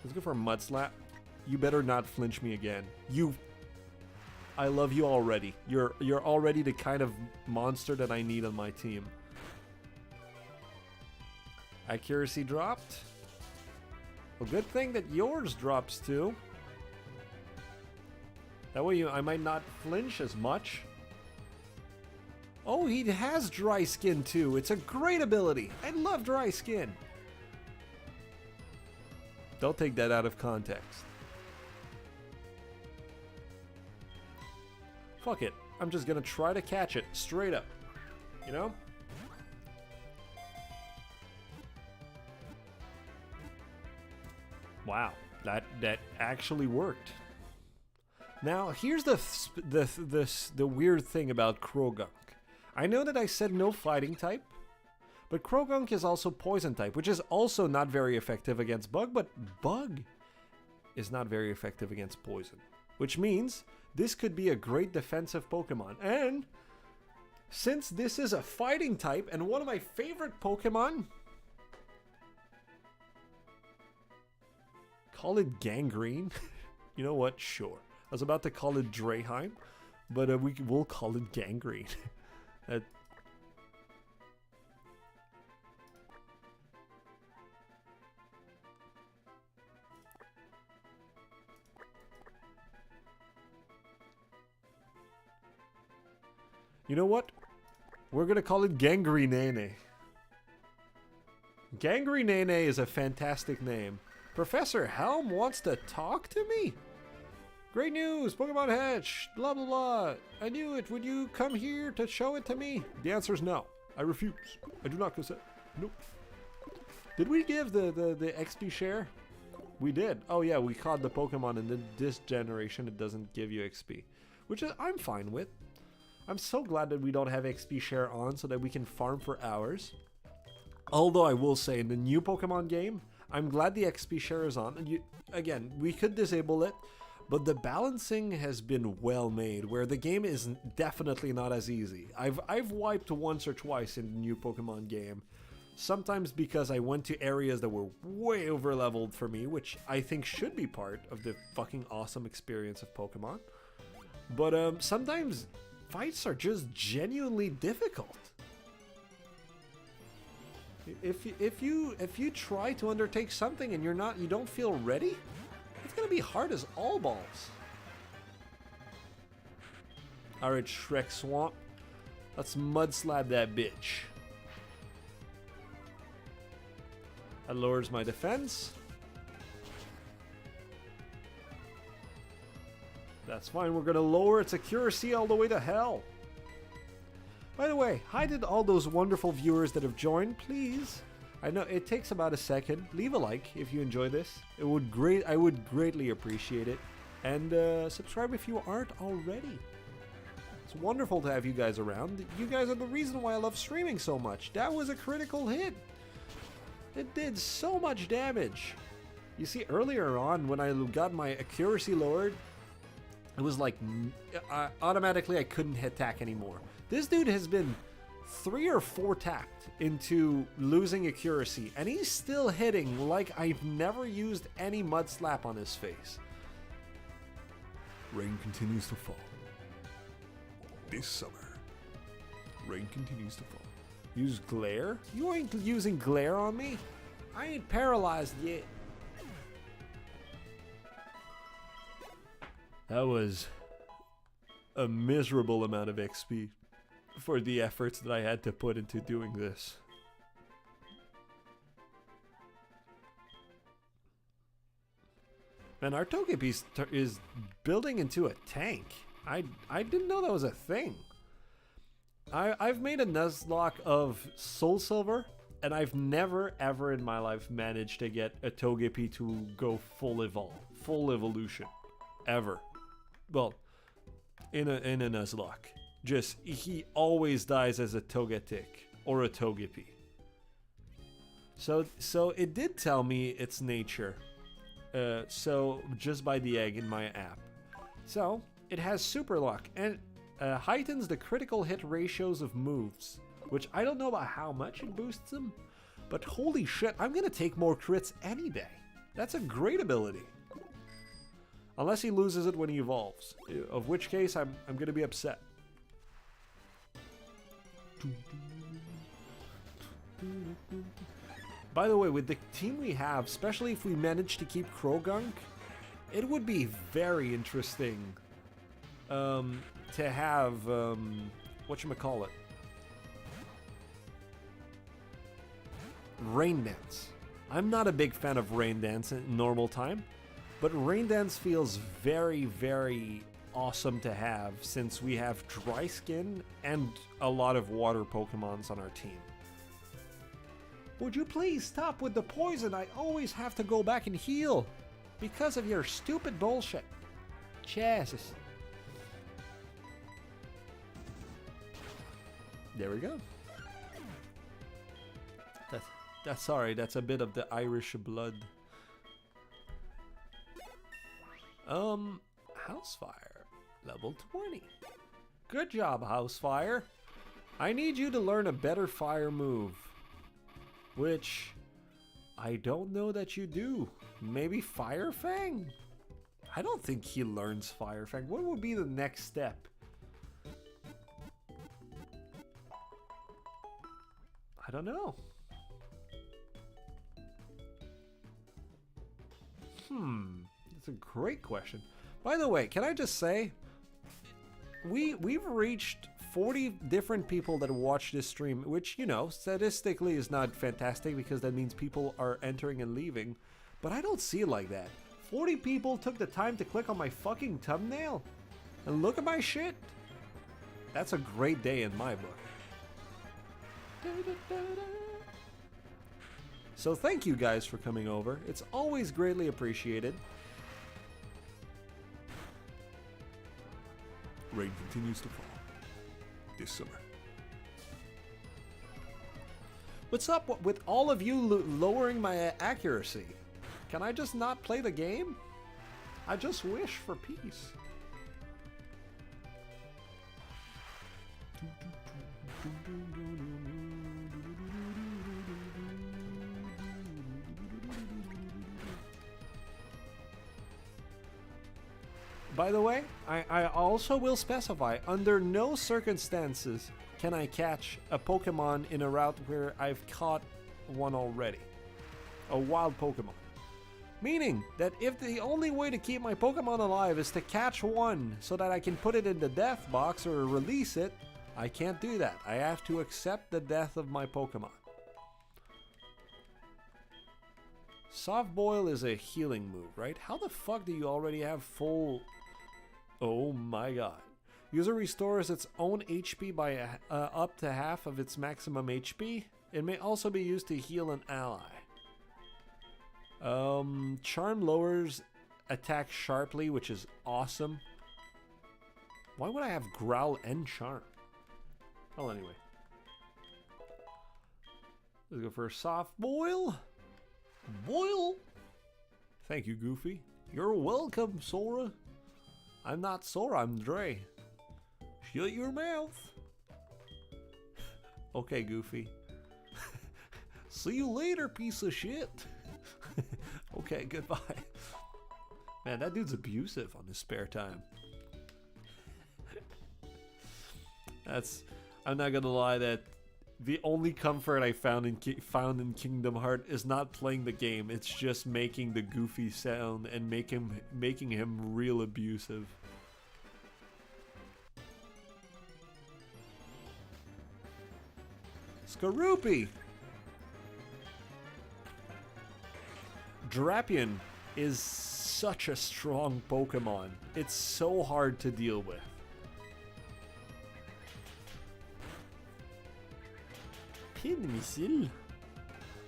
Let's go for a Mud Slap. You better not flinch me again. I love you already. You're already the kind of monster that I need on my team. Accuracy dropped. Well, good thing that yours drops too. That way I might not flinch as much. Oh, he has dry skin too. It's a great ability. I love dry skin. Don't take that out of context. Fuck it. I'm just gonna try to catch it straight up. You know? Wow, that actually worked. Now, here's the weird thing about Krogunk. I know that I said no fighting type, but Krogunk is also poison type, which is also not very effective against Bug, but Bug is not very effective against poison, which means this could be a great defensive Pokemon. And since this is a fighting type and one of my favorite Pokemon, call it Gangrene. You know what? Sure. I was about to call it Draheim, but we'll call it Gangrene. You know what? We're gonna call it Gangrene. Gangrene is a fantastic name. Professor Helm wants to talk to me? Great news, Pokemon hatch, blah blah blah. I knew it. Would you come here to show it to me? The answer is no. I refuse. I do not consent. Nope. Did we give the XP share? We did. Oh yeah, we caught the Pokemon and this generation it doesn't give you XP. Which I'm fine with. I'm so glad that we don't have XP share on so that we can farm for hours. Although I will say in the new Pokemon game, I'm glad the XP share is on. And again, we could disable it, but the balancing has been well made, where the game is definitely not as easy. I've wiped once or twice in the new Pokemon game, sometimes because I went to areas that were way over leveled for me, which I think should be part of the fucking awesome experience of Pokemon. But sometimes fights are just genuinely difficult. If you try to undertake something and you don't feel ready, it's gonna be hard as all balls. Alright, Shrek Swamp. Let's mudslap that bitch. That lowers my defense. That's fine, we're gonna lower its accuracy all the way to hell. By the way, hi to all those wonderful viewers that have joined, please. I know it takes about a second. Leave a like if you enjoy this. I would greatly appreciate it. And subscribe if you aren't already. It's wonderful to have you guys around. You guys are the reason why I love streaming so much. That was a critical hit. It did so much damage. You see, earlier on when I got my accuracy lowered, it was like automatically I couldn't attack anymore. This dude has been 3 or 4 tacked into losing accuracy, and he's still hitting like I've never used any mud slap on his face. Rain continues to fall. This summer, rain continues to fall. Use glare? You ain't using glare on me? I ain't paralyzed yet. That was a miserable amount of XP for the efforts that I had to put into doing this. Man, our Togepi is building into a tank. I didn't know that was a thing. I've made a Nuzlocke of Soul Silver, and I've never ever in my life managed to get a Togepi to go full evolution, ever. Well, in a Nuzlocke. Just, he always dies as a Togetic or a Togepi. So it did tell me its nature. So just by the egg in my app. So it has Super Lock and heightens the critical hit ratios of moves, which I don't know about how much it boosts them, but holy shit, I'm gonna take more crits any day. That's a great ability. Unless he loses it when he evolves, of which case I'm gonna be upset. By the way, with the team we have, especially if we manage to keep Krogunk, it would be very interesting to have whatchamacallit, Rain Dance. I'm not a big fan of Rain Dance in normal time, but Rain Dance feels very, very awesome to have since we have Dry Skin and a lot of water Pokemons on our team. Would you please stop with the poison? I always have to go back and heal because of your stupid bullshit. Jesus. There we go. That's sorry, that's a bit of the Irish blood. Housefire, level 20. Good job, Housefire. I need you to learn a better fire move, which I don't know that you do. Maybe Fire Fang? I don't think he learns Fire Fang. What would be the next step? I don't know. That's a great question. By the way, can I just say, we've reached 40 different people that watch this stream, which, you know, statistically is not fantastic because that means people are entering and leaving. But I don't see it like that. 40 people took the time to click on my fucking thumbnail and look at my shit. That's a great day in my book. So thank you guys for coming over. It's always greatly appreciated. Rain continues to fall this summer. What's up with all of you lowering my accuracy? Can I just not play the game? I just wish for peace. By the way, I also will specify, under no circumstances can I catch a Pokemon in a route where I've caught one already. A wild Pokemon. Meaning that if the only way to keep my Pokemon alive is to catch one so that I can put it in the death box or release it, I can't do that. I have to accept the death of my Pokemon. Soft Boil is a healing move, right? How the fuck do you already have full... Oh my god. User restores its own HP by up to half of its maximum HP. It may also be used to heal an ally. Charm lowers attack sharply, which is awesome. Why would I have Growl and Charm? Well, anyway. Let's go for a Soft Boil. Boil! Thank you, Goofy. You're welcome, Sora. I'm not Sora, I'm Dre. Shut your mouth. Okay, Goofy. See you later, piece of shit. Okay, goodbye. Man, that dude's abusive on his spare time. I'm not gonna lie, that the only comfort I found in Kingdom Hearts is not playing the game. It's just making the Goofy sound and making him real abusive. Skorupi! Drapion is such a strong Pokemon. It's so hard to deal with. Pin missile.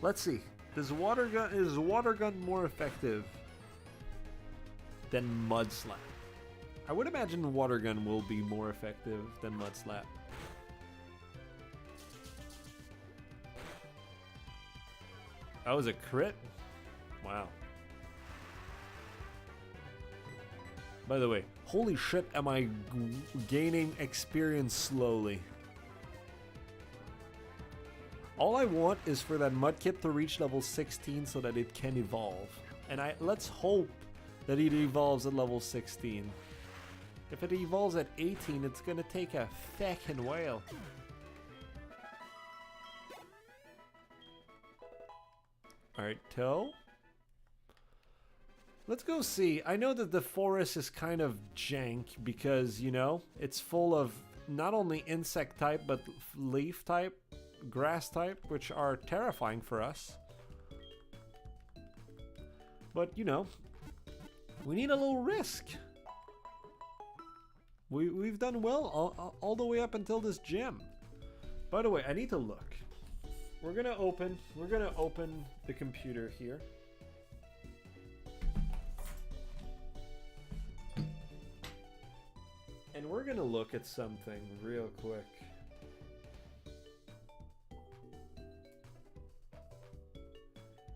Let's see. Is water gun more effective than Mud Slap? I would imagine water gun will be more effective than Mud Slap. That was a crit? Wow. By the way, holy shit, am I gaining experience slowly. All I want is for that Mudkip to reach level 16 so that it can evolve. And let's hope that it evolves at level 16. If it evolves at 18, it's gonna take a feckin' while. Alright, Toe. Let's go see. I know that the forest is kind of jank because, you know, it's full of not only insect type, but leaf type, grass type, which are terrifying for us. But, you know, we need a little risk. We've done well all the way up until this gym. By the way, I need to look. We're gonna open the computer here. And we're gonna look at something real quick.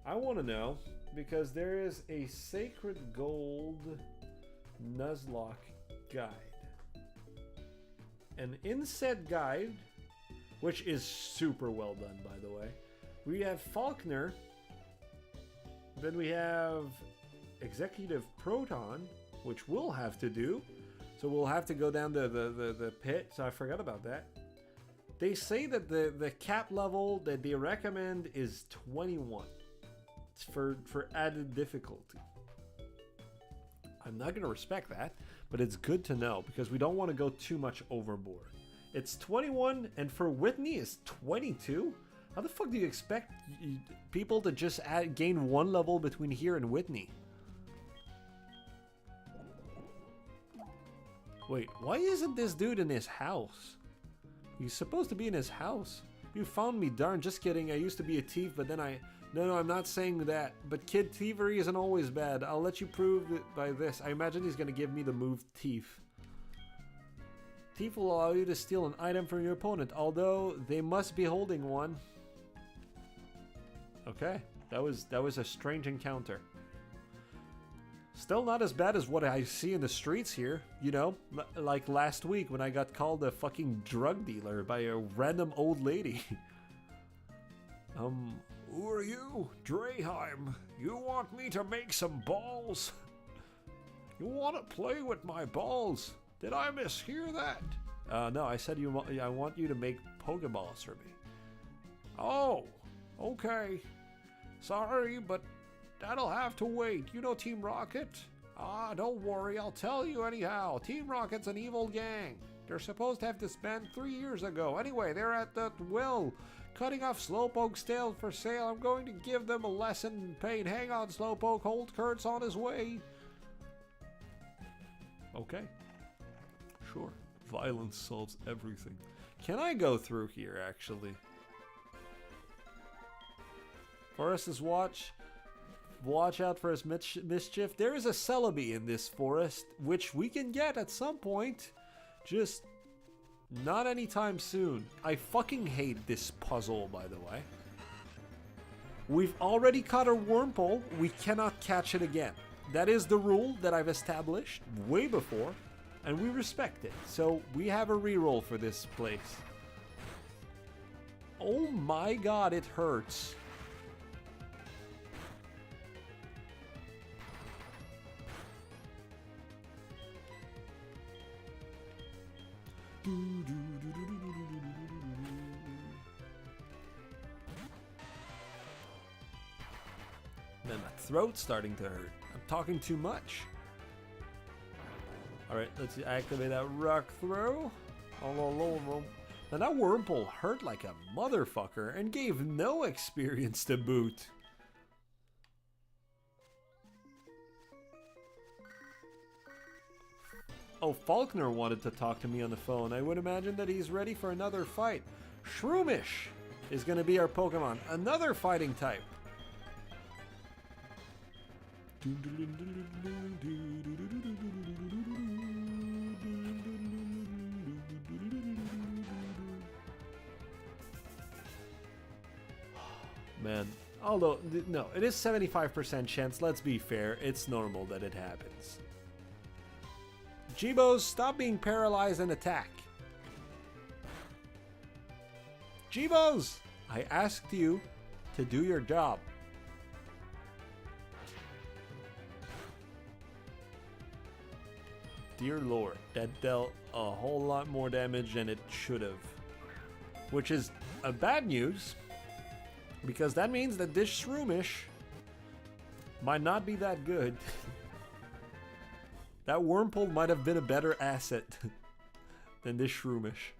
I want to know, because there is a Sacred Gold Nuzlocke guide. And in said guide, which is super well done, by the way, we have Faulkner, then we have Executive Proton, which we'll have to do. So we'll have to go down to the pit, so I forgot about that. They say that the cap level that they recommend is 21. It's for added difficulty. I'm not going to respect that, but it's good to know because we don't want to go too much overboard. It's 21, and for Whitney it's 22? How the fuck do you expect people to just gain 1 level between here and Whitney? Wait, why isn't this dude in his house? He's supposed to be in his house. You found me, darn. Just kidding. I used to be a thief, but then I... No, I'm not saying that. But kid, thievery isn't always bad. I'll let you prove it by this. I imagine he's gonna give me the move Thief. Thief will allow you to steal an item from your opponent, although they must be holding one. Okay, that was a strange encounter. Still not as bad as what I see in the streets here. You know, like last week when I got called a fucking drug dealer by a random old lady. Who are you? Dreheim. You want me to make some balls? You want to play with my balls? Did I mishear that? No, I said I want you to make Pokeballs for me. Oh, okay. Sorry, but that'll have to wait. You know Team Rocket? Ah, don't worry, I'll tell you anyhow. Team Rocket's an evil gang. They're supposed to have disbanded 3 years ago. Anyway, they're at that well, cutting off Slowpoke's tail for sale. I'm going to give them a lesson in pain. Hang on, Slowpoke. Hold Kurt's on his way. Okay. Sure. Violence solves everything. Can I go through here, actually? Forest's watch. Watch out for his mischief. There is a Celebi in this forest, which we can get at some point. Just not anytime soon. I fucking hate this puzzle, by the way. We've already caught a Wurmple. We cannot catch it again. That is the rule that I've established way before, and we respect it. So we have a reroll for this place. Oh my god, it hurts. Man, my throat's starting to hurt. I'm talking too much. Alright, let's activate that rock throw. Now that Wurmple hurt like a motherfucker and gave no experience to boot. Oh, Faulkner wanted to talk to me on the phone. I would imagine that he's ready for another fight. Shroomish is going to be our Pokemon. Another fighting type. Man, although, no, it is 75% chance. Let's be fair. It's normal that it happens. Jibos, stop being paralyzed and attack. Jibos, I asked you to do your job. Dear Lord, that dealt a whole lot more damage than it should have. Which is a bad news, because that means that this Shroomish might not be that good. That Wurmple might have been a better asset than this Shroomish.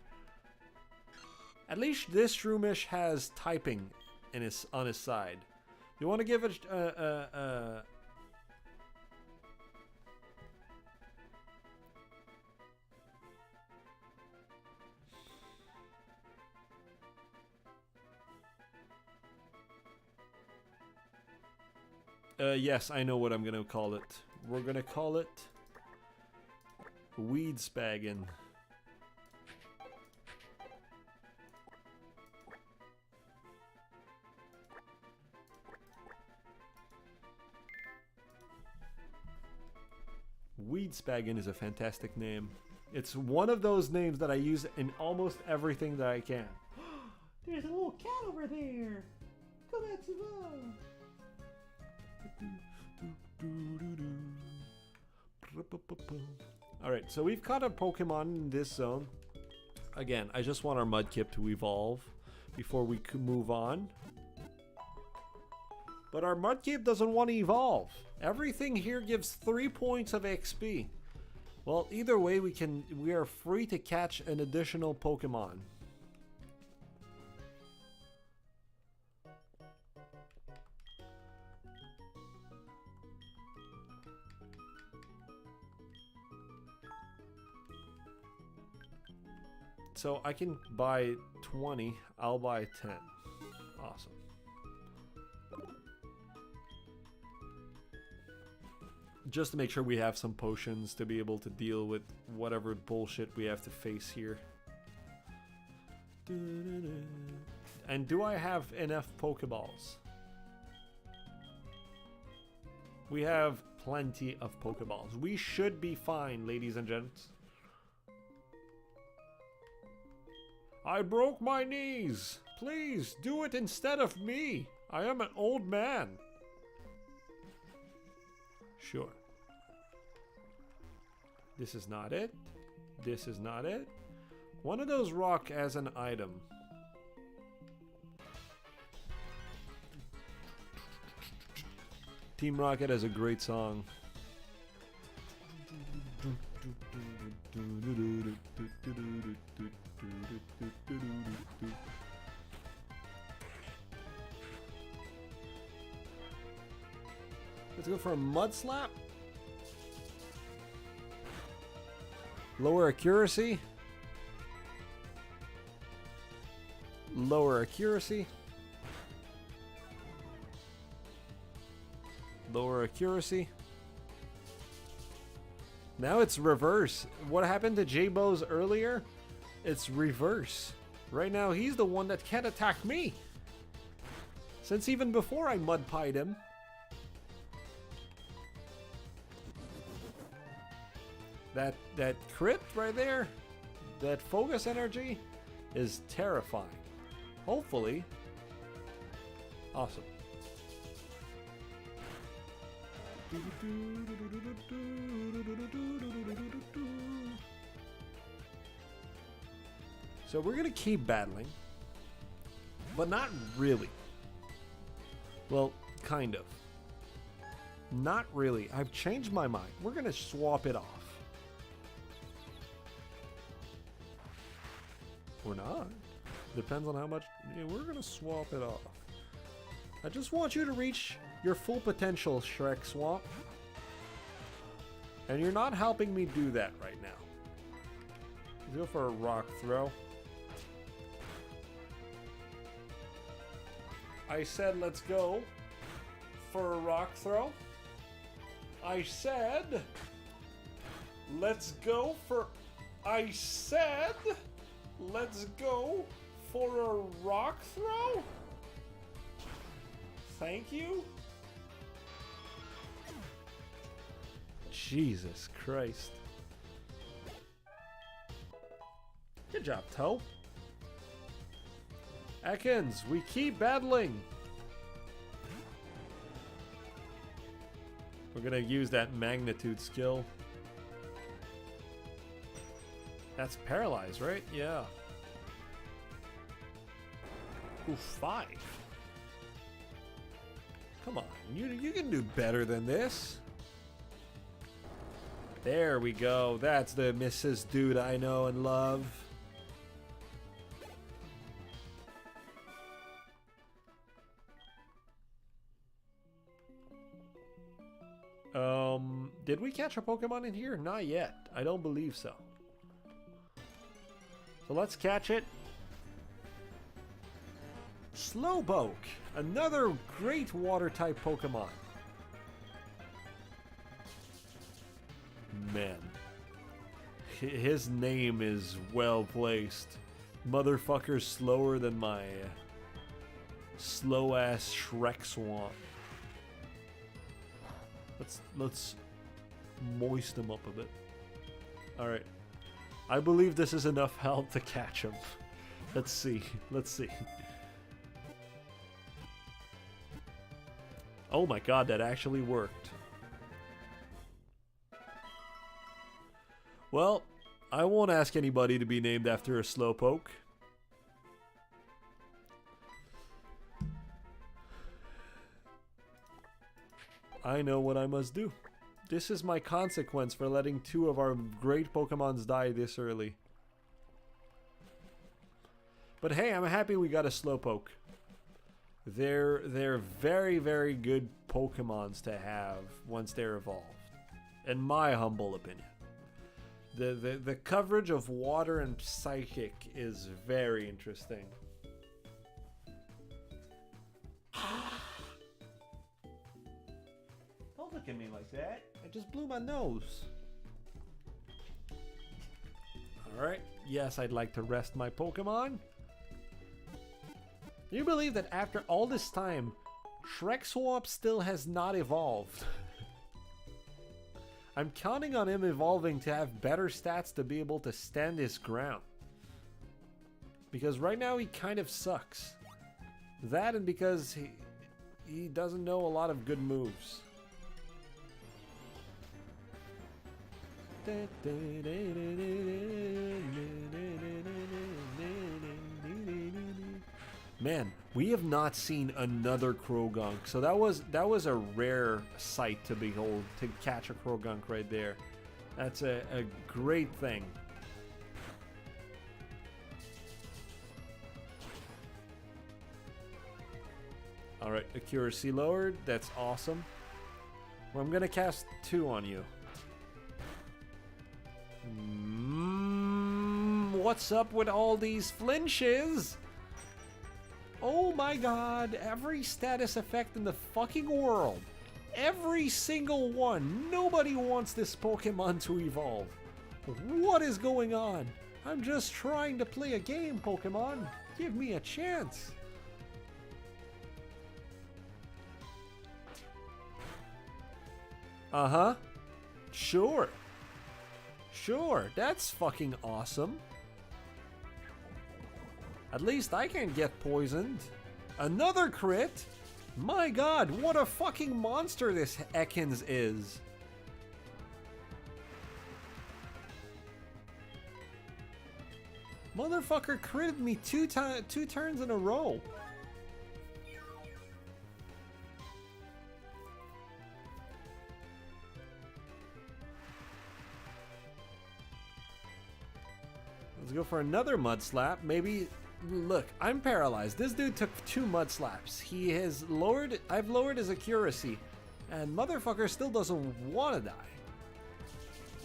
At least this Shroomish has typing on his side. You want to give it yes, I know what I'm gonna call it. We're gonna call it Weed Spaggin. Weed Spaggin is a fantastic name. It's one of those names that I use in almost everything that I can. There's a little cat over there. Come at Savannah. Alright, so we've caught a Pokemon in this zone. Again, I just want our Mudkip to evolve before we could move on. But our Mudkip doesn't want to evolve. Everything here gives 3 points of XP. Well, either way, we are free to catch an additional Pokemon. So I can buy 20. I'll buy 10. Awesome. Just to make sure we have some potions to be able to deal with whatever bullshit we have to face here. And do I have enough Pokeballs? We have plenty of Pokeballs. We should be fine, ladies and gents. I broke my knees. Please, do it instead of me. I am an old man. Sure. This is not it. This is not it. One of those rock as an item. Team Rocket has a great song. Let's go for a Mud Slap. Lower accuracy. Lower accuracy. Lower accuracy. Now it's reverse. What happened to J-Bo's earlier? It's reverse. Right now he's the one that can't attack me. Since even before I mud-pied him. That crit right there, that focus energy is terrifying. Hopefully. Awesome. So we're gonna keep battling, but not really. Well, kind of. Not really. I've changed my mind. We're gonna swap it off. Or not. Depends on how much. Yeah, we're gonna swap it off. I just want you to reach your full potential, Shrek Swamp. And you're not helping me do that right now. Let's go for a rock throw. I said let's go for a rock throw. I said let's go for... I said let's go for a rock throw. Thank you. Jesus Christ. Good job, Toe. Ekans, we keep battling. We're gonna use that magnitude skill. That's paralyzed, right? Yeah. Ooh, 5. Come on, you can do better than this. There we go. That's the Mrs. Dude I know and love. Did we catch a Pokemon in here? Not yet. I don't believe so. So let's catch it. Slowpoke, another great water-type Pokemon. Man, his name is well placed. Motherfucker's slower than my slow-ass Shrek Swamp. Let's moist him up a bit. All right, I believe this is enough health to catch him. Let's see. Let's see. Oh my god, that actually worked. Well, I won't ask anybody to be named after a Slowpoke. I know what I must do. This is my consequence for letting 2 of our great Pokemons die this early. But hey, I'm happy we got a Slowpoke. They're very, very good Pokemons to have once they're evolved. In my humble opinion. The coverage of water and psychic is very interesting. Don't look at me like that. I just blew my nose. Alright, yes, I'd like to rest my Pokemon. Do you believe that after all this time, Shrek Swamp still has not evolved? I'm counting on him evolving to have better stats to be able to stand his ground. Because right now he kind of sucks. That and because he doesn't know a lot of good moves. Man, we have not seen another Krogunk, so that was a rare sight to behold, to catch a Krogunk right there. That's a great thing. Alright, accuracy lowered, that's awesome. Well, I'm gonna cast 2 on you. What's up with all these flinches? Oh my god, every status effect in the fucking world. Every single one. Nobody wants this Pokemon to evolve. What is going on? I'm just trying to play a game, Pokemon. Give me a chance. Uh-huh. Sure. Sure, that's fucking awesome. At least I can't get poisoned. Another crit? My god, what a fucking monster this Ekans is. Motherfucker critted me two turns in a row. Let's go for another mud slap. Maybe, look, I'm paralyzed. This dude took 2 mud slaps. He has lowered, I've lowered his accuracy, and motherfucker still doesn't want to die.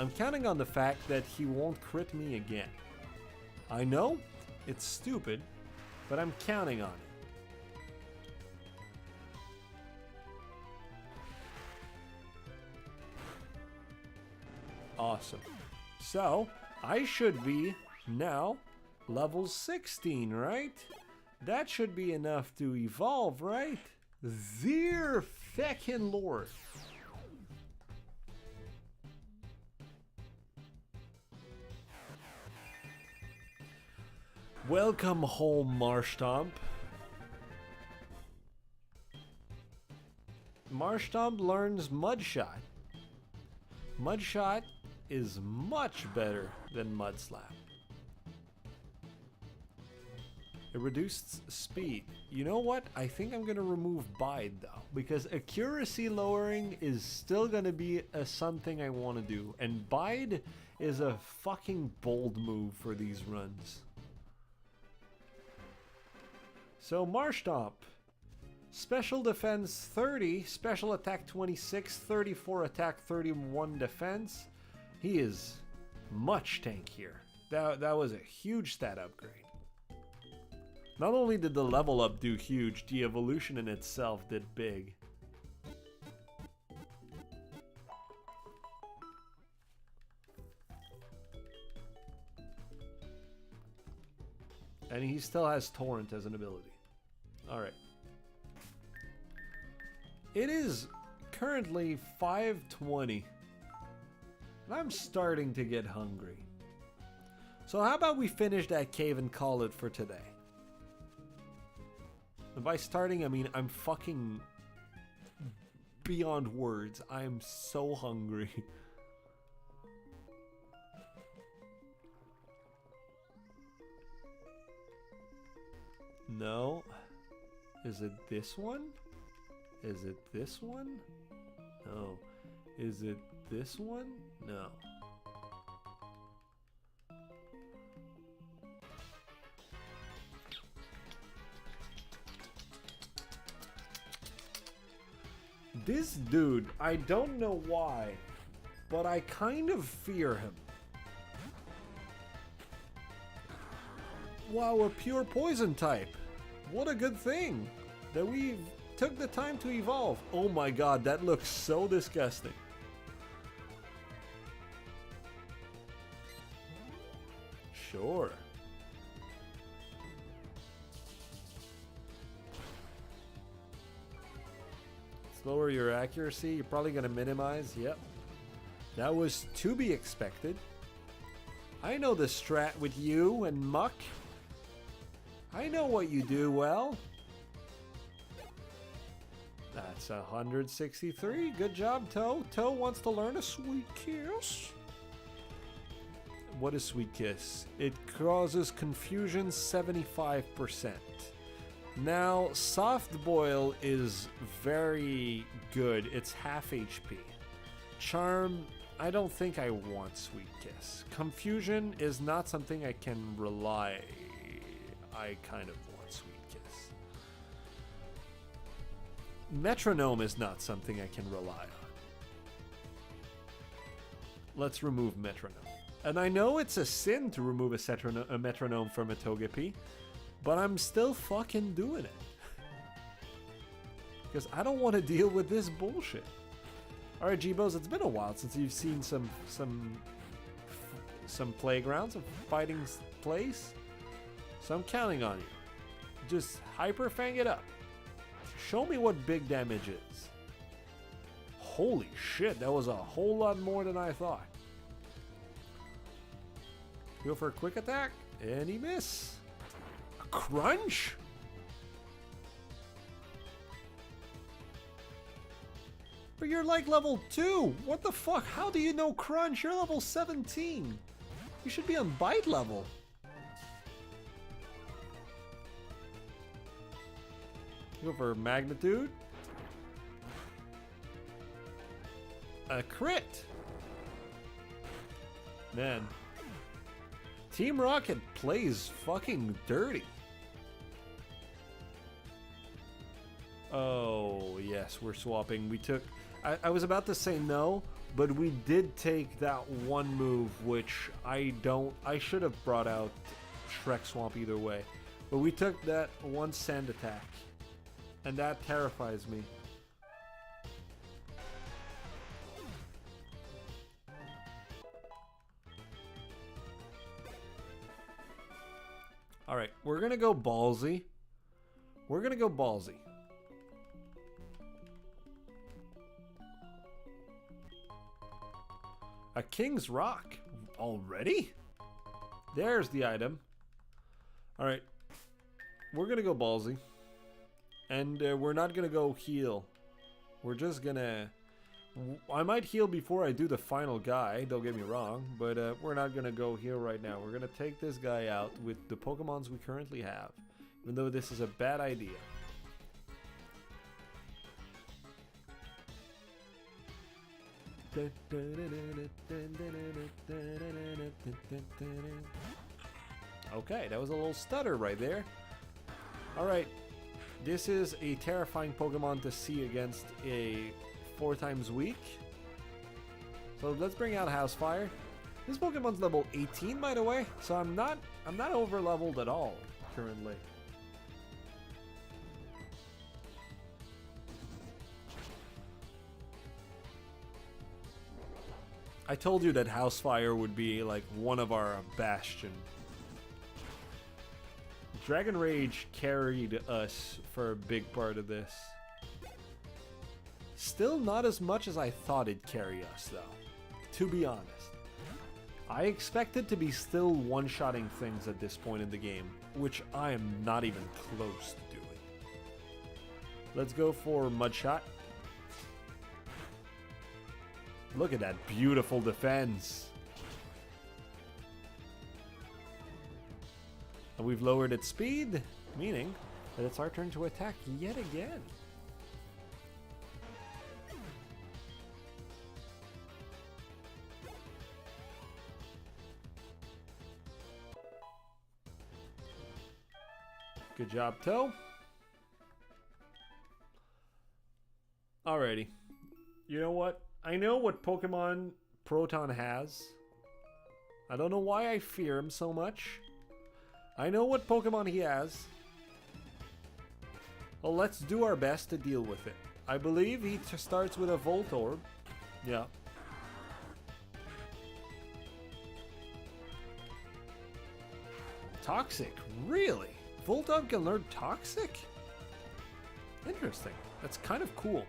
I'm counting on the fact that he won't crit me again. I know, it's stupid, but I'm counting on it. Awesome. So, I should be now level 16, right? That should be enough to evolve, right? Dear feckin' lord. Welcome home, Marshtomp. Marshtomp learns Mudshot. Mudshot is much better than Mudslap. It reduced speed. You know what? I think I'm gonna remove Bide though, because accuracy lowering is still gonna be something I want to do, and Bide is a fucking bold move for these runs. So Marshtomp, special defense 30, special attack 26, 34 attack, 31 defense. He is much tankier. That was a huge stat upgrade. Not only did the level up do huge, the evolution in itself did big. And he still has Torrent as an ability. Alright. It is currently 5:20. And I'm starting to get hungry. So how about we finish that cave and call it for today? And by starting, I mean I'm fucking beyond words. I am so hungry. No. Is it this one? Is it this one? No. Is it this one? No. This dude, I don't know why, but I kind of fear him. Wow, a pure poison type. What a good thing that we took the time to evolve. Oh my god, that looks so disgusting. Sure. Lower your accuracy. You're probably going to minimize. Yep. That was to be expected. I know the strat with you and Muck. I know what you do well. That's 163. Good job, Toe. Toe wants to learn a Sweet Kiss. What is Sweet Kiss? It causes confusion 75%. Now, Soft Boil is very good. It's half HP. Charm, I don't think I want Sweet Kiss. Confusion is not something I can rely. I kind of want Sweet Kiss. Metronome is not something I can rely on. Let's remove Metronome. And I know it's a sin to remove a Metronome from a Togepi, but I'm still fucking doing it. Because I don't want to deal with this bullshit. Alright, G-Bos, it's been a while since you've seen some playgrounds of fighting place. So I'm counting on you. Just Hyper Fang it up. Show me what big damage is. Holy shit, that was a whole lot more than I thought. Go for a quick attack. Any miss. Crunch? But you're like level 2. What the fuck? How do you know Crunch? You're level 17. You should be on Bite level. Go for Magnitude. A crit. Man. Team Rocket plays fucking dirty. Oh, yes, we're swapping. We took... I was about to say no, but we did take that one move, which I should have brought out Shrek Swamp either way. But we took that one sand attack, and that terrifies me. Alright, we're gonna go ballsy. We're gonna go ballsy. A King's Rock. Already? There's the item. Alright. We're gonna go ballsy. And we're not gonna go heal. We're just gonna... I might heal before I do the final guy, don't get me wrong. But we're not gonna go heal right now. We're gonna take this guy out with the Pokemons we currently have. Even though this is a bad idea. Okay, that was a little stutter right there. Alright, this is a terrifying Pokemon to see against a 4 times weak. So let's bring out Housefire. This Pokemon's level 18, by the way, so I'm not over leveled at all currently. I told you that Housefire would be like one of our bastion. Dragon Rage carried us for a big part of this. Still not as much as I thought it'd carry us though, to be honest. I expected to be still one-shotting things at this point in the game, which I am not even close to doing. Let's go for Mudshot. Look at that beautiful defense. And we've lowered its speed, meaning that it's our turn to attack yet again. Good job, Toe. Alrighty. You know what? I know what Pokemon Proton has. I don't know why I fear him so much. I know what Pokemon he has. Well, let's do our best to deal with it. I believe he starts with a Voltorb. Yeah. Toxic? Really? Voltorb can learn Toxic? Interesting. That's kind of cool.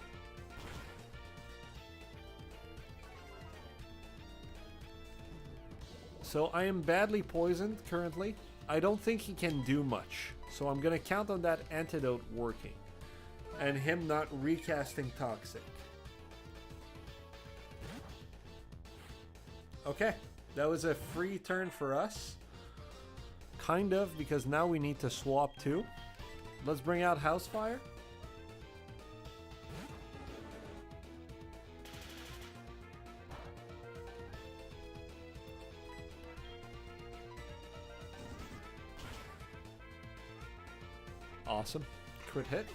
So I am badly poisoned currently. I don't think he can do much. So I'm gonna count on that antidote working. And him not recasting Toxic. Okay. That was a free turn for us. Kind of, because now we need to swap too. Let's bring out Housefire. Awesome. Crit hit.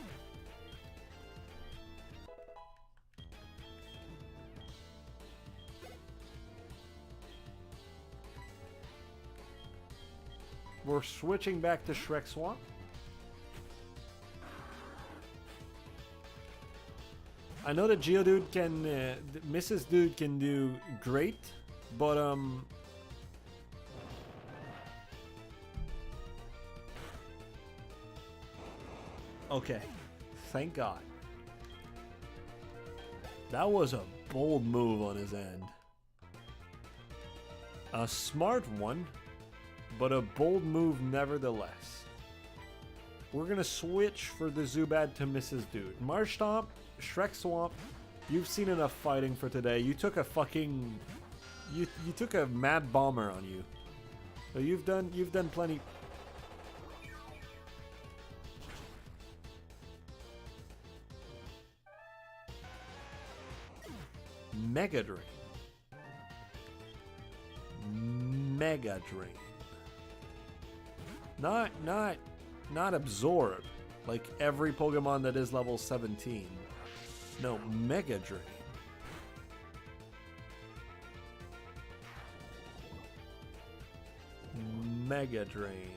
We're switching back to Shrek Swamp. I know that Geodude can, Mrs. Dude can do great, but okay, thank God. That was a bold move on his end. A smart one, but a bold move nevertheless. We're gonna switch for the Zubat to Mrs. Dude. Marshtomp, Shrek Swamp, you've seen enough fighting for today. You took a fucking... You took a mad bomber on you. So you've done plenty... Mega Drain. Mega Drain. Not Absorb, like every Pokemon that is level 17. No, Mega Drain. Mega Drain.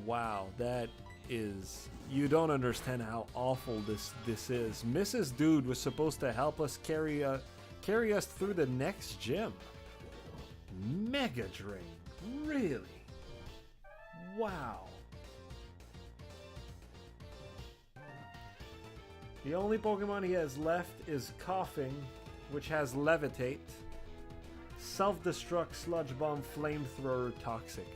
Wow, that is... You don't understand how awful this is. Mrs. Dude was supposed to help us carry us through the next gym. Mega Drain. Really? Wow. The only Pokemon he has left is Coughing, which has Levitate, Self-Destruct, Sludge Bomb, Flamethrower, Toxic.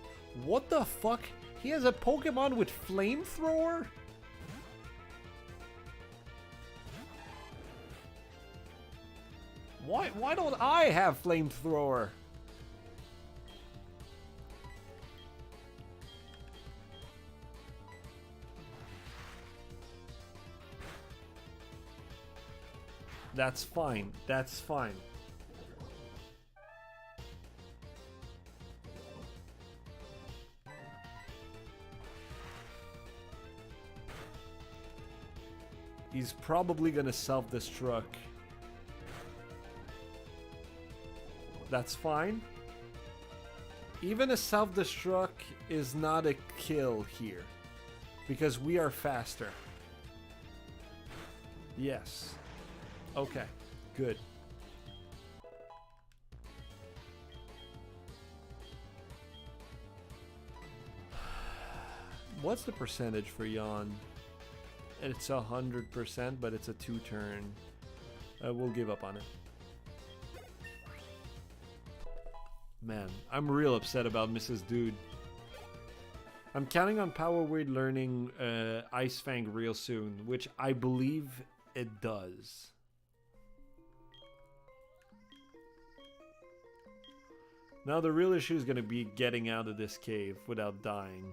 What the fuck? He has a Pokemon with Flamethrower? Why don't I have Flamethrower? That's fine. That's fine. He's probably gonna self-destruct. That's fine. Even a self-destruct is not a kill here, because we are faster. Yes. Okay, good. What's the percentage for Yawn? It's 100%, but it's a 2-turn. We'll give up on it. Man, I'm real upset about Mrs. Dude. I'm counting on Power Word learning Ice Fang real soon, which I believe it does. Now the real issue is going to be getting out of this cave without dying.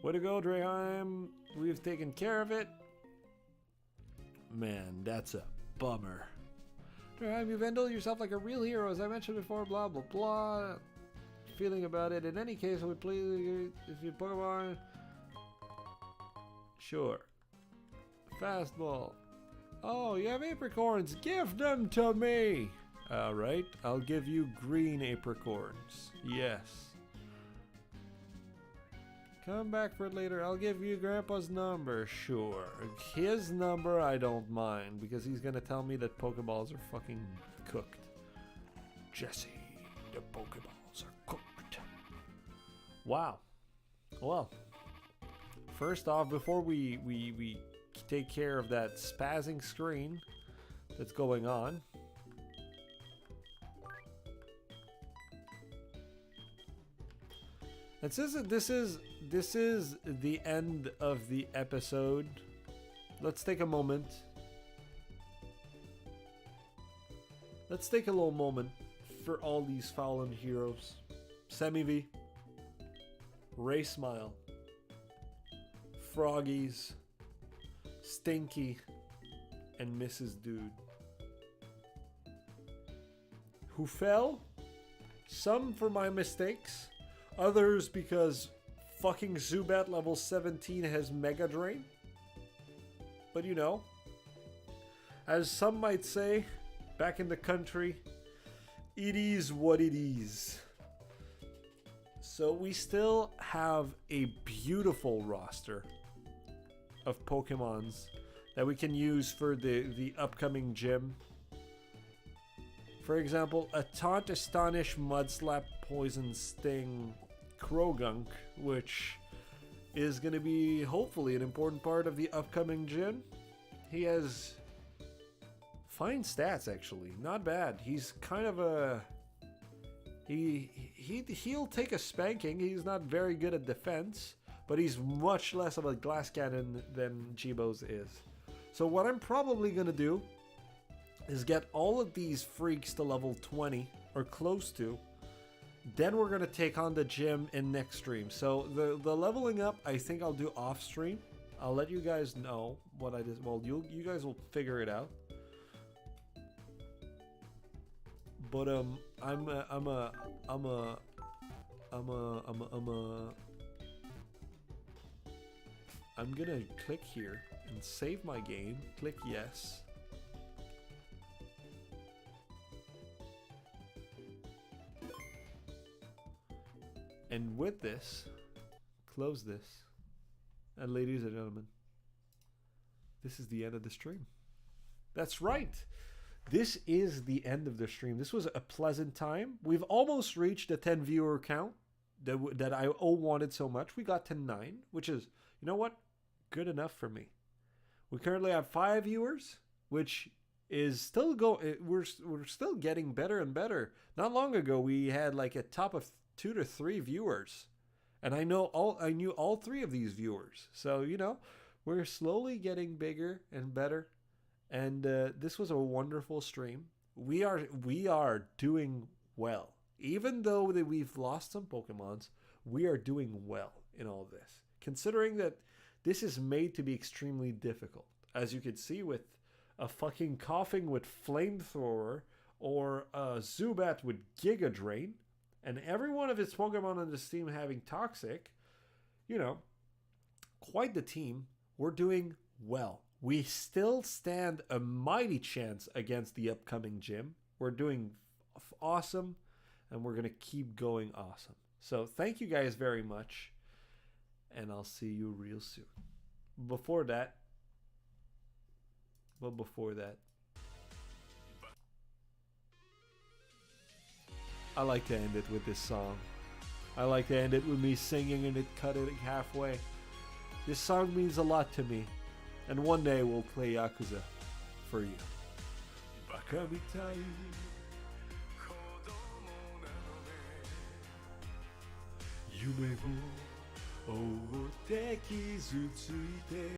Way to go, Draheim. We've taken care of it. Man, that's a bummer. Draheim, you've handled yourself like a real hero, as I mentioned before, blah, blah, blah. Feeling about it. In any case, I would please, if you Pokemon... Sure. Fastball. Oh, you have apricorns. Give them to me. Alright, I'll give you green apricorns. Yes. Come back for it later. I'll give you Grandpa's number. Sure. His number I don't mind because he's gonna tell me that Pokeballs are fucking cooked. Jesse, the Pokeballs are cooked. Wow. Well, first off, before we take care of that spazzing screen that's going on, and since this is the end of the episode, let's take a moment. Let's take a little moment for all these fallen heroes. Semi-V, Ray Smile, Froggies, Stinky, and Mrs. Dude. Who fell? Some for my mistakes, others because fucking Zubat level 17 has Mega Drain. But you know, as some might say, back in the country, it is what it is. So we still have a beautiful roster of Pokemons that we can use for the upcoming gym. For example, a Taunt, Astonish, Mudslap, Poison, Sting, Krogunk, which is going to be hopefully an important part of the upcoming gym. He has fine stats, actually. Not bad. He's kind of a... He'll take a spanking. He's not very good at defense, but he's much less of a glass cannon than Jibo's is. So what I'm probably going to do is get all of these freaks to level 20 or close to. Then we're going to take on the gym in next stream. So the leveling up, I think I'll do off stream. I'll let you guys know what I did. Well, you guys will figure it out. But I'm gonna click here and save my game. Click yes. And with this, close this. And ladies and gentlemen, this is the end of the stream. That's right. This is the end of the stream. This was a pleasant time. We've almost reached the 10 viewer count that I wanted so much. We got to 9, which is, you know what? Good enough for me. We currently have 5 viewers, which is still we're still getting better and better. Not long ago, we had like a top of 2 to 3 viewers. And I knew all 3 of these viewers. So, you know, we're slowly getting bigger and better. And this was a wonderful stream. We are doing well. Even though we've lost some Pokemons, we are doing well in all this. Considering that this is made to be extremely difficult. As you can see with a fucking coughing with Flamethrower or a Zubat with Giga Drain, and every one of its Pokemon on this team having Toxic, you know, quite the team. We're doing well. We still stand a mighty chance against the upcoming gym. We're doing awesome, and we're going to keep going awesome. So thank you guys very much, and I'll see you real soon. Before that, I like to end it with this song. I like to end it with me singing and it cutting halfway. This song means a lot to me. And one day we'll play Yakuza for you. Bakamitai. 夢を追って傷ついて